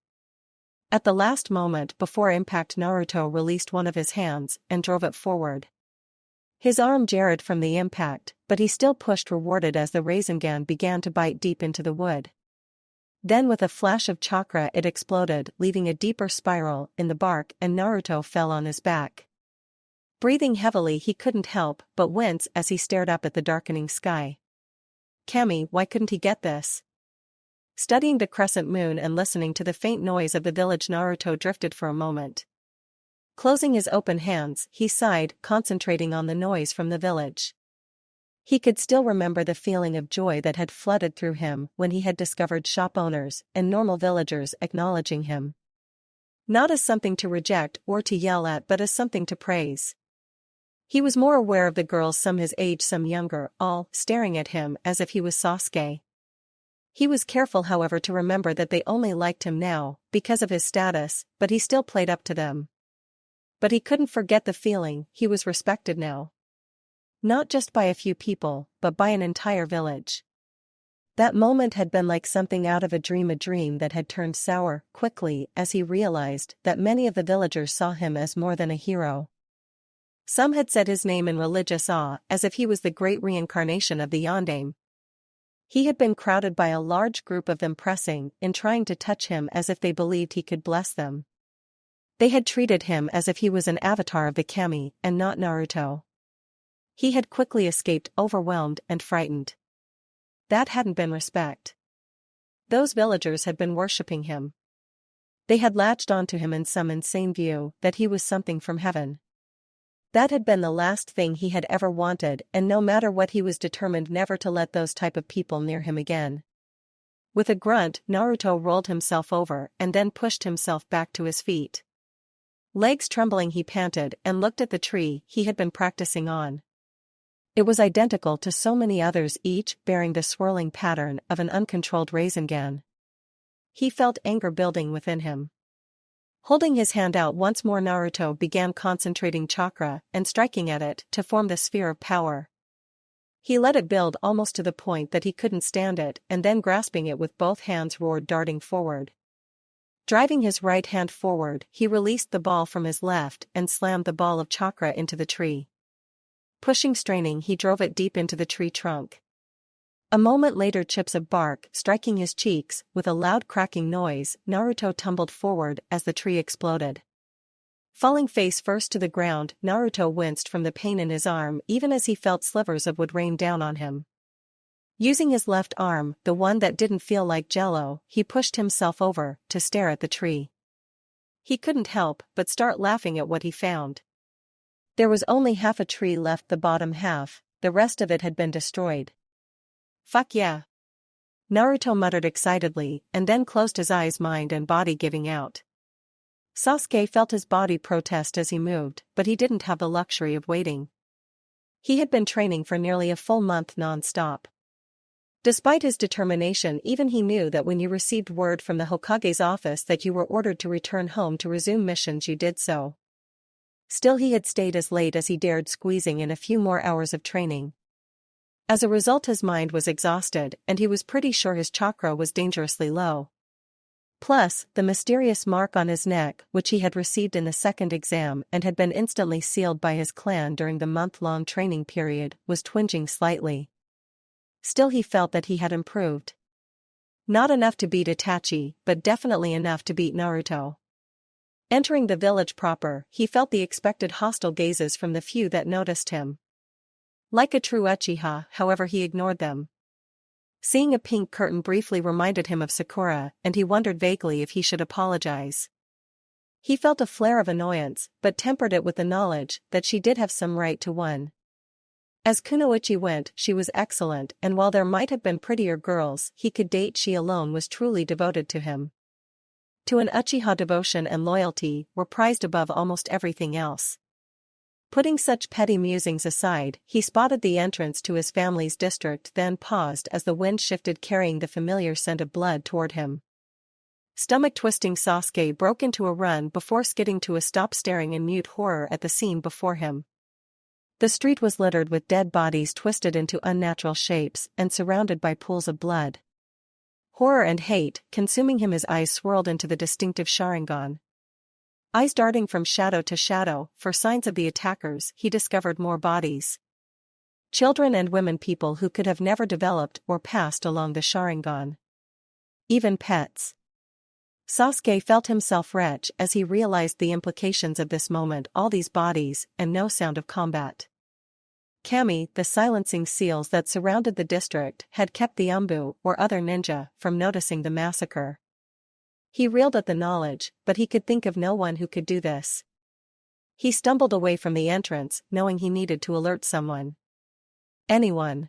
Speaker 1: At the last moment before impact, Naruto released one of his hands and drove it forward. His arm jarred from the impact, but he still pushed rewarded as the Rasengan began to bite deep into the wood. Then with a flash of chakra it exploded, leaving a deeper spiral in the bark, and Naruto fell on his back. Breathing heavily, he couldn't help but wince as he stared up at the darkening sky. Kami, why couldn't he get this? Studying the crescent moon and listening to the faint noise of the village, Naruto drifted for a moment. Closing his open hands, he sighed, concentrating on the noise from the village. He could still remember the feeling of joy that had flooded through him when he had discovered shop owners and normal villagers acknowledging him. Not as something to reject or to yell at, but as something to praise. He was more aware of the girls, some his age, some younger, all staring at him as if he was Sasuke. He was careful, however, to remember that they only liked him now because of his status, but he still played up to them. But he couldn't forget the feeling he was respected now. Not just by a few people, but by an entire village. That moment had been like something out of a dream that had turned sour quickly as he realized that many of the villagers saw him as more than a hero. Some had said his name in religious awe as if he was the great reincarnation of the Yondaime. He had been crowded by a large group of them, pressing in, trying to touch him as if they believed he could bless them. They had treated him as if he was an avatar of the Kami and not Naruto. He had quickly escaped, overwhelmed and frightened. That hadn't been respect. Those villagers had been worshipping him. They had latched onto him in some insane view that he was something from heaven. That had been the last thing he had ever wanted, and no matter what he was determined never to let those type of people near him again. With a grunt, Naruto rolled himself over and then pushed himself back to his feet. Legs trembling, he panted and looked at the tree he had been practicing on. It was identical to so many others, each bearing the swirling pattern of an uncontrolled Rasengan. He felt anger building within him. Holding his hand out once more, Naruto began concentrating chakra and striking at it to form the sphere of power. He let it build almost to the point that he couldn't stand it, and then grasping it with both hands roared, darting forward. Driving his right hand forward, he released the ball from his left and slammed the ball of chakra into the tree. Pushing, straining, he drove it deep into the tree trunk. A moment later, chips of bark striking his cheeks, with a loud cracking noise, Naruto tumbled forward as the tree exploded. Falling face first to the ground, Naruto winced from the pain in his arm even as he felt slivers of wood rain down on him. Using his left arm, the one that didn't feel like jello, he pushed himself over to stare at the tree. He couldn't help but start laughing at what he found. There was only half a tree left, the bottom half, the rest of it had been destroyed. Fuck yeah! Naruto muttered excitedly and then closed his eyes, mind and body giving out. Sasuke felt his body protest as he moved, but he didn't have the luxury of waiting. He had been training for nearly a full month non-stop. Despite his determination, even he knew that when you received word from the Hokage's office that you were ordered to return home to resume missions, you did so. Still, he had stayed as late as he dared, squeezing in a few more hours of training. As a result, his mind was exhausted, and he was pretty sure his chakra was dangerously low. Plus, the mysterious mark on his neck, which he had received in the second exam and had been instantly sealed by his clan during the month-long training period, was twinging slightly. Still, he felt that he had improved. Not enough to beat Itachi, but definitely enough to beat Naruto. Entering the village proper, he felt the expected hostile gazes from the few that noticed him. Like a true Uchiha, however, he ignored them. Seeing a pink curtain briefly reminded him of Sakura, and he wondered vaguely if he should apologize. He felt a flare of annoyance, but tempered it with the knowledge that she did have some right to one. As Kunoichi went, she was excellent, and while there might have been prettier girls he could date, she alone was truly devoted to him. To an Uchiha, devotion and loyalty were prized above almost everything else. Putting such petty musings aside, he spotted the entrance to his family's district, then paused as the wind shifted, carrying the familiar scent of blood toward him. Stomach-twisting, Sasuke broke into a run before skidding to a stop, staring in mute horror at the scene before him. The street was littered with dead bodies twisted into unnatural shapes and surrounded by pools of blood. Horror and hate consuming him, his eyes swirled into the distinctive Sharingan. Eyes darting from shadow to shadow for signs of the attackers, he discovered more bodies. Children and women, people who could have never developed or passed along the Sharingan. Even pets. Sasuke felt himself retch as he realized the implications of this moment, all these bodies, and no sound of combat. Kami, the silencing seals that surrounded the district, had kept the Umbu, or other ninja, from noticing the massacre. He reeled at the knowledge, but he could think of no one who could do this. He stumbled away from the entrance, knowing he needed to alert someone. Anyone.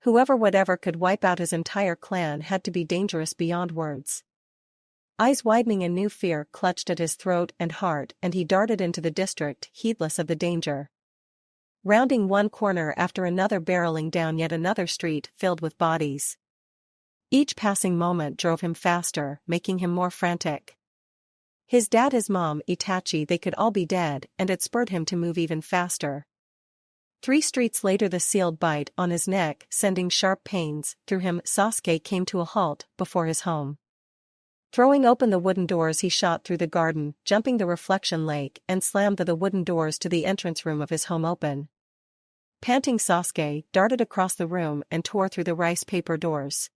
Speaker 1: Whoever, whatever could wipe out his entire clan had to be dangerous beyond words. Eyes widening, a new fear clutched at his throat and heart, and he darted into the district, heedless of the danger. Rounding one corner after another, barreling down yet another street filled with bodies. Each passing moment drove him faster, making him more frantic. His dad, his mom, Itachi, they could all be dead, and it spurred him to move even faster. 3 streets later, the sealed bite on his neck sending sharp pains through him, Sasuke came to a halt before his home. Throwing open the wooden doors, he shot through the garden, jumping the reflection lake, and slammed the wooden doors to the entrance room of his home open. Panting, Sasuke darted across the room and tore through the rice paper doors.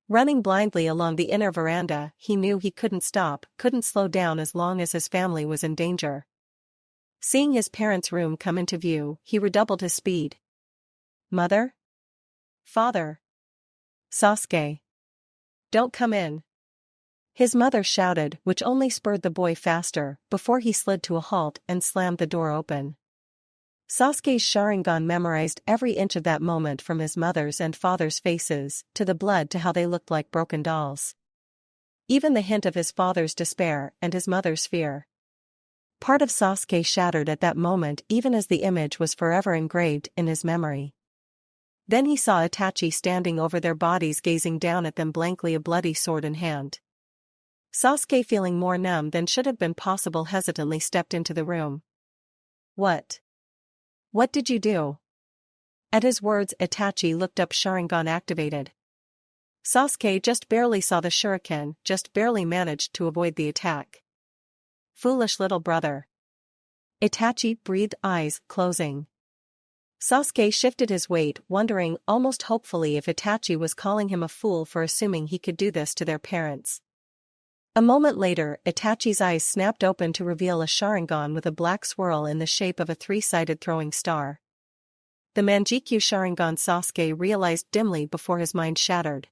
Speaker 1: Running blindly along the inner veranda, he knew he couldn't stop, couldn't slow down as long as his family was in danger. Seeing his parents' room come into view, he redoubled his speed. Mother? Father? Sasuke. Don't come in. His mother shouted, which only spurred the boy faster, before he slid to a halt and slammed the door open. Sasuke's Sharingan memorized every inch of that moment, from his mother's and father's faces, to the blood, to how they looked like broken dolls. Even the hint of his father's despair and his mother's fear. Part of Sasuke shattered at that moment, even as the image was forever engraved in his memory. Then he saw Itachi standing over their bodies, gazing down at them blankly, a bloody sword in hand. Sasuke, feeling more numb than should have been possible, hesitantly stepped into the room. What? What did you do? At his words, Itachi looked up, Sharingan activated. Sasuke just barely saw the shuriken, just barely managed to avoid the attack. Foolish little brother. Itachi breathed, eyes closing. Sasuke shifted his weight, wondering almost hopefully if Itachi was calling him a fool for assuming he could do this to their parents. A moment later, Itachi's eyes snapped open to reveal a Sharingan with a black swirl in the shape of a three-sided throwing star. The Manjikyu Sharingan, Sasuke realized dimly before his mind shattered.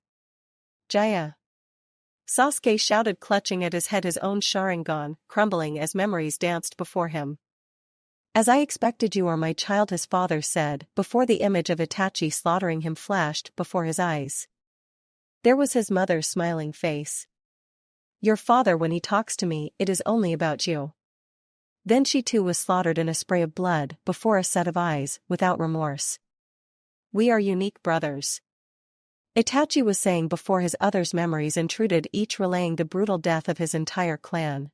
Speaker 1: Jaya! Sasuke shouted, clutching at his head, his own Sharingan, crumbling as memories danced before him. As I expected, you are my child, his father said, before the image of Itachi slaughtering him flashed before his eyes. There was his mother's smiling face. Your father, when he talks to me, it is only about you. Then she too was slaughtered in a spray of blood before a set of eyes, without remorse. We are unique brothers. Itachi was saying before his other's memories intruded, each relaying the brutal death of his entire clan.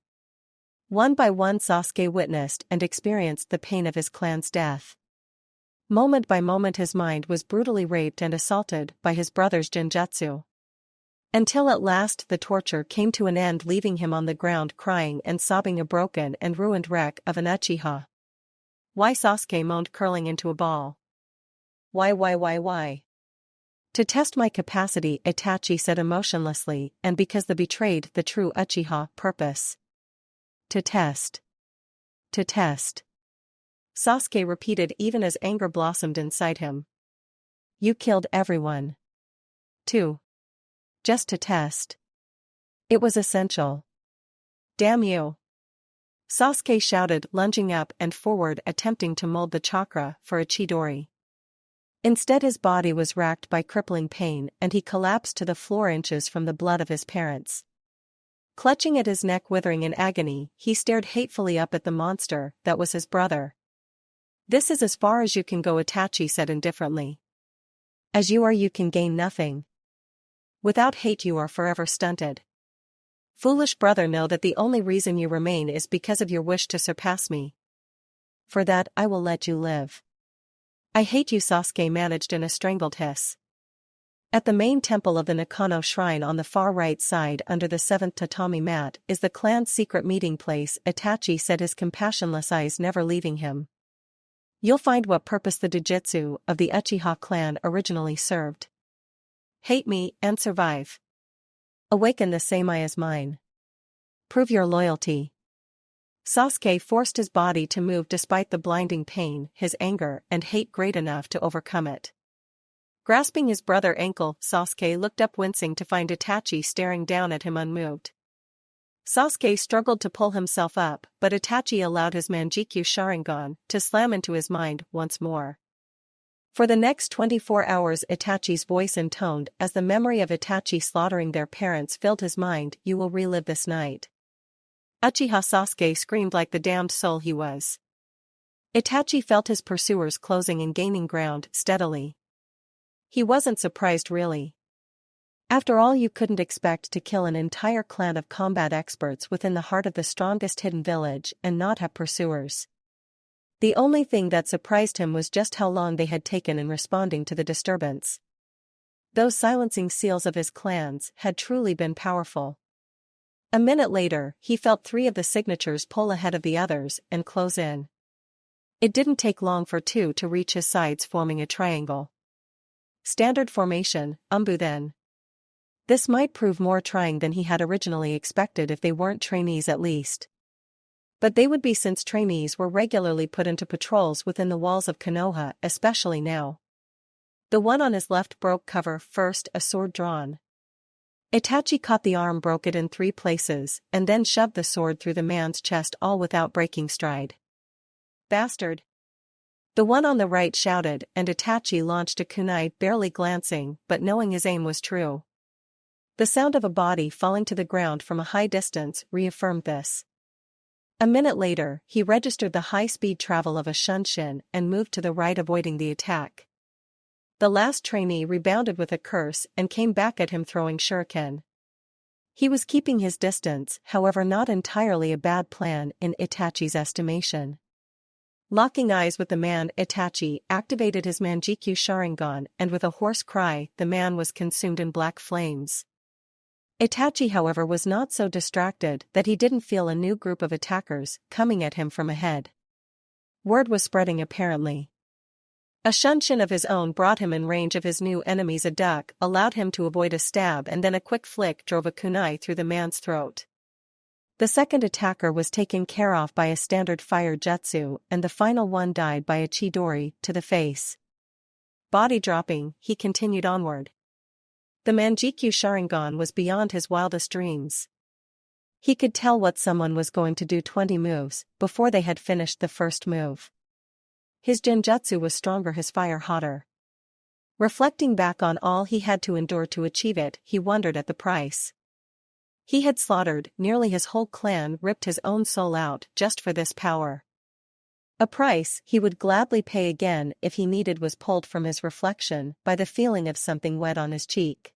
Speaker 1: One by one, Sasuke witnessed and experienced the pain of his clan's death. Moment by moment his mind was brutally raped and assaulted by his brother's genjutsu. Until at last the torture came to an end, leaving him on the ground crying and sobbing, a broken and ruined wreck of an Uchiha. Why? Sasuke moaned, curling into a ball. Why? To test my capacity, Itachi said emotionlessly, and because they betrayed the true Uchiha purpose. To test. Sasuke repeated, even as anger blossomed inside him. You killed everyone. Just to test. It was essential. Damn you. Sasuke shouted, lunging up and forward, attempting to mold the chakra for a Chidori. Instead, his body was racked by crippling pain and he collapsed to the floor inches from the blood of his parents. Clutching at his neck, withering in agony, he stared hatefully up at the monster that was his brother. This is as far as you can go, Itachi said indifferently. As you are, you can gain nothing. Without hate you are forever stunted. Foolish brother, know that the only reason you remain is because of your wish to surpass me. For that, I will let you live. I hate you, Sasuke managed in a strangled hiss. At the main temple of the Nakano shrine on the far right side under the 7th tatami mat is the clan's secret meeting place, Itachi said, his compassionless eyes never leaving him. You'll find what purpose the Jujutsu of the Uchiha clan originally served. Hate me and survive. Awaken the same eye as mine. Prove your loyalty. Sasuke forced his body to move despite the blinding pain, his anger and hate great enough to overcome it. Grasping his brother's ankle, Sasuke looked up, wincing to find Itachi staring down at him unmoved. Sasuke struggled to pull himself up, but Itachi allowed his Manjikyu Sharingan to slam into his mind once more. For the next 24 hours, Itachi's voice intoned as the memory of Itachi slaughtering their parents filled his mind. You will relive this night. Uchiha, Sasuke screamed like the damned soul he was. Itachi felt his pursuers closing and gaining ground steadily. He wasn't surprised, really. After all, you couldn't expect to kill an entire clan of combat experts within the heart of the strongest hidden village and not have pursuers. The only thing that surprised him was just how long they had taken in responding to the disturbance. Those silencing seals of his clans had truly been powerful. A minute later, he felt 3 of the signatures pull ahead of the others and close in. It didn't take long for 2 to reach his sides, forming a triangle. Standard formation, Umbu then. This might prove more trying than he had originally expected if they weren't trainees at least. But they would be, since trainees were regularly put into patrols within the walls of Konoha, especially now. The one on his left broke cover first, a sword drawn. Itachi caught the arm, broke it in 3 places, and then shoved the sword through the man's chest, all without breaking stride. Bastard! The one on the right shouted, and Itachi launched a kunai, barely glancing, but knowing his aim was true. The sound of a body falling to the ground from a high distance reaffirmed this. A minute later, he registered the high-speed travel of a Shunshin and moved to the right, avoiding the attack. The last trainee rebounded with a curse and came back at him, throwing shuriken. He was keeping his distance, however, not entirely a bad plan in Itachi's estimation. Locking eyes with the man, Itachi activated his Manjikyu Sharingan and with a hoarse cry, the man was consumed in black flames. Itachi, however, was not so distracted that he didn't feel a new group of attackers coming at him from ahead. Word was spreading apparently. A shunshin of his own brought him in range of his new enemies. A duck allowed him to avoid a stab, and then a quick flick drove a kunai through the man's throat. The second attacker was taken care of by a standard fire jutsu, and the final one died by a chidori to the face. Body dropping, he continued onward. The Manjikyu Sharingan was beyond his wildest dreams. He could tell what someone was going to do 20 moves before they had finished the first move. His genjutsu was stronger, his fire hotter. Reflecting back on all he had to endure to achieve it, he wondered at the price. He had slaughtered nearly his whole clan, ripped his own soul out just for this power. A price he would gladly pay again if he needed was pulled from his reflection by the feeling of something wet on his cheek.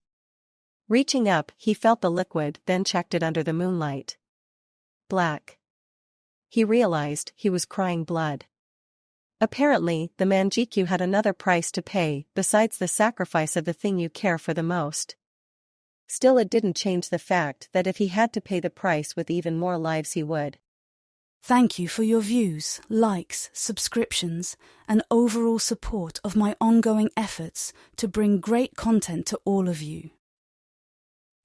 Speaker 1: Reaching up, he felt the liquid, then checked it under the moonlight. Black. He realized he was crying blood. Apparently, the Manjikyu had another price to pay besides the sacrifice of the thing you care for the most. Still, it didn't change the fact that if he had to pay the price with even more lives, he would.
Speaker 2: Thank you for your views, likes, subscriptions, and overall support of my ongoing efforts to bring great content to all of you.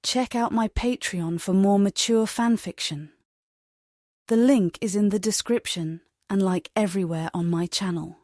Speaker 2: Check out my Patreon for more mature fanfiction. The link is in the description and like everywhere on my channel.